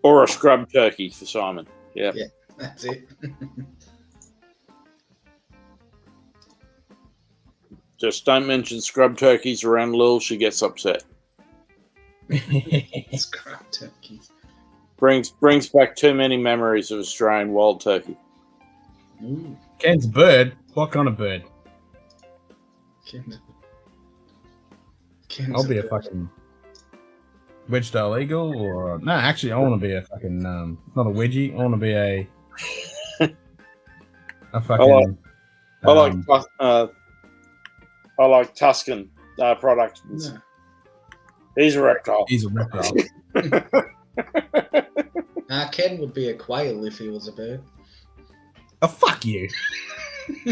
Or a scrub turkey for Simon. Yep. Yeah. That's it. Just don't mention scrub turkeys around Lil. She gets upset. Scrub turkeys. Brings back too many memories of Australian wild turkey. Ooh. Ken's a bird. What kind of bird? Ken's I'll be a bird. fucking. Wedge-tail eagle, or no? Actually, I want to be a fucking not a wedgie. I want to be a fucking. I like Tuscan Productions. No. He's a reptile. He's a reptile. Ken would be a quail if he was a bird. Oh, fuck you.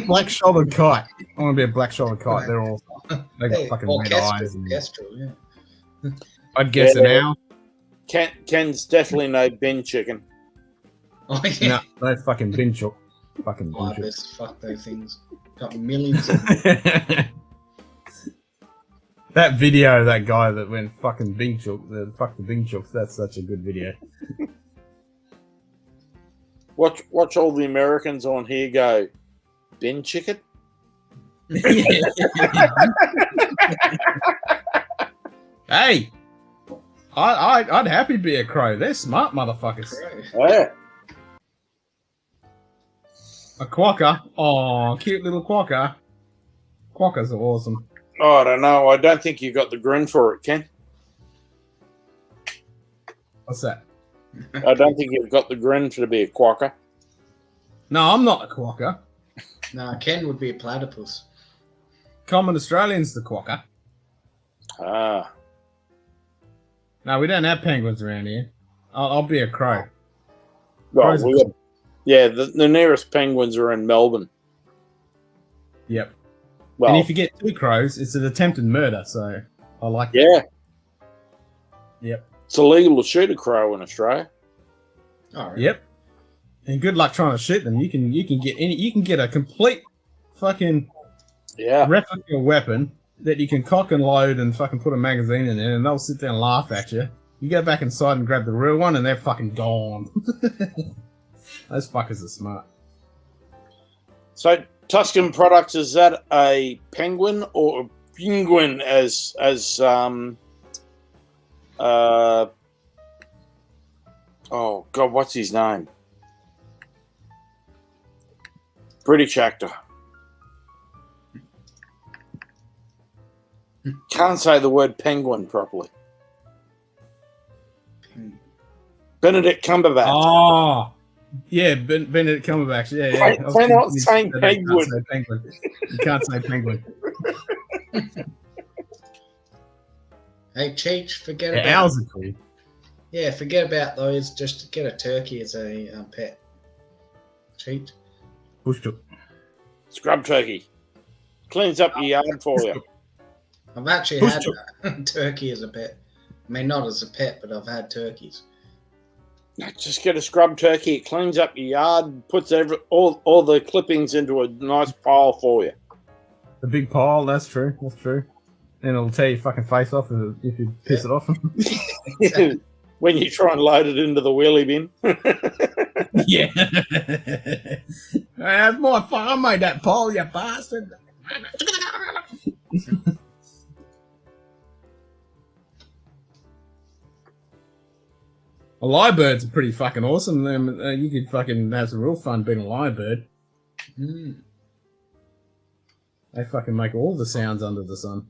Black-shouldered kite. I want to be a black-shouldered kite. They're all. They got fucking red eyes. And, yeah. I'd guess an owl. Ken's definitely no bin chicken. Oh, yeah. No fucking bin chook. Fucking bin chook. Ibis, fuck those things. Got millions of That video of that guy that went fucking Bing Chook, fuck the Bing Chooks, that's such a good video. Watch all the Americans on here go, bin chicken? Hey! I'd happy be a crow. They're smart motherfuckers. Yeah. A quokka. Oh, cute little quokka. Quokkas are awesome. Oh, I don't know. I don't think you got the grin for it, Ken. What's that? I don't think you've got the grin to be a quokka. No, I'm not a quokka. No, Ken would be a platypus. Common Australian's the quokka. Ah. No, we don't have penguins around here. I'll be a crow. Well, the nearest penguins are in Melbourne. Yep. Well, and if you get two crows, it's an attempted murder, so I like yeah. that. Yep. It's illegal to shoot a crow in Australia. All right. Yep. And good luck trying to shoot them. You can get a complete fucking replica weapon that you can cock and load and fucking put a magazine in there, and they'll sit there and laugh at you. You go back inside and grab the real one, and they're fucking gone. Those fuckers are smart. So Tuscan Products, is that a penguin or a penguin as oh God, what's his name? British actor. Can't say the word penguin properly. Benedict Cumberbatch. Oh, yeah, Benedict Cumberbatch. Yeah. They're not saying penguin. You can't say penguin. Hey, Cheech, forget Yeah, about... owls are cool. Yeah, forget about those. Just get a turkey as a pet. Cheech. Bush chook. Scrub turkey. Cleans up your yard for you. I've actually had turkey as a pet. I mean, not as a pet, but I've had turkeys. Just get a scrub turkey. It cleans up your yard, puts all the clippings into a nice pile for you. The big pile, that's true. That's true. And it'll tear your fucking face off if you piss it off. When you try and load it into the wheelie bin. Yeah. That's my fault. I made that pile, you bastard. A lyrebirds are pretty fucking awesome. You could fucking have some real fun being a lyrebird. They fucking make all the sounds under the sun.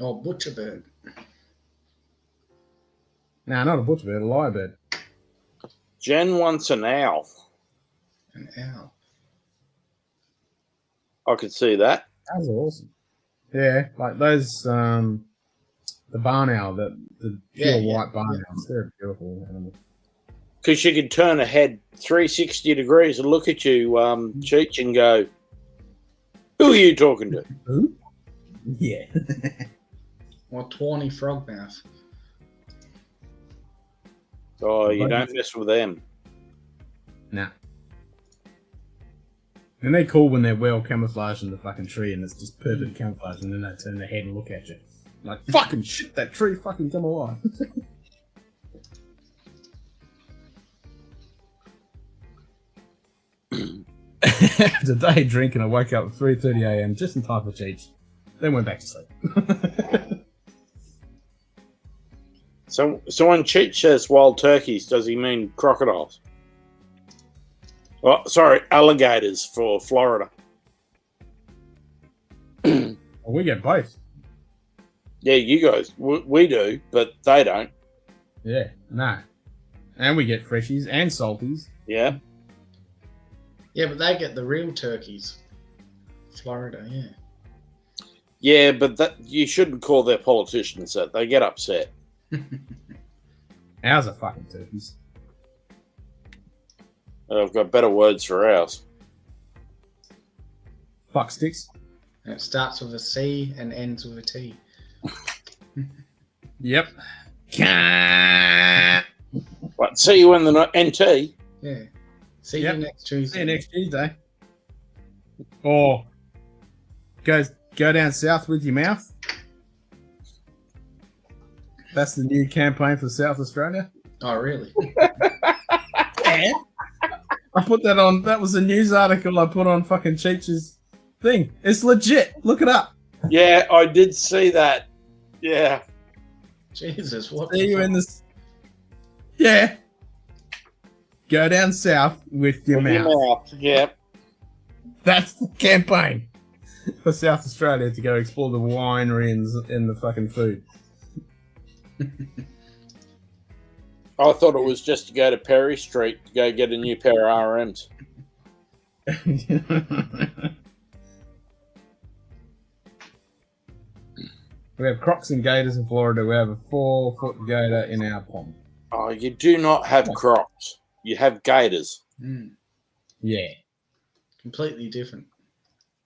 Oh, butcherbird. No, not a butcherbird, a lyrebird. Jen wants an owl. An owl. I could see that. That's awesome. Yeah, like those, the barn owl, the pure white barn owls, they're a beautiful animal. Because you could turn a head 360 degrees and look at you, Cheech, and go, who are you talking to? Who? Yeah. Or tawny frogmouth. Oh, you don't mess with them. Nah. And they're cool when they're well camouflaged in the fucking tree and it's just perfect camouflage, and then they turn their head and look at you. Like, fucking shit, that tree fucking come alive. After a day drinking, I woke up at 3:30 a.m. just in time for Cheech. Then went back to sleep. So when Cheech says wild turkeys, does he mean crocodiles? Oh, sorry, alligators for Florida. Well, we get both. Yeah, you guys, we do, but they don't. Yeah, no. And we get freshies and salties. Yeah. Yeah, but they get the real turkeys. Florida, yeah. Yeah, but that you shouldn't call their politicians that. They get upset. Ours are fucking turkeys. I've got better words for ours. Fuck sticks. And it starts with a C and ends with a T. Yep. What? See you in the NT. Yeah. See Yep. you next Tuesday. See you next Tuesday. Or go down south with your mouth. That's the new campaign for South Australia. Oh, really? Yeah. I put that on. That was a news article I put on fucking Cheech's thing. It's legit. Look it up. Yeah, I did see that. Yeah. Jesus, what? See you in this. Yeah. Go down south with your mouth. Yeah. That's the campaign for South Australia to go explore the winery and the fucking food. I thought it was just to go to Perry Street to go get a new pair of RMs. We have crocs and gators in Florida. We have a 4-foot gator in our pond. Oh, you do not have crocs. You have gators. Mm, Yeah. completely different.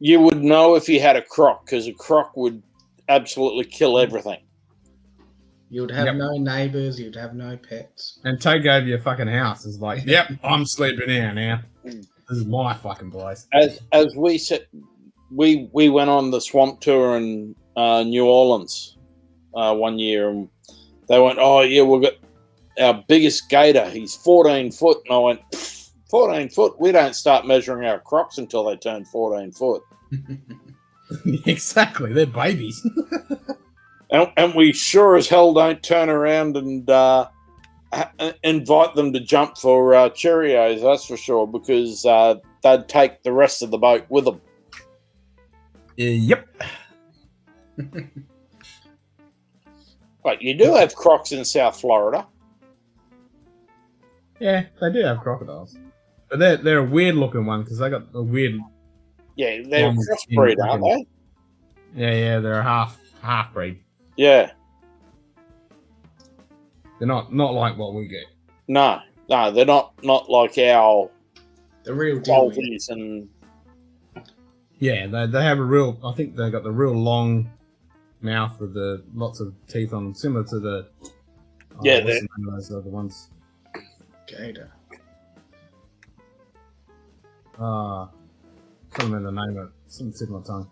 You would know if you had a croc, because a croc would absolutely kill everything. You'd have Yep. no neighbours. You'd have no pets. And take over your fucking house. It's like, yep, I'm sleeping here now. This is my fucking place. As we said, we went on the swamp tour in New Orleans one year, and they went, "Oh yeah, we've got our biggest gator. He's 14 foot." And I went, 14 foot? We don't start measuring our crocs until they turn 14 foot. Exactly. They're babies. And we sure as hell don't turn around and invite them to jump for Cheerios, that's for sure, because they'd take the rest of the boat with them. Yep. But you do have crocs in South Florida. Yeah, they do have crocodiles. But they're a weird looking one because they got a weird. Yeah, they're a Long crossbreed, skin aren't they? Yeah, they're a half breed. Yeah. They're not like what we get. No, they're not like our The real deal. Balties and Yeah, they have a real. I think they got the real long mouth with the lots of teeth on them, similar to the. Yeah, what's the name of those other ones. Gator. Can't remember the name of it. Something sitting on my tongue.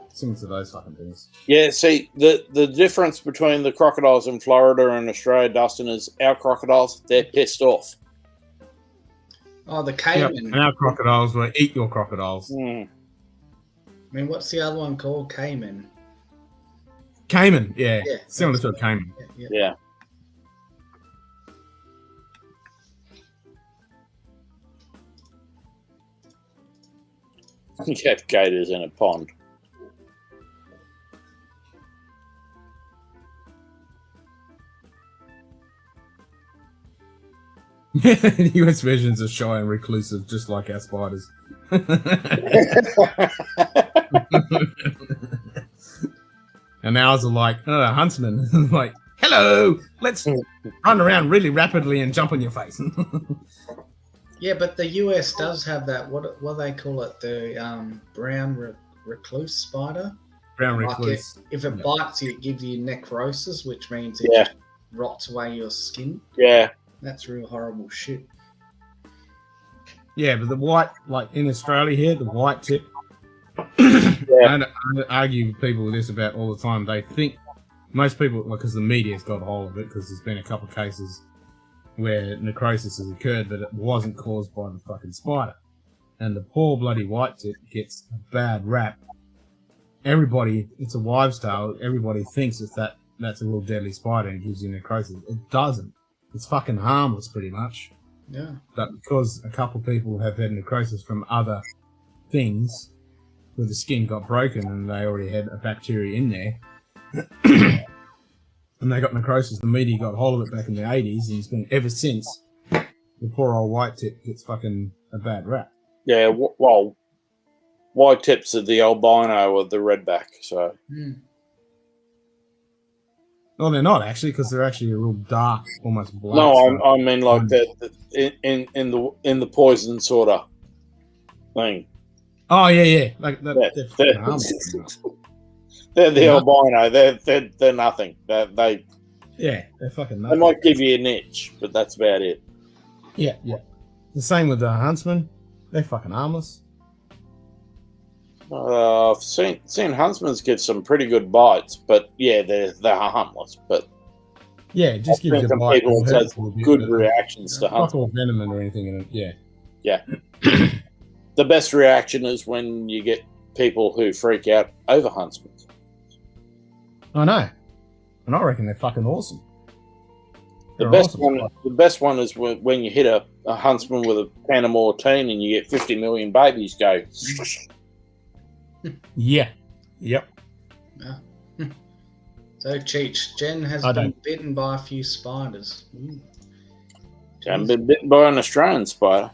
Similar to those fucking things. yeah. See, the difference between the crocodiles in Florida and Australia, Dustin, is our crocodiles, they're pissed off. Oh, the Yep. caiman. And our crocodiles will eat your crocodiles. Mm. I mean, what's the other one called? Cayman. Cayman, yeah. Yeah. Similar to a cayman. Yeah. Yeah. You have gators in a pond. The US versions are shy and reclusive, just like our spiders. And ours are like, huntsmen. Like, hello, let's run around really rapidly and jump on your face. Yeah, but the US does have that. What do they call it? The brown recluse spider. Brown Like recluse. if it Yeah. bites you, it gives you necrosis, which means it Yeah. just rots away your skin. Yeah. That's real horrible shit. Yeah, but the white, like in Australia here, the white tip. Yeah. I argue with people with this about all the time. They think most people, because the media's got a hold of it, because there's been a couple of cases where necrosis has occurred, but it wasn't caused by the fucking spider. And the poor bloody white tip gets a bad rap. Everybody, it's a wives' tale. Everybody thinks that's a real deadly spider and gives you necrosis. It doesn't. It's fucking harmless, pretty much. Yeah. But because a couple of people have had necrosis from other things, where the skin got broken and they already had a bacteria in there, And they got necrosis. The media got hold of it back in the 80s, and he's been ever since. The poor old white tip gets fucking a bad rap. Yeah, well, white tips are the albino or the redback. So No, they're not actually, because they're actually a real dark, almost black. no, I mean like that in the poison sort of thing. Oh yeah. Like that, they're fucking harmless. They're the albino. They're nothing. They're fucking nothing. They might give you an itch, but that's about it. Yeah. The same with the huntsman. They're fucking harmless. I've seen huntsmans get some pretty good bites, but yeah, they're harmless. But yeah, it just gives you a bite. People has good reactions to huntsman. Not all venom or anything in it. Yeah. The best reaction is when you get people who freak out over huntsmen. I know, and I reckon they're fucking awesome. The best one is when you hit a huntsman with a pan of Mortine and you get 50 million babies go. Yeah. Yep. So, Cheech, Jen has been bitten by a few spiders. Jen been bitten by an Australian spider.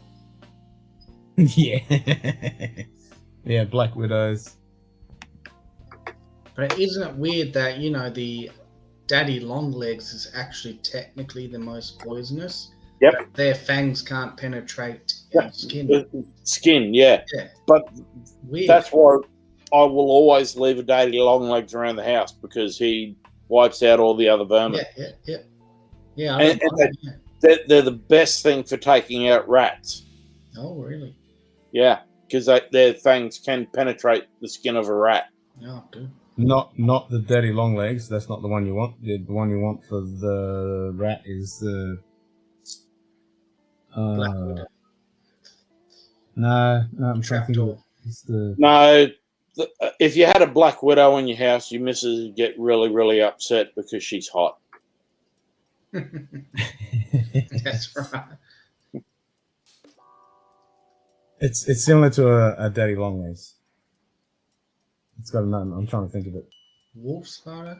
Yeah. Yeah, black widows. But isn't it weird that, the daddy longlegs is actually technically the most poisonous? Yep. Their fangs can't penetrate skin. Skin, yeah. But weird. That's why I will always leave a daddy longlegs around the house, because he wipes out all the other vermin. Yeah. They're the best thing for taking out rats. Oh, really? Yeah, because their fangs can penetrate the skin of a rat. Oh, good. Not the daddy long legs. That's not the one you want. The one you want for the rat is the. Black widow. No, I'm trying to think of it. It's the. No, if you had a black widow in your house, your missus would get really, really upset because she's hot. That's right. It's similar to a daddy longlegs. It's got a name. I'm trying to think of it. Wolf spider?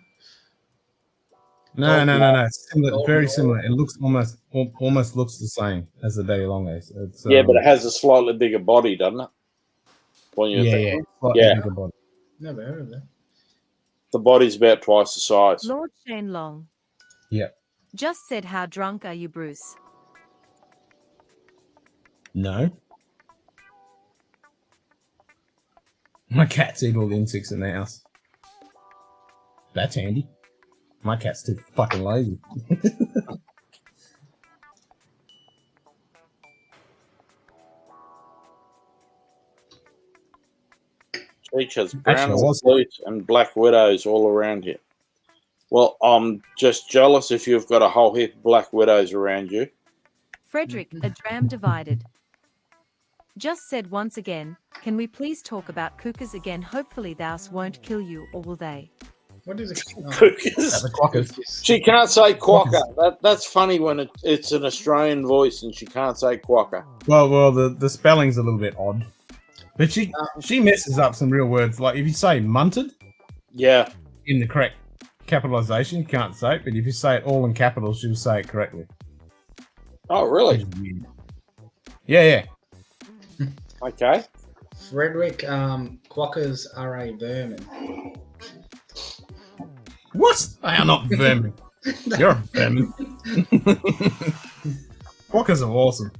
No. It's similar, very similar. It looks almost looks the same as the daddy longlegs. It's, yeah, but it has a slightly bigger body, doesn't it? Slightly bigger body. Never heard of that. The body's about twice the size. Lord Shane Long. Yeah. Just said, how drunk are you, Bruce? No. My cats eat all the insects in the house. That's handy. My cat's too fucking lazy. Each has brown flutes and black widows all around here. Well, I'm just jealous if you've got a whole heap of black widows around you. Frederick, a dram divided. Just said once again, can we please talk about cookers again? Hopefully thous won't kill you, or will they? What is it? Cookers. She can't say quokka. That's funny when it's an Australian voice and she can't say quokka. Well, the spelling's a little bit odd. But she messes up some real words. Like if you say munted, yeah, in the correct capitalization, you can't say it. But if you say it all in capitals, she'll say it correctly. Oh, really? Yeah. Okay. Frederick, quokkas are a vermin. What? They are not vermin. You're a vermin. Quokkas are awesome.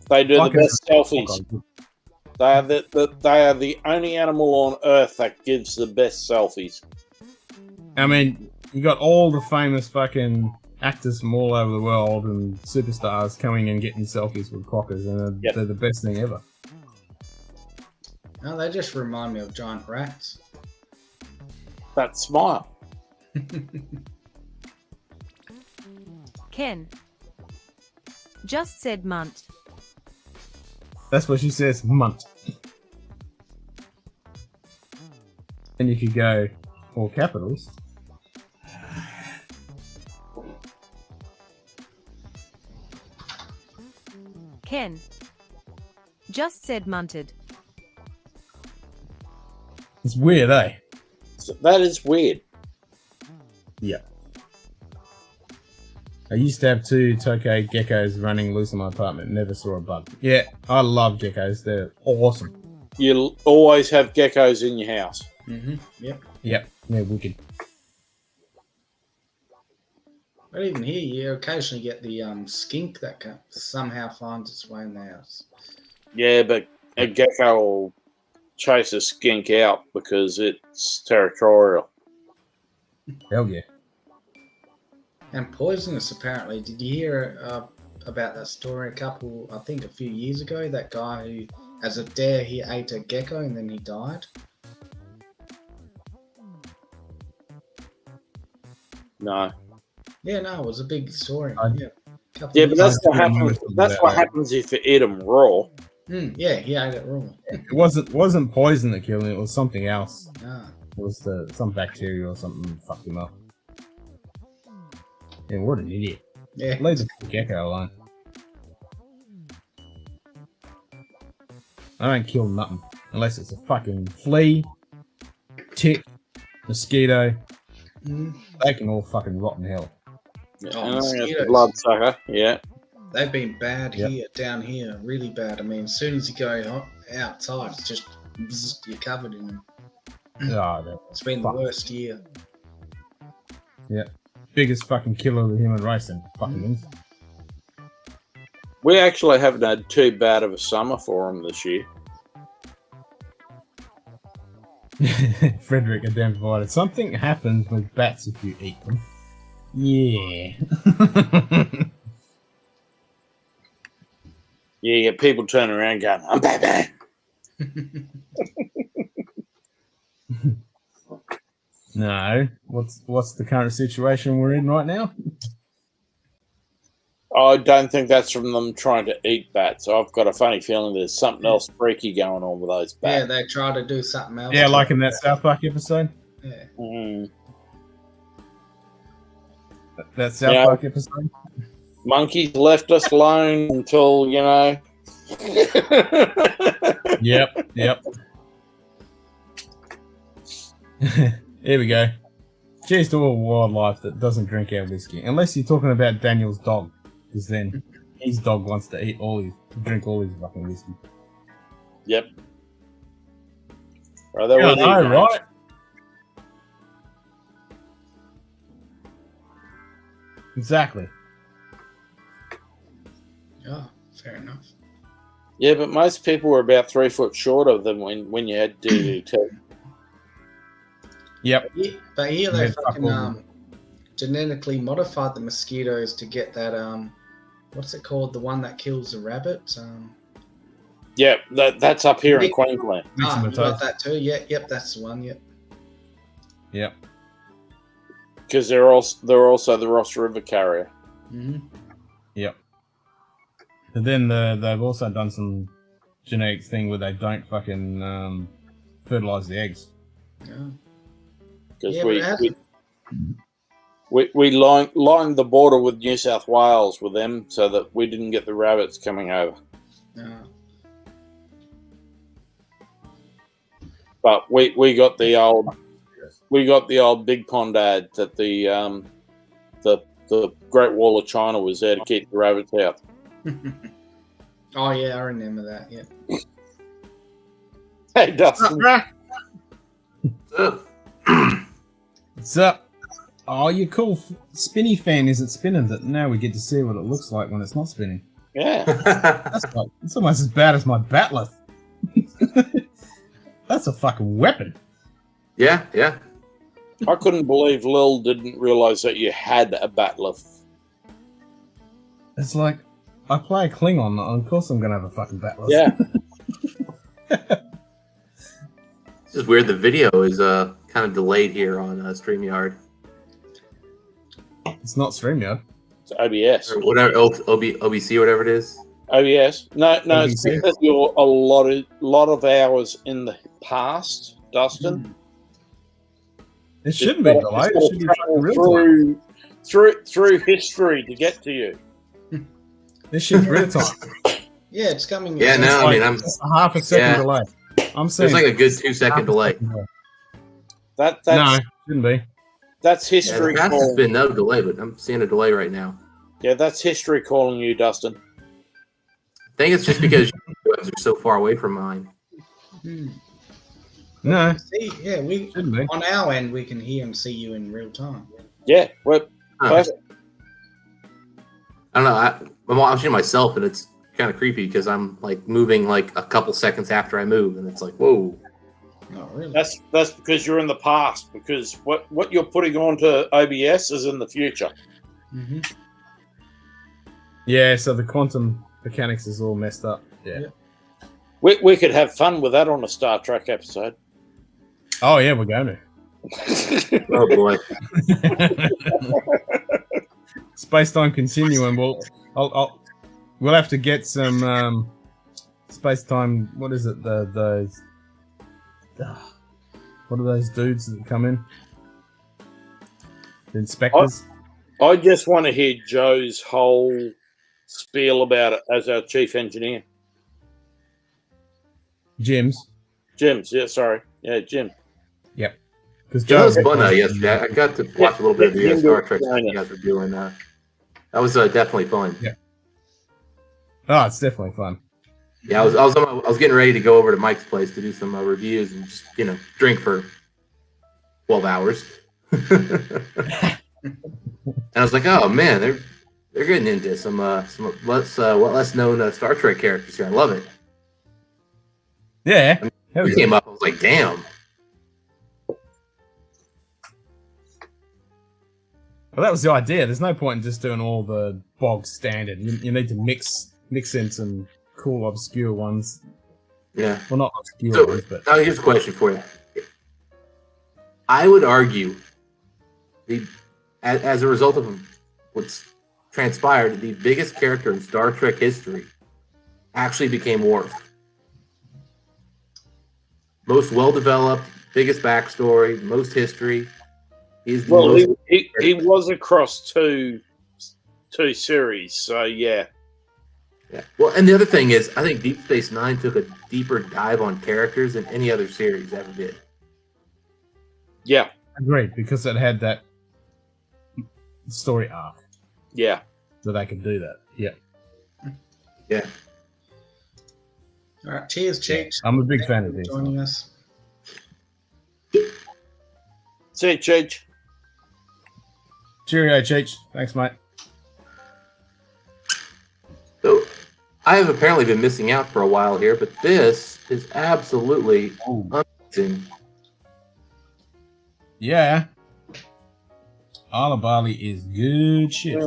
They do the best selfies. They are the only animal on Earth that gives the best selfies. I mean, you got all the famous fucking actors from all over the world and superstars coming and getting selfies with quokkas, and they're the best thing ever. No, they just remind me of giant rats. That smile. Ken. Just said munt. That's what she says, munt. And you could go all capitals. Ken. Just said munted. It's weird, eh? That is weird. Yeah. I used to have 2 tokay geckos running loose in my apartment. Never saw a bug. Yeah, I love geckos. They're awesome. You'll always have geckos in your house. Yep. Yep. Yeah, wicked. But even here, you occasionally get the skink that somehow finds its way in the house. Yeah, but a gecko will chase a skink out because it's territorial. Hell yeah. And poisonous, apparently. Did you hear about that story a few years ago? That guy who, as a dare, he ate a gecko and then he died? No. Yeah, no, it was a big story. But that's what happens. That's what happens if you eat them raw. Yeah, he ate it raw. It wasn't poison that killed him. It was something else. Ah. It was some bacteria or something fucked him up. Yeah, what an idiot. Yeah. Leave the gecko alone. I don't kill nothing unless it's a fucking flea, tick, mosquito. They can all fucking rot in hell. Yeah, bloodsucker. Yeah. They've been bad down here, really bad. I mean, as soon as you go outside, it's just you're covered in them. It's been the worst year. Yeah. Biggest fucking killer of the human race and fucking is. We actually haven't had too bad of a summer for them this year. Frederick identified something happens with bats if you eat them. Yeah. Yeah, you get people turning around going, I'm Batman. No. What's the current situation we're in right now? I don't think that's from them trying to eat bats. I've got a funny feeling there's something else freaky going on with those bats. Yeah, they try to do something else. Yeah, like in that South Park episode. Yeah. That South Park episode. Monkeys left us alone until, Yep. Here we go. Cheers to all wildlife that doesn't drink our whiskey. Unless you're talking about Daniel's dog. Because then his dog wants to drink all his fucking whiskey. Yep. Right, I know, right? Exactly. Oh, fair enough. Yeah, but most people were about 3 foot short of them when you had DDT. Yep. But here they fucking genetically modified the mosquitoes to get that what's it called? The one that kills the rabbits. Yeah, that's up here in Queensland. You got that too? Yep, that's the one. Yep. Because they're also the Ross River carrier. Yep. But then they've also done some genetics thing where they don't fucking fertilize the eggs. Because we lined the border with New South Wales with them so that we didn't get the rabbits coming over. But we got the old big pond ad that the Great Wall of China was there to keep the rabbits out. Oh yeah, I remember that. Yeah. Hey Dustin. What's up? Oh, you cool spinny fan isn't spinning, but now we get to see what it looks like when it's not spinning. Yeah. It's almost as bad as my batleth. That's a fucking weapon. Yeah. I couldn't believe Lil didn't realise that you had a batleth. It's like, I play a Klingon, of course I'm going to have a fucking batleth. Yeah. It's just weird, the video is kind of delayed here on StreamYard. It's not StreamYard. It's OBS. Or whatever, OBC, whatever it is. OBS. No, OBC. It's because you're a lot of hours in the past, Dustin. It shouldn't be delayed. It should be fucking real time. Through history to get to you. This shit's real time. Yeah, it's coming. Yeah, no, I mean, I'm just a half a second delay. I'm saying there's like a good 2 second delay. That's, no, shouldn't be. That's Yeah, history the past has calling. been no delay, but I'm seeing a delay right now. Yeah, that's history calling you, Dustin. I think it's just because your webs are so far away from mine. No, See, yeah, we shouldn't be. on our end we can hear and see you in real time. Yeah, well, Huh. perfect. I don't know. I'm watching myself, and it's kind of creepy because I'm like moving like a couple seconds after I move, and it's like, whoa. Not really. That's because you're in the past. Because what you're putting onto OBS is in the future. Mm-hmm. Yeah, so the quantum mechanics is all messed up. Yeah. We could have fun with that on a Star Trek episode. Oh yeah, we're going to. Oh boy. Space-time continuum. We'll have to get some space-time. What is it? Those. What are those dudes that come in? The inspectors. I just want to hear Joe's whole spiel about it as our chief engineer. Jim's. Jim's, yeah, sorry. Yeah, Jim. Yep. Because Yeah, that was fun yesterday. I got to watch a little bit of the Yeah, Star Trek yeah, stuff you guys were doing. That was definitely fun. Yeah. Oh, it's definitely fun. Yeah, I was getting ready to go over to Mike's place to do some reviews and just drink for 12 hours. And I was like, oh man, they're getting into some less known Star Trek characters here. I love it. Yeah. We came up, I was like, damn. Well, that was the idea. There's no point in just doing all the bog standard. You need to mix in some cool, obscure ones. Yeah. Well, not obscure So ones, but now here's a question for you. I would argue, as a result of what's transpired, the biggest character in Star Trek history actually became Worf. Most well-developed, biggest backstory, most history. He's the Well, most... he was across two series, so yeah. Yeah. Well, and the other thing is, I think Deep Space Nine took a deeper dive on characters than any other series ever did. Yeah. agreed, because it had that story arc. Yeah. So they could do that. Yeah. Yeah. All right, cheers, Cheech. I'm a big fan of this. Joining us. See you, Cheech. Cheerio, Cheech. Thanks, mate. So I have apparently been missing out for a while here, but this is absolutely amazing. Yeah. Isla Barley is good shit.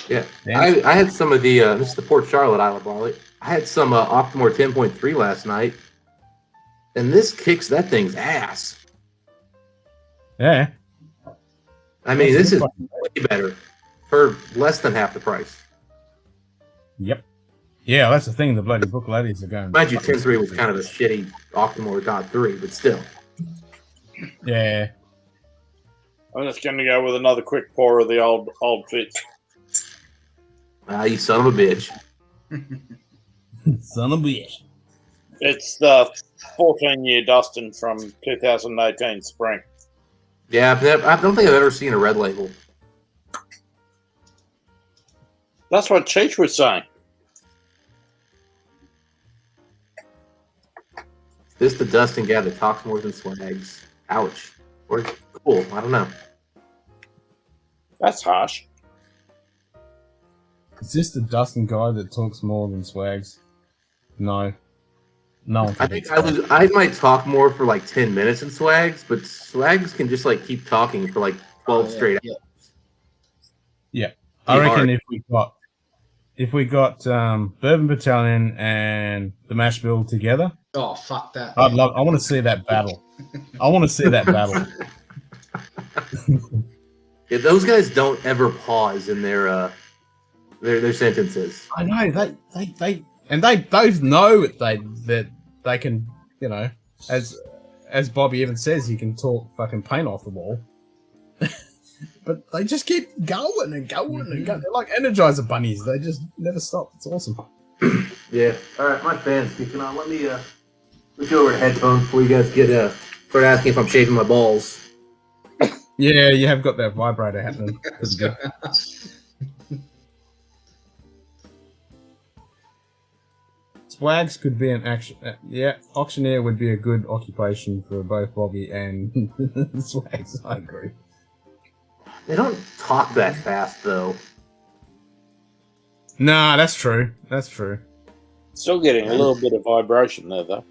Yeah, I had some of the this is the Port Charlotte Isle of Barley. I had some Optimore 10.3 last night, and this kicks that thing's ass. Yeah. I mean, this is way better for less than half the price. Yep. Yeah, that's the thing. The bloody book ladies are going. Mind you, 10.3 was kind of a shitty Optimore Dot 3, but still. Yeah. I'm just going to go with another quick pour of the old fits. Ah, you son of a bitch. Son of a bitch. It's the 14-year Dustin from 2018 spring. Yeah, I don't think I've ever seen a red label. That's what Cheech was saying. This the Dustin guy that talks more than swags. Ouch. Or cool. I don't know. That's harsh. Is this the Dustin guy that talks more than Swags? No. No. I think I might talk more for like 10 minutes than Swags, but Swags can just like keep talking for like 12 straight hours. Yeah. I reckon if we got Bourbon Battalion and the Mash Bill together, Oh, fuck that. I want to see that battle. I want to see that battle. Yeah, those guys don't ever pause in their sentences. I know they both know that they can, you know, as Bobby even says, he can talk fucking paint off the wall. But they just keep going and going and going. They're like Energizer bunnies. They just never stop. It's awesome. Yeah. All right, my fan's kicking on. Let me switch over to headphones before you guys get start asking if I'm shaving my balls. Yeah, you have got that vibrator happening. That's good. Swags could be an action. Yeah, auctioneer would be a good occupation for both Bobby and Swags. I agree. They don't talk that fast, though. Nah, that's true. That's true. Still getting a little bit of vibration there, though.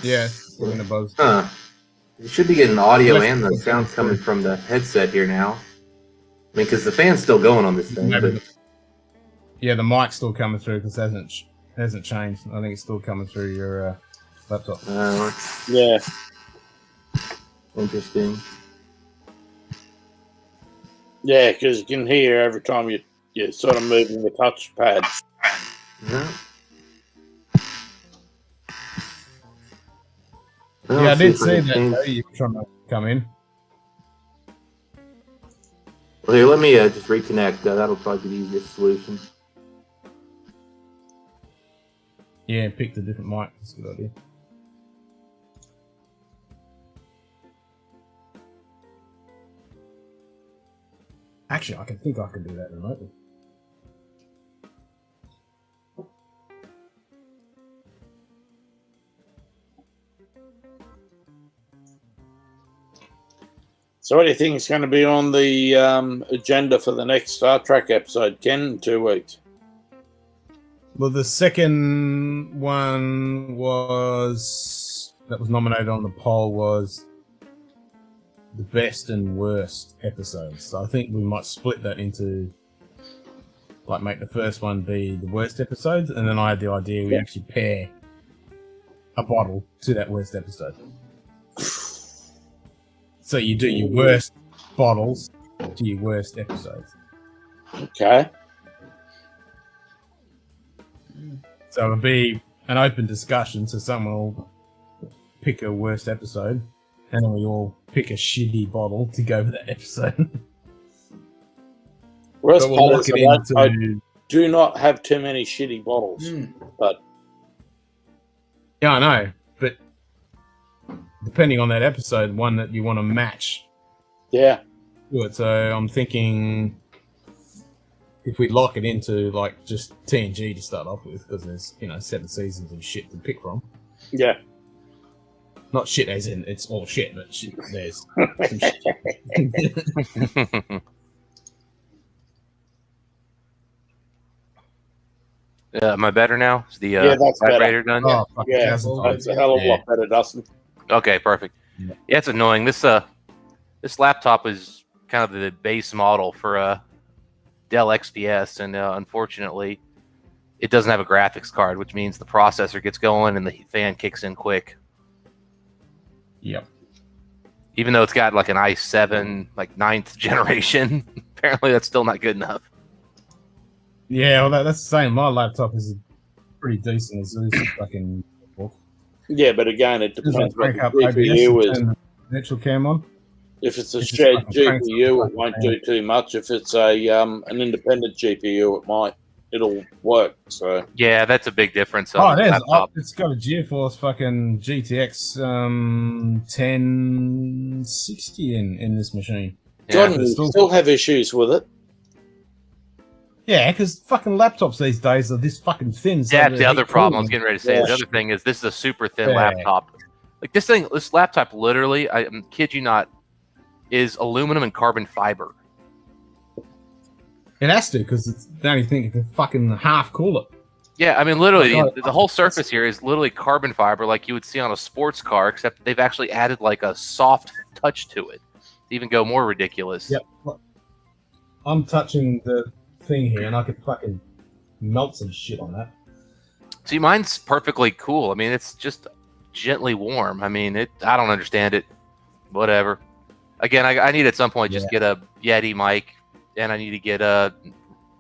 Yeah, still in the buzz. Huh. You should be getting audio and the sound coming from the headset here now. I mean, because the fan's still going on this thing. But... Yeah, the mic's still coming through because it hasn't changed. I think it's still coming through your laptop. Yeah. Interesting. Yeah, because you can hear every time you're sort of moving the touchpad. Yeah. Yeah, I did see that. You were trying to come in. Well, here, let me just reconnect. That'll probably be the easiest solution. Yeah, pick the different mic. That's a good idea. Actually, I think I can do that remotely. So what do you think is going to be on the agenda for the next Star Trek episode, Ken, in 2 weeks? Well, the second one that was nominated on the poll was the best and worst episodes. So I think we might split that into, like, make the first one be the worst episodes, and then I had the idea we actually pair a bottle to that worst episode. So you do your worst bottles to your worst episodes. Okay. So it'll be an open discussion, so someone will pick a worst episode, and then we all pick a shitty bottle to go with that episode. Worst we'll bottles lock it into... I do not have too many shitty bottles, but... Yeah, I know, but depending on that episode, one that you want to match. Yeah. Good. So I'm thinking if we lock it into like just TNG to start off with, because there's 7 seasons of shit to pick from. Yeah. Not shit as in it's all shit, but shit, there's some shit. Am I better now? Is the that's vibrator better. done? Oh, fuck, Yeah, that's that's a hell of a lot better, Dustin. Okay, perfect. Yeah, it's annoying. This laptop is kind of the base model for a Dell XPS, and unfortunately, it doesn't have a graphics card, which means the processor gets going and the fan kicks in quick. Yep. Even though it's got like an i7, like 9th generation, apparently that's still not good enough. Yeah, well, that's the same. My laptop is pretty decent as this fucking. Yeah, but again, it depends what Crank the up OBS GPU is. and the virtual cam on. If it's a It just shared fucking cranks up the GPU, it fucking won't fan. do too much. If it's an independent GPU, it'll work. So Yeah, that's a big difference. Oh, On it the is. laptop. It's got a GeForce fucking GTX 1060 in this machine. Jordan, but you still- still have issues with it. Yeah, because fucking laptops these days are this fucking thin. So That's they the other heat problem I was cooling. getting ready to say. Yeah. The other thing is this is a super thin Yeah. laptop. Like this laptop literally, I kid you not, is aluminum and carbon fiber. It has to, because it's the only thing that can fucking half cool it. Yeah, I mean literally, Oh, God. the whole surface here is literally carbon fiber, like you would see on a sports car, except they've actually added like a soft touch to it, to even go more ridiculous. Yep. I'm touching the thing here, and I could fucking melt some shit on that. See, mine's perfectly cool. I mean, it's just gently warm. I mean, I don't understand it. Whatever. Again, I need at some point just get a Yeti mic, and I need to get a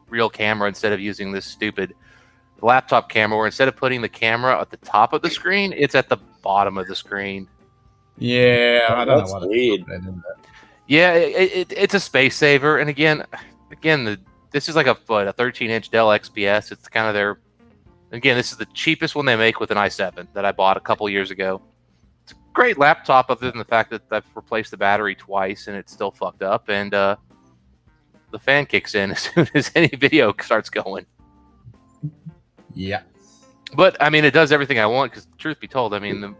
real camera instead of using this stupid laptop camera, where instead of putting the camera at the top of the screen, it's at the bottom of the screen. Yeah, I don't That's know what weird. they're doing that. Yeah, it's a space saver. And again, this is like a 13-inch Dell XPS. It's kind of their. Again, this is the cheapest one they make with an i7 that I bought a couple years ago. It's great laptop, other than the fact that I've replaced the battery twice and it's still fucked up, and the fan kicks in as soon as any video starts going. Yeah. But I mean, it does everything I want. Because truth be told, I mean, the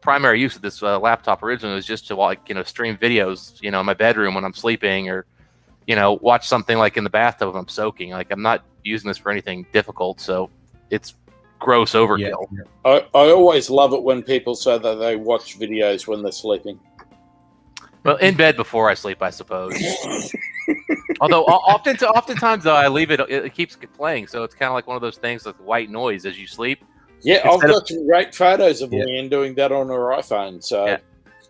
primary use of this laptop originally was just to stream videos, in my bedroom when I'm sleeping, or watch something like in the bathtub when I'm soaking. Like, I'm not using this for anything difficult, so it's gross overkill. Yeah. I always love it when people say that they watch videos when they're sleeping. Well, in bed before I sleep, I suppose. Although oftentimes though, I leave it keeps playing, so it's kind of like one of those things with white noise as you sleep. Yeah, I've got some great photos of Leanne doing that on her iPhone. So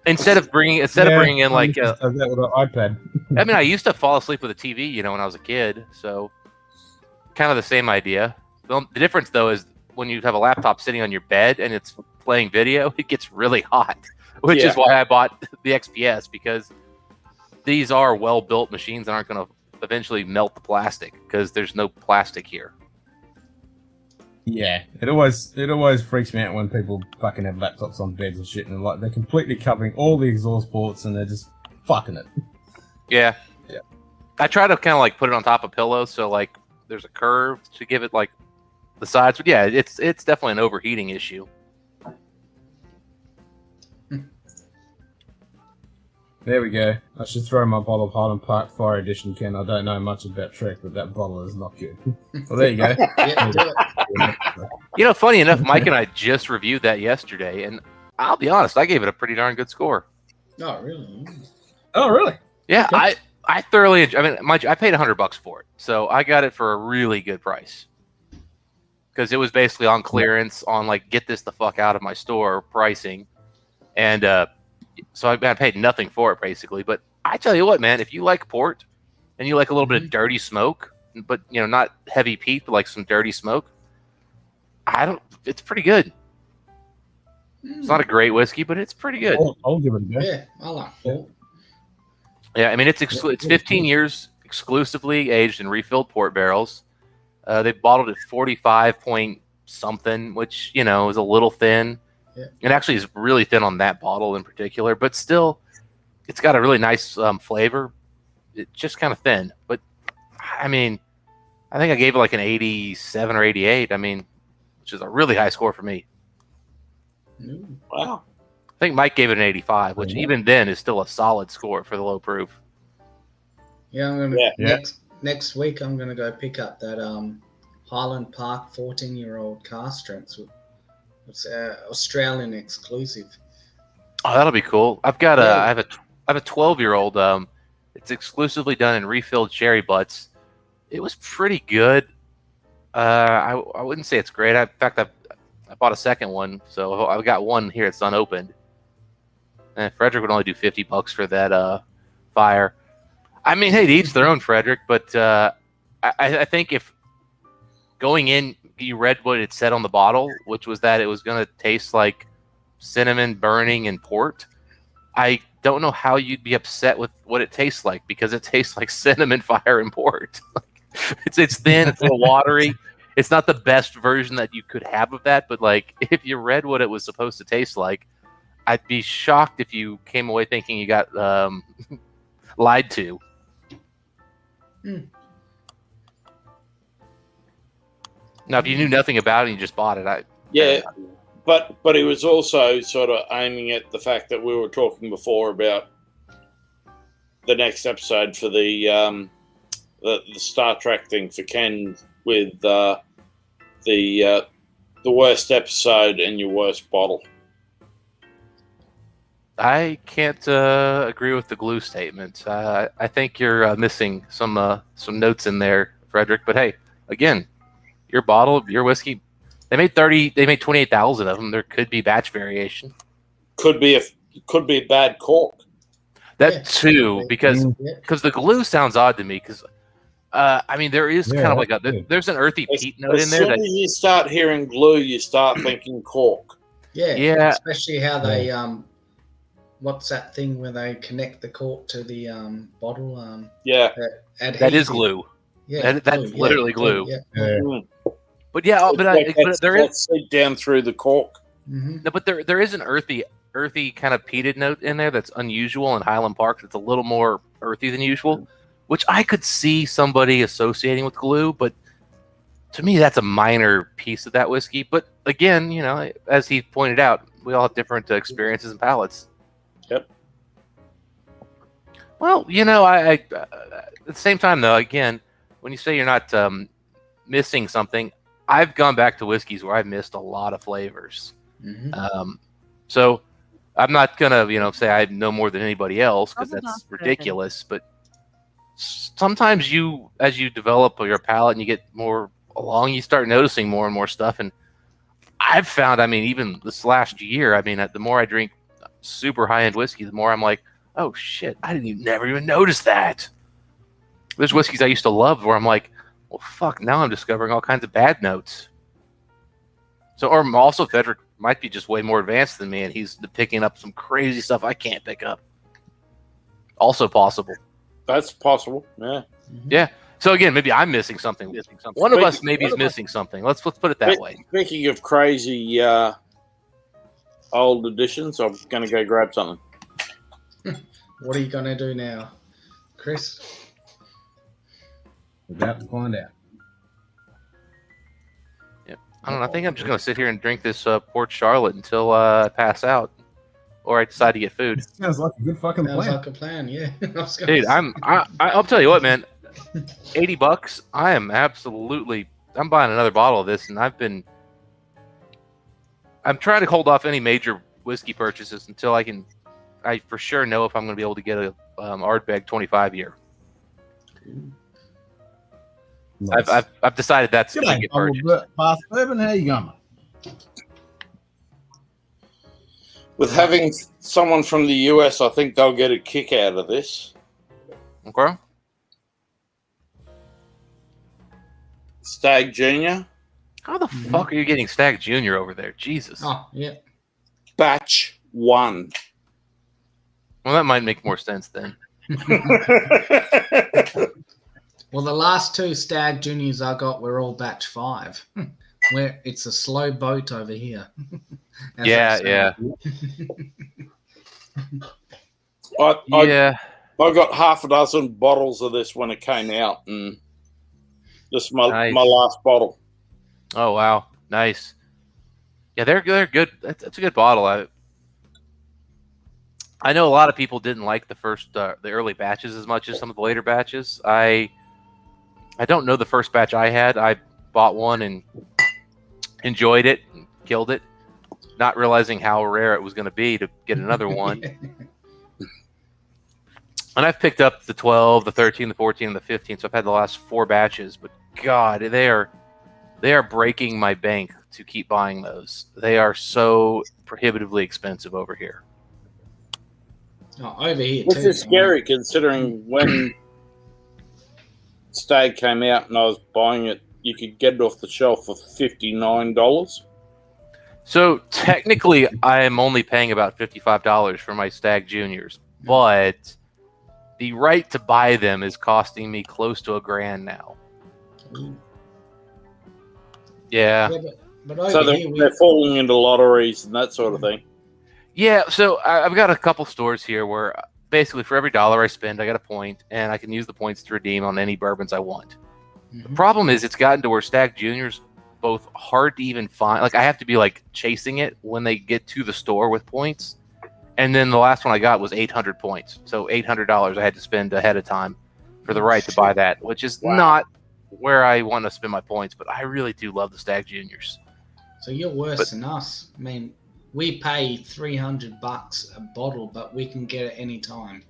instead of bringing in like that with an iPad. I mean, I used to fall asleep with a TV, when I was a kid, so kind of the same idea. The difference though is when you have a laptop sitting on your bed and it's playing video, it gets really hot, which is why I bought the XPS, because these are well-built machines and aren't going to eventually melt the plastic, because there's no plastic here. Yeah, it always freaks me out when people fucking have laptops on beds and shit, and they're completely covering all the exhaust ports and they're just fucking it. Yeah. Yeah. I try to kind of put it on top of pillows, so there's a curve to give it the sides. But yeah, it's definitely an overheating issue. There we go. I should throw my bottle of Highland Park Fire Edition can. I don't know much about Trek, but that bottle is not good. Well, there you go. Yeah, do it. Funny enough, Mike and I just reviewed that yesterday, and I'll be honest, I gave it a pretty darn good score. Oh, really? Oh, really? Yeah, Okay. I thoroughly enjoy. I mean, I paid $100 for it, so I got it for a really good price, because it was basically on clearance on get this the fuck out of my store pricing, and so I paid nothing for it basically. But I tell you what, man, if you like port and you like a little bit of dirty smoke, but not heavy peat, but some dirty smoke, it's pretty good. It's not a great whiskey, but it's pretty good. I'll give it a go. Yeah, I like port. Yeah, I mean, it's 15 years exclusively aged in refilled port barrels. They bottled at 45 point something, which is a little thin. Yeah. It actually is really thin on that bottle in particular, but still, it's got a really nice flavor. It's just kind of thin, but I mean, I think I gave it an 87 or 88. I mean, which is a really high score for me. Wow. I think Mike gave it an 85, which even then is still a solid score for the low proof. Yeah, I'm gonna next week. I'm gonna go pick up that Highland Park 14-year-old cask strength. It's Australian exclusive. Oh, that'll be cool. I've got I have a 12-year-old. It's exclusively done in refilled cherry butts. It was pretty good. I wouldn't say it's great. In fact, I bought a second one, so I've got one here. It's unopened. And Frederick would only do $50 for that fire. I mean, hey, to each their own, Frederick. But I think if going in, you read what it said on the bottle, which was that it was going to taste like cinnamon burning and port. I don't know how you'd be upset with what it tastes like, because it tastes like cinnamon, fire, and port. It's thin, it's a little watery. It's not the best version that you could have of that, but if you read what it was supposed to taste like, I'd be shocked if you came away thinking you got lied to. Now, if you knew nothing about it and you just bought it, but he was also sort of aiming at the fact that we were talking before about the next episode for the Star Trek thing for Ken, with the worst episode and your worst bottle. I can't agree with the glue statement. I think you're missing some notes in there, Frederick. But hey, again, your bottle, your whiskey, they made 28,000 of them. There could be batch variation. Could be a bad cork. That too, because the glue sounds odd to me. Because I mean, there is kind of there's an earthy peat note in there. As soon as you start hearing glue, you start thinking cork. Yeah. Especially how they what's that thing where they connect the cork to the bottle? That is glue. Yeah, that's literally glue. Yeah. But there is seep down through the cork. Mm-hmm. No, but there is an earthy earthy kind of peated note in there that's unusual in Highland Park. It's a little more earthy than usual, which I could see somebody associating with glue, but to me, that's a minor piece of that whiskey. But again, you know, as he pointed out, we all have different experiences and palates. Yep. Well, you know, I at the same time, though, again, when you say you're not missing something, I've gone back to whiskeys where I've missed a lot of flavors. So I'm not gonna, you know, say I know more than anybody else because that's ridiculous. But sometimes as you develop your palate and you get more along, you start noticing more and more stuff. And I've found, I mean, even this last year, I mean, the more I drink super high-end whiskey, the more I'm like, oh shit, I never even notice that. There's whiskeys I used to love where I'm like, well, fuck, now I'm discovering all kinds of bad notes. So, or also Frederick might be just way more advanced than me, and he's picking up some crazy stuff I can't pick up. Also possible. That's possible. Yeah. Yeah. So again, maybe I'm missing something. One of us maybe is missing something. Let's put it that way. Speaking of crazy old editions, I'm going to go grab something. What are you going to do now, Chris? We're about to find out. Yep. I don't know. I think I'm just going to sit here and drink this Port Charlotte until I pass out, or I decide to get food. Sounds like a good fucking Sounds plan. like a plan, yeah. Dude, I'll tell you what, man. $80. I'm buying another bottle of this, and I'm trying to hold off any major whiskey purchases until I for sure know if I'm going to be able to get a Ardbeg 25 year. Nice. I've decided that's going to get purchased. Urban, how you going? With having someone from the US, I think they'll get a kick out of this. Okay. Stag Junior. How the fuck are you getting Stag Junior over there? Jesus. Oh, yeah. Batch 1. Well, that might make more sense then. Well, the last two Stag Juniors I got were all batch 5. Where it's a slow boat over here. Yeah. I got half a dozen bottles of this when it came out, and this is my last bottle. Oh wow, nice. Yeah, they're good. That's a good bottle. I know a lot of people didn't like the early batches as much as some of the later batches. I don't know the first batch I had. I bought one and enjoyed it and killed it, not realizing how rare it was going to be to get another one. And I've picked up the 12, the 13, the 14, and the 15. So I've had the last 4 batches. But God, they are breaking my bank to keep buying those. They are so prohibitively expensive over here. Oh, over here Which too. is scary considering when Stag came out and I was buying it, you could get it off the shelf for $59. So technically, I am only paying about $55 for my Stag Juniors, but the right to buy them is costing me close to $1,000 now. Yeah. But over So here, they're falling into lotteries and that sort of thing. Yeah, so I've got a couple stores here where basically for every dollar I spend, I got a point, and I can use the points to redeem on any bourbons I want. The problem is it's gotten to where Stag Juniors both hard to even find. Like I have to be like chasing it when they get to the store with points. And then the last one I got was 800 points. So $800 I had to spend ahead of time for the right to buy that, which is not where I want to spend my points, but I really do love the Stag Juniors. So you're worse than us. I mean, we pay $300 a bottle, but we can get it any time.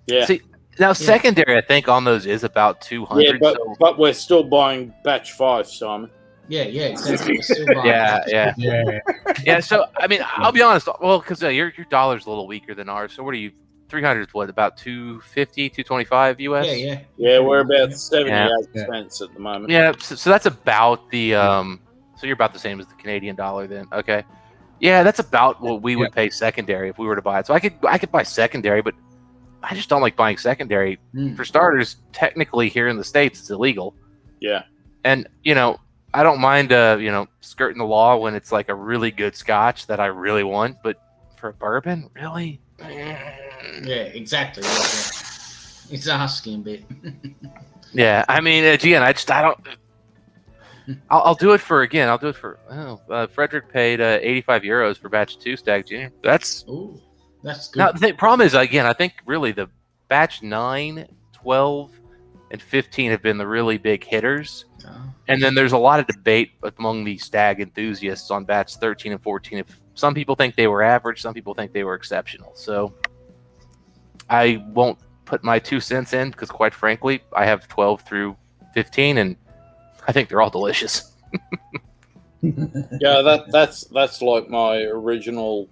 Yeah. See, now secondary, I think on those is about 200. Yeah, but we're still buying batch 5, Simon. Yeah, exactly. We're still buying Yeah. So I mean, I'll be honest. Well, because your dollar's a little weaker than ours. So what are you? 300 is what, about 250, 225 US? Yeah, we're about 78 cents at the moment. Yeah, so that's about the so you're about the same as the Canadian dollar then. Okay. Yeah, that's about what we would pay secondary if we were to buy it. So I could buy secondary, but I just don't like buying secondary. For starters, technically here in the States it's illegal. Yeah. And I don't mind skirting the law when it's like a really good Scotch that I really want, but For a bourbon, really? Yeah, exactly. It's asking a bit. Yeah, I mean, again, I don't. I'll do it for Frederick paid €85 for batch 2 Stag Junior. That's good. now the problem is, again, I think really the batch 9, 12, and 15 have been the really big hitters. And then there's a lot of debate among the Stag enthusiasts on batch 13 and 14. If some people think they were average, some people think they were exceptional. So I won't put my 2 cents in because, quite frankly, I have 12 through 15, and I think they're all delicious. Yeah, that's like my original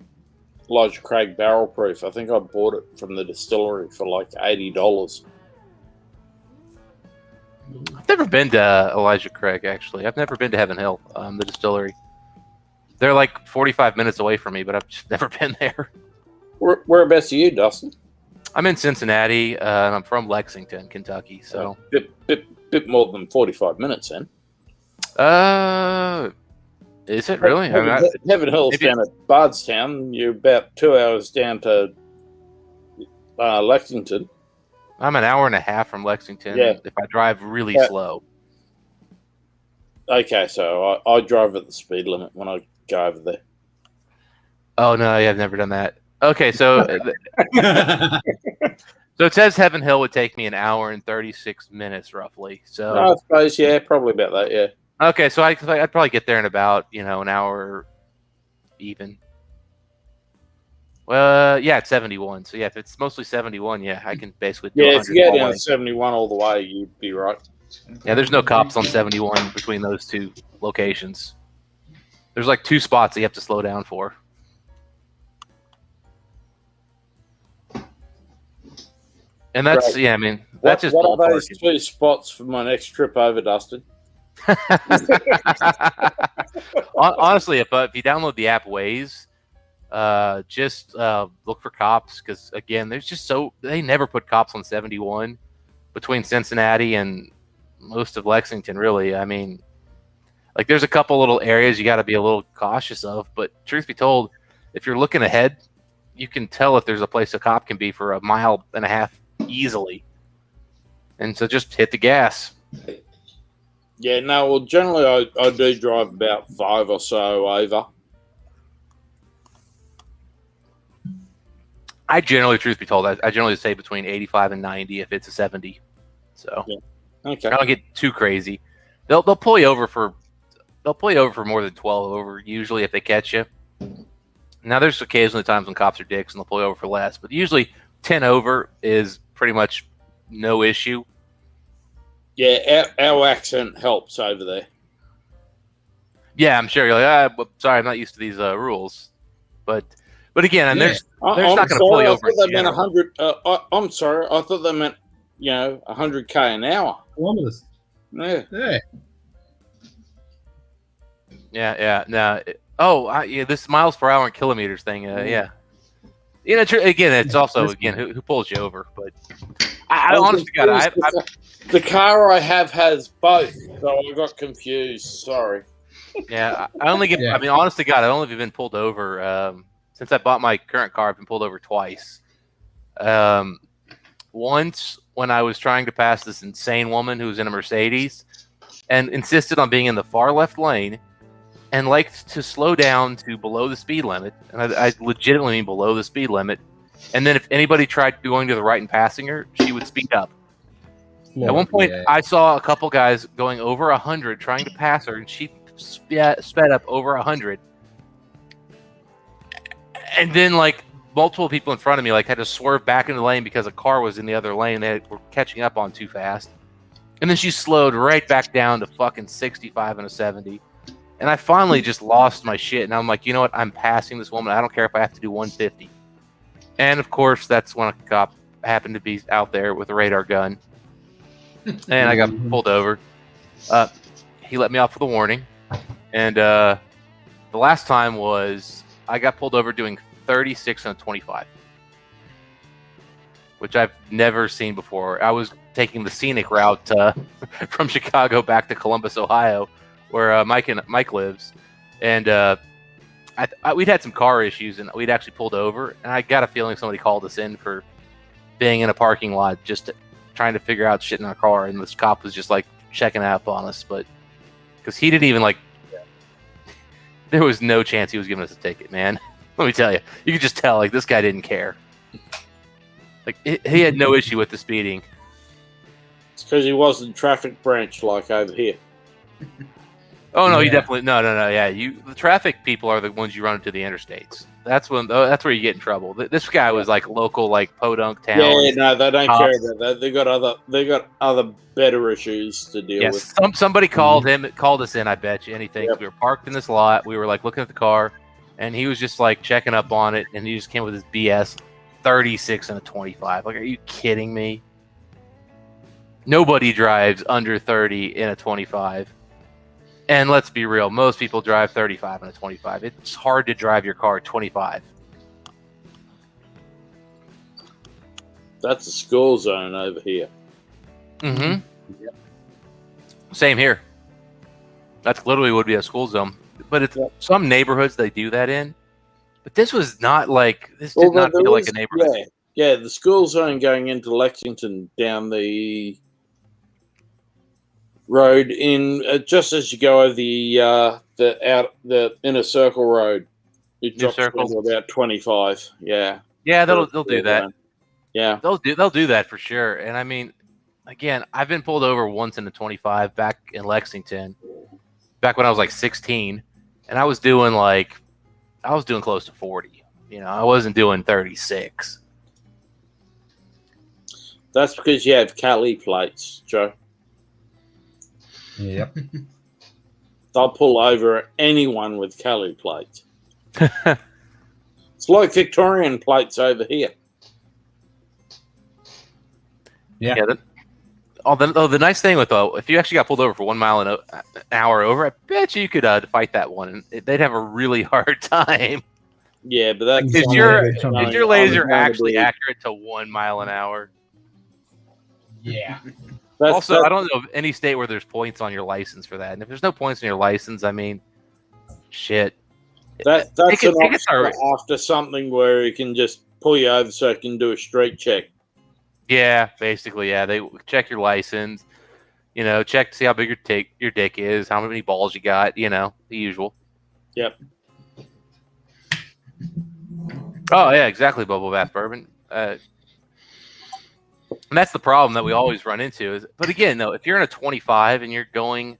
Elijah Craig barrel proof. I think I bought it from the distillery for like $80. I've never been to Elijah Craig, actually. I've never been to Heaven Hill, the distillery. They're like 45 minutes away from me, but I've just never been there. Whereabouts are you, Dustin? I'm in Cincinnati, and I'm from Lexington, Kentucky. So bit more than 45 minutes, then. Is it really? Heaven Hill's down at Bardstown. You're about 2 hours down to Lexington. I'm an hour and a half from Lexington. Yeah. If I drive really slow. Okay, so I drive at the speed limit when I go over there. Oh no, I've never done that. Okay, so so it says Heaven Hill would take me an hour and 36 minutes roughly. So I suppose, yeah, probably about that, yeah. Okay, so I'd probably get there in about an hour even. Well, yeah, it's 71. So yeah, if it's mostly 71, yeah, I can basically do if you go down to 71 all the way, you'd be right. Yeah, there's no cops on 71 between those two locations. There's like 2 spots that you have to slow down for. And that's Right. I mean, that's just what are ballparking. those 2 spots for my next trip over, Dustin? Honestly, if you download the app Waze, just look for cops because again, there's just they never put cops on 71 between Cincinnati and most of Lexington. Really, I mean, like there's a couple little areas you got to be a little cautious of, but truth be told, if you're looking ahead, you can tell if there's a place a cop can be for 1.5 miles easily, and so just hit the gas. Yeah, no, well, generally I do drive about 5 or so over. I generally, truth be told, I generally say between 85 and 90 if it's a 70. So yeah. Okay. I don't get too crazy. They'll pull you over for more than 12 over usually if they catch you. Now there's occasionally times when cops are dicks and they'll pull you over for less, but usually 10 over is pretty much no issue. Yeah, our accent helps over there. Yeah, I'm sure you're like, sorry, I'm not used to these rules. But again, and there's not going to pull you over. I thought they meant 100. I'm sorry, I thought they meant 100k an hour. Kilometers. Yeah. Yeah. Now, this miles per hour and kilometers thing. Yeah. Again, it's also who pulls you over. But I honestly got the car I have has both, so I got confused. Sorry. Yeah, I only get. I mean, honest to God, I've only been pulled over since I bought my current car. I've been pulled over twice. Once when I was trying to pass this insane woman who was in a Mercedes and insisted on being in the far left lane and liked to slow down to below the speed limit. And I legitimately mean below the speed limit. And then if anybody tried going to the right and passing her, she would speed up. At one point, I saw a couple guys going over 100 trying to pass her, and she sped up over 100. And then, like, multiple people in front of me had to swerve back into the lane because a car was in the other lane. They were catching up on too fast. And then she slowed right back down to fucking 65 and a 70. And I finally just lost my shit. And I'm like, you know what? I'm passing this woman. I don't care if I have to do 150. And, of course, that's when a cop happened to be out there with a radar gun. And I got pulled over. He let me off with a warning. And the last time was I got pulled over doing 36 on 25, which I've never seen before. I was taking the scenic route from Chicago back to Columbus, Ohio, where Mike lives. And we'd had some car issues, and we'd actually pulled over, and I got a feeling somebody called us in for being in a parking lot just trying to figure out shit in our car, and this cop was just like checking up on us, but because he didn't even like, there was no chance he was giving us a ticket, man. Let me tell you, you could just tell like this guy didn't care. Like he had no issue with the speeding. It's because he wasn't traffic branch like over here. Oh no, Yeah. he definitely no. Yeah, the traffic people are the ones you run into the interstates. That's where you get in trouble. This guy was like local, like podunk town. Yeah, no, they don't care cops. about that. They got other better issues to deal with. Yes, somebody called us in. I bet you anything. Yep. We were parked in this lot. We were like looking at the car, and he was just like checking up on it, and he just came with his BS, 36 and a 25. Like, are you kidding me? Nobody drives under 30 in a 25. And let's be real, most people drive 35 and a 25. It's hard to drive your car 25. That's a school zone over here. Mm-hmm. Yep. Same here. That's literally would be a school zone. But it's some neighborhoods they do that in. But this was not like, this did not feel like a neighborhood. Yeah, the school zone going into Lexington down the road in just as you go over the inner circle road, it drops to about 25. Yeah, they'll do that. Yeah, they'll do that for sure. And I mean, again, I've been pulled over once in the 25 back in Lexington, back when I was like 16, and I was doing close to 40. You know, I wasn't doing 36. That's because you have Cali plates, Joe. Yep. They'll pull over anyone with Cali plates. It's like Victorian plates over here. Yeah. The nice thing with if you actually got pulled over for 1 mile an hour over, I bet you could fight that one, and they'd have a really hard time. Yeah, but that's is your laser actually accurate to 1 mile an hour? Yeah. I don't know of any state where there's points on your license for that. And if there's no points on your license, I mean, shit. That's an option after something where he can just pull you over so he can do a street check. Yeah, basically, yeah. They check your license, you know, check to see how big your dick is, how many balls you got, you know, the usual. Yep. Oh, yeah, exactly, Bubble Bath Bourbon. And that's the problem that we always run into. But again, though, if you're in a 25 and you're going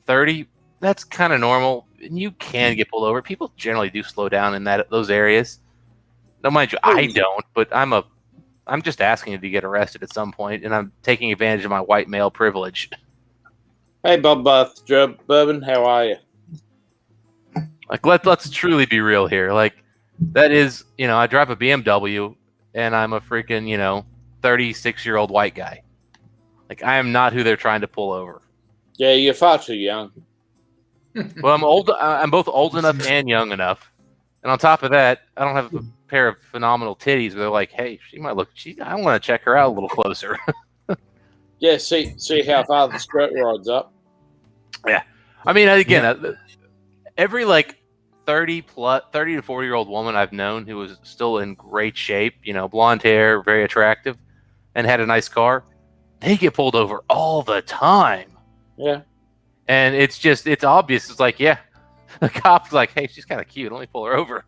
30, that's kind of normal. And you can get pulled over. People generally do slow down in those areas. No, mind you, I don't. But I'm just asking to get arrested at some point, and I'm taking advantage of my white male privilege. Hey, Bob Bath Bourbon, how are you? Like, let's truly be real here. Like, that is, you know, I drive a BMW, and I'm a freaking, you know, 36-year-old white guy. Like, I am not who they're trying to pull over. Yeah, you're far too young. Well, I'm old. I'm both old enough and young enough. And on top of that, I don't have a pair of phenomenal titties where they're like, hey, she might look, I want to check her out a little closer. Yeah, see how far the skirt rides up. Yeah. I mean, again, every like 30 to 40-year-old woman I've known who was still in great shape, you know, blonde hair, very attractive, and had a nice car, they get pulled over all the time. Yeah. And it's obvious. It's like, yeah, the cop's like, hey, she's kind of cute. Let me pull her over.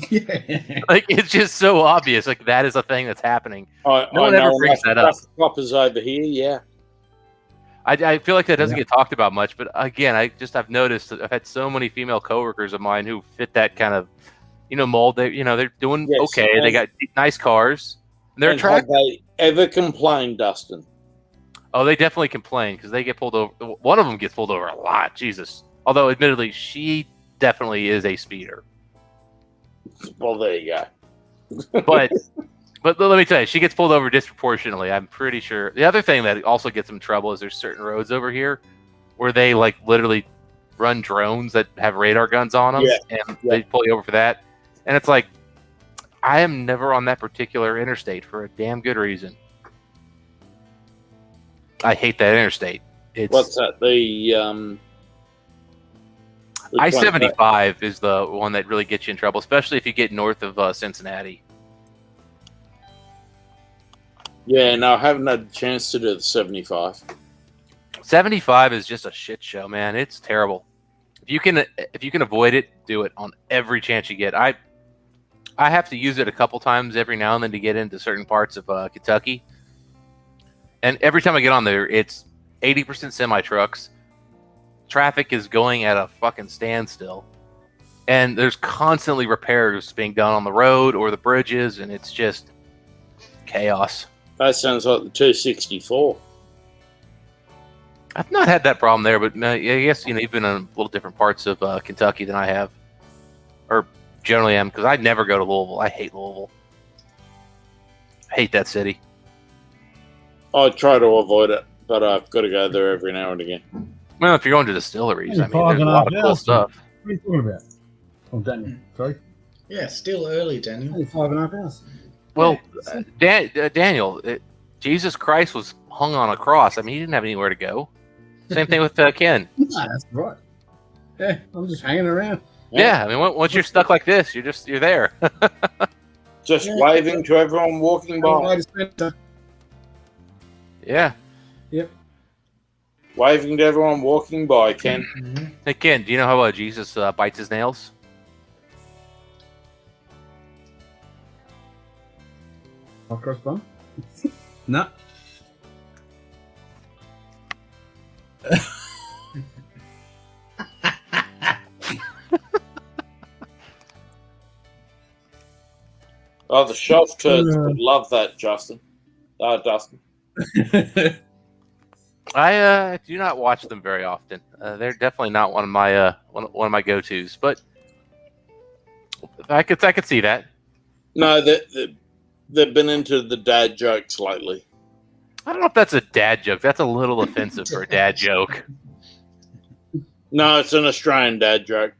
Yeah. Like, it's just so obvious. Like, that is a thing that's happening. No one ever brings that up. Coppers over here, yeah. I feel like that doesn't get talked about much, but again, I've noticed that I've had so many female coworkers of mine who fit that kind of, you know, mold. They're doing okay. They got nice cars. And they're attractive. Have they ever complained, Dustin? Oh, they definitely complain because they get pulled over. One of them gets pulled over a lot. Jesus. Although, admittedly, she definitely is a speeder. Well, there you go. But let me tell you, she gets pulled over disproportionately. I'm pretty sure. The other thing that also gets them in trouble is there's certain roads over here where they like literally run drones that have radar guns on them, and they pull you over for that. And it's like, I am never on that particular interstate for a damn good reason. I hate that interstate. What's that? The I-75 is the one that really gets you in trouble, especially if you get north of Cincinnati. Yeah, no, I haven't had a chance to do the 75. 75 is just a shit show, man. It's terrible. If you can avoid it, do it on every chance you get. I have to use it a couple times every now and then to get into certain parts of Kentucky. And every time I get on there, it's 80% semi-trucks. Traffic is going at a fucking standstill. And there's constantly repairs being done on the road or the bridges, and it's just chaos. That sounds like the 264. I've not had that problem there, but I guess you've been in little different parts of Kentucky than I have. Or generally am, because I never go to Louisville. I hate Louisville. I hate that city. I try to avoid it, but I've got to go there every now and again. Well, if you're going to distilleries, I mean, there's a 5.5 lot of cool hours. stuff. What are you talking about? Oh, Daniel. Sorry. Yeah, still early, Daniel. Only 5.5 hours. Well, Daniel, Jesus Christ was hung on a cross. I mean, he didn't have anywhere to go. Same thing with Ken. Nah, that's right. Yeah, I'm just hanging around. Yeah, I mean, once you're stuck like this, you're there. Just waving to everyone walking by. Yeah. Yep. Waving to everyone walking by, Ken. Mm-hmm. Hey, Ken, do you know how Jesus bites his nails? Cross bum? No. Oh, the shelf turds would love that, Justin. Dustin. I do not watch them very often. They're definitely not one of my go-tos, but I could see that. No, they've been into the dad jokes lately. I don't know if that's a dad joke. That's a little offensive for a dad joke. No, it's an Australian dad joke.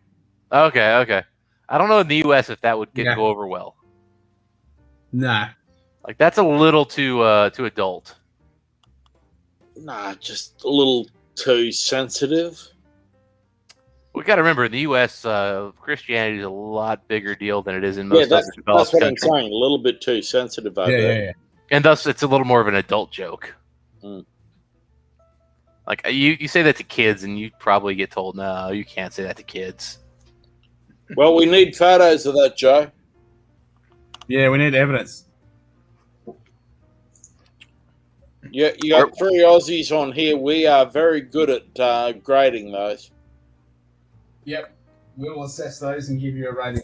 Okay. I don't know in the U.S. if that would go over well. Nah. Like, that's a little too adult. Nah, just a little too sensitive. We got to remember, in the U.S., Christianity is a lot bigger deal than it is in most other developed that's what countries. I'm saying. A little bit too sensitive over there. Yeah. And thus, it's a little more of an adult joke. Mm. Like, you say that to kids, and you probably get told, no, you can't say that to kids. Well, we need photos of that, Joe. Yeah, we need evidence. Yeah, you got 3 Aussies on here. We are very good at grading those. Yep. We'll assess those and give you a rating.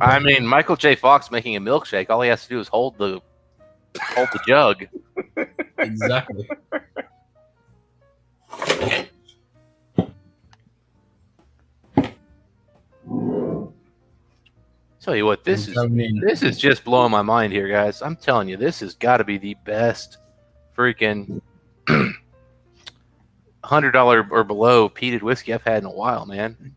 I mean, Michael J. Fox making a milkshake, all he has to do is hold the jug. Exactly. Tell you what, this is just blowing my mind here, guys. I'm telling you, this has got to be the best freaking $100 or below peated whiskey I've had in a while, man.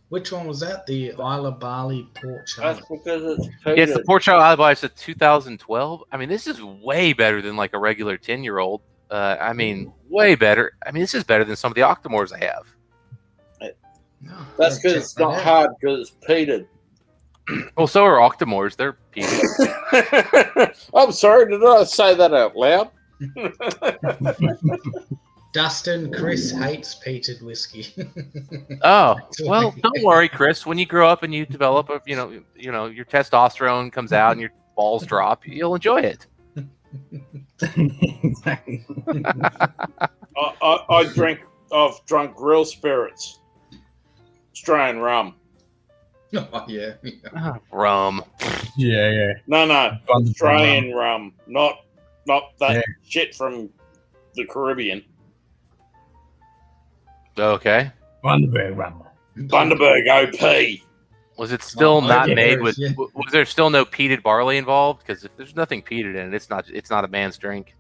Which one was that? The Isla Barley Port Charlotte. That's because it's It's the Port Charlotte Isle It's a 2012. I mean, this is way better than like a regular 10-year-old. I mean, way better. I mean, this is better than some of the Octomores I have. No, That's because it's not hard, because it's peated. Well, so are Octomores. They're peated. I'm sorry, did I say that out loud? Dustin, Chris hates peated whiskey. Oh, well, don't worry, Chris. When you grow up and you develop, your testosterone comes out and your balls drop, you'll enjoy it. Exactly. I've drunk real spirits. Australian rum. Oh, yeah. Rum. Yeah. No. Australian rum. Not that shit from the Caribbean. Okay. Bundaberg rum. Bundaberg OP. Was it still not made with? yeah. Was there still no peated barley involved? Because if there's nothing peated in it, it's not a man's drink.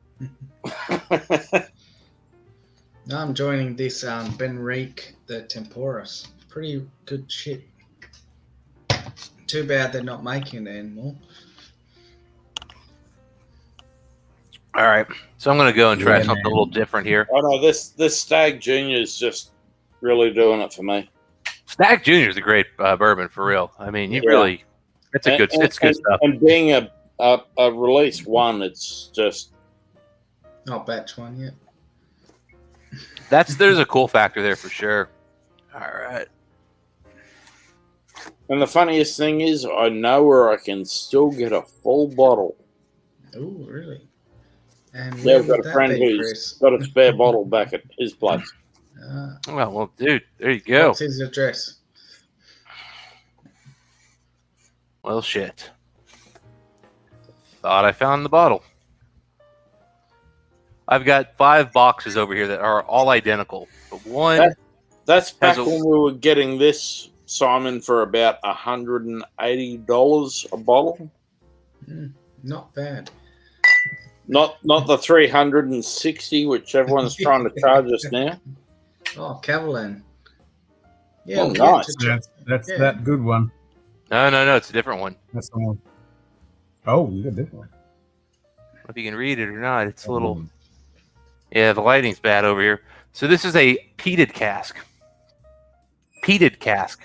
No, I'm joining this Benrique, the Temporis. Pretty good shit. Too bad they're not making it anymore. All right, so I'm gonna go and try Yeah, something man. a little different here. Oh no, this Stag Junior is just really doing it for me. Stag Junior is a great bourbon for real. I mean, you Yeah. really, it's a good, it's good stuff. And being a release one, it's just Not batch one yet. There's a cool factor there for sure. All right. And the funniest thing is, I know where I can still get a full bottle. Oh, really? And Yeah, where I've got would a that friend be, who's Chris? got a spare bottle back at his place. Well, dude, there you go. What's his address? Well, shit. Thought I found the bottle. I've got 5 boxes over here that are all identical, but one. That's back Has a- when we were getting this, Simon, for about $180 a bottle. Not bad. Not the 360, which everyone's trying to charge us now. Oh, Cavalan. Yeah, Oh, we'll nice. get to check. That's Yeah. that good one. No, it's a different one. That's the one. Oh, you got a different one. I don't know if you can read it or not. It's a little. Yeah, the lighting's bad over here. So this is a peated cask. Peated cask.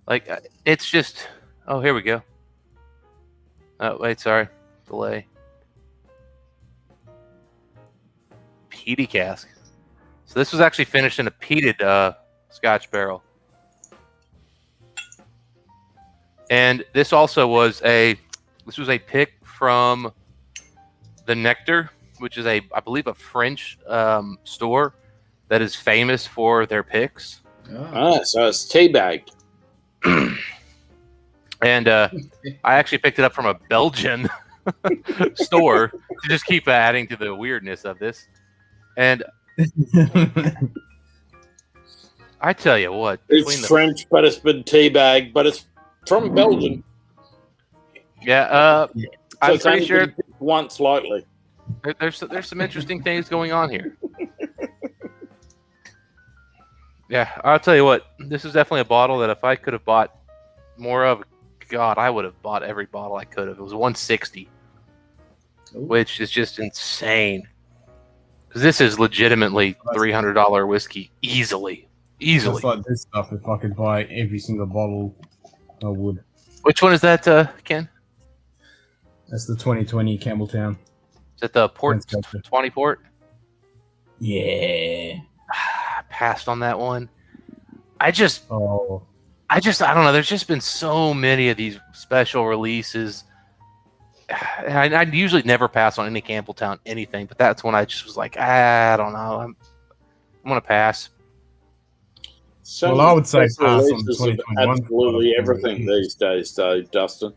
Like, it's just... Oh, here we go. Oh, wait, sorry. Delay. Peaty cask. So this was actually finished in a peated Scotch barrel. And this also was a... This was a pick from the Nectar, which is I believe a French store that is famous for their picks. Oh. So it's teabagged. And I actually picked it up from a Belgian store to just keep adding to the weirdness of this. And I tell you what, It's French, but it's been teabagged, but it's from Belgium. Yeah, So I'm it's pretty only sure been picked once lightly. there's some interesting things going on here. Yeah, I'll tell you what, this is definitely a bottle that if I could have bought more of, God, I would have bought every bottle I could have. It was $160, which is just insane. Because this is legitimately $300 whiskey, easily. Just like this stuff, if I could buy every single bottle, I would. Which one is that, Ken? That's the 2020 Campbelltown. Is that the Port Thanks, Doctor. 20 Port? Yeah. I passed on that one. I don't Oh, know. There's just been so many of these special releases. And I usually never pass on any Campbelltown anything, but that's when I just was like, I don't know. I'm going to pass. So well, I would say special pass on the releases of 2021. absolutely everything these days, though, Dustin.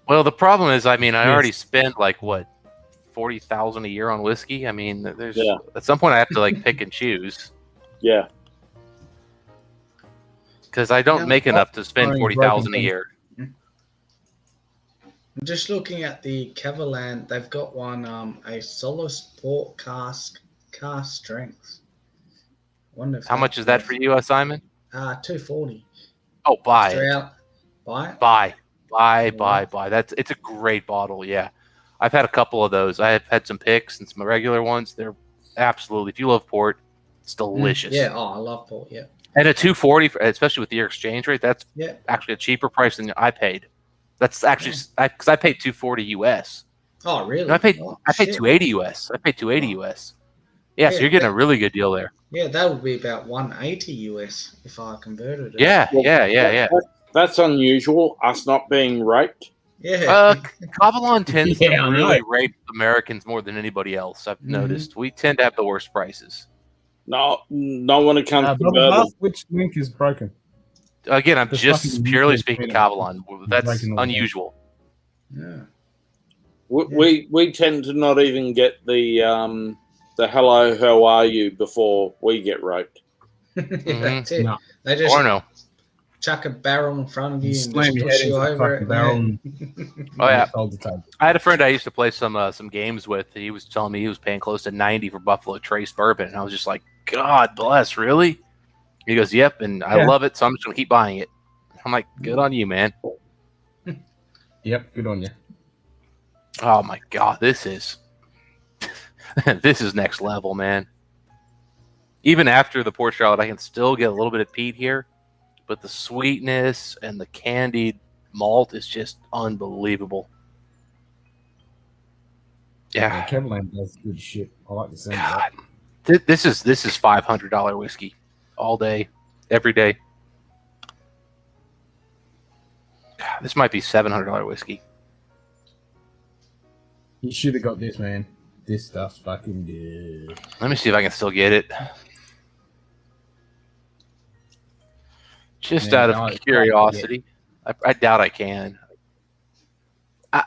Well, the problem is, I mean, I Yes. already spent like what, $40,000 a year on whiskey. I mean, there's Yeah. at some point I have to like pick and choose Yeah. because I don't Yeah, make enough to spend Sorry, $40,000 a broken year. I'm just looking at the Cavalan. They've got one, a Solus Port cask strength. Wonder if How much is that for you, Simon? $240. Oh, buy Straight it. out. Buy it? Buy. Yeah. It's a great bottle. Yeah, I've had a couple of those. I have had some picks and some regular ones. They're absolutely. If you love port, it's delicious. Yeah, I love port, yeah. And a $240, especially with your exchange rate, that's Yeah. actually a cheaper price than I paid. That's actually because I paid $240 US. Oh, really? No, I paid Oh, $280 US. I paid $280 US. Yeah, so Yeah, you're getting a really good deal there. Yeah, that would be about $180 US if I converted it. Yeah. That's unusual, us not being raped. Yeah. Cavalon tends Yeah, to I really know. rape Americans more than anybody else. I've Mhm. noticed. We tend to have the worst prices. No, not when it comes to Bubble bourbon. Bath, which link is broken? Again, I'm The just fucking purely UK speaking freedom. Cavalon. That's Breaking all the unusual. Yeah. We tend to not even get the hello, how are you before we get raped. That's it. No. They just Or no. chuck a barrel in front of you and Slam just your push head you into the over fucking it. barrel Yeah. and Oh yeah. hold the table. I had a friend I used to play some games with. He was telling me he was paying close to $90 for Buffalo Trace bourbon, and I was just like, God bless, really? He goes, yep, and I Yeah. love it, so I'm just gonna keep buying it. I'm like, good on you, man. Yep, good on you. Oh my god, this is this is next level, man. Even after the Port Charlotte, I can still get a little bit of peat here, but the sweetness and the candied malt is just unbelievable. Yeah, Kevinland does good shit. I like the sound of God, that. this is $500 whiskey all day, every day. God, this might be $700 whiskey. You should have got this, man. This stuff's fucking good. Let me see if I can still get it. Just Man, out no, of it's curiosity, I doubt I can.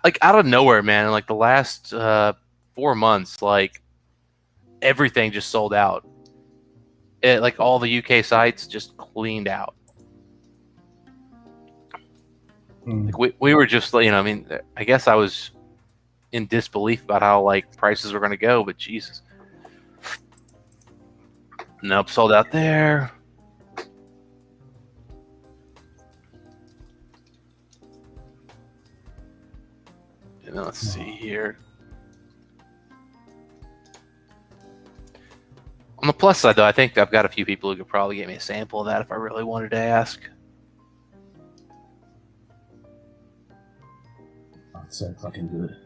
Like out of nowhere, man. In like the last 4 months, like everything just sold out. Like all the UK sites just cleaned out. Like we were just, I mean, I guess I was in disbelief about how like prices were going to go, but Jesus, nope, sold out there. And let's see here. On the plus side, though, I think I've got a few people who could probably get me a sample of that if I really wanted to ask. Oh, it's so fucking good.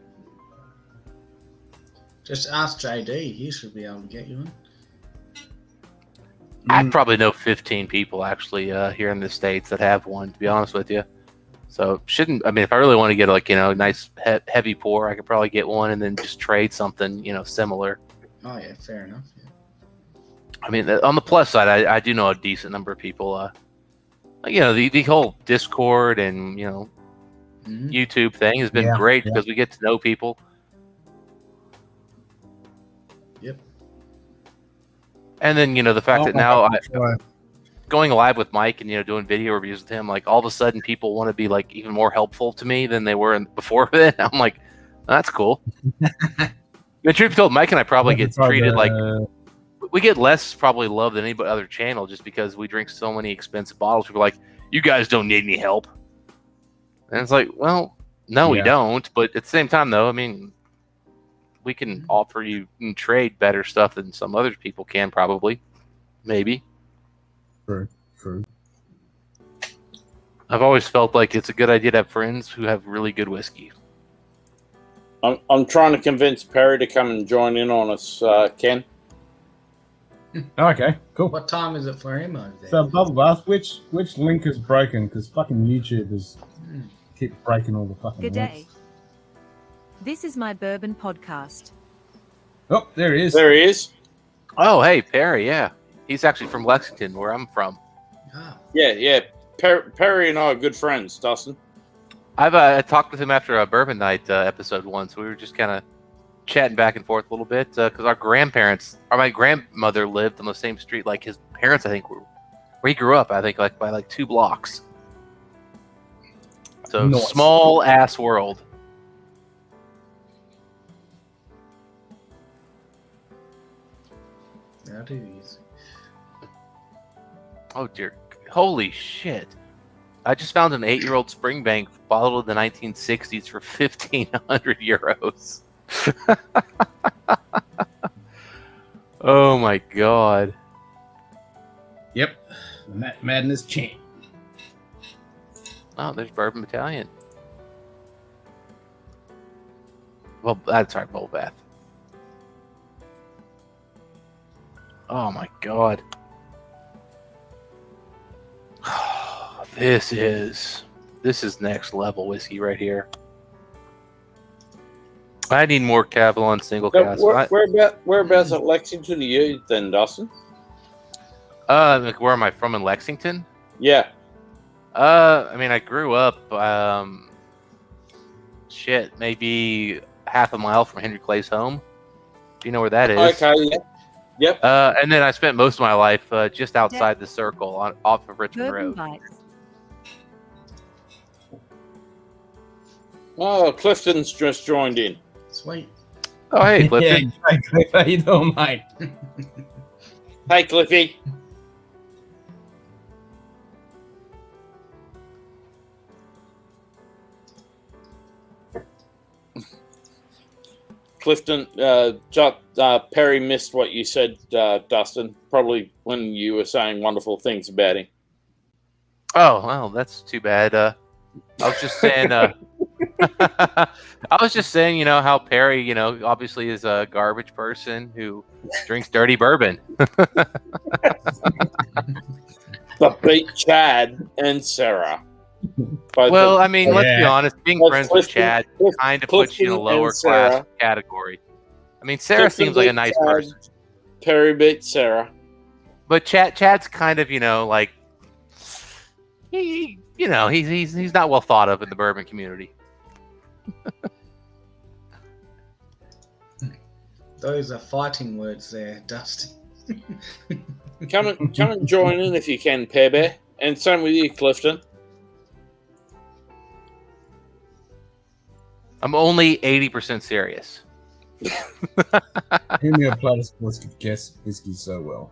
Just ask JD. He should be able to get you one. I probably know 15 people actually here in the States that have one, to be honest with you. So shouldn't, I mean, if I really want to get like, nice heavy pour, I could probably get one and then just trade something, similar. Oh yeah, fair enough. Yeah. I mean, on the plus side, I do know a decent number of people. Like, the whole Discord and YouTube thing has been great because we get to know people. Yep. And then the fact that now going live with Mike and doing video reviews with him, like all of a sudden people want to be like even more helpful to me than they were before then. I'm like, that's cool. The truth be told, Mike and I probably get treated like we get less probably love than any other channel just because we drink so many expensive bottles. People are like, you guys don't need any help, and it's like, well, no, we don't. But at the same time, though, I mean, we can offer you and trade better stuff than some other people can probably, maybe. True. I've always felt like it's a good idea to have friends who have really good whiskey. I'm trying to convince Perry to come and join in on us, Ken. Okay, cool. What time is it for him over there? So, Bubble Bath, which link is broken? Because fucking YouTubers keep breaking all the fucking Good day. links. This is my bourbon podcast. Oh, there he is. There he is. Oh, hey, Perry, yeah. He's actually from Lexington, where I'm from. Oh. Yeah. Perry and I are good friends, Dustin. I've talked with him after a Bourbon Night episode once. We were just kind of chatting back and forth a little bit because my grandmother lived on the same street like his parents, I think, where he grew up, I think, like by like 2 blocks. So Nice. Small ass world. How do you use Oh dear, holy shit! I just found an 8-year-old Springbank bottled in the 1960s for 1,500 euros. Oh my god! Yep, Madness champ. Oh, there's Bourbon Battalion. Well, that's our Bowl Bath. Oh my god. This is next level whiskey right here. I need more Cavalon single cask. Whereabouts at Lexington are you then, Dustin? Like where am I from in Lexington? Yeah. I mean, I grew up, maybe half a mile from Henry Clay's home. Do you know where that is? Okay, yeah. Yep. And then I spent most of my life just outside the circle off of Richmond Bourbon Road. bites. Oh, Clifton's just joined in. Sweet. Oh, hey, Clifton. Yeah, hey, Cliff, how you doing, mate? Hey, Cliffy. Clifton, Perry missed what you said, Dustin, probably when you were saying wonderful things about him. Oh, well, that's too bad. I was just saying. I was just saying, how Perry, obviously is a garbage person who drinks dirty bourbon. But beat Chad and Sarah. Well, I mean, let's be honest. Being Well, friends with Chad kind of puts you in a Clifton and lower class Sarah. category. I mean, Sarah seems like a nice person, Perry beat Sarah. but Chad's kind of, like he's not well thought of in the bourbon community. Those are fighting words there, Dusty. Come and join in if you can, Pear Bear. And same with you, Clifton. I'm only 80% serious. Homeopathic guess whiskey so well.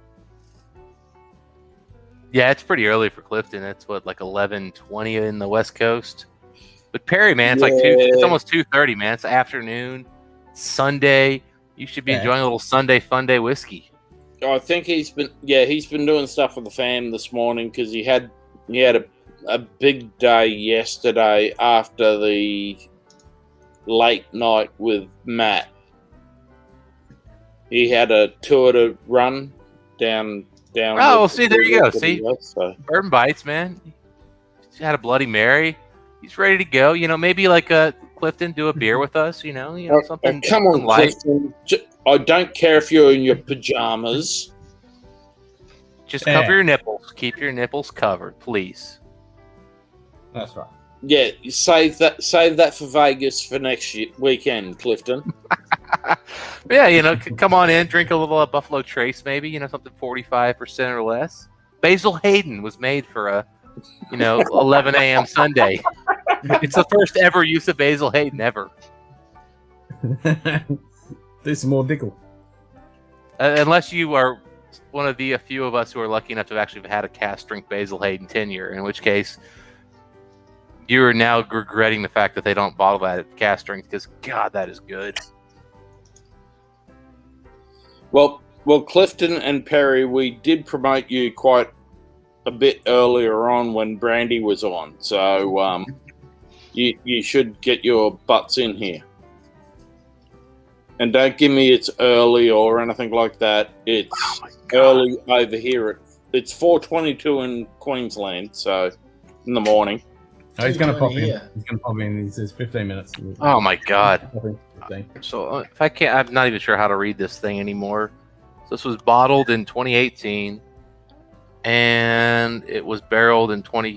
Yeah, it's pretty early for Clifton. It's what, like 11:20 in the West Coast. But Perry, man, it's like it's almost 2:30, man. It's afternoon, Sunday. You should be enjoying a little Sunday fun day whiskey. I think he's been doing stuff with the fam this morning because he had a big day yesterday after the late night with Matt. He had a tour to run down. Oh, well, see, there you go. See, Bourbon Bites, man. He's had a Bloody Mary. He's ready to go. Maybe like Clifton, do a beer with us. Something. Come on, light. Clifton. I don't care if you're in your pajamas. Just cover your nipples. Keep your nipples covered, please. That's right. Yeah, save that for Vegas for next weekend, Clifton. Yeah, come on in, drink a little Buffalo Trace, maybe. Something 45% or less. Basil Hayden was made for a 11 a.m. Sunday. It's the first ever use of Basil Hayden ever. Do some more Dickel. Unless you are one of the few of us who are lucky enough to have actually had a cask strength Basil Hayden tenure, in which case you are now regretting the fact that they don't bottle that at cask strength because, God, that is good. Well, Clifton and Perry, we did promote you quite a bit earlier on when Brandy was on, so you should get your butts in here. And don't give me it's early or anything like that. It's early over here. It's 4:22 in Queensland, so in the morning. Oh, he's going to pop in. He's going to pop in. He says 15 minutes. Oh my God. 15. So if I can't, I'm not even sure how to read this thing anymore. So this was bottled in 2018, and it was barreled in probably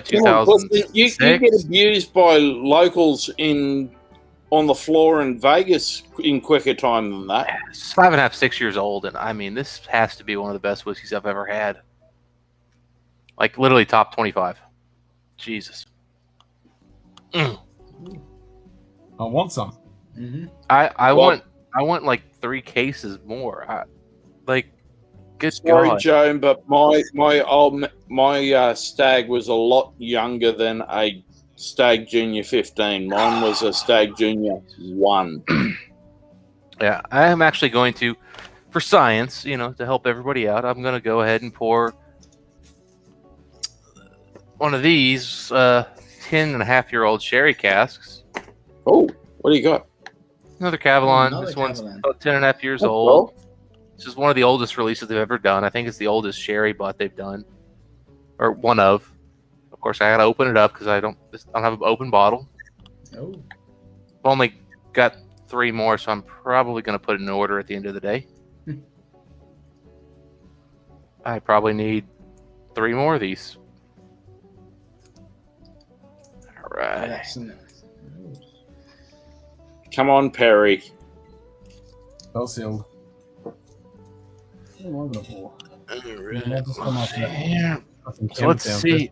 2006. You get abused by locals on the floor in Vegas in quicker time than that. It's 5.5, 6 years old, and I mean, this has to be one of the best whiskeys I've ever had. Like literally top 25. Jesus. I want some. Mm-hmm. I want like 3 cases more. Good Sorry, God. Joe, but my stag was a lot younger than a Stag Junior 15. Mine was a Stag Junior 1. Yeah, I am actually going to, for science, to help everybody out, I'm going to go ahead and pour one of these 10.5-year-old sherry casks. Oh, what do you got? Another Cavalon. Another This one's Cavalon. about 10.5 years That's old. cool. This is one of the oldest releases they've ever done. I think it's the oldest sherry butt they've done, or one of. Of course, I got to open it up because I don't have an open bottle. Oh. I've only got 3 more, so I'm probably going to put it in order at the end of the day. I probably need 3 more of these. All right. Come on, Perry. Well sealed. All right. Yeah. So let's see.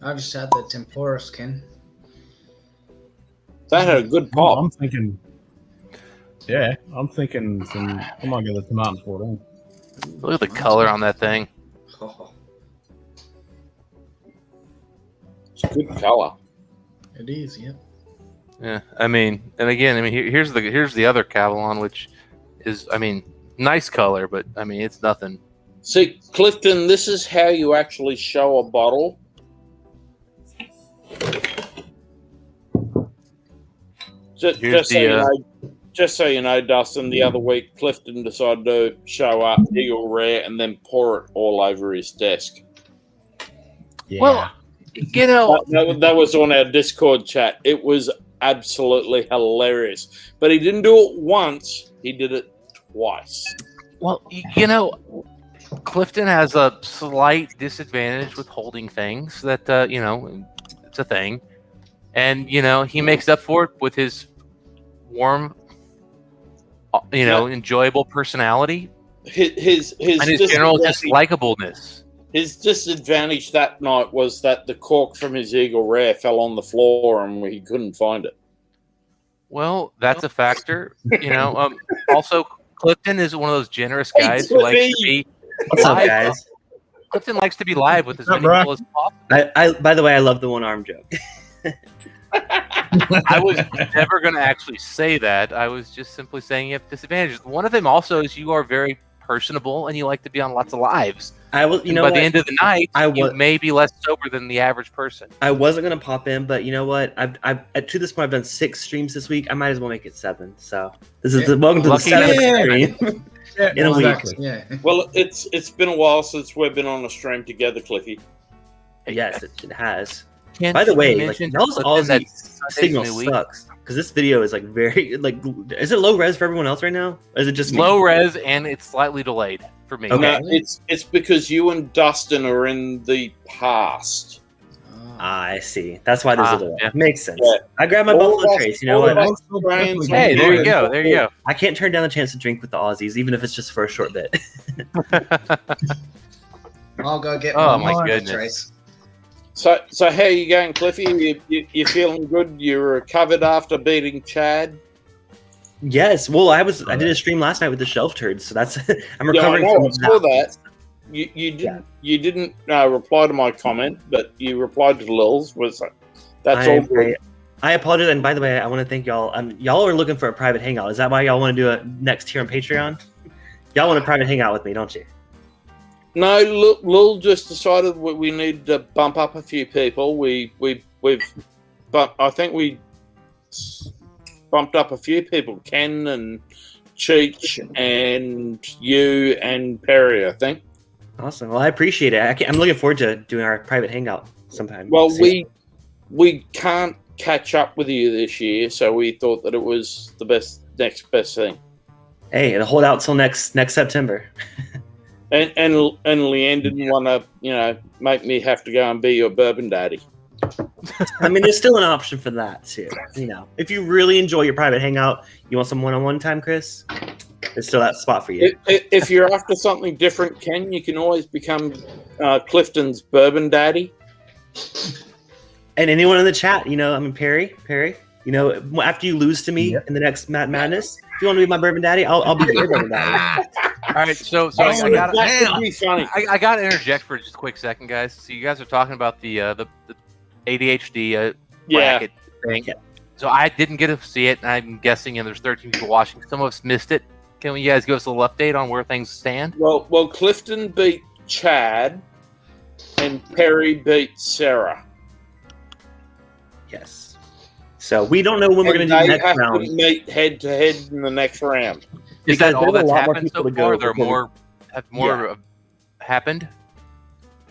I just had the Temporis, Ken. That had a good pop. I'm thinking some. I might get the tomato 14. Look at the color on that thing. Oh, It's a good color. It is, yeah. Yeah, I mean, and again, I mean, here's the other Cavalon, which is, I mean, nice color, but I mean, it's nothing. See, Clifton, this is how you actually show a bottle. Just so you know, Dustin, the other week, Clifton decided to show up Eagle Rare and then pour it all over his desk. Yeah. Well, you know, That was on our Discord chat. It was absolutely hilarious. But he didn't do it once, he did it twice. well, you know, Clifton has a slight disadvantage with holding things. That you know, it's a thing, and you know, he makes up for it with his warm, you know, enjoyable personality. His and his general dislikableness. His disadvantage that night was that the cork from his Eagle Rare fell on the floor and he couldn't find it. Well, that's a factor. You know, also, Clifton is one of those generous guys who likes to be What's up, live. guys? Clifton likes to be live with as many bro? people as possible. I by the way, I love the one arm joke. I was never going to actually say that. I was just simply saying you have disadvantages. One of them also is you are very personable and you like to be on lots of lives. I was, you And know, by what? the end of the night, I you was- may be less sober than the average person. I wasn't gonna pop in, but you know what? I've to this point I've done 6 streams this week. I might as well make it 7. So this is welcome to the Lucky 7th man. stream. Yeah, in a week. exactly. Yeah. Well, it's been a while since we've been on a stream together, Cliffy. Yes, it has. Can't By the you way, like, mention y'all's Clifton that Aussie Sunday's signal new week? sucks because this video is like very like. Is it low res for everyone else right now? Or is it just me? Low res and it's slightly delayed for me. Okay. No, it's because you and Dustin are in the past. Ah, I see. That's why there's a delay. yeah. Makes sense. Yeah. I grabbed my All Buffalo of us- Trace. You know all what? of us Australians Hey, there you are- go. There you go. I can't turn down the chance to drink with the Aussies, even if it's just for a short bit. I'll go get Oh, my my Buffalo goodness. Trace. So how are you going, Cliffy? You feeling good? You recovered after beating Chad? Yes. Well, I did a stream last night with the shelf turds, so that's I'm Yeah, I recovering know, from I saw that. You didn't reply to my comment, but you replied to Lil's. That's all good. I apologize, and by the way, I want to thank y'all. Y'all are looking for a private hangout. Is that why y'all want to do it next tier on Patreon? Y'all want a private hangout with me, don't you? No, Lil just decided we need to bump up a few people. But I think we bumped up a few people. Ken and Cheech and you and Perry, I think. Awesome. Well, I appreciate it. I'm looking forward to doing our private hangout sometime. Well, soon. we can't catch up with you this year, so we thought that it was the next best thing. Hey, it'll hold out till next September. And Leanne didn't want to, make me have to go and be your bourbon daddy. I mean, there's still an option for that too. If you really enjoy your private hangout, you want some one-on-one time, Chris? There's still that spot for you. If you're after something different, Ken, you can always become Clifton's bourbon daddy. And anyone in the chat, Perry, after you lose to me in the next Madness, if you want to be my bourbon daddy, I'll be your bourbon daddy. All right, so That I would be funny. got to interject for just a quick second, guys. So you guys are talking about the ADHD bracket thing. Yeah. So I didn't get to see it, and I'm guessing there's 13 people watching. Some of us missed it. Can you guys give us a little update on where things stand? Well, Clifton beat Chad, and Perry beat Sarah. Yes. So we don't know when we're going to do And the they next have round. to meet head to head in the next round. Is Because that all there's a that's lot more happened people so to go far? Are there because- more happened?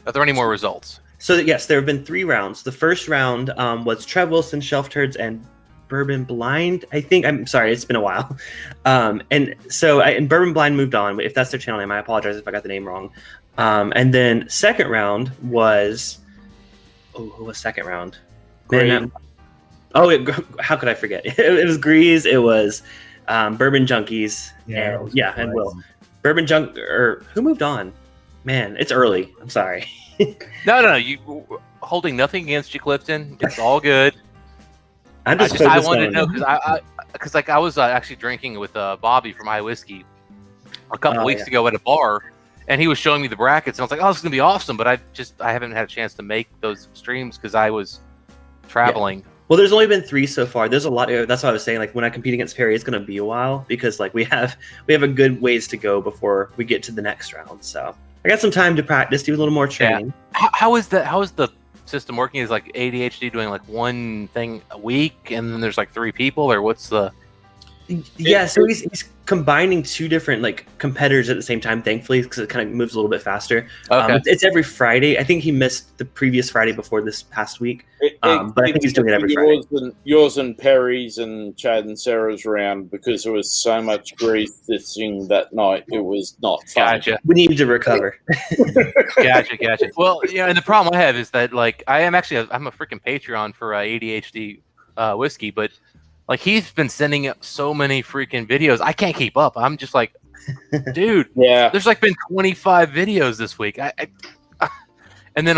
Are there any more results? So yes, there have been 3 rounds. The first round was Trev Wilson, Shelf Turds, and Bourbon Blind. I think. I'm sorry, it's been a while. And so and Bourbon Blind moved on. If that's their channel name, I apologize if I got the name wrong. And then second round was who was second round? Man, how could I forget? It was Grease. It was Bourbon Junkies. And Will. Bourbon Junk or who moved on? Man, it's early. I'm sorry. No. You holding nothing against you, Clifton. It's all good. I wanted to know because I was actually drinking with Bobby from iWhiskey a couple weeks ago at a bar, and he was showing me the brackets, and I was like, "Oh, this is gonna be awesome!" But I haven't had a chance to make those streams because I was traveling Well, there's only been 3 so far. There's a lot. That's what I was saying. Like when I compete against Perry, it's going to be a while because like we have a good ways to go before we get to the next round. So I got some time to practice, do a little more training. Yeah. How is the system working? Is like ADHD doing like one thing a week, and then there's like 3 people, or what's the? Yeah, so he's combining 2 different like competitors at the same time, thankfully, because it kind of moves a little bit faster. Okay. It's every Friday. I think he missed the previous Friday before this past week, but I think he's doing it every Friday. Yours and Perry's and Chad and Sarah's round because there was so much grief sitting that night. It was not fun. Gotcha. We need to recover. Gotcha. Well, yeah, and the problem I have is that like I'm a freaking Patreon for ADHD whiskey, but like he's been sending up so many freaking videos, I can't keep up. I'm just like, dude, yeah. There's like been 25 videos this week. And then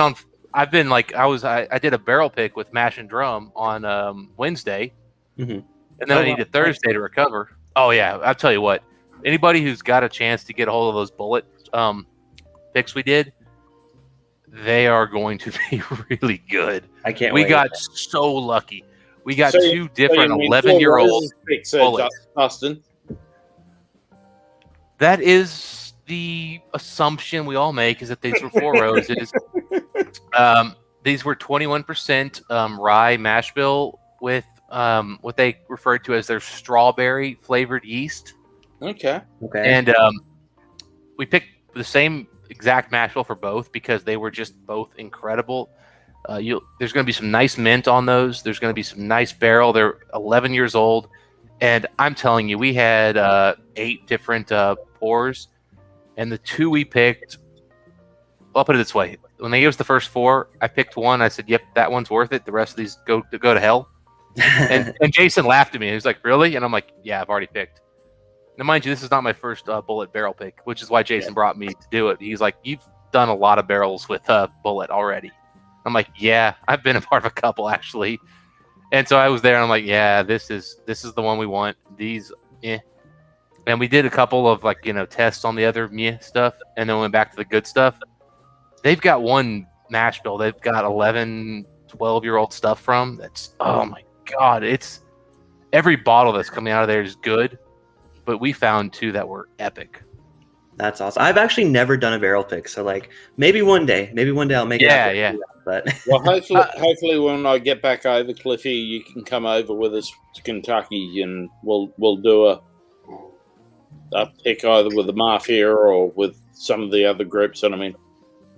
I did a barrel pick with Mash and Drum on Wednesday, and then I needed Thursday to recover. Oh yeah, I'll tell you what. Anybody who's got a chance to get a hold of those bullet picks we did, they are going to be really good. I can't. We wait. got so lucky. We got 2 different 11-year-old bullets. Austin. That is the assumption we all make, is that these were 4 roses. These were 21% rye mash bill with what they referred to as their strawberry flavored yeast. Okay. And we picked the same exact mash bill for both because they were just both incredible. There's going to be some nice mint on those. There's going to be some nice barrel. They're 11 years old. And I'm telling you, we had 8 different pours. And the 2 we picked, I'll put it this way. When they gave us the first 4, I picked one. I said, yep, that one's worth it. The rest of these go to hell. and Jason laughed at me. He was like, really? And I'm like, yeah, I've already picked. Now, mind you, this is not my first bullet barrel pick, which is why Jason brought me to do it. He's like, you've done a lot of barrels with bullet already. I'm like, yeah, I've been a part of a couple actually. And so I was there and I'm like, yeah, this is the one we want. These, And we did a couple of like, tests on the other stuff and then went back to the good stuff. They've got one mash bill. They've got 11, 12-year-old stuff from. That's, oh my God. It's every bottle that's coming out of there is good, but we found 2 that were epic. That's awesome. I've actually never done a barrel pick, so like maybe one day I'll make it. Yeah. But well, hopefully when I get back over, Cliffy, you can come over with us to Kentucky, and we'll do a pick either with the Mafia or with some of the other groups. And I mean,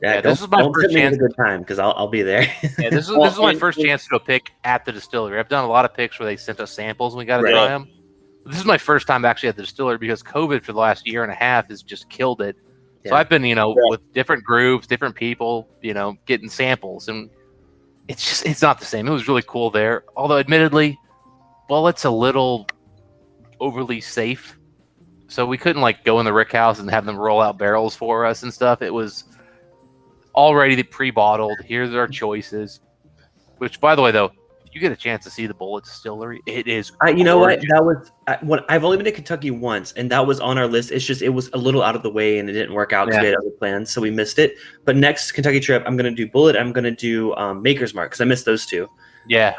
this is my first chance. A good time because I'll be there. Yeah, this is my first chance to go pick at the distillery. I've done a lot of picks where they sent us samples and we got to try them. This is my first time actually at the distillery because COVID for the last year and a half has just killed it. Yeah. So I've been, with different groups, different people, getting samples, and it's not the same. It was really cool there. Although admittedly, bullet's a little overly safe. So we couldn't like go in the rick house and have them roll out barrels for us and stuff. It was already pre-bottled. Here's our choices. Which, by the way, though, you get a chance to see the Bullet Distillery, it is. You know what? That was I've only been to Kentucky once, and that was on our list. It's just it was a little out of the way, and it didn't work out because we had other plans, so we missed it. But next Kentucky trip, I'm going to do Bullet. I'm going to do Maker's Mark because I missed those 2. Yeah,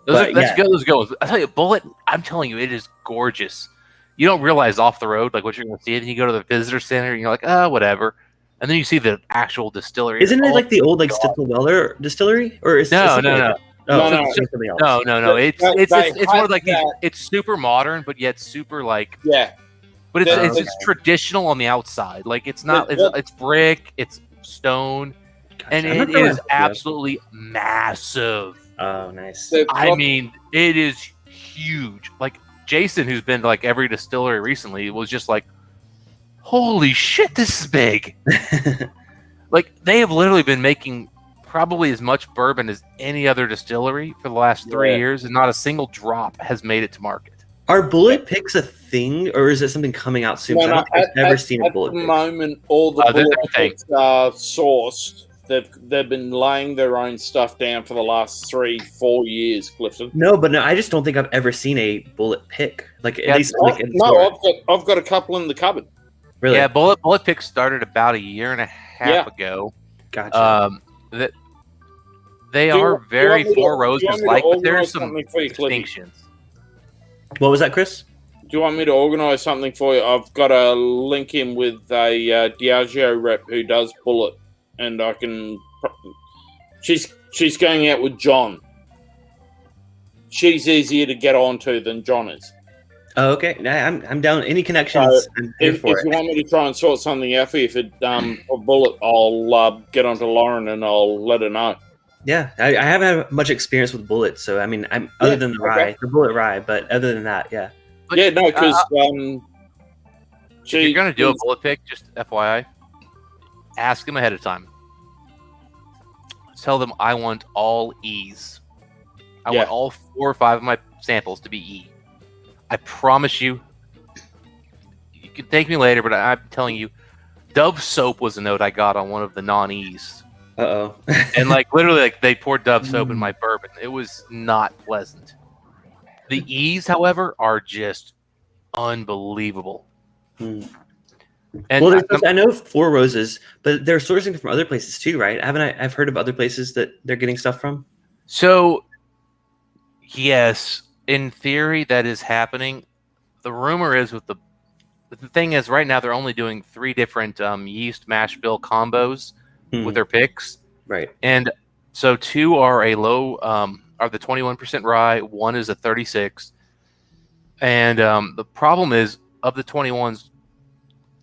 that's good. Those go. I tell you, Bullet. I'm telling you, it is gorgeous. You don't realize off the road like what you're going to see, and you go to the visitor center, and you're like, whatever. And then you see the actual distillery. Isn't it like the old Stitzel-Weller distillery, or is no? No. It's more like it's super modern, but yet super like But it's traditional on the outside. Like it's not. It's brick. It's stone, and it is absolutely massive. Oh, nice. I mean, it is huge. Like Jason, who's been to like every distillery recently, was just like, "Holy shit, this is big!" Like they have literally been making probably as much bourbon as any other distillery for the last 3 years, and not a single drop has made it to market. Are bullet picks a thing, or is it something coming out soon? I've never seen a bullet pick. At the moment, all the bullet picks are sourced. They've been laying their own stuff down for the last 3-4 years, Clifton. No, I just don't think I've ever seen a bullet pick. Like at least like in the store. I've got a couple in the cupboard. Really? Yeah, bullet picks started about a year and a half ago. Gotcha. They Do you- are do you very want me to- Four do you want Roses me to like, but organise there's some something for you, Cliffy? distinctions. What was that, Chris? Do you want me to organise something for you? I've got to link in with a Diageo rep who does Bullet, and I can. She's going out with John. She's easier to get onto than John is. Oh, okay. Nah, I'm down. Any connections? I'm here If for you it. want me to try and sort something out for you for Bullet, I'll get onto Lauren and I'll let her know. Yeah, I haven't had much experience with Bullet, so I mean, I'm other than the rye, the Bullet rye, but other than that, yeah. But, Yeah, no, because if you're gonna do a bullet pick, just FYI, ask them ahead of time. Tell them I want all E's. I want all 4 or 5 of my samples to be E. I promise you. You can thank me later, but I'm telling you, Dove soap was a note I got on one of the non-E's. Uh-oh. And like literally, like they poured Dove soap in my bourbon. It was not pleasant. The E's, however, are just unbelievable. And Well, I know Four Roses, but they're sourcing from other places too, right? I've heard of other places that they're getting stuff from. So, yes, in theory, that is happening. The rumor is the thing is right now they're only doing 3 different yeast mash bill combos with their picks, right? And so 2 are a low, are the 21% rye. 1 is a 36, and the problem is of the 21s,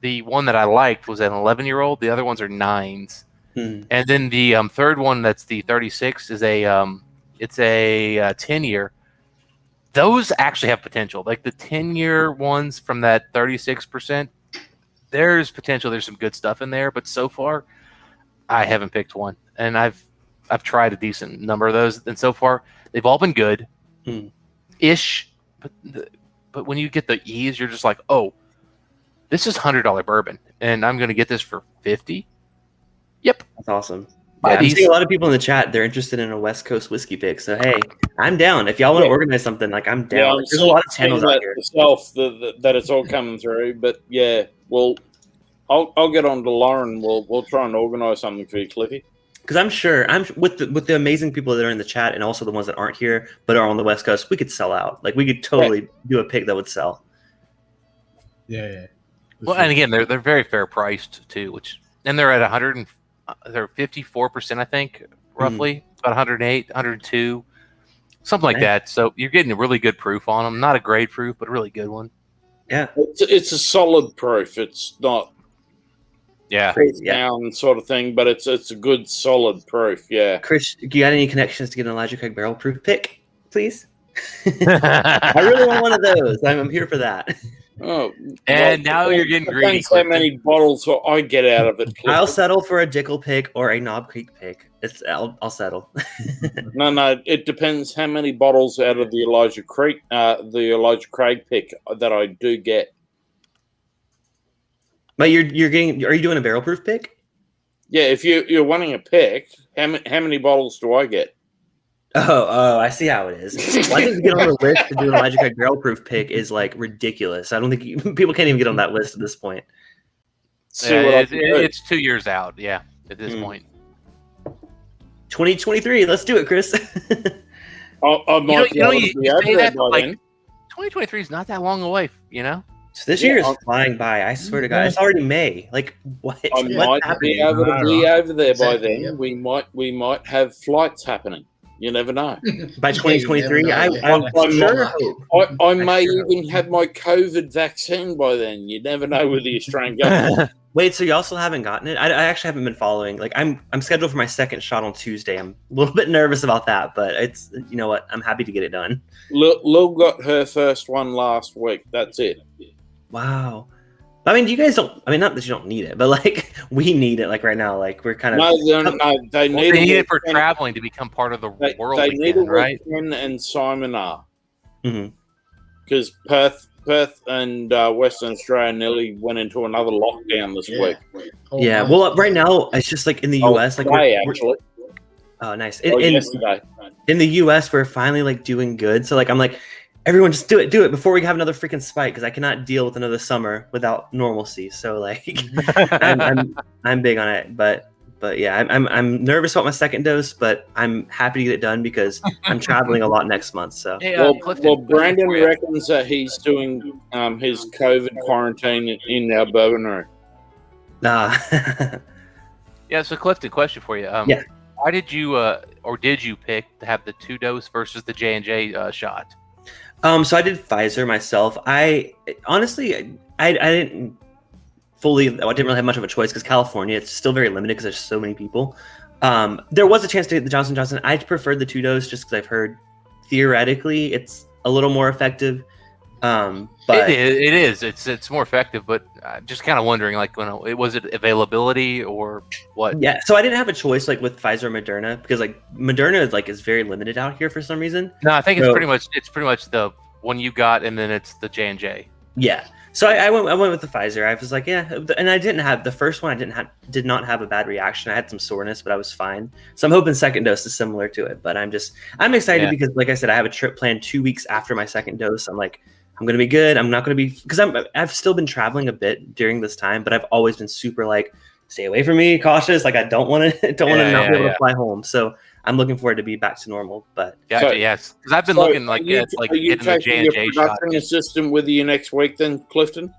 the one that I liked was an 11-year-old. The other ones are 9s, and then the third one that's the 36 is it's a 10-year. Those actually have potential. Like the 10-year ones from that 36%, there's potential. There's some good stuff in there, but so far, I haven't picked one, and I've tried a decent number of those, and so far they've all been good, ish. But when you get the E's, you're just like, oh, this is $100 bourbon, and I'm going to get this for $50. Yep, that's awesome. Yeah, I'm seeing a lot of people in the chat. They're interested in a West Coast whiskey pick. So hey, I'm down. If y'all want to organize something, like I'm down. Yeah, There's a lot of channels out here. Myself that it's all coming through, but yeah, well, I'll get on to Lauren. We'll try and organise something for you, Cliffy. Because I'm sure with the amazing people that are in the chat and also the ones that aren't here but are on the West Coast, we could sell out. Like we could totally do a pick that would sell. Yeah. Well, and again, they're very fair priced too, and they're at 100 and they're 54%, I think, roughly. It's about 108, 102, something like that. So you're getting a really good proof on them. Not a great proof, but a really good one. Yeah, it's a solid proof. It's not crazy down sort of thing, but it's a good solid proof. Yeah. Chris, do you got any connections to get an Elijah Craig barrel proof pick, please? I really want one of those. I'm here for that. Oh, and now you're getting greedy. Depends how many bottles I get out of it. I'll settle for a Dickel pick or a Knob Creek pick. I'll settle. No, it depends how many bottles out of the Elijah Craig pick that I do get. But you're getting? Are you doing a barrel proof pick? Yeah, if you're wanting a pick, how many bottles do I get? Oh, I see how it is. Well, I think to get on the list to do an Elijah Craig barrel proof pick is like ridiculous. I don't think people can't even get on that list at this point. It's 2 years out. Yeah, at this point. 2023. Let's do it, Chris. I might be able to be over there by then. 2023 is not that long away. You know. So this year is flying by. I swear to God, it's already May. Like what? I might be able to be over there by then. Yeah. We might have flights happening. You never know. By 2023, I may even have my COVID vaccine by then. You never know with the Australian government. Wait, so y'all still haven't gotten it? I actually haven't been following. Like I'm scheduled for my second shot on Tuesday. I'm a little bit nervous about that, but it's you know what? I'm happy to get it done. Lil got her first one last week. That's it. Wow. I mean, you guys don't. I mean, not that you don't need it, but like we need it. Like right now, like we're kind of. No, they need it for traveling to become part of the world. They again, need it, right? Ken and Simon are. Because Perth and Western Australia nearly went into another lockdown this week. Yeah. Well, right now it's just like in the US, like actually. Oh, nice. Yesterday. In the US, we're finally like doing good. So like I'm like. Everyone just do it before we have another freaking spike because I cannot deal with another summer without normalcy. So like I'm big on it, but But yeah, I'm nervous about my second dose, but I'm happy to get it done because I'm traveling a lot next month. So Hey, Clifton, well, question Brandon for you. reckons that he's doing his COVID quarantine in our bourbon room. nah. Yeah, so Clifton, question for you. Yeah. Why did you or did you pick to have the 2-dose versus the J&J shot? So I did Pfizer myself. I honestly I didn't fully. I didn't really have much of a choice because California, it's still very limited because there's so many people. There was a chance to get the Johnson & Johnson. I preferred the 2-dose just because I've heard theoretically it's a little more effective. But It is. It's more effective, but I'm just kind of wondering, like, was it availability or what? yeah, so I didn't have a choice like with Pfizer or Moderna because like Moderna is very limited out here for some reason. No, I think it's So- pretty much the one you got, and then it's the J&J. Yeah. So I went with the Pfizer. I was like, yeah, and I didn't have the first one. Did not have a bad reaction. I had some soreness, but I was fine. So I'm hoping second dose is similar to it. But I'm excited Yeah. because, like I said, I have a trip planned 2 weeks after my second dose. I'm like, I'm gonna be good. I'm not gonna be because I've still been traveling a bit during this time, but I've always been super like, stay away from me, cautious. Like I don't want to not be able to fly home. So I'm looking forward to be back to normal. But Gotcha, So- yes, because I've been So looking like at are you getting the taking your J&J shot. production assistant with you next week then, Clifton?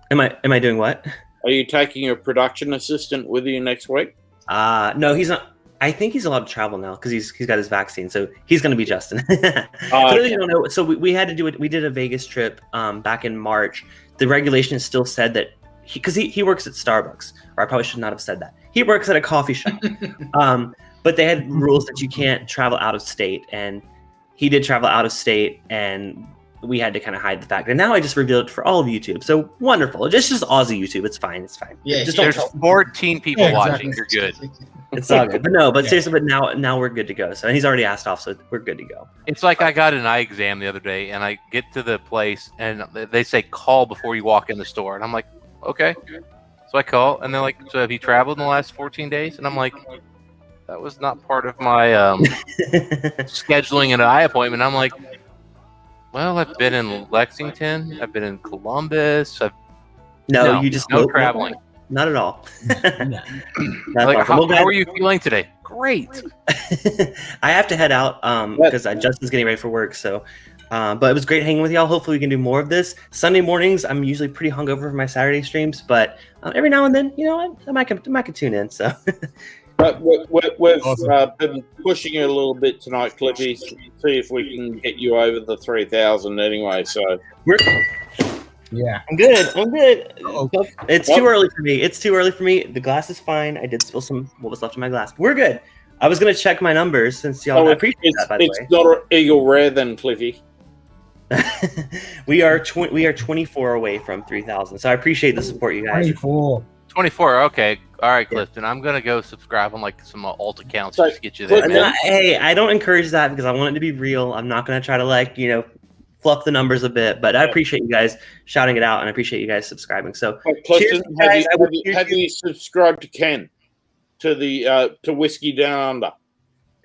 am I doing what? Are you taking your production assistant with you next week? No, he's not. I think he's allowed to travel now because he's got his vaccine, so he's going to be Justin. For Oh, those who don't know, so we had to do it. We did a Vegas trip back in March. The regulations still said that because he works at Starbucks, or I probably should not have said that. He works at a coffee shop, but they had rules that you can't travel out of state, and he did travel out of state, and we had to kind of hide the fact. And now I just revealed it for all of YouTube. So wonderful. It's just Aussie YouTube. It's fine. It's fine. Yeah, just There's don't. 14 people Yeah, watching. exactly. You're good. It's all good. But no, but Yeah. seriously, but now we're good to go. So and he's already asked off, so we're good to go. It's like I got an eye exam the other day, and I get to the place, and they say call before you walk in the store, and I'm like, okay. So I call, and they're like, so have you traveled in the last 14 days? And I'm like, that was not part of my scheduling an eye appointment. I'm like, well, I've been in Lexington, I've been in Columbus, No, you just no traveling. Not at all. No. Not Like, at all. how are you feeling today? Great. I have to head out because Justin's getting ready for work. So, but it was great hanging with y'all. Hopefully, we can do more of this. Sunday mornings, I'm usually pretty hungover for my Saturday streams, but every now and then, I might tune in. So, But we've Awesome. been pushing it a little bit tonight, Clippy. See if we can get you over the 3,000 anyway. So Yeah. I'm good. Uh-oh. It's too early for me. The glass is fine. I did spill what was left in my glass. We're good. I was gonna check my numbers since y'all. I appreciate that. By the it's not an eagle rare then, Cliffy. way, we are 24 away from 3,000. So I appreciate the support, you guys. 24. 24. Okay. All right, Clifton. I'm gonna go subscribe on like some alt accounts So, just to get you there, Clifton- man. Hey, I don't encourage that because I want it to be real. I'm not gonna try to fluff the numbers a bit, but I appreciate you guys shouting it out and I appreciate you guys subscribing. So But Clifton, cheers, guys. I will cheers have you subscribed to Ken to the to Whiskey Down Under?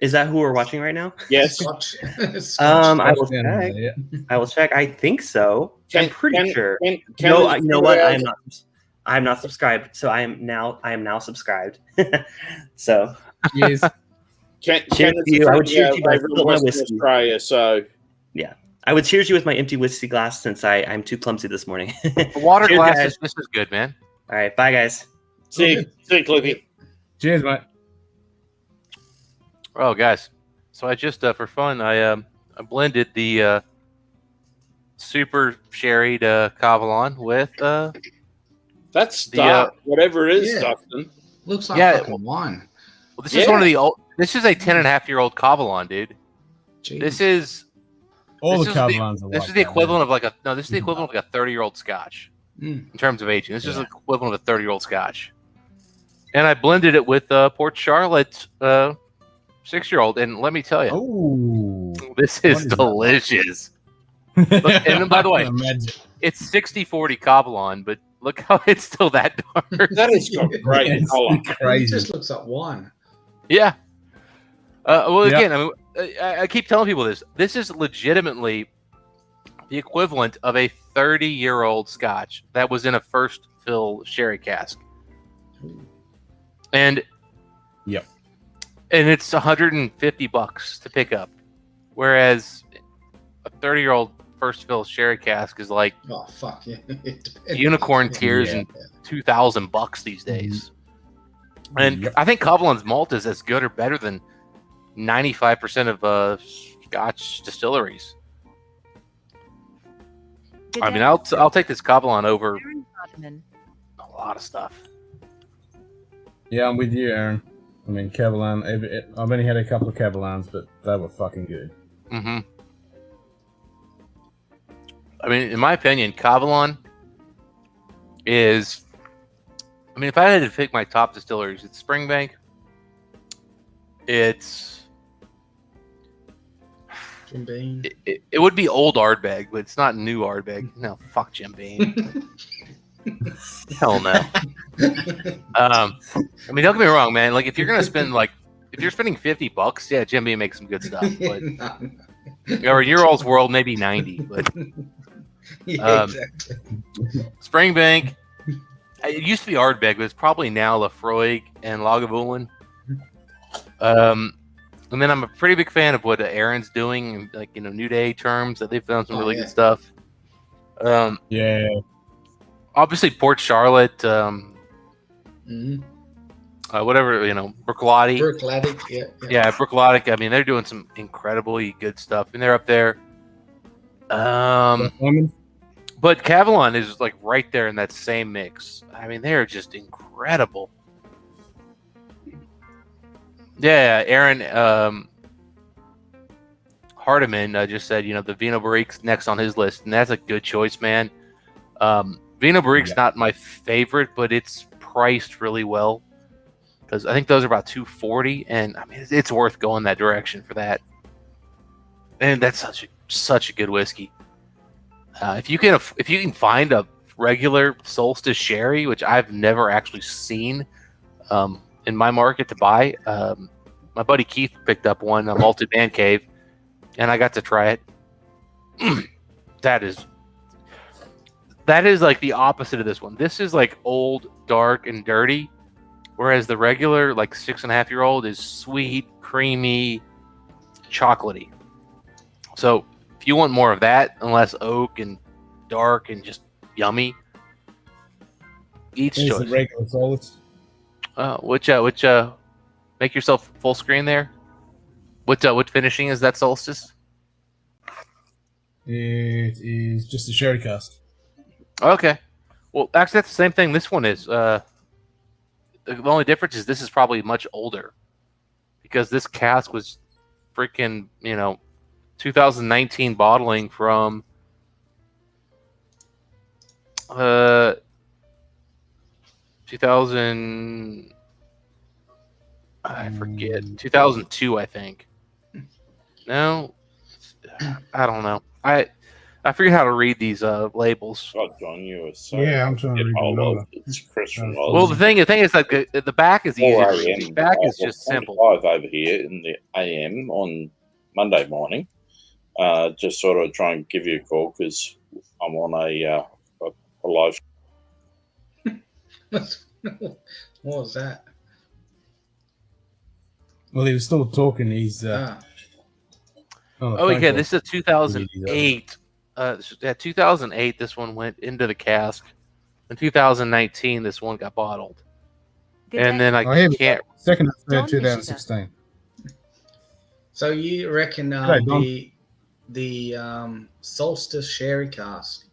Is that who we're watching right now? Yes. Scotch. I will Yeah, check. yeah. I will check. I think so. I'm pretty sure. Ken No, is you know what? out. I am not subscribed. So I am now subscribed. So Cheers. Ken Cheers is to you. I would from, cheers to you, but I over in spilled my Western whiskey. Australia, so I would cheers you with my empty whiskey glass since I'm too clumsy this morning. The water Cheers, glasses. guys. This is good, man. All right, bye guys. see Cliffy. Cheers, mate. Oh, guys. So I just for fun, I blended the super sherried Cavalon with That's The, dark, whatever it is, Yeah. Dustin. Looks like Yeah. fucking wine. well, this is one of the old. This is a 10.5-year-old Cavalon, dude. Jeez. This is All This the is the- Cavalons are this like is the that, equivalent of like a no. This is the equivalent of like a 30-year-old Scotch Mm. in terms of aging. This is the Yeah. equivalent of a 30-year-old Scotch. And I blended it with Port Charlotte 6-year-old, and let me tell you, Oh. this What is is that? delicious. and by the way, Imagine. It's 60-40 Cavalon, but look how it's still that dark. That has got great It's color. It crazy. just looks like wine. Yeah. Well, Yeah. again, I mean, I keep telling people this. This is legitimately the equivalent of a 30-year-old Scotch that was in a first fill sherry cask. And Yep. And it's $150 to pick up, whereas a 30-year-old first fill sherry cask is like Oh fuck yeah! unicorn tears Yeah. and $2,000 these days. And Yep. I think Covalon's malt is as good or better than 95% of Scotch distilleries. I mean, I'll take this Covalon over Aaron Hardiman. a lot of stuff. Yeah, I'm with you, Aaron. I mean, Cavalon. I've only had a couple of Cavalons, but they were fucking good. Mm-hmm. I mean, in my opinion, Covalon is. I mean, if I had to pick my top distilleries, it's Springbank. It's. Jim Beam. It would be old Ardbeg, but it's not new Ardbeg. No, fuck Jim Beam. Hell no. I mean, don't get me wrong, man. Like, if you're gonna spend if you're spending $50, yeah, Jim Beam makes some good stuff. But or in your old's world, maybe 90. But Yeah, exactly. Springbank, it used to be Ardbeg, but it's probably now Lafroig and Lagavulin. And then I'm a pretty big fan of what Aaron's doing, like New Day terms that they've done some really good stuff. Yeah. Obviously Port Charlotte, Mm-hmm. whatever Brooklotti. Brooklotti, yeah. Yeah, Brooklotti. I mean, they're doing some incredibly good stuff, and they're up there. But Cavalon is like right there in that same mix. I mean, they're just incredible. Yeah, Aaron Hardiman just said, the Vino Barrique's next on his list, and that's a good choice, man. Vino Barrique's not my favorite, but it's priced really well because I think those are about $240, and I mean it's worth going that direction for that. And that's such a good whiskey. If you can find a regular Solstice Sherry, which I've never actually seen in my market to buy, my buddy Keith picked up one, a Malted Man Cave, and I got to try it. That is like the opposite of this one. This is like old, dark, and dirty, whereas the regular, like 6.5-year-old, is sweet, creamy, chocolatey. So if you want more of that, and less oak and dark and just yummy, each choice. The regular Solstice. Which make yourself full screen there. What finishing is that Solstice? It is just a sherry cask. Okay. Well, actually, that's the same thing this one is. The only difference is this is probably much older because this cask was freaking, 2019 bottling from 2000. I forget. 2002, I think. No, I don't know. I forget how to read these labels. God, John, you were so. Yeah, I'm trying to read the number. It's Christian. Well, the thing is like the back is easy to read. The back is just simple. 5 over here in the AM on Monday morning. Just sort of try and give you a call because I'm on a live. What was that? Well, he was still talking. He's. Oh yeah, this is 2008. 2008. This one went into the cask. In 2019, this one got bottled. And then I can't. Second and third, 2016. So you reckon the Solstice Sherry cask?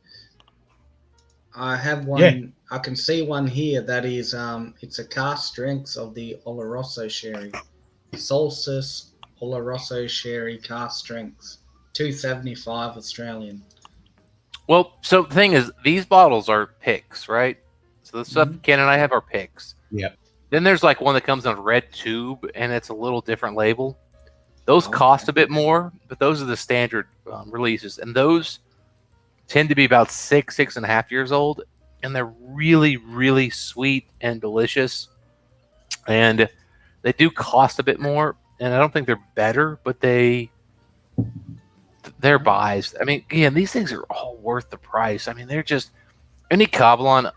I have one. Yeah. I can see one here that is it's a cask strength of the Oloroso Sherry. Solstice Oloroso Sherry cask strength, 275 Australian. Well, so the thing is, these bottles are picks, right? So the stuff Ken and I have are picks. Yep. Then there's like one that comes in a red tube, and it's a little different label. Those cost a bit more, but those are the standard releases, and those tend to be about 6.5 years old, and they're really, really sweet and delicious. And they do cost a bit more, and I don't think they're better, but they're buys. I mean, again, these things are all worth the price. I mean, they're just any Cavalon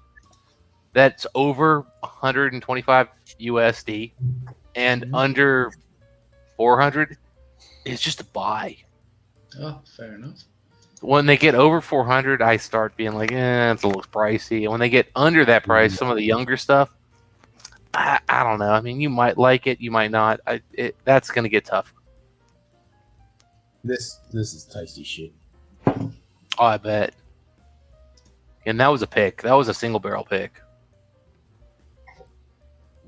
that's over 125 USD, and Mhm. under 400, it's just a buy. Oh, fair enough. When they get over 400, I start being like, it's a little pricey. And when they get under that price, some of the younger stuff, I don't know. I mean, you might like it, you might not. That's going to get tough. This is tasty shit. Oh, I bet. And that was a pick. That was a single barrel pick.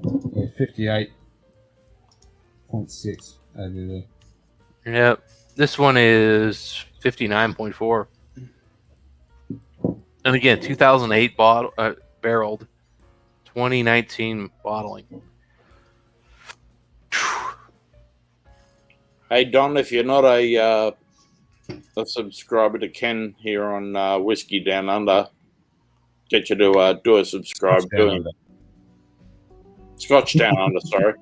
Yeah, 58.6 over there. Yep. This one is 59.4. And again, 2008 barreled, 2019 bottling. Hey Don, if you're not a subscriber to Ken here on Whiskey Down Under, get you to do a subscribe Scotch to Down him. Under. Scotch Down Under, sorry.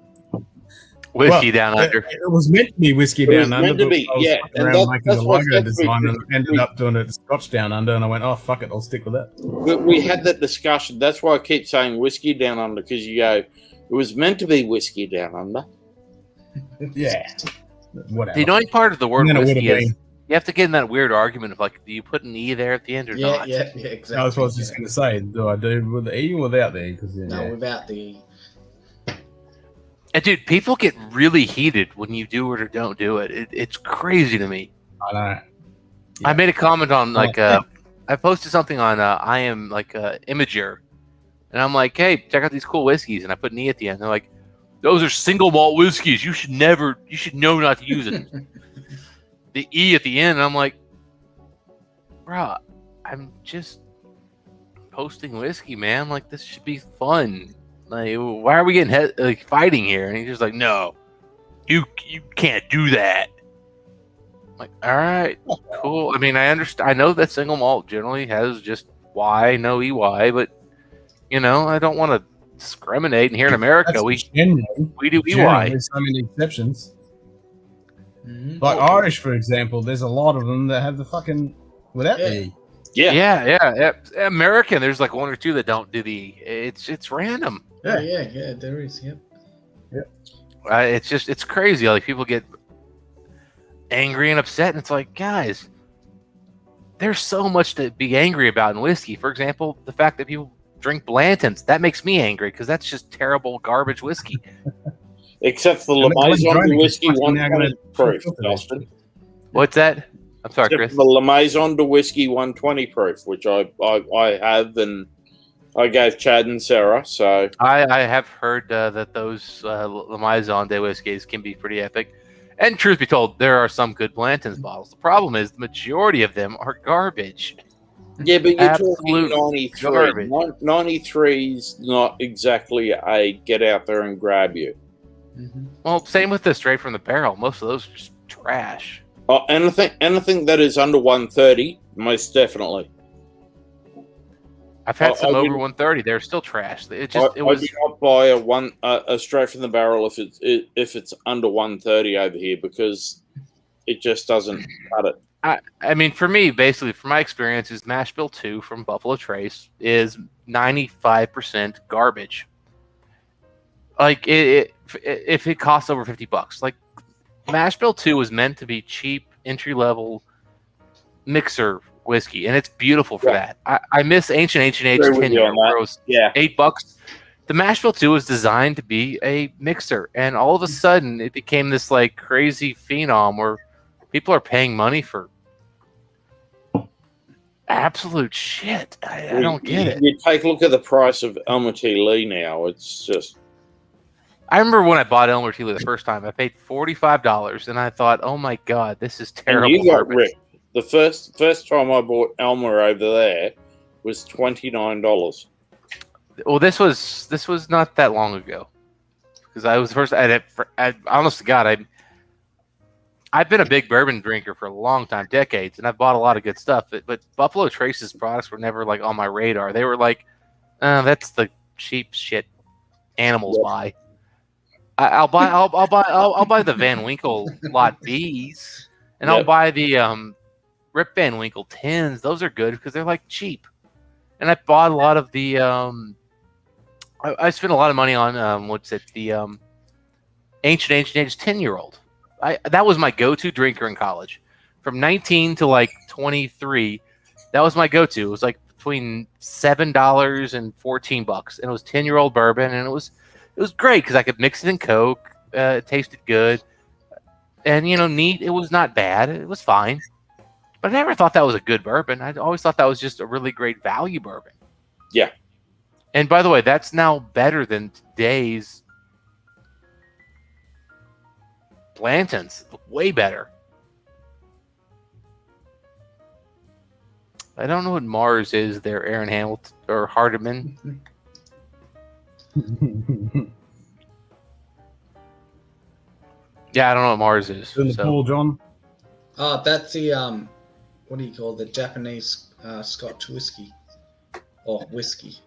Whiskey Well, Down Under. It was meant to be Whiskey It was Down Under. meant to but be, I was yeah, fucking and around making that's the what logo said design we- and ended up doing it Scotch Down Under, and I went, oh, fuck it, I'll stick with that. We had that discussion. That's why I keep saying Whiskey Down Under, because you go, it was meant to be Whiskey Down Under. Yeah. Whatever. The annoying part of the word And then it whiskey would've is been- you have to get in that weird argument of like, do you put an E there at the end or Yeah, not? yeah, exactly. That's what I was just going to say. Do I do with the E or without the E? Because No, without the. And dude, people get really heated when you do it or don't do it. It's crazy to me. I know. I made a comment on like Yeah. I posted something on I am like Imager, and I'm like, hey, check out these cool whiskeys, and I put an E at the end. They're like, those are single malt whiskeys. You should know not to use it. The E at the end, and I'm like, bruh, I'm just posting whiskey, man. Like, this should be fun. Like, why are we getting fighting here? And he's just like, no, you can't do that. I'm like, all right, cool. I mean, I understand. I know that single malt generally has just Y, no EY, but I don't want to discriminate. And here in America, That's we generally, do generally, EY. there's so many exceptions. Mhm. Like Irish, for example, there's a lot of them that have the fucking without the E. Yeah. Yeah. American, there's like one or two that don't do the E. It's random. Oh, yeah, there is. Yep. It's crazy. Like people get angry and upset, and it's like, guys, there's so much to be angry about in whiskey. For example, the fact that people drink Blantons, that makes me angry because that's just terrible garbage whiskey. Except for And the the Maison Maison de Whiskey fucking now 120 gonna- proof, Dustin. What's that? I'm sorry, Except Chris. for the La Maison de Whiskey 120 proof, which I have, and I gave Chad and Sarah. So I have heard that those La Maison de whiskeys can be pretty epic. And truth be told, there are some good Blanton's bottles. The problem is the majority of them are garbage. yeah, but you're Absolute talking 93. garbage. 93's not exactly a get out there and grab you. Mhm. Well, same with the straight from the barrel. Most of those are just trash. Oh, anything that is under 130, most definitely. I've had I some over wouldn't- 130. They're still trash. It I was do not buy a straight from the barrel if it's under 130 over here, because it just doesn't cut it. I mean, for me, basically, from my experiences, Mash Bill 2 from Buffalo Trace is 95% garbage. Like, if it costs over $50, like, Mash Bill 2 was meant to be cheap, entry-level mixer whiskey, and it's beautiful for that. I miss Ancient Age Agree with 10 you year, on that. where it was Yeah. $8. The Mash Bill 2 was designed to be a mixer, and all of a sudden, it became this, like, crazy phenom where people are paying money for absolute shit. I don't get it. You take a look at the price of Elmer T. Lee now. It's just I remember when I bought Elmer T. Lee the first time, I paid $45, and I thought, oh my God, this is and terrible you got garbage. ripped. The first time I bought Elmer over there was $29. Well, this was not that long ago, because I was first. Honest to God, I've been a big bourbon drinker for a long time, decades, and I've bought a lot of good stuff. But Buffalo Trace's products were never like on my radar. They were like, that's the cheap shit animals buy. I'll buy the Van Winkle Lot B's, and I'll buy the Rip Van Winkle 10s. Those are good because they're like cheap. And I bought a lot of the I spent a lot of money on ancient 10-year-old. That was my go-to drinker in college. From 19 to like 23, that was my go-to. It was like between $7 and $14, and it was 10-year-old bourbon, and it was great because I could mix it in Coke. It tasted good, and neat. It was not bad. It was fine, but I never thought that was a good bourbon. I always thought that was just a really great value bourbon. Yeah. And by the way, that's now better than today's Blanton's. Way better. I don't know what Mars is there, Aaron Hamilton or Hardiman. Yeah, I don't know what Mars is. In the pool, John. Oh, that's the what do you call the Japanese Scotch whiskey or whiskey?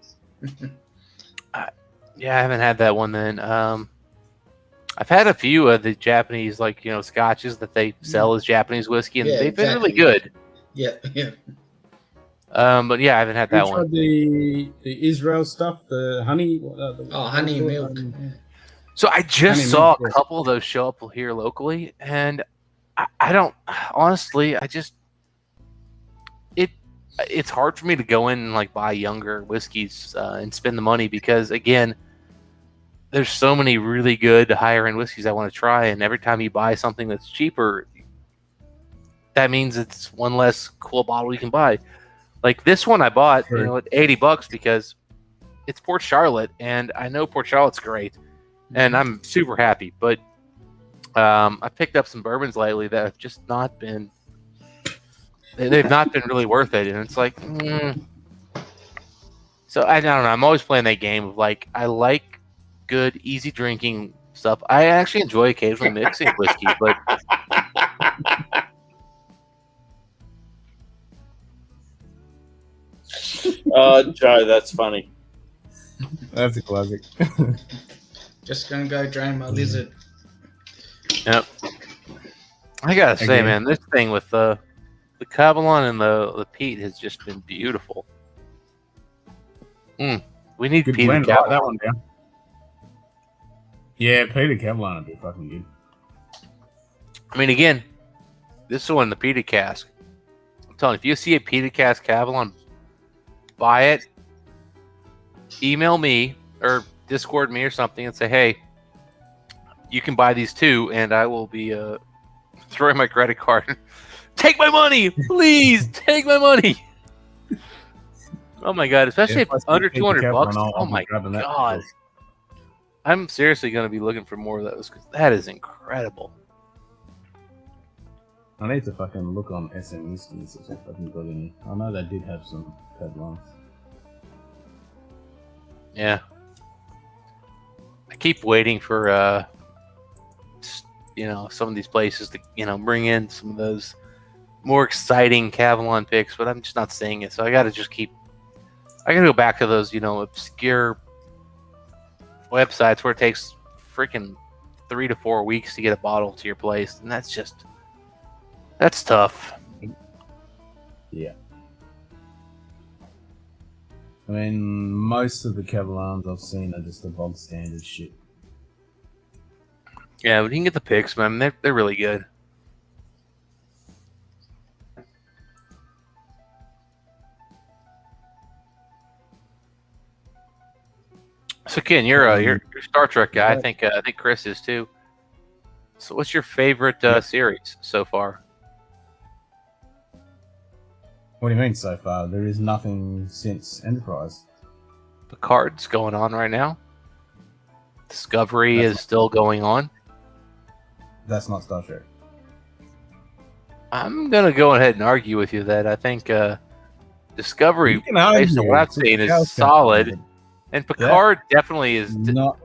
Yeah, I haven't had that one then. I've had a few of the Japanese, scotches that they sell as Japanese whiskey, and they've been really good. Yeah. But yeah, I haven't had that one. The Israel stuff, the honey. Honey milk. So I just saw a couple of those show up here locally, and I don't honestly. It's hard for me to go in and buy younger whiskeys and spend the money because again, there's so many really good higher end whiskeys I want to try, and every time you buy something that's cheaper, that means it's one less cool bottle you can buy. Like this one I bought, at $80 because it's Port Charlotte, and I know Port Charlotte's great, and I'm super happy. But I picked up some bourbons lately that have just not been. They've not been really worth it, and it's like. So I don't know. I'm always playing that game of I like good, easy drinking stuff. I actually enjoy occasionally mixing whiskey, but. Joe, that's funny. That's a classic. Just gonna go drain my lizard. Yep. I gotta say, man, this thing with the Cavalon and the peat has just been beautiful. We need Peter Cavalon. Write that one down. Yeah, Peter Cavalon would be fucking good. I mean, again, this one, the peated cask. I'm telling you, if you see a peated cask Cavalon, buy it, email me or Discord me or something and say, hey, you can buy these too, and I will be throwing my credit card. Take my money, please. Take my money. Oh my god, especially if it's under $200. Oh my god. I'm seriously going to be looking for more of those because that is incredible. I need to fucking look on SM Whiskeys if I fucking got any. I know they did have some Cavalons. Yeah. I keep waiting for some of these places to bring in some of those more exciting Cavalon picks, but I'm just not seeing it. So I got to go back to those obscure websites where it takes freaking 3 to 4 weeks to get a bottle to your place, and that's tough. Yeah. I mean, most of the Cavalons I've seen are just the bog standard shit. Yeah, but you can get the picks, man. They're really good. So Ken, you're a Star Trek guy. I think Chris is too. So what's your favorite series so far? What do you mean so far? There is nothing since Enterprise. Picard's going on right now. Discovery is still going on. That's not Star Trek. I'm gonna go ahead and argue with you that I think Discovery, based on what I've seen, is solid, and Picard definitely is not.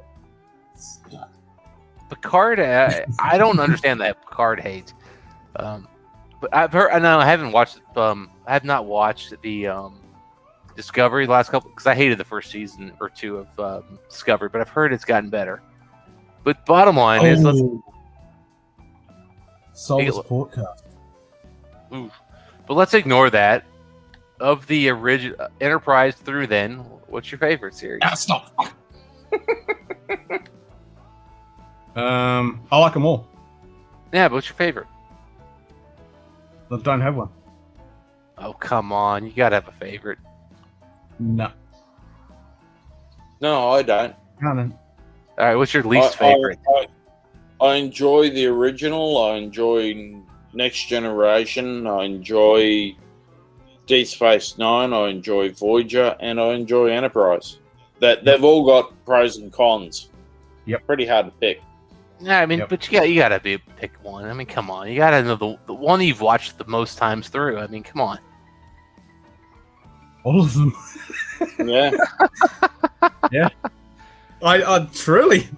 Picard, I don't understand that Picard hate. But I've heard. I know I haven't watched. I have not watched the Discovery the last couple because I hated the first season or two of Discovery, but I've heard it's gotten better. But bottom line is, Solar's Portcast. But let's ignore that. Of the original Enterprise through then, what's your favorite series? Stop. I like them all. Yeah, but what's your favorite? I don't have one. Oh, come on. You gotta have a favorite. No. No, I don't. Can't. All right, what's your least favorite? I enjoy the original. I enjoy Next Generation. I enjoy Deep Space Nine. I enjoy Voyager, and I enjoy Enterprise. That they've all got pros and cons. Yep. Pretty hard to pick. Yeah, I mean, Yep. but you gotta pick one. I mean, come on. You gotta know the one you've watched the most times through. I mean, come on. All of them. Yeah. Yeah. I truly.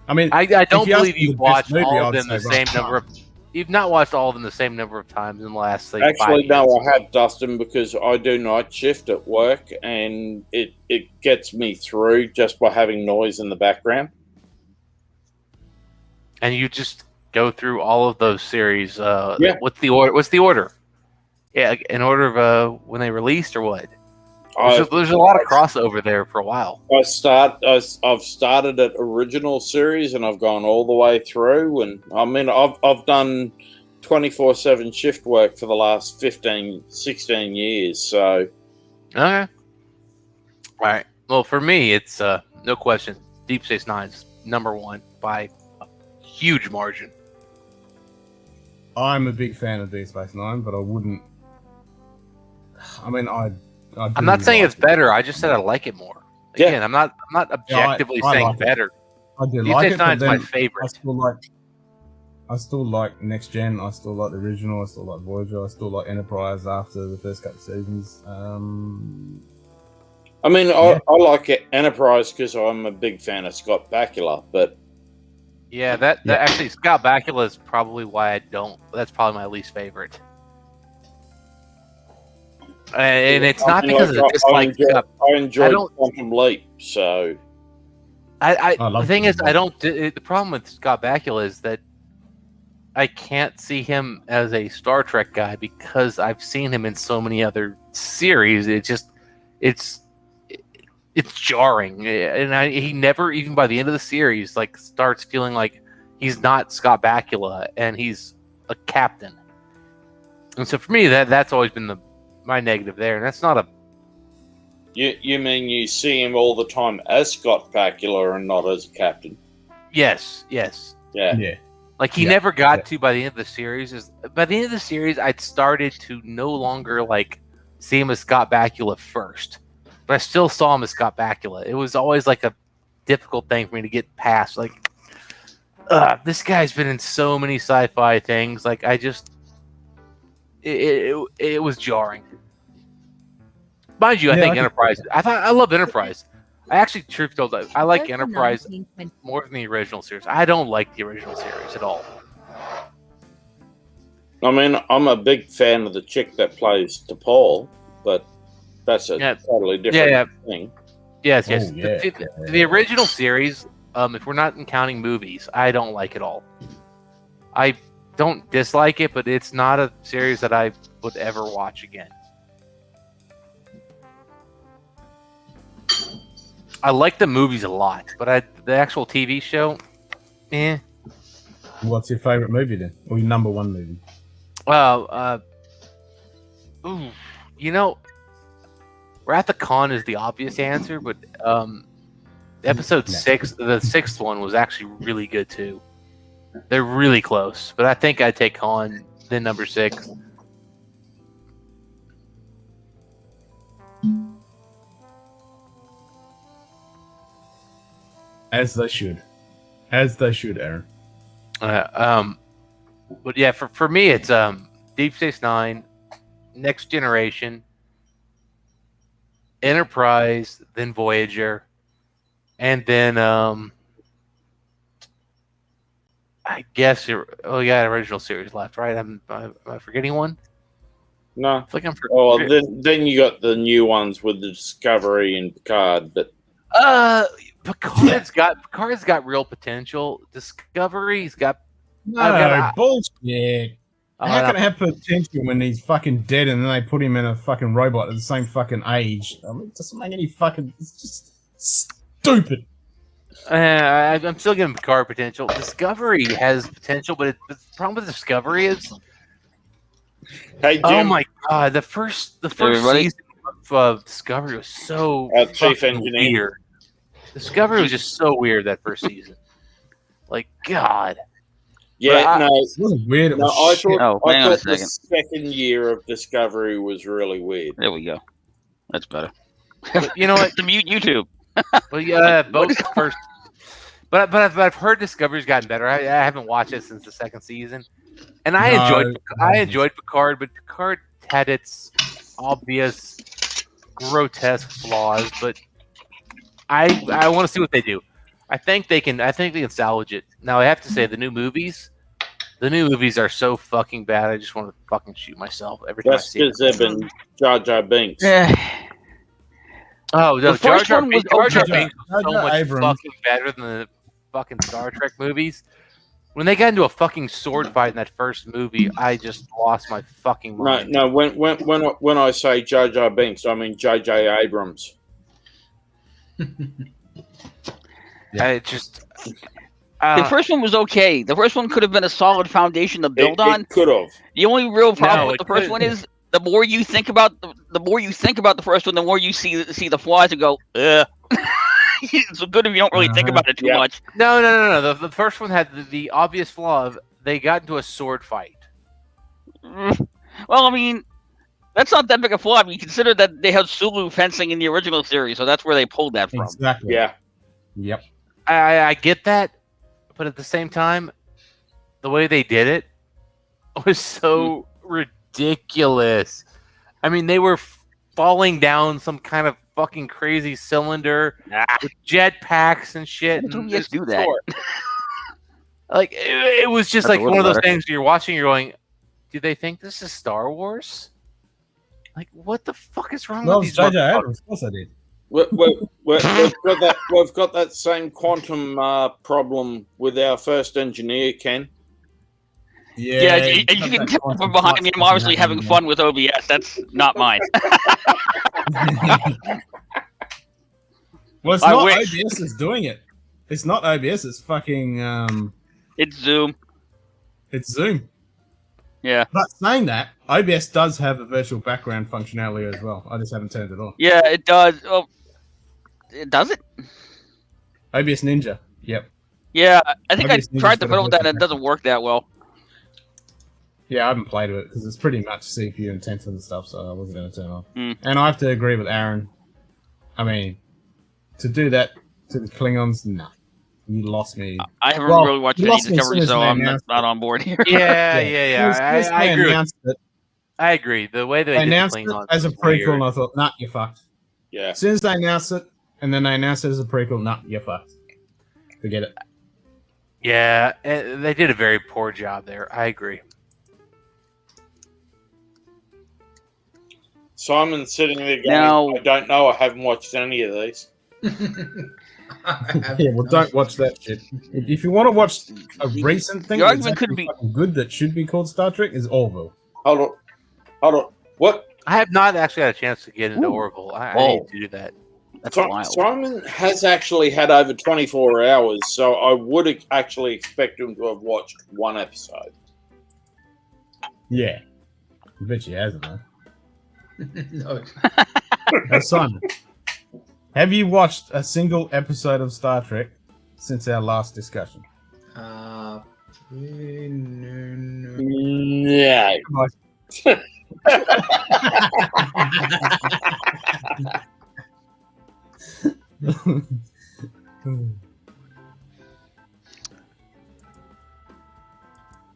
I mean, I don't if you ask believe me you've the best watched movie, all I'd of them the say same Rush number of. You've not watched all of them the same number of times in the last like 5 Actually, years. no, I have, Dustin, because I do night shift at work, and it gets me through just by having noise in the background. And you just go through all of those series. Yeah. What's the order? What's the order? Yeah, in order of when they released or what? There's a lot of crossover there for a while. I've started at original series, and I've gone all the way through. And I mean, I've done 24/7 shift work for the last 15, 16 years. So, Okay. All right. Well, for me, it's no question. Deep Space Nine's #1 by a huge margin. I'm a big fan of Deep Space Nine, but I wouldn't. I mean, I'm not saying it's better. I just said I like it more. Yeah. Again, I'm not objectively I saying like it. better. I do Deep like Space it, but Nine's my then favorite. I still like Next Gen. I still like the original. I still like Voyager. I still like Enterprise after the first couple of seasons. I mean, I like it, Enterprise because I'm a big fan of Scott Bakula, but Yeah, that actually Scott Bakula is probably why I don't. That's probably my least favorite. And it's not because of dislike. I enjoy Quantum Leap, so the thing is, I don't. The problem with Scott Bakula is that I can't see him as a Star Trek guy because I've seen him in so many other series. It's jarring, and he never, even by the end of the series, like starts feeling like he's not Scott Bakula and he's a captain. And so for me, that's always been my negative there, and that's not a. You mean you see him all the time as Scott Bakula and not as a captain? Yes. Yeah. Like he never got to by the end of the series. By the end of the series, I'd started to no longer like see him as Scott Bakula first, but I still saw him as Scott Bakula. It was always like a difficult thing for me to get past. Like, this guy's been in so many sci-fi things. Like I just, it was jarring. Mind you, I think Enterprise. I love Enterprise. I actually, truth told, I like Enterprise more than the original series. I don't like the original series at all. I mean, I'm a big fan of the chick that plays T'Pol, but that's a totally different thing. Yes. Oh, yeah. The original series, if we're not counting movies, I don't like it all. I don't dislike it, but it's not a series that I would ever watch again. I like the movies a lot, but the actual TV show, What's your favorite movie then, or your #1 movie? Wrath of Khan is the obvious answer, but episode 6, the 6th one was actually really good too. They're really close, but I think I'd take Khan then #6. As they should, Aaron. But yeah, for me, it's Deep Space Nine, Next Generation, Enterprise, then Voyager, and then I guess you got original series left, right? Am I forgetting one? No. I feel like I'm then you got the new ones with the Discovery and Picard, but Picard's got real potential. Discovery's got bullshit. How can it have potential when he's fucking dead and then they put him in a fucking robot at the same fucking age? I mean, it doesn't make any fucking. It's just stupid. I'm still giving Picard potential. Discovery has potential, but the problem with Discovery is, Hey, Jim. oh my god, the first Everybody? season of Discovery was so Our chief fucking engineer. weird. Discovery was just so weird that first season. Like, God. Yeah, But no. It wasn't weird. It No, was I shit. thought, Oh, hang on a the second. second year of Discovery was really weird. There we go. That's better. But you know what? To mute YouTube. Well, yeah, What both is the first. But I've heard Discovery's gotten better. I haven't watched it since the second season, and I enjoyed Picard, but Picard had its obvious grotesque flaws. But I want to see what they do. I think they can salvage it. Now I have to say the new movies are so fucking bad. I just want to fucking shoot myself every time I That's see it. because they've been Jar Jar Binks. Oh, no, The first one was Jar Jar okay. Binks was so Jar Jar much Abrams. fucking better than the fucking Star Trek movies. When they got into a fucking sword fight in that first movie, I just lost my fucking mind. No. When I say Jar Jar Binks, I mean J.J. Abrams. I just The first one was okay. The first one could have been a solid foundation to build on. It could have. The only real problem No, with it the first couldn't. one is the more you think about the first one, the more you see the flaws and go, ugh. It's so good if you don't really think about it too Yeah. much. No. The first one had the obvious flaw of they got into a sword fight. Well, I mean, that's not that big a flaw. I mean, consider that they had Sulu fencing in the original series, so that's where they pulled that from. Exactly. Yeah. Yep. I get that, but at the same time, the way they did it was so ridiculous. I mean, they were falling down some kind of fucking crazy cylinder with jetpacks and shit. Why don't And you just do that? Like it was just That's like a one little of those better. things you're watching. You're going, do they think this is Star Wars? Like, what the fuck is wrong Well, with it's these? J.J. motherfuckers? Abrams. Of course I did. We've got that same quantum problem with our first engineer, Ken. Yeah, you can tell from behind me. I'm obviously having fun with OBS. That's not mine. Well, it's I not wish. OBS that's doing it. It's not OBS. It's fucking. It's Zoom. It's Zoom. Yeah. But saying that, OBS does have a virtual background functionality as well. I just haven't turned it on. Yeah, it does. Oh, does it? OBS Ninja. Yep. Yeah, I think I OBS Ninja's tried to got a fiddle with that, virtual and it doesn't work that well. Yeah, I haven't played with it because it's pretty much CPU intensive and stuff, so I wasn't going to turn on. Mm. And I have to agree with Aaron. I mean, to do that to the Klingons, nah. You lost me. I haven't Well, really watched you any lost me as soon Discovery, as so they I'm announced not on board here. Yeah. I agree. Announced it, I agree. The way they they did announced it Klingons as a was prequel, weird. and I thought, nah, you're fucked. Yeah. As soon as they announced it, and then they announced it as a prequel, nah, you're fucked. Forget it. Yeah, they did a very poor job there. I agree. Simon's sitting there going, Now- I don't know. I haven't watched any of these. Yeah, well, don't watch that shit. If you want to watch a recent thing Your that's argument could actually be- fucking good that should be called Star Trek, is Orville. Hold on. What? I have not actually had a chance to get into Ooh. Orville. I Whoa. need to do that. That's Si- wild. Simon has actually had over 24 hours, so I would actually expect him to have watched one episode. Yeah. I bet you hasn't, though. No. Now, Simon, have you watched a single episode of Star Trek since our last discussion? No. Yeah.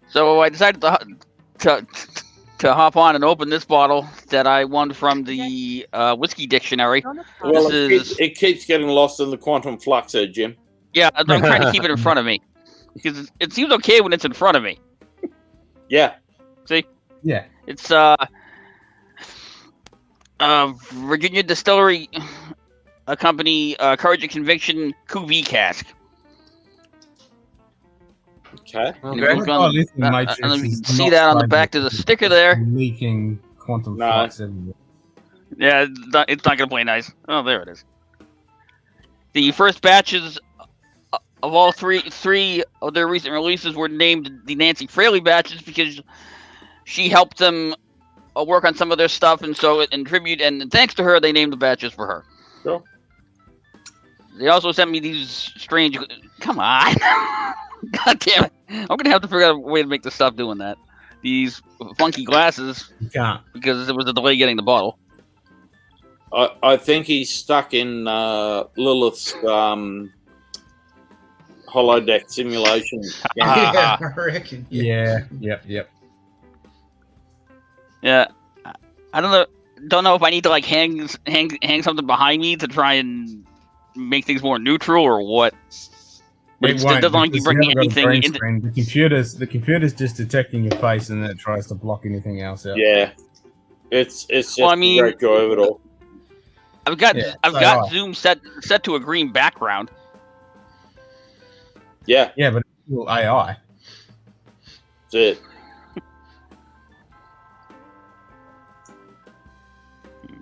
So I decided to hop on and open this bottle that I won from the whiskey dictionary. Well, This it keeps getting lost in the quantum flux here, Jim. Yeah, I'm trying to keep it in front of me because it seems okay when it's in front of me. Yeah. Yeah. It's Virginia Distillery, a company, Courage and Conviction Cuvée cask. Okay. You Okay. look Oh, on- lithium and matrix you is can see not that on the sliding. back of the sticker there. Leaking quantum No. flux everywhere. Yeah, it's not going to play nice. Oh, there it is. The first batches of all three of their recent releases were named the Nancy Fraley batches because she helped them work on some of their stuff, and so in tribute and thanks to her, they named the batches for her. Sure. They also sent me these strange. Come on, God damn it! I'm gonna have to figure out a way to make this stop doing that. These funky glasses You can't. because there was a delay getting the bottle. I think he's stuck in Lilith's holodeck simulation. Yeah, I reckon. Yeah. Yep. Yeah, I don't know if I need to like hang something behind me to try and make things more neutral or what. But it won't, doesn't like you because bringing haven't got a anything green into. screen. The computer's just detecting your face and then it tries to block anything else out. Yeah, it's just Well, I mean- a great joy of it all. I've got Yeah, I've so got do I. Zoom set to a green background. Yeah, Yeah, but it's still AI. that's it.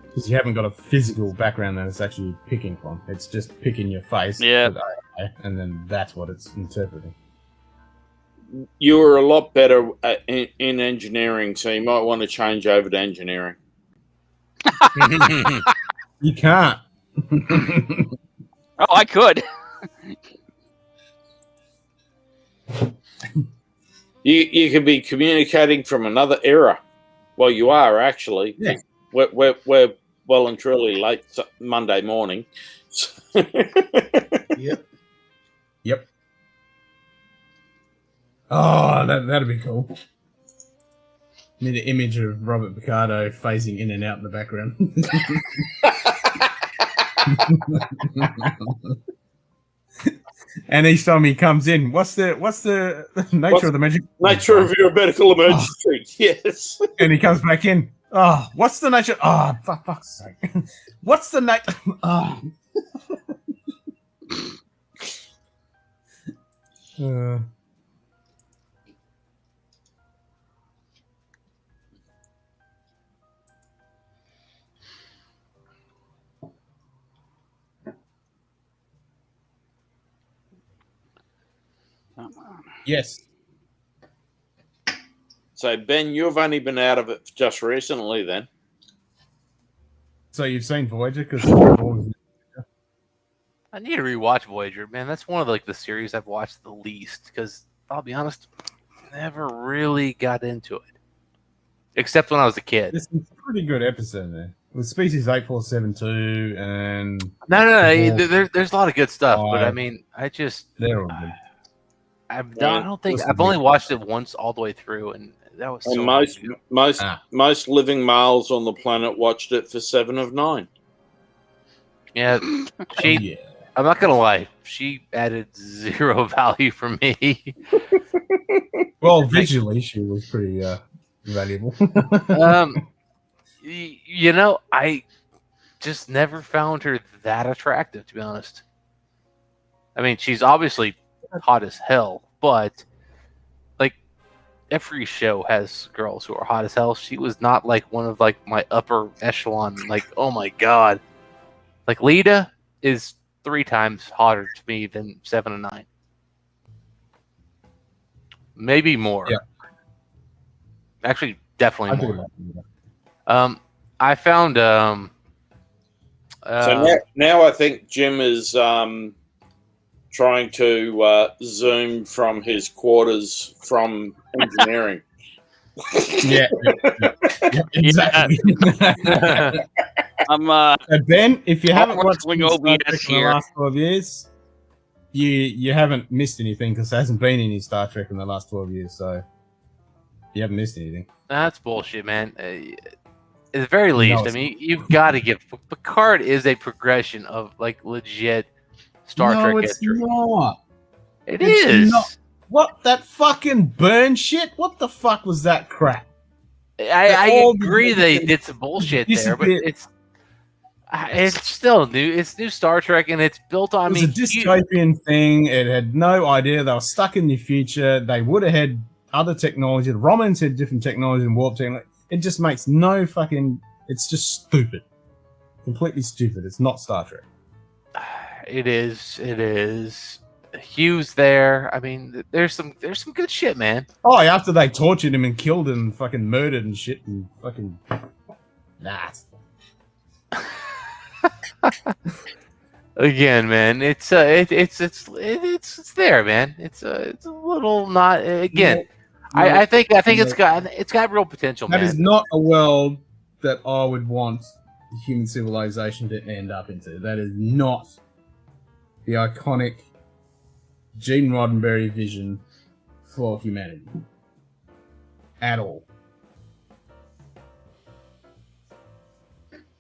Because you haven't got a physical background that it's actually picking from. It's just picking your face Yeah. with AI, and then that's what it's interpreting. You were a lot better in engineering, so you might want to change over to engineering. You can't. Oh, I could. You could be communicating from another era. Well, you are actually. Yeah. We're well and truly late Monday morning. Yep. Yep. Oh, that'd be cool. Need an image of Robert Picardo phasing in and out in the background. And each time he comes in, what's the nature of the magic? Nature of your medical emergency. Yes. And he comes back in. Oh, what's the nature? Oh, for fuck's sake! What's the nature? Oh. Yes. So, Ben, you've only been out of it just recently, then. So you've seen Voyager because I need to rewatch Voyager, man. That's one of like the series I've watched the least because I'll be honest, never really got into it, except when I was a kid. there's some pretty good episode there with Species 8472 and No. There's a lot of good stuff, but I mean, I just they're all good. I don't think I've only watched it once all the way through, and that was And so most living males on the planet watched it for 7 of 9. yeah. She, Yeah. I'm not gonna lie, she added zero value for me. Well, visually, she was pretty valuable. You know, I just never found her that attractive, to be honest. I mean, she's obviously hot as hell, but like every show has girls who are hot as hell. She was not like one of like my upper echelon. Like, oh my god, like Lita is 3 times hotter to me than 7 and 9, maybe more. Yeah. Actually, definitely more. That. I found So now I think Jim is trying to zoom from his quarters from engineering. Yeah, exactly. I'm So Ben, if you haven't watched wrestling Star Trek OBS in the here. last 12 years, you haven't missed anything because there hasn't been any Star Trek in the last 12 years, so you haven't missed anything. That's bullshit, man. At the very least, it's I mean, you've got to give Picard is a progression of like legit Star no, Trek it's history. not. It It's is. not. What, that fucking burn shit? What the fuck was that crap? I all agree the- they did some bullshit there, but it's still new. It's new Star Trek, and it's built on. It was a dystopian thing. It had no idea. They were stuck in the future. They would have had other technology. The Romans had different technology and warp technology. It just makes no fucking... It's just stupid. Completely stupid. It's not Star Trek. It is. Hugh's there. I mean, there's some good shit, man. Oh, after they tortured him and killed him and fucking murdered and shit and fucking that. Again, man, it's there, man. It's a little not again. I think it's got real potential, man. That is not a world that I would want human civilization to end up into. That is not the iconic Gene Roddenberry vision for humanity at all.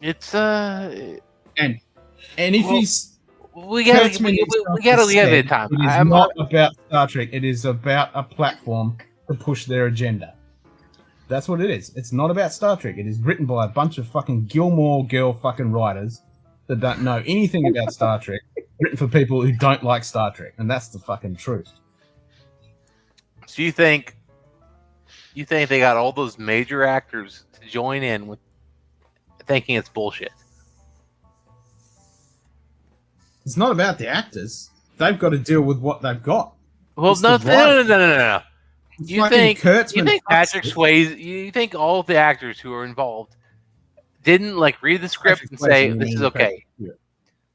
It's and if he's we gotta give it time. It is not about Star Trek. It is about a platform to push their agenda. That's what it is. It's not about Star Trek. It is written by a bunch of fucking Gilmore Girl fucking writers that don't know anything about Star Trek. Written for people who don't like Star Trek, and that's the fucking truth. So you think they got all those major actors to join in with thinking it's bullshit? It's not about the actors. They've got to deal with what they've got. Well, It's no. It's You fucking think Kurtzman Patrick fucks it. Swayze? You think all the actors who are involved didn't like read the script Patrick and say Swayze, this is okay? yeah.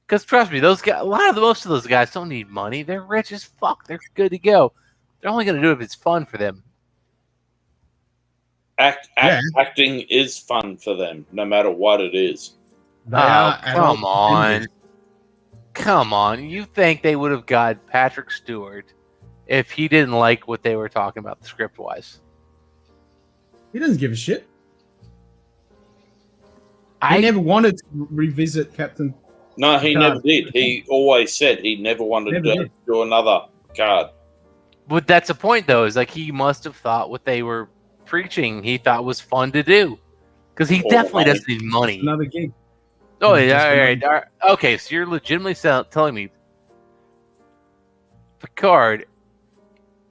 Because trust me, those guys, most of those guys don't need money. They're rich as fuck. They're good to go. They're only going to do it if it's fun for them. Acting is fun for them, no matter what it is. They are come on. Come on. You think they would have got Patrick Stewart if he didn't like what they were talking about the script wise? He doesn't give a shit. He never wanted to revisit Captain. No, he never did. He always said he never wanted to do another card. But that's the point, though, is like he must have thought what they were preaching he thought was fun to do. Because he definitely doesn't need money. Another gig. Oh, yeah, all right. Okay, so you're legitimately telling me Picard,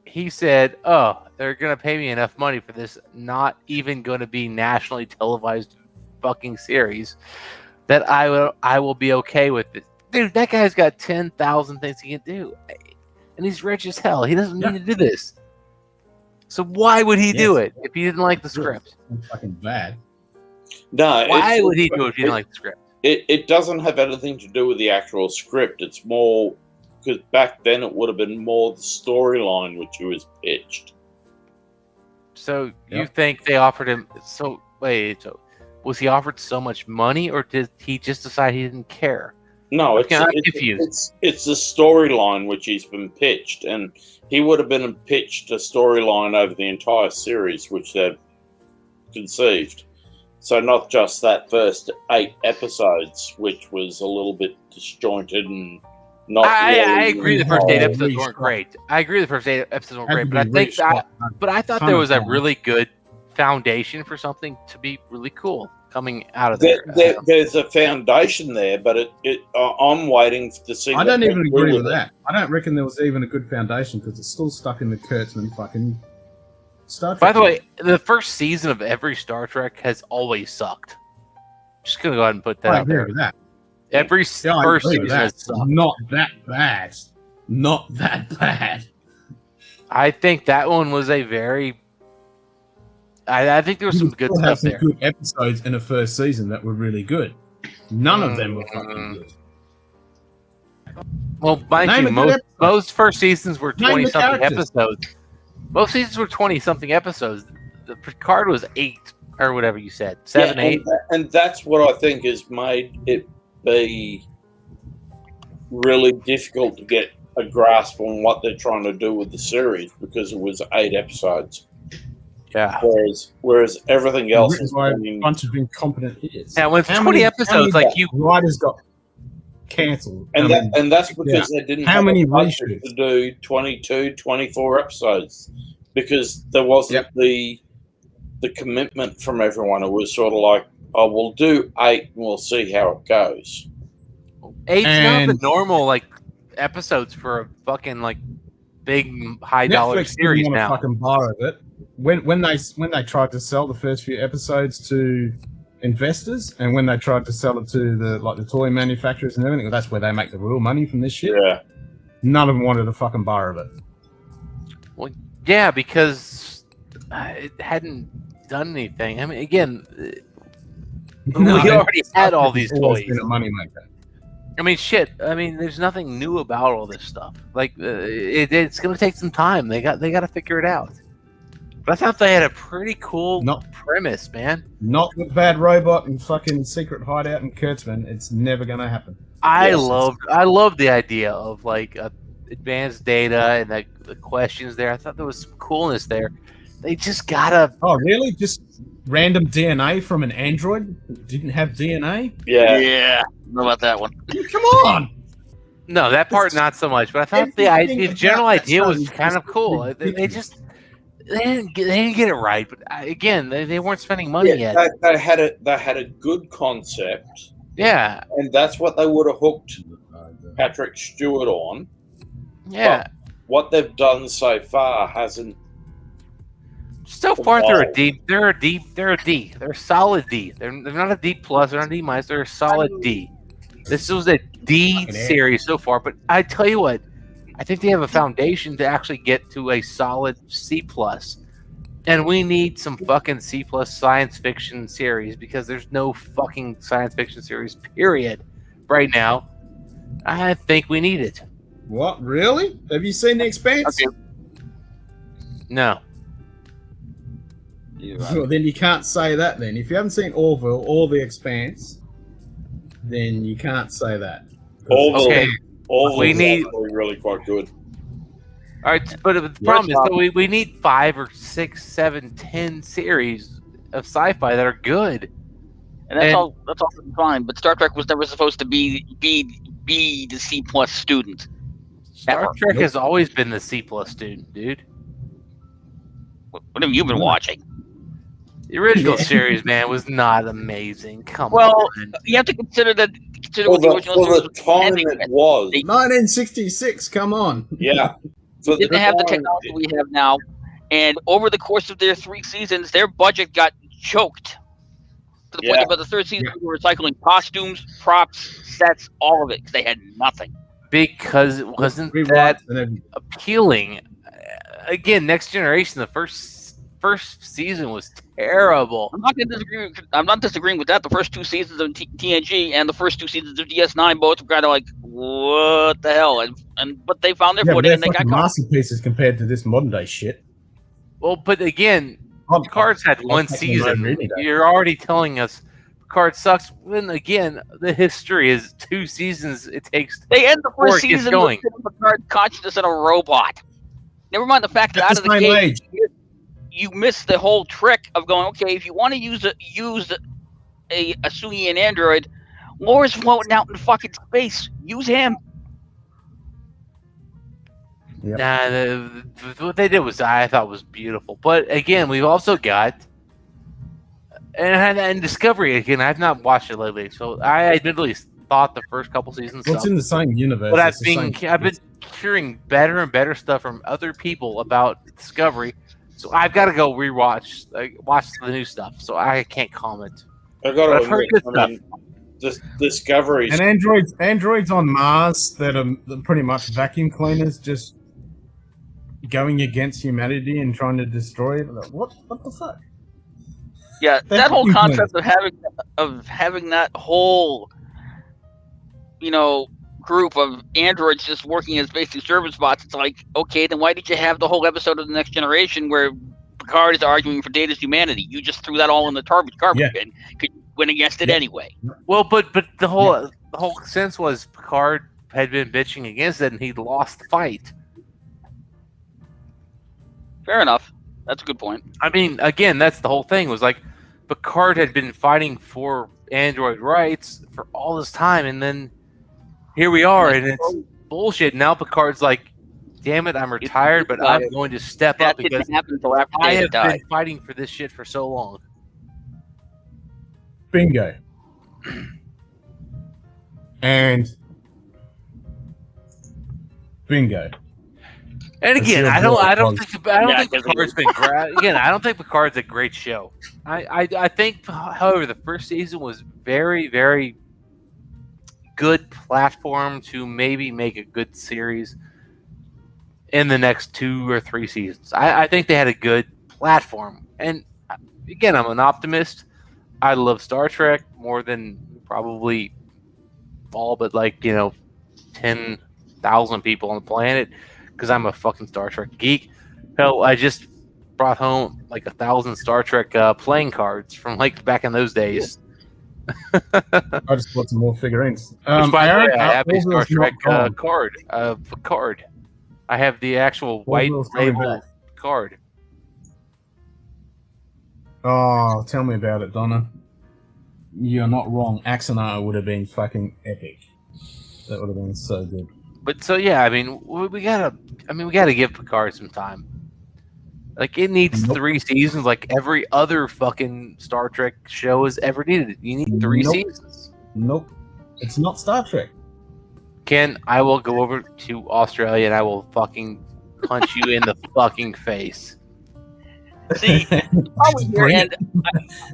he said, oh, they're going to pay me enough money for this not even going to be nationally televised fucking series that I will be okay with it. Dude, that guy's got 10,000 things he can do. And he's rich as hell. He doesn't need to do this. So why would he do it if he didn't like the script? It's fucking bad. No, why would he do it if he didn't like the script? It doesn't have anything to do with the actual script. It's more because back then it would have been more the storyline which he was pitched. So you think they offered him? So wait, so was he offered so much money, or did he just decide he didn't care? No, I'm confused. It's the storyline which he's been pitched, and he would have been pitched a storyline over the entire series which they've conceived. So not just that first 8 episodes, which was a little bit disjointed and not. I agree. The first 8 episodes weren't great. I agree. The first 8 episodes weren't great, but I thought there was a really good foundation for something to be really cool coming out of there. There's a foundation there, but I'm waiting to see. I don't even agree with that. I don't reckon there was even a good foundation because it's still stuck in the Kurtzman fucking Star Trek. By the way, the first season of every Star Trek has always sucked. Just gonna go ahead and put that out there. With that. Every first season has sucked. Not that bad. Not that bad. I think that one was a very. I think there was some good stuff there. Good episodes in the first season that were really good. None of them were fucking good. Well, mind you, most first seasons were 20-something episodes. Most seasons were 20-something episodes. The Picard was 8 or whatever you said, 7, 8, and that's what I think has made it be really difficult to get a grasp on what they're trying to do with the series because it was 8 episodes. Yeah. Whereas everything else is by a bunch of incompetent idiots. Yeah, when it's 20 episodes, like you writers got cancelled, and that's because they didn't have a budget to do 22, 24 episodes because there wasn't the commitment from everyone. It was sort of like, oh, we'll do 8 and we'll see how it goes. 8's not the normal like episodes for a fucking like big high dollar series now. Fucking borrow it. When they tried to sell the first few episodes to investors, and when they tried to sell it to the toy manufacturers and everything, that's where they make the real money from this shit. Yeah. None of them wanted a fucking bar of it. Well, yeah, because it hadn't done anything. I mean, again, we already had all these toys. Been a moneymaker. I mean, shit. I mean, there's nothing new about all this stuff. Like, it's going to take some time. They got to figure it out. But I thought they had a pretty cool premise, man. Not with Bad Robot and fucking Secret Hideout and Kurtzman. It's never going to happen. I loved the idea of like advanced data and the questions there. I thought there was some coolness there. They just gotta. Oh, really? Just random DNA from an android who didn't have DNA? Yeah. Know about that one. Come on. No, that part not so much. But I thought the general idea was kind of cool. They didn't get it right. But again, they weren't spending money yet. They had a good concept. Yeah, and that's what they would have hooked Patrick Stewart on. Yeah, but what they've done so far hasn't. So far, they're a D. They're a D. They're a D. They're a solid D. They're not a D plus. They're not a D minus. They're a solid D. This was a D series so far. But I tell you what, I think they have a foundation to actually get to a solid C plus. And we need some fucking C plus science fiction series because there's no fucking science fiction series, period, right now. I think we need it. What? Really? Have you seen The Expanse? Okay. No. Well, then you can't say that then. If you haven't seen Orville or The Expanse, then you can't say that. Orville we need really quite good. All right, but the problem is that we need 5 or 6, 7, 10 series of sci-fi that are good, and that's all fine. But Star Trek was never supposed to be the C plus student. Star Trek has always been the C plus student, dude. What have you been watching? The original series, man, was not amazing. Come on. Well, you have to consider that. For the time it was 1966. Come on. Yeah. They didn't have the technology we have now, and over the course of their 3 seasons, their budget got choked to the point that by the 3rd season, we were recycling costumes, props, sets, all of it because they had nothing. Because it wasn't that appealing. Again, Next Generation, the first season was terrible. I'm not disagreeing with that. The first 2 seasons of TNG and the first 2 seasons of DS9 both were kind of like, what the hell? But they found their footing and they got masterpieces compared to this modern day shit. Well, but again, Picard's had 1 season. You're already telling us Picard sucks. When again, the history is 2 seasons. It takes. They end the first season with Picard consciousness in a robot. Never mind the fact that out of the gate, you miss the whole trick of going, okay, if you want to use a Suian android, Laura's floating out in fucking space. Use him. Yep. Nah, what they did I thought was beautiful. But again, we've also got and Discovery again. I've not watched it lately, so I admittedly thought the first couple seasons. It's in the same universe. But I've been hearing better and better stuff from other people about Discovery. So I've got to go watch the new stuff. So I can't comment. I've heard good stuff. Discovery and androids on Mars that are pretty much vacuum cleaners, just going against humanity and trying to destroy it. What the fuck? Yeah, that whole concept of having that whole group of androids just working as basic service bots. It's like, okay, then why did you have the whole episode of The Next Generation where Picard is arguing for Data's humanity? You just threw that all in the garbage bin. Could win against it anyway. Well, but the whole sense was Picard had been bitching against it and he'd lost the fight. Fair enough. That's a good point. I mean, again, that's the whole thing. Was like Picard had been fighting for android rights for all this time, and then here we are, and it's bullshit. Now Picard's like, damn it, I'm retired, but I'm going to step up because I have been fighting for this shit for so long. Bingo. And bingo. And again, I don't think Picard's been great. Again, I don't think Picard's a great show. I think, however, the first season was very, very good platform to maybe make a good series. in the next 2 or 3 seasons. I think they had a good platform. And again, I'm an optimist. I love Star Trek more than probably all but 10,000 people on the planet because I'm a fucking Star Trek geek. Hell, I just brought home 1,000 Star Trek playing cards from back in those days. I just bought some more figurines. Which, by the way, I have a Star Orville's Trek not gone. card. I have the actual white Orville's coming label back. card. Oh, tell me about it, Donna. You're not wrong. Axonar would have been fucking epic. That would have been so good. But so yeah, I mean, we gotta give Picard some time. It needs 3 seasons, like every other fucking Star Trek show has ever needed. You need 3 seasons. Nope. It's not Star Trek. Ken, I will go over to Australia and I will fucking punch you in the fucking face. See, Just bring it.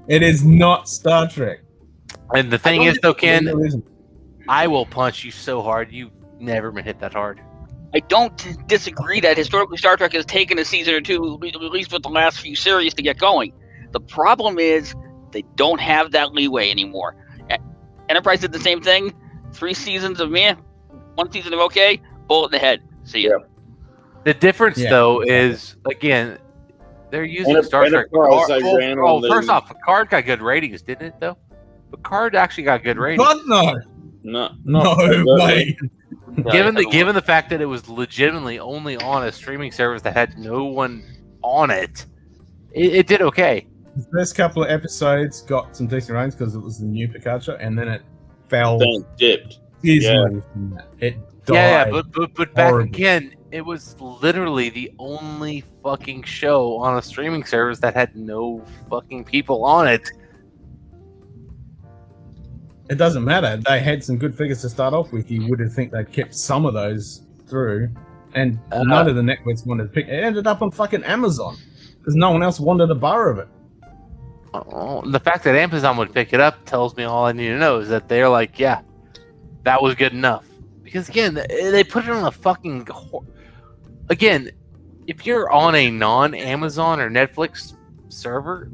It is not Star Trek. And the thing is, though, Ken, It isn't. I will punch you so hard you've never been hit that hard. I don't disagree that historically Star Trek has taken a season or two, at least with the last few series, to get going. The problem is they don't have that leeway anymore. Enterprise did the same thing. 3 seasons of meh, 1 season of okay, bullet in the head. See ya. The difference, though, is, again, they're using Star Trek. First off, Picard got good ratings, didn't it, though? Picard actually got good ratings. God, no. No way. Given the fact that it was legitimately only on a streaming service that had no one on it, it did okay. The first couple of episodes got some decent ratings because it was the new Picard show, and then it fell. Then it dipped. Easily from that. It died. Yeah, but back again, it was literally the only fucking show on a streaming service that had no fucking people on it. It doesn't matter. They had some good figures to start off with. You would have think they'd kept some of those through, and none of the networks wanted to pick. It ended up on fucking Amazon because no one else wanted a bar of it. The fact that Amazon would pick it up tells me all I need to know is that they're like, yeah, that was good enough. Because again, they put it on a fucking. Again, if you're on a non-Amazon or Netflix server,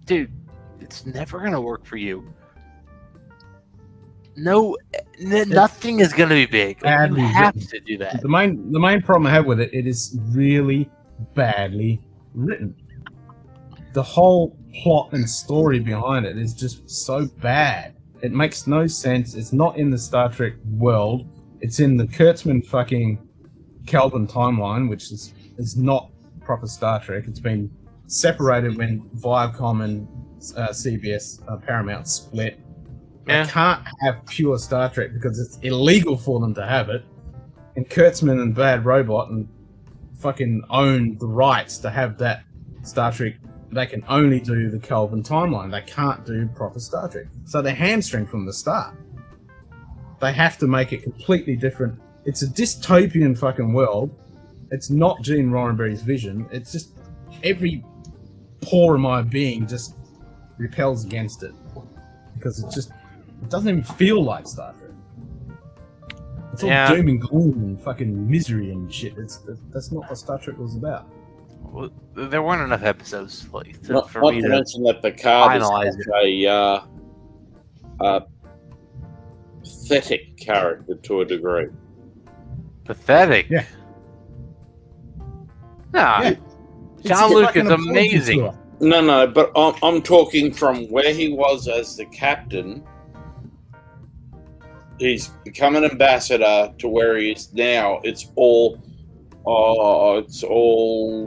dude, it's never gonna work for you. Nothing is gonna be big. You have to do that. The main problem I have with it is really badly written. The whole plot and story behind it is just so bad. It makes no sense. It's not in the Star Trek world. It's in the Kurtzman fucking Kelvin timeline, which is not proper Star Trek. It's been separated when Viacom and CBS Paramount split. Yeah. They can't have pure Star Trek because it's illegal for them to have it. And Kurtzman and Bad Robot and fucking own the rights to have that Star Trek. They can only do the Kelvin timeline. They can't do proper Star Trek. So they're hamstring from the start. They have to make it completely different. It's a dystopian fucking world. It's not Gene Roddenberry's vision. It's just every pore of my being just repels against it because it doesn't even feel like Star Trek. It's all doom and gloom and fucking misery and shit. That's not what Star Trek was about. Well, there weren't enough episodes for me to mention that Picard is a pathetic character to a degree. Pathetic? Yeah. Nah. Yeah. John Luke is amazing. No, but I'm talking from where he was as the captain. He's become an ambassador to where he is now. It's all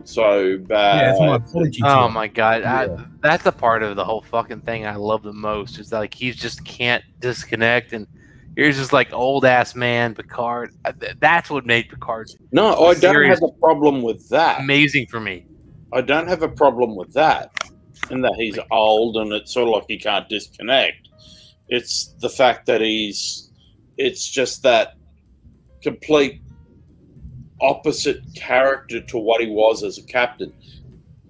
so bad. Yeah, it's my apology. Oh my god, that's a part of the whole fucking thing I love the most. Is that he just can't disconnect, and here's just old ass man Picard. That's what made Picard. No, I don't have a problem with that. Amazing for me. I don't have a problem with that, in that he's old and it's sort of like he can't disconnect. It's the fact that it's just that complete opposite character to what he was as a captain.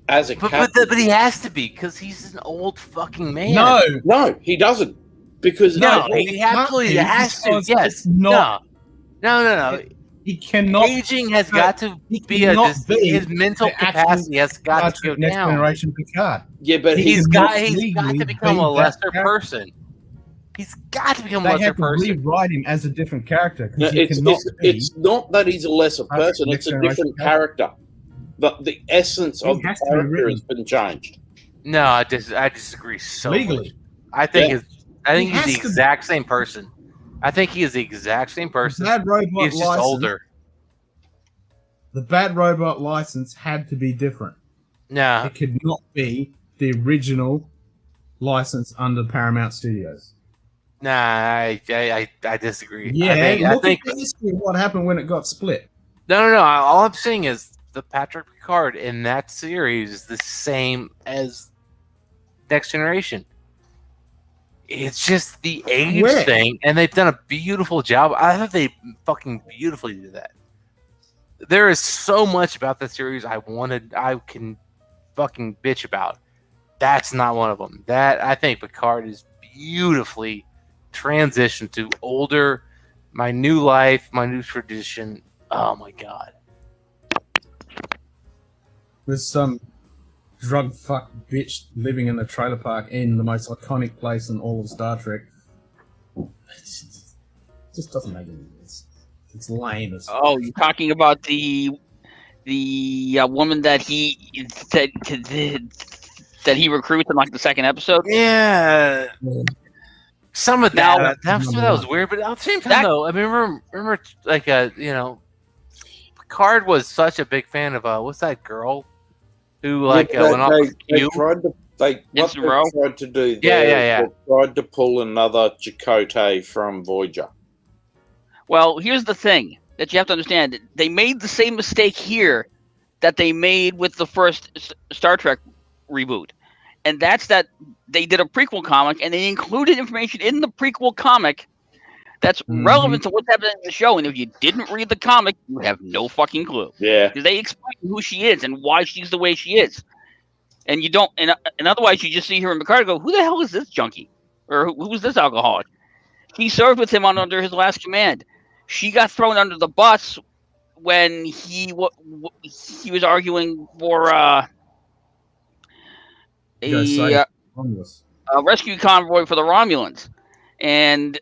But he has to be because he's an old fucking man. No, he doesn't. Because he absolutely has to. Yes, no. He cannot. Aging has got to he be cannot be his mental the actual capacity has got to Star go Trek Next down. Generation Picard. Yeah, but He's cannot got to legally become be a that lesser character. person. He's got to become a They lesser have to person. rewrite him as a different character No, because he cannot be. it's not that he's a lesser Star Trek person, Next it's a Generation different character. The essence He of the has to be character written. has been changed. No, I disagree so Legally. much. I think He he's has the to be. exact same person. I think he is the exact same person. Bad Robot He's just license, older. The Bad Robot license had to be different. No, It could not be the original license under Paramount Studios. nah, I disagree. Yeah, I look think at the history of what happened when it got split. no. All I'm saying is the Patrick Picard in that series is the same as Next Generation. It's just the age Where? thing, and they've done a beautiful job. I thought they fucking beautifully did that. There is so much about the series I can fucking bitch about. That's not one of them. That I think Picard is beautifully transitioned to older, my new life, my new tradition. Oh my god. With some drug fuck bitch living in a trailer park in the most iconic place in all of Star Trek. It just doesn't make any sense. It's lame as fuck. Oh, you're talking about the woman that he recruits in like the second episode. Yeah. Some of that, Now- that was weird, but at the same time, though, I mean, remember, like, Picard was such a big fan of what's that girl who went off with They Q? tried to tried to do Yeah. they tried to pull another Chakotay from Voyager. Well, here's the thing that you have to understand. They made the same mistake here that they made with the first Star Trek reboot. And that's that they did a prequel comic and they included information in the prequel comic that's relevant to what's happening in the show. And if you didn't read the comic, you have no fucking clue. Yeah. Because they explain who she is and why she's the way she is. And you don't, and otherwise you just see her in Picard and go, who the hell is this junkie? Or who's this alcoholic? He served with him under his last command. She got thrown under the bus when he was arguing for a rescue convoy for the Romulans. And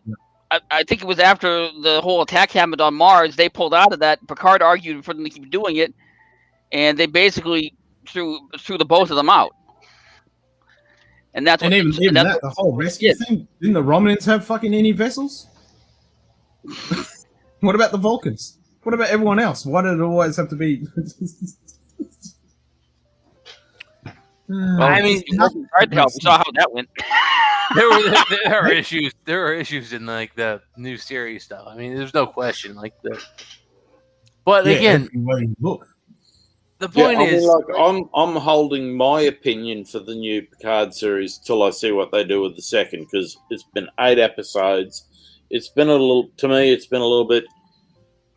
I think it was after the whole attack happened on Mars, they pulled out of that. Picard argued for them to keep doing it, and they basically threw the both of them out. And that's and what, even that, the whole rescue thing. Didn't the Romulans have fucking any vessels? What about the Vulcans? What about everyone else? Why did it always have to be? I mean, we saw how that went. there are issues. There are issues in like the new series stuff. I mean, there's no question. But again, look. The point is, I'm holding my opinion for the new Picard series till I see what they do with the second, because it's been 8 episodes. It's been a little bit.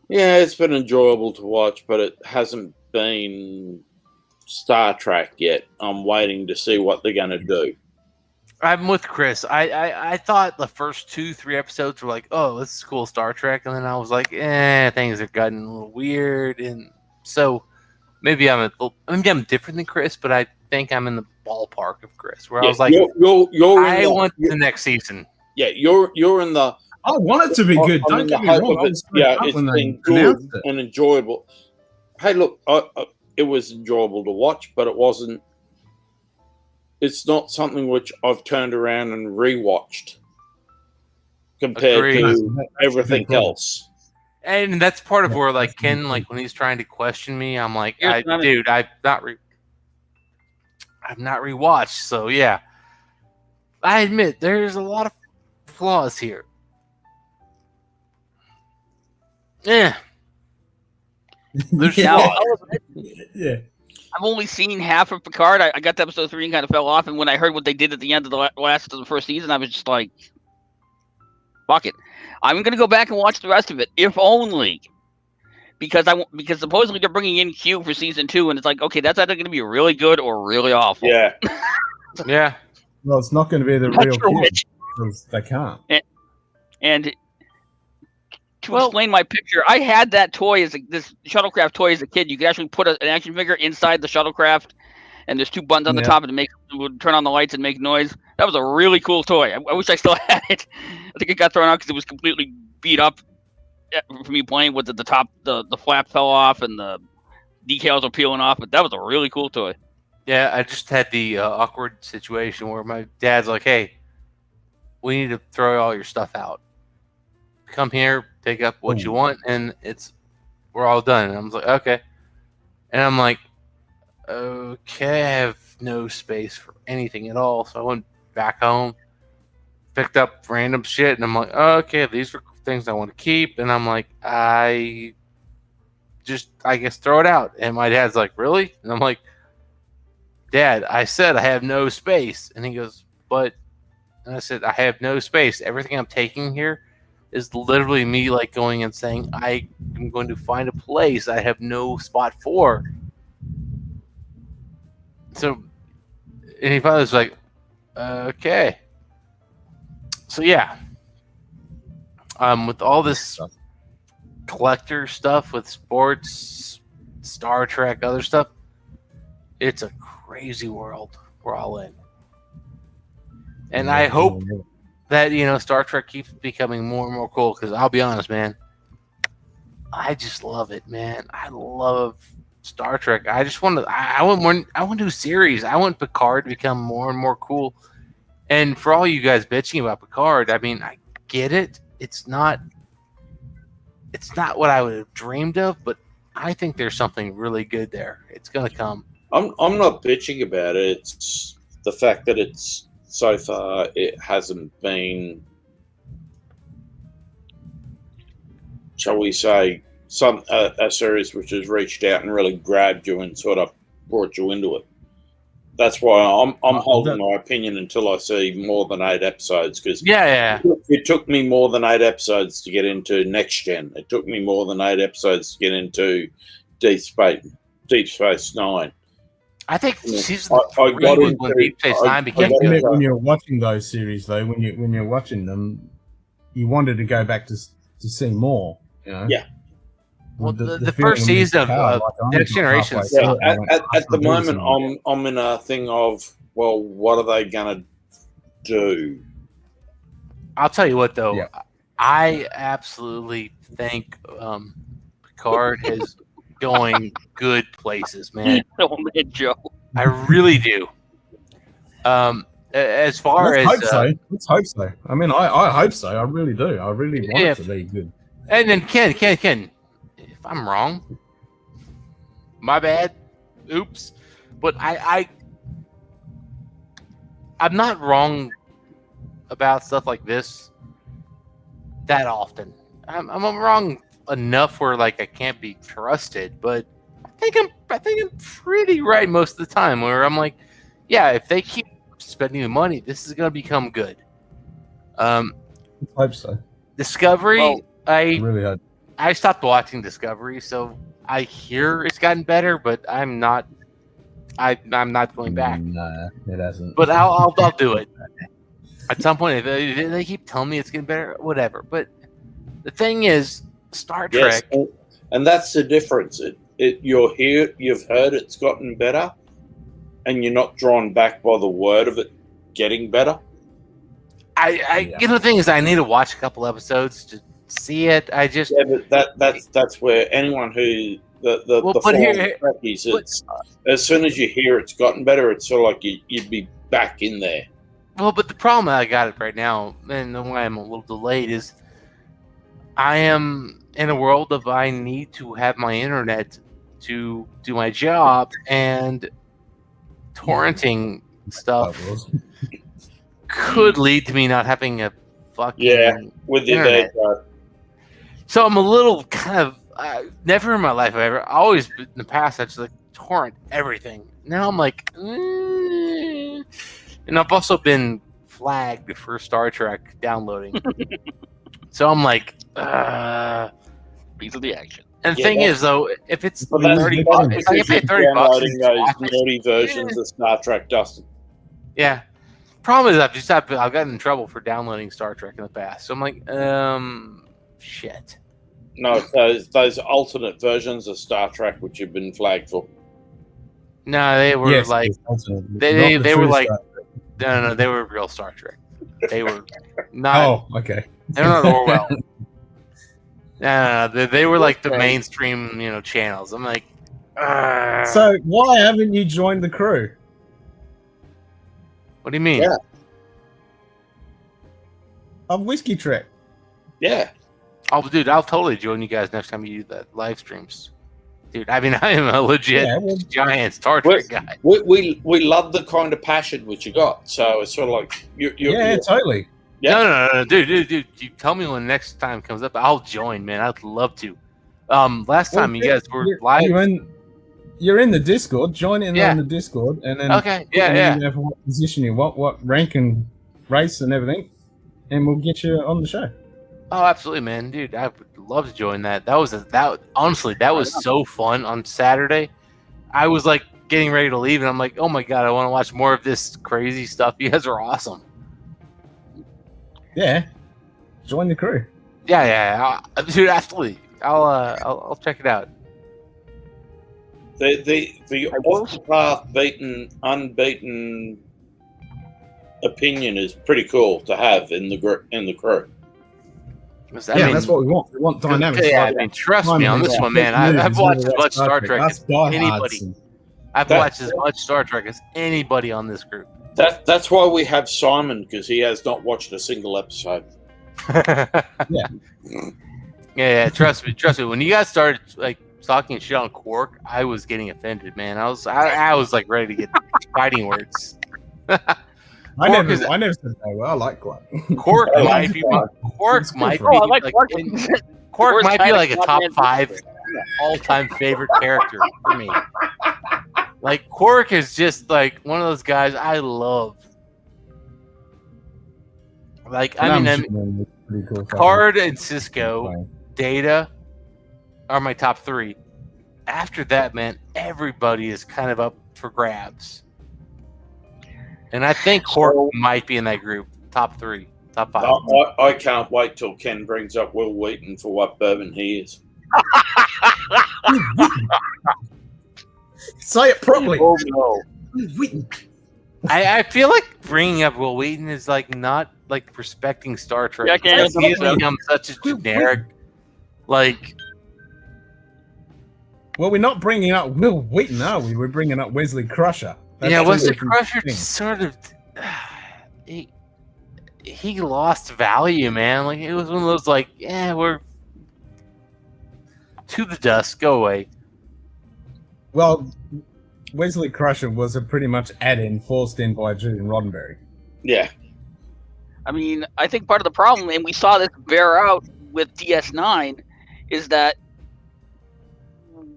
Yeah, it's been enjoyable to watch, but it hasn't been Star Trek yet. I'm waiting to see what they're going to do. I'm with Chris. I thought the first 2-3 episodes were like, oh, this is cool Star Trek, and then I was like, things are getting a little weird, and so maybe I'm different than Chris, but I think I'm in the ballpark of Chris, where I was like, I want the next season. Yeah, you're in the. I want it to be good. Don't get me wrong. It's been good and enjoyable. Hey, look, it was enjoyable to watch, but it wasn't. It's not something which I've turned around and rewatched compared to everything else. And that's part of where, like, Ken, like, when he's trying to question me, I'm like, I've not rewatched. So yeah, I admit there's a lot of flaws here. Yeah. Yeah. I've only seen half of Picard. I got to episode 3 and kind of fell off. And when I heard what they did at the end of the first season, I was just like, fuck it. I'm going to go back and watch the rest of it, if only because supposedly they're bringing in Q for season 2, and it's like, okay, that's either going to be really good or really awful. Yeah. Yeah. Well, it's not going to be the real Q because they can't. to explain my picture, I had that toy this shuttlecraft toy as a kid. You could actually put an action figure inside the shuttlecraft, and there's 2 buttons on the top, and it would turn on the lights and make noise. That was a really cool toy. I wish I still had it. I think it got thrown out because it was completely beat up from me playing with the top. The flap fell off and the decals were peeling off. But that was a really cool toy. Yeah, I just had the awkward situation where my dad's like, "Hey, we need to throw all your stuff out. Come here, pick up what you want, and we're all done." And I was like, "Okay," and I'm like, "Okay, I have no space for anything at all." So I went back home, picked up random shit, and I'm like, "Okay, these are things I want to keep," and I'm like, I guess throw it out. And my dad's like, "Really?" And I'm like, "Dad, I said I have no space." And he goes, "But," and I said, "I have no space. Everything I'm taking here is literally me like going and saying, I am going to find a place I have no spot for." So, and he finally was like, "Okay." So yeah, with all this collector stuff with sports, Star Trek, other stuff, it's a crazy world we're all in. And I hope that, Star Trek keeps becoming more and more cool, because I'll be honest, man, I just love it, man. I love Star Trek. I just want to, I want to do series. I want Picard to become more and more cool. And for all you guys bitching about Picard, I mean, I get it. It's not what I would have dreamed of, but I think there's something really good there. It's going to come. I'm not bitching about it. It's the fact that it's so far it hasn't been, shall we say, a series which has reached out and really grabbed you and sort of brought you into it. That's why I'm holding my opinion until I see more than 8 episodes, because it took me more than 8 episodes to get into Next Gen. It took me more than 8 episodes to get into Deep Space Nine. I think season 3 was when Deep Space Nine became good. When you're watching those series, though, when you're watching them, you wanted to go back to see more. Yeah. Well, the first season of Next Generation. Yeah, at the moment, I'm in a thing of, well, what are they gonna do? I'll tell you what, though, I absolutely think Picard is going good places, man. Oh man, Joe, I really do. As far as let's hope so. I mean, I hope so. I really do. I really want it to be good. And then Ken. If I'm wrong, my bad. Oops. But I'm not wrong about stuff like this that often. I'm wrong enough where I can't be trusted, but I think I'm pretty right most of the time. Where I'm like, yeah, if they keep spending the money, this is gonna become good. I hope so. Discovery, I really hope. I stopped watching Discovery, so I hear it's gotten better, but I'm not going back. Nah, it hasn't. But I'll do it at some point. If they keep telling me it's getting better, whatever. But the thing is, Star Trek, and that's the difference. You're here, you've heard it's gotten better, and you're not drawn back by the word of it getting better. The thing is, I need to watch a couple episodes to see it. But that's where anyone who as soon as you hear it's gotten better, it's sort of like you'd be back in there. Well, but the problem I got it right now, and the why I'm a little delayed, is I am in a world of I need to have my internet to do my job, and torrenting stuff could lead to me not having a fucking with your internet. data. So I'm a little kind of never in my life I've ever always in the past I just torrent everything. Now I'm like, and I've also been flagged for Star Trek downloading. So I'm like, piece of the action. And the thing is, though, if it's Well, $30, if I pay $30, downloading those nerdy versions of Star Trek, Dustin. Yeah. Problem is, I've gotten in trouble for downloading Star Trek in the past. So I'm like, shit. No, it's those alternate versions of Star Trek which have been flagged for. No, they were Yes, like it's also they not the were true like Star Trek. no, they were real Star Trek. They were not. Oh, okay. They're not Orwell. They were like the mainstream, channels. I'm like, So why haven't you joined the crew? what do you mean? Yeah. Of Whiskey Trek. Yeah. Oh, dude, I'll totally join you guys next time you do the live streams. Dude, I mean, I am a legit giant Star Trek guy. We love the kind of passion which you got. So it's sort of like you're Totally. Yeah. No, dude. You tell me when next time comes up. I'll join, man. I'd love to. Last time you guys were live. You're in the Discord. Join in on the Discord, and then what position you want, what rank and race and everything, and we'll get you on the show. Oh, absolutely, man, dude. I would love to join that. Honestly, that was so fun on Saturday. I was like getting ready to leave, and I'm like, oh my god, I want to watch more of this crazy stuff. You guys are awesome. Yeah, join the crew. Yeah, dude, absolutely. I'll check it out. The off the path, unbeaten opinion is pretty cool to have in the crew. That's what we want. We want dynamics. Yeah, I mean, trust me on this one, man. I've watched as much Star Trek as anybody. I've watched as much Star Trek as anybody on this group. That's why we have Simon, because he has not watched a single episode. Yeah. Trust me. When you guys started like talking shit on Quark, I was getting offended, man. I was like ready to get fighting words. I never said that. Well, I like Quark. Quark might be like a top 5 all-time favorite character for me. Like, Quark is just like one of those guys I love. Like, Picard and Cisco, Data are my top 3. After that, man, everybody is kind of up for grabs. And I think Quark might be in that group. Top 3, top 5. I can't wait till Ken brings up Will Wheaton for what bourbon he is. Say it properly. Oh, no. I feel like bringing up Will Wheaton is like not like respecting Star Trek. Yeah, He's become such a generic, like. Well, we're not bringing up Will Wheaton, are we? We're bringing up Wesley Crusher. Wesley Crusher sort of he lost value, man. Like, it was one of those like, we're to the dust, go away. Well, Wesley Crusher was a pretty much add-in forced in by Julian Roddenberry. Yeah. I mean, I think part of the problem, and we saw this bear out with DS9, is that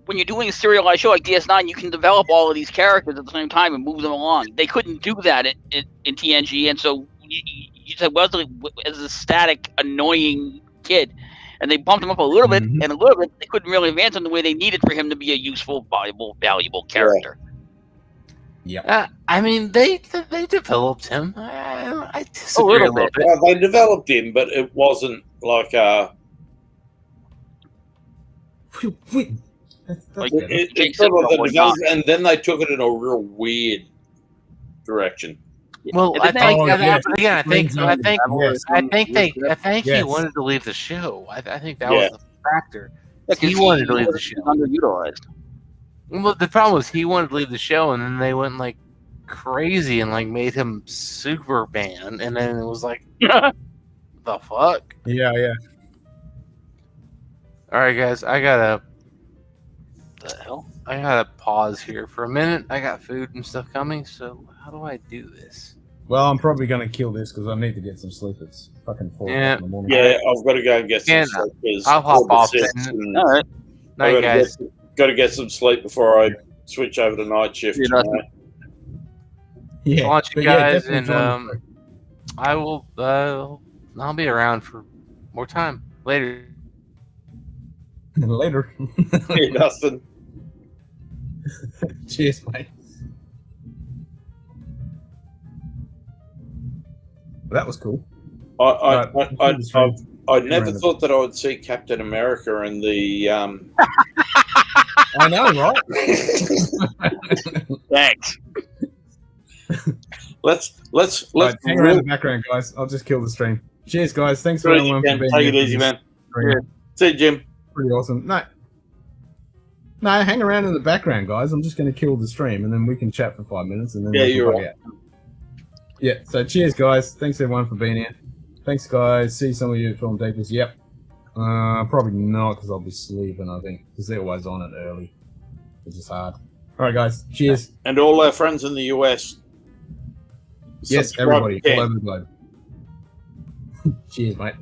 when you're doing a serialized show like DS9, you can develop all of these characters at the same time and move them along. They couldn't do that in TNG, and so you said Wesley as a static, annoying kid, and they bumped him up a little bit, and a little bit. They couldn't really advance him the way they needed for him to be a useful, valuable character. Yeah, I mean, they developed him. I disagree a little bit. Well, they developed him, but it wasn't like and then they took it in a real weird direction. Well, I think he wanted to leave the show. I think that was the factor. He wanted to leave the show. Underutilized. Well, the problem was he wanted to leave the show, and then they went like crazy and like made him Superman, and then it was like, the fuck? Yeah. All right, guys, I gotta pause here for a minute. I got food and stuff coming, so how do I do this? Well, I'm probably going to kill this because I need to get some sleep. It's fucking 4 o'clock in the morning. Yeah, I've got to go and get some sleep. I'll hop off. All right. Night, guys. Got to get some sleep before I switch over to night shift. Yeah. Watch you guys, and I will. I'll be around for more time later. Later. Hey, Dustin. Cheers, mate. That was cool. I've I never thought that I would see Captain America in the. I know, right? Thanks. Let's Right, hang around in the background, guys. I'll just kill the stream. Cheers, guys. Thanks for everyone for being take here. it easy, man. Stream. See you, Jim. Pretty awesome. No, hang around in the background, guys. I'm just going to kill the stream, and then we can chat for 5 minutes, and then Yeah, we can you're bug right. out. Yeah. So cheers, guys. Thanks everyone for being here. Thanks, guys. See some of you film deepers. Yep. Probably not because I'll be sleeping. I think because they're always on it early, which is hard. All right, guys. Cheers. And all our friends in the US. Yes, subscribe everybody again. all over the globe. Cheers, mate.